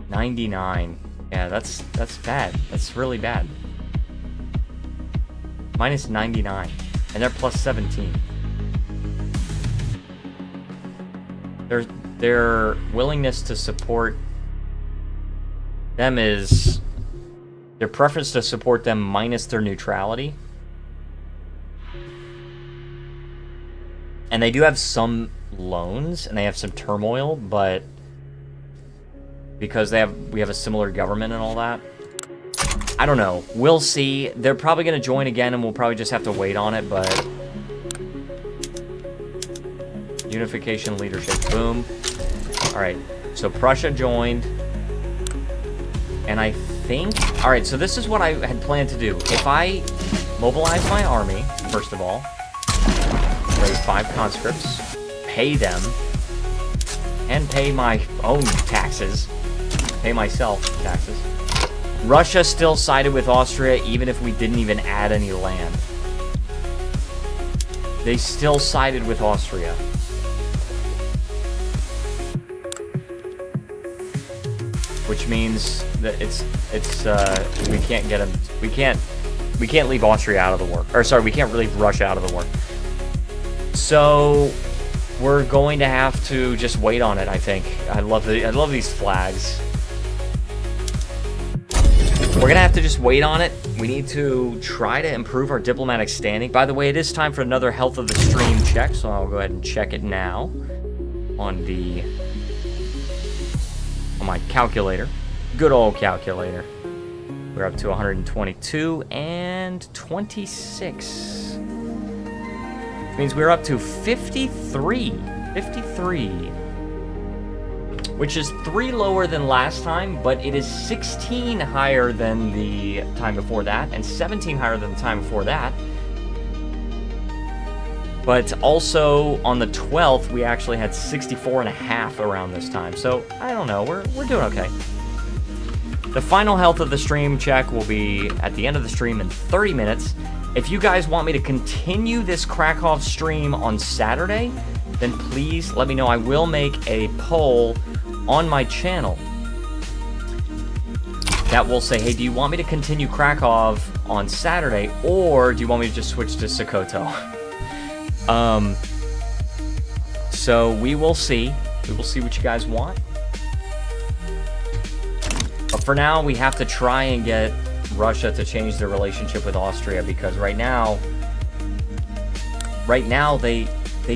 99. Yeah, that's bad. That's really bad. Minus 99. And they're plus 17. Their willingness to support them is... Their preference to support them minus their neutrality. And they do have some loans, and they have some turmoil, but because we have a similar government and all that, I don't know. We'll see. They're probably going to join again, and we'll probably just have to wait on it, but... Unification leadership. Boom. Alright, so Prussia joined. And I think... Alright, so this is what I had planned to do. If I mobilize my army, first of all, raise 5 conscripts, pay them, and pay my own taxes, pay myself taxes. Russia still sided with Austria even if we didn't even add any land. They still sided with Austria. Which means that we can't get them. We can't leave Austria out of the war. Or sorry, we can't leave Russia out of the war. So we're going to have to just wait on it, I think. I love these flags. We're gonna have to just wait on it. We need to try to improve our diplomatic standing. By the way, it is time for another health of the stream check, so I'll go ahead and check it now on my calculator. Good old calculator. We're up to 122 and 26. Which means we're up to 53. 53. Which is 3 lower than last time, but it is 16 higher than the time before that, and 17 higher than the time before that. But also, on the 12th, we actually had 64.5 around this time. So, I don't know, we're doing okay. The final health of the stream check will be at the end of the stream in 30 minutes. If you guys want me to continue this Krakow stream on Saturday, then please let me know. I will make a poll on my channel that will say, hey, do you want me to continue Krakow on Saturday, or do you want me to just switch to Sokoto? So we will see. We will see what you guys want. But for now, we have to try and get Russia to change their relationship with Austria, because right now they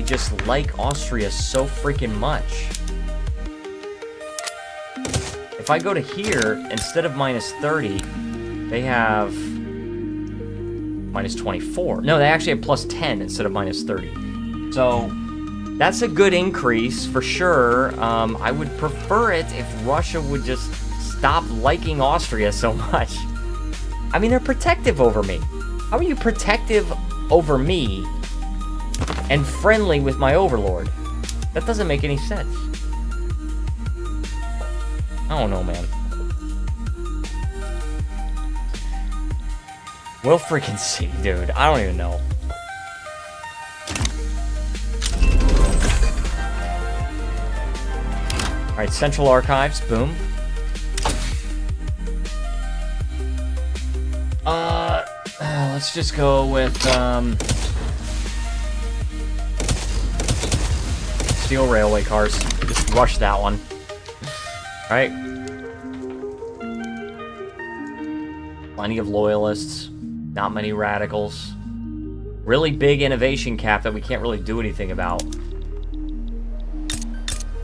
just like Austria so freaking much. If I go to here, instead of minus 30, they have minus 24. No, they actually have plus 10 instead of minus 30. So that's a good increase for sure. I would prefer it if Russia would just stop liking Austria so much. I mean, they're protective over me. How are you protective over me and friendly with my overlord? That doesn't make any sense. I don't know, man. We'll freaking see, dude. I don't even know. Alright, Central Archives, boom. Let's just go with, steel railway cars. Just rush that one. Alright. Plenty of loyalists. Not many radicals. Really big innovation cap that we can't really do anything about.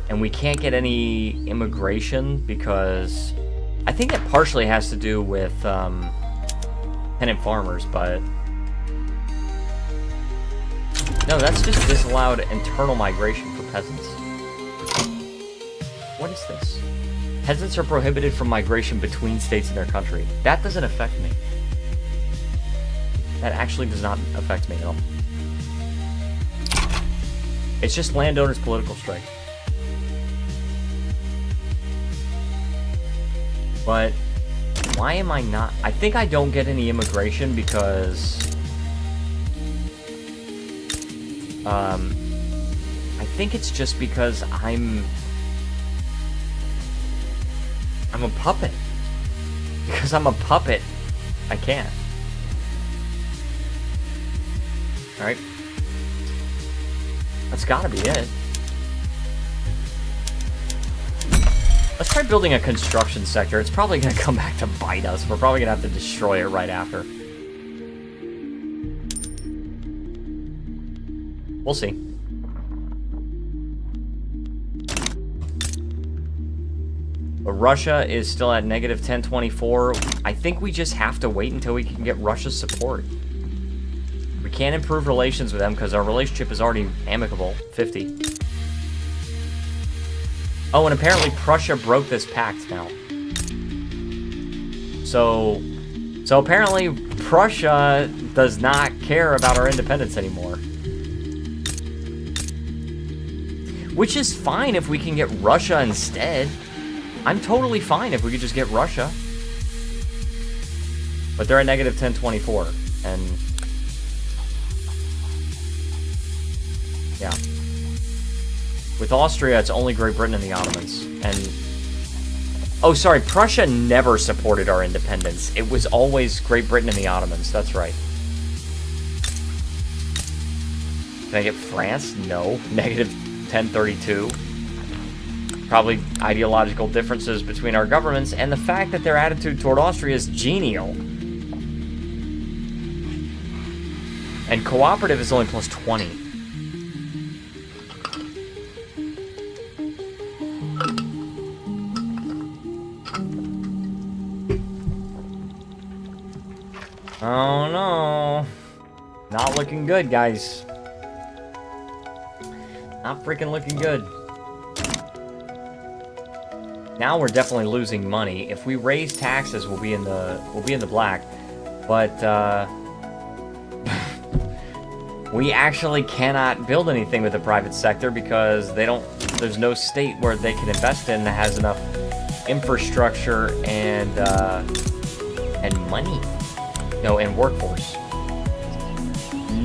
And we can't get any immigration because I think it partially has to do with tenant farmers, but no, that's just disallowed internal migration for peasants. What is this? Peasants are prohibited from migration between states in their country. That doesn't affect me. That actually does not affect me at all. It's just landowners' political strike. But why am I not? I think I don't get any immigration because I think it's just because I'm a puppet. Because I'm a puppet, I can't. Alright. That's gotta be it. Let's try building a construction sector. It's probably gonna come back to bite us. We're probably gonna have to destroy it right after. We'll see. But Russia is still at negative 1024. I think we just have to wait until we can get Russia's support. We can't improve relations with them because our relationship is already amicable, 50. Oh, and apparently Prussia broke this pact now. So apparently Prussia does not care about our independence anymore. Which is fine if we can get Russia instead. I'm totally fine if we could just get Russia. But they're at negative 1024. And yeah. With Austria, it's only Great Britain and the Ottomans. And oh, sorry, Prussia never supported our independence. It was always Great Britain and the Ottomans. That's right. Can I get France? No. Negative 1032. Probably ideological differences between our governments, and the fact that their attitude toward Austria is genial. And cooperative is only plus 20. Oh no. Not looking good, guys. Not freaking looking good. Now we're definitely losing money. If we raise taxes, we'll be in the black. But we actually cannot build anything with the private sector because there's no state where they can invest in that has enough infrastructure and money. No, and workforce.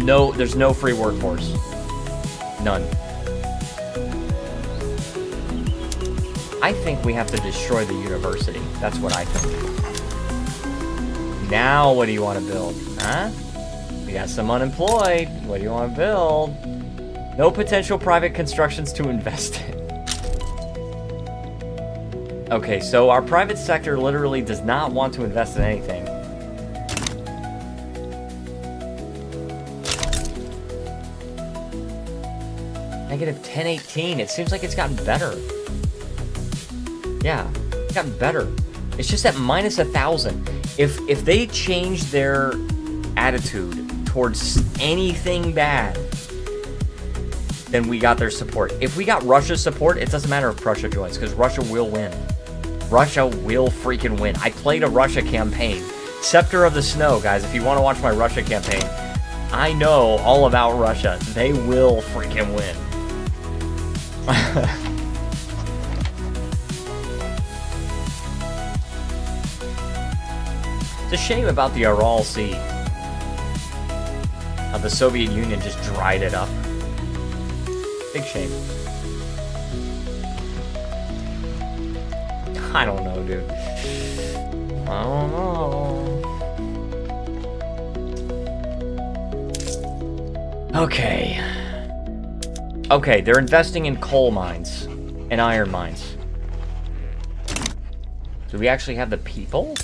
No, there's no free workforce. None. I think we have to destroy the university. That's what I think. Now, what do you want to build? Huh? We got some unemployed. What do you want to build? No potential private constructions to invest in. Okay, so our private sector literally does not want to invest in anything. Negative 1018. It seems like it's gotten better. Yeah, it's gotten better. It's just at minus 1,000. If they change their attitude towards anything bad, then we got their support. If we got Russia's support, it doesn't matter if Prussia joins, because Russia will win. Russia will freaking win. I played a Russia campaign. Scepter of the Snow, guys, if you want to watch my Russia campaign, I know all about Russia. They will freaking win. It's a shame about the Aral Sea. How the Soviet Union just dried it up. Big shame. I don't know, dude. I don't know. Okay. Okay, they're investing in coal mines and iron mines. Do we actually have the people?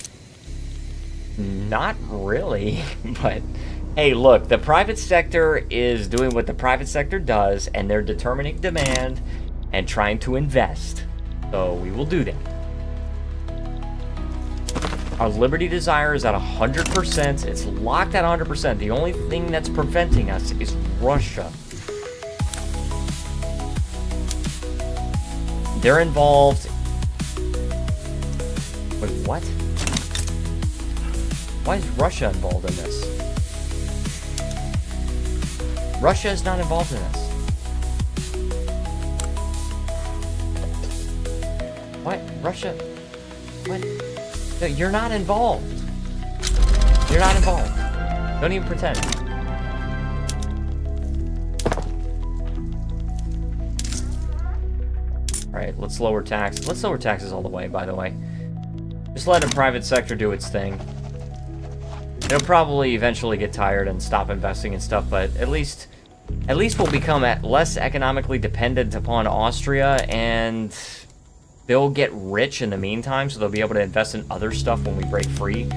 Not really, but hey, look, the private sector is doing what the private sector does, and they're determining demand and trying to invest. So we will do that. Our liberty desire is at 100%. It's locked at 100%. The only thing that's preventing us is Russia. They're involved. Wait, what? Why is Russia involved in this? Russia is not involved in this. What? Russia? What? No, you're not involved. You're not involved. Don't even pretend. Alright, let's lower tax. Let's lower taxes all the way, by the way. Just let the private sector do its thing. It'll probably eventually get tired and stop investing in stuff, but at least we'll become less economically dependent upon Austria, and they'll get rich in the meantime, so they'll be able to invest in other stuff when we break free.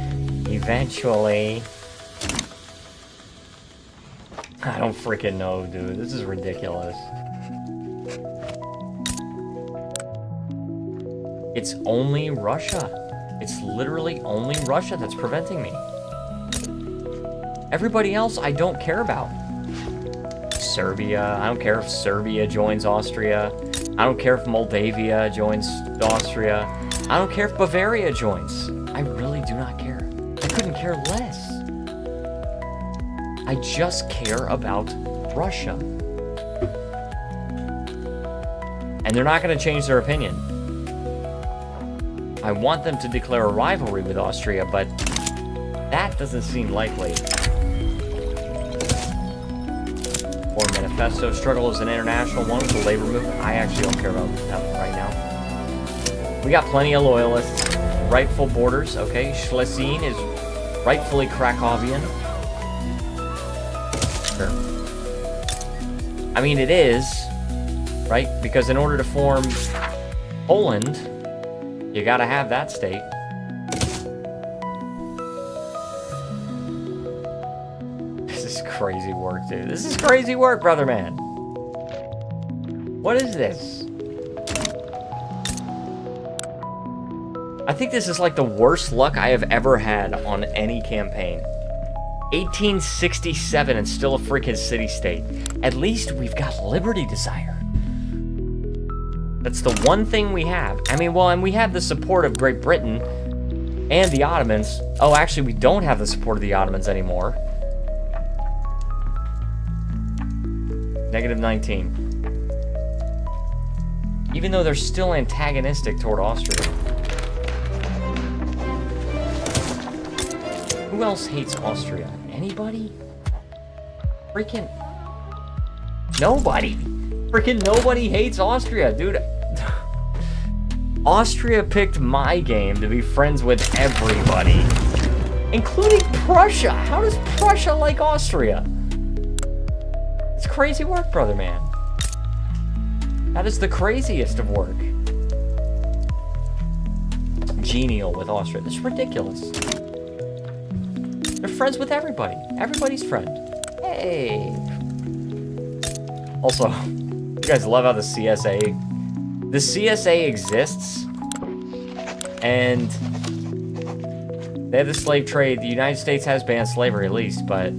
Eventually. I don't freaking know, dude. This is ridiculous. It's only Russia. It's literally only Russia that's preventing me. Everybody else I don't care about. Serbia. I don't care if Serbia joins Austria. I don't care if Moldavia joins Austria. I don't care if Bavaria joins. I really do not care. I couldn't care less. I just care about Russia. And they're not going to change their opinion. I want them to declare a rivalry with Austria, but that doesn't seem likely. Or manifesto struggle is an international one with the labor movement. I actually don't care about that right now. We got plenty of loyalists. Rightful borders, okay. Schlesien is rightfully Krakowian. Sure. I mean, it is, right? Because in order to form Poland, you gotta have that state. This is crazy work, dude. This is crazy work, brother man. What is this? I think this is like the worst luck I have ever had on any campaign. 1867 and still a freaking city-state. At least we've got liberty desire. That's the one thing we have. I mean, well, and we have the support of Great Britain and the Ottomans. Oh, actually, we don't have the support of the Ottomans anymore. -19. Even though they're still antagonistic toward Austria. Who else hates Austria? Anybody? Freaking nobody. Freaking nobody hates Austria, dude. Austria picked my game to be friends with everybody, including Prussia. How does Prussia like Austria? It's crazy work, brother man. That is the craziest of work. Genial with Austria. This is ridiculous. They're friends with everybody. Everybody's friend. Hey. Also, you guys love how the CSA exists, and they have the slave trade. The United States has banned slavery at least, but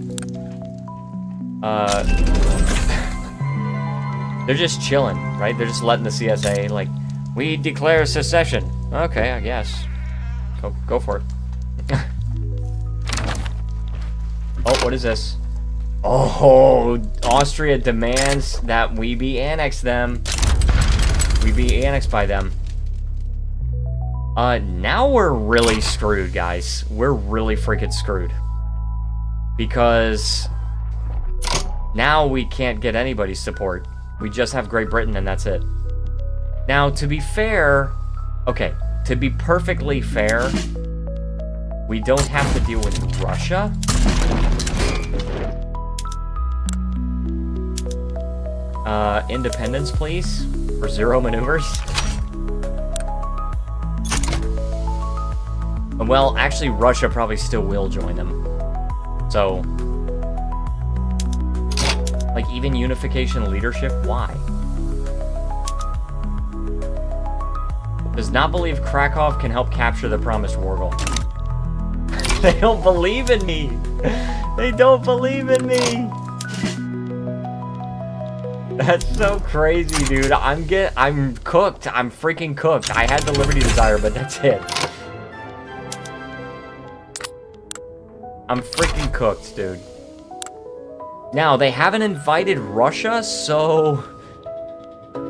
they're just chilling, right? They're just letting the CSA, like, we declare secession. Okay, I guess. Go for it. Oh, what is this? Oh, Austria demands that we be annexed them. We be annexed by them. Now we're really screwed, guys. We're really freaking screwed. Because now we can't get anybody's support. We just have Great Britain and that's it. Now, to be fair, okay, to be perfectly fair, we don't have to deal with Russia. Independence, please, for 0 maneuvers. Well, actually, Russia probably still will join them. So, like, even unification leadership, why? Does not believe Krakow can help capture the promised war goal. They don't believe in me. They don't believe in me. That's so crazy, dude. I'm cooked. I'm freaking cooked. I had the Liberty Desire, but that's it. I'm freaking cooked, dude. Now, they haven't invited Russia, so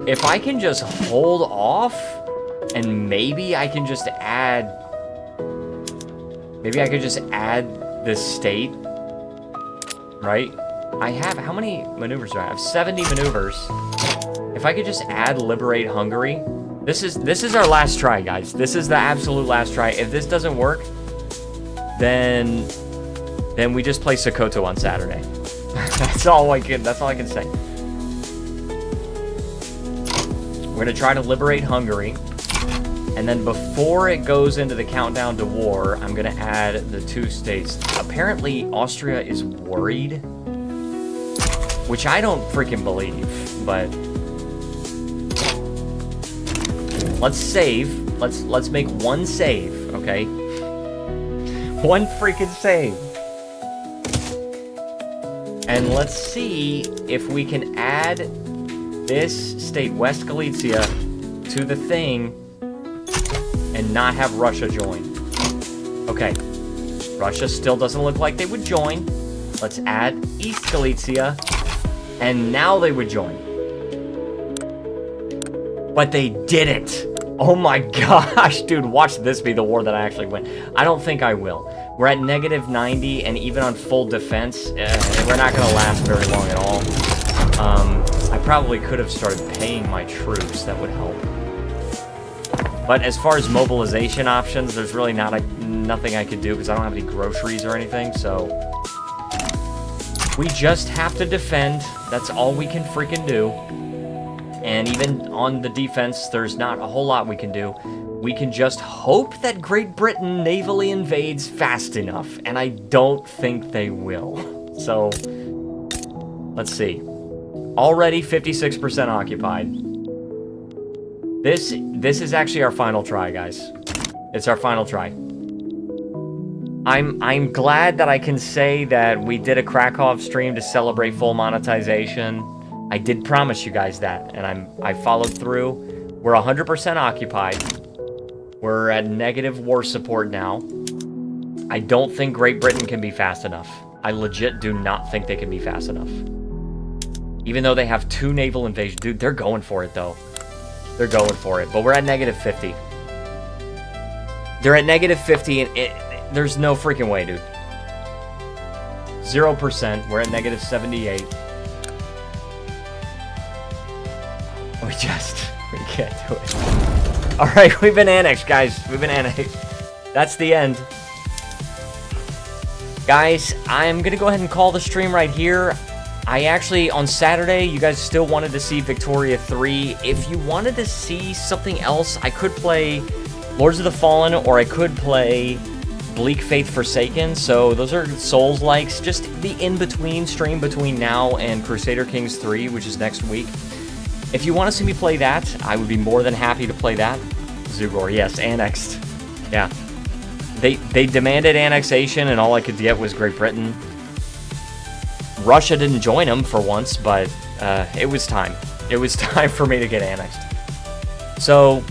if I can just hold off, and maybe I can just add... Maybe I could just add this state, right? I have... How many maneuvers do I have? 70 maneuvers. If I could just add Liberate Hungary... This is our last try, guys. This is the absolute last try. If this doesn't work, then we just play Sokoto on Saturday. That's all I can say. We're gonna try to liberate Hungary, and then before it goes into the countdown to war, I'm gonna add the 2 states. Apparently, Austria is worried, which I don't freaking believe, but let's save. Let's make one save, okay? One freaking save. And let's see if we can add this state, West Galicia, to the thing and not have Russia join. Okay. Russia still doesn't look like they would join. Let's add East Galicia, and now they would join. But they didn't. Oh my gosh, dude, watch this be the war that I actually win. I don't think I will. We're at -90, and even on full defense, we're not going to last very long at all. I probably could have started paying my troops. That would help. But as far as mobilization options, there's really nothing I could do because I don't have any groceries or anything, so... We just have to defend. That's all we can freaking do. And even on the defense, there's not a whole lot we can do. We can just hope that Great Britain navally invades fast enough, and I don't think they will. So, let's see. Already 56% occupied. This is actually our final try, guys. It's our final try. I'm glad that I can say that we did a Krakow stream to celebrate full monetization. I did promise you guys that, and I followed through. We're 100% occupied. We're at negative war support now. I don't think Great Britain can be fast enough. I legit do not think they can be fast enough. Even though they have 2 naval invasions. Dude, they're going for it, though. They're going for it. But we're at -50. They're at -50, and there's no freaking way, dude. 0%. We're at -78. We can't do it. Alright, we've been annexed, guys. We've been annexed. That's the end. Guys, I'm gonna go ahead and call the stream right here. I actually, on Saturday, you guys still wanted to see Victoria 3. If you wanted to see something else, I could play Lords of the Fallen, or I could play Bleak Faith Forsaken. So those are Souls-likes. Just the in-between stream between now and Crusader Kings 3, which is next week. If you want to see me play that, I would be more than happy to play that. Zugor, yes, annexed. Yeah. They demanded annexation, and all I could get was Great Britain. Russia didn't join them for once, but it was time. It was time for me to get annexed. So,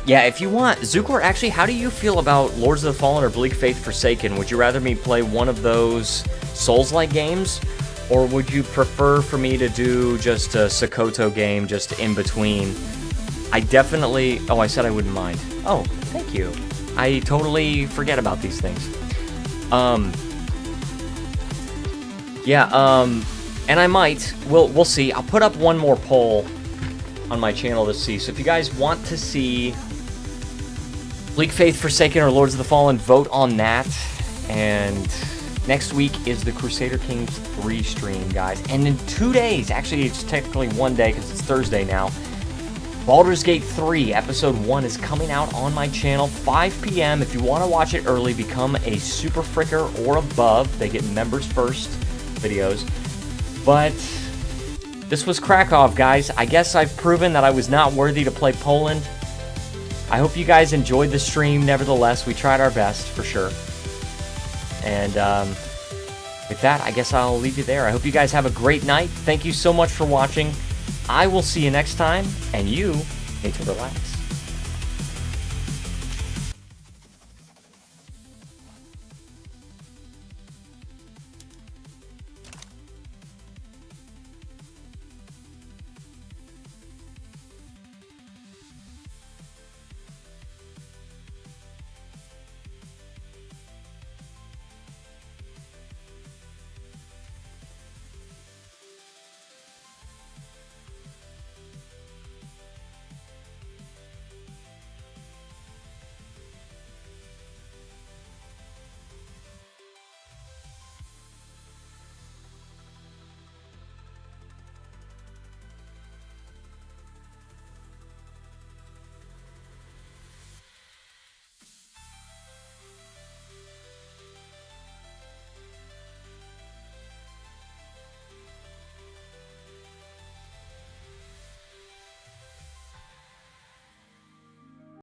yeah, if you want... Zugor, actually, how do you feel about Lords of the Fallen or Bleak Faith Forsaken? Would you rather me play one of those Souls-like games? Or would you prefer for me to do just a Sokoto game just in between? I definitely... Oh, I said I wouldn't mind. Oh, thank you. I totally forget about these things. Yeah, and I might. We'll see. I'll put up one more poll. on my channel to see. So if you guys want to see Bleak Faith Forsaken or Lords of the Fallen, vote on that. And next week is the Crusader Kings 3 stream, guys. And in 2 days, actually it's technically 1 day because it's Thursday now, Baldur's Gate 3 Episode 1 is coming out on my channel, 5 p.m. If you want to watch it early, become a Super Fricker or above. They get members first videos. But this was Krakow, guys. I guess I've proven that I was not worthy to play Poland. I hope you guys enjoyed the stream. Nevertheless, we tried our best, for sure. And with that, I guess I'll leave you there. I hope you guys have a great night. Thank you so much for watching. I will see you next time, and you need to relax.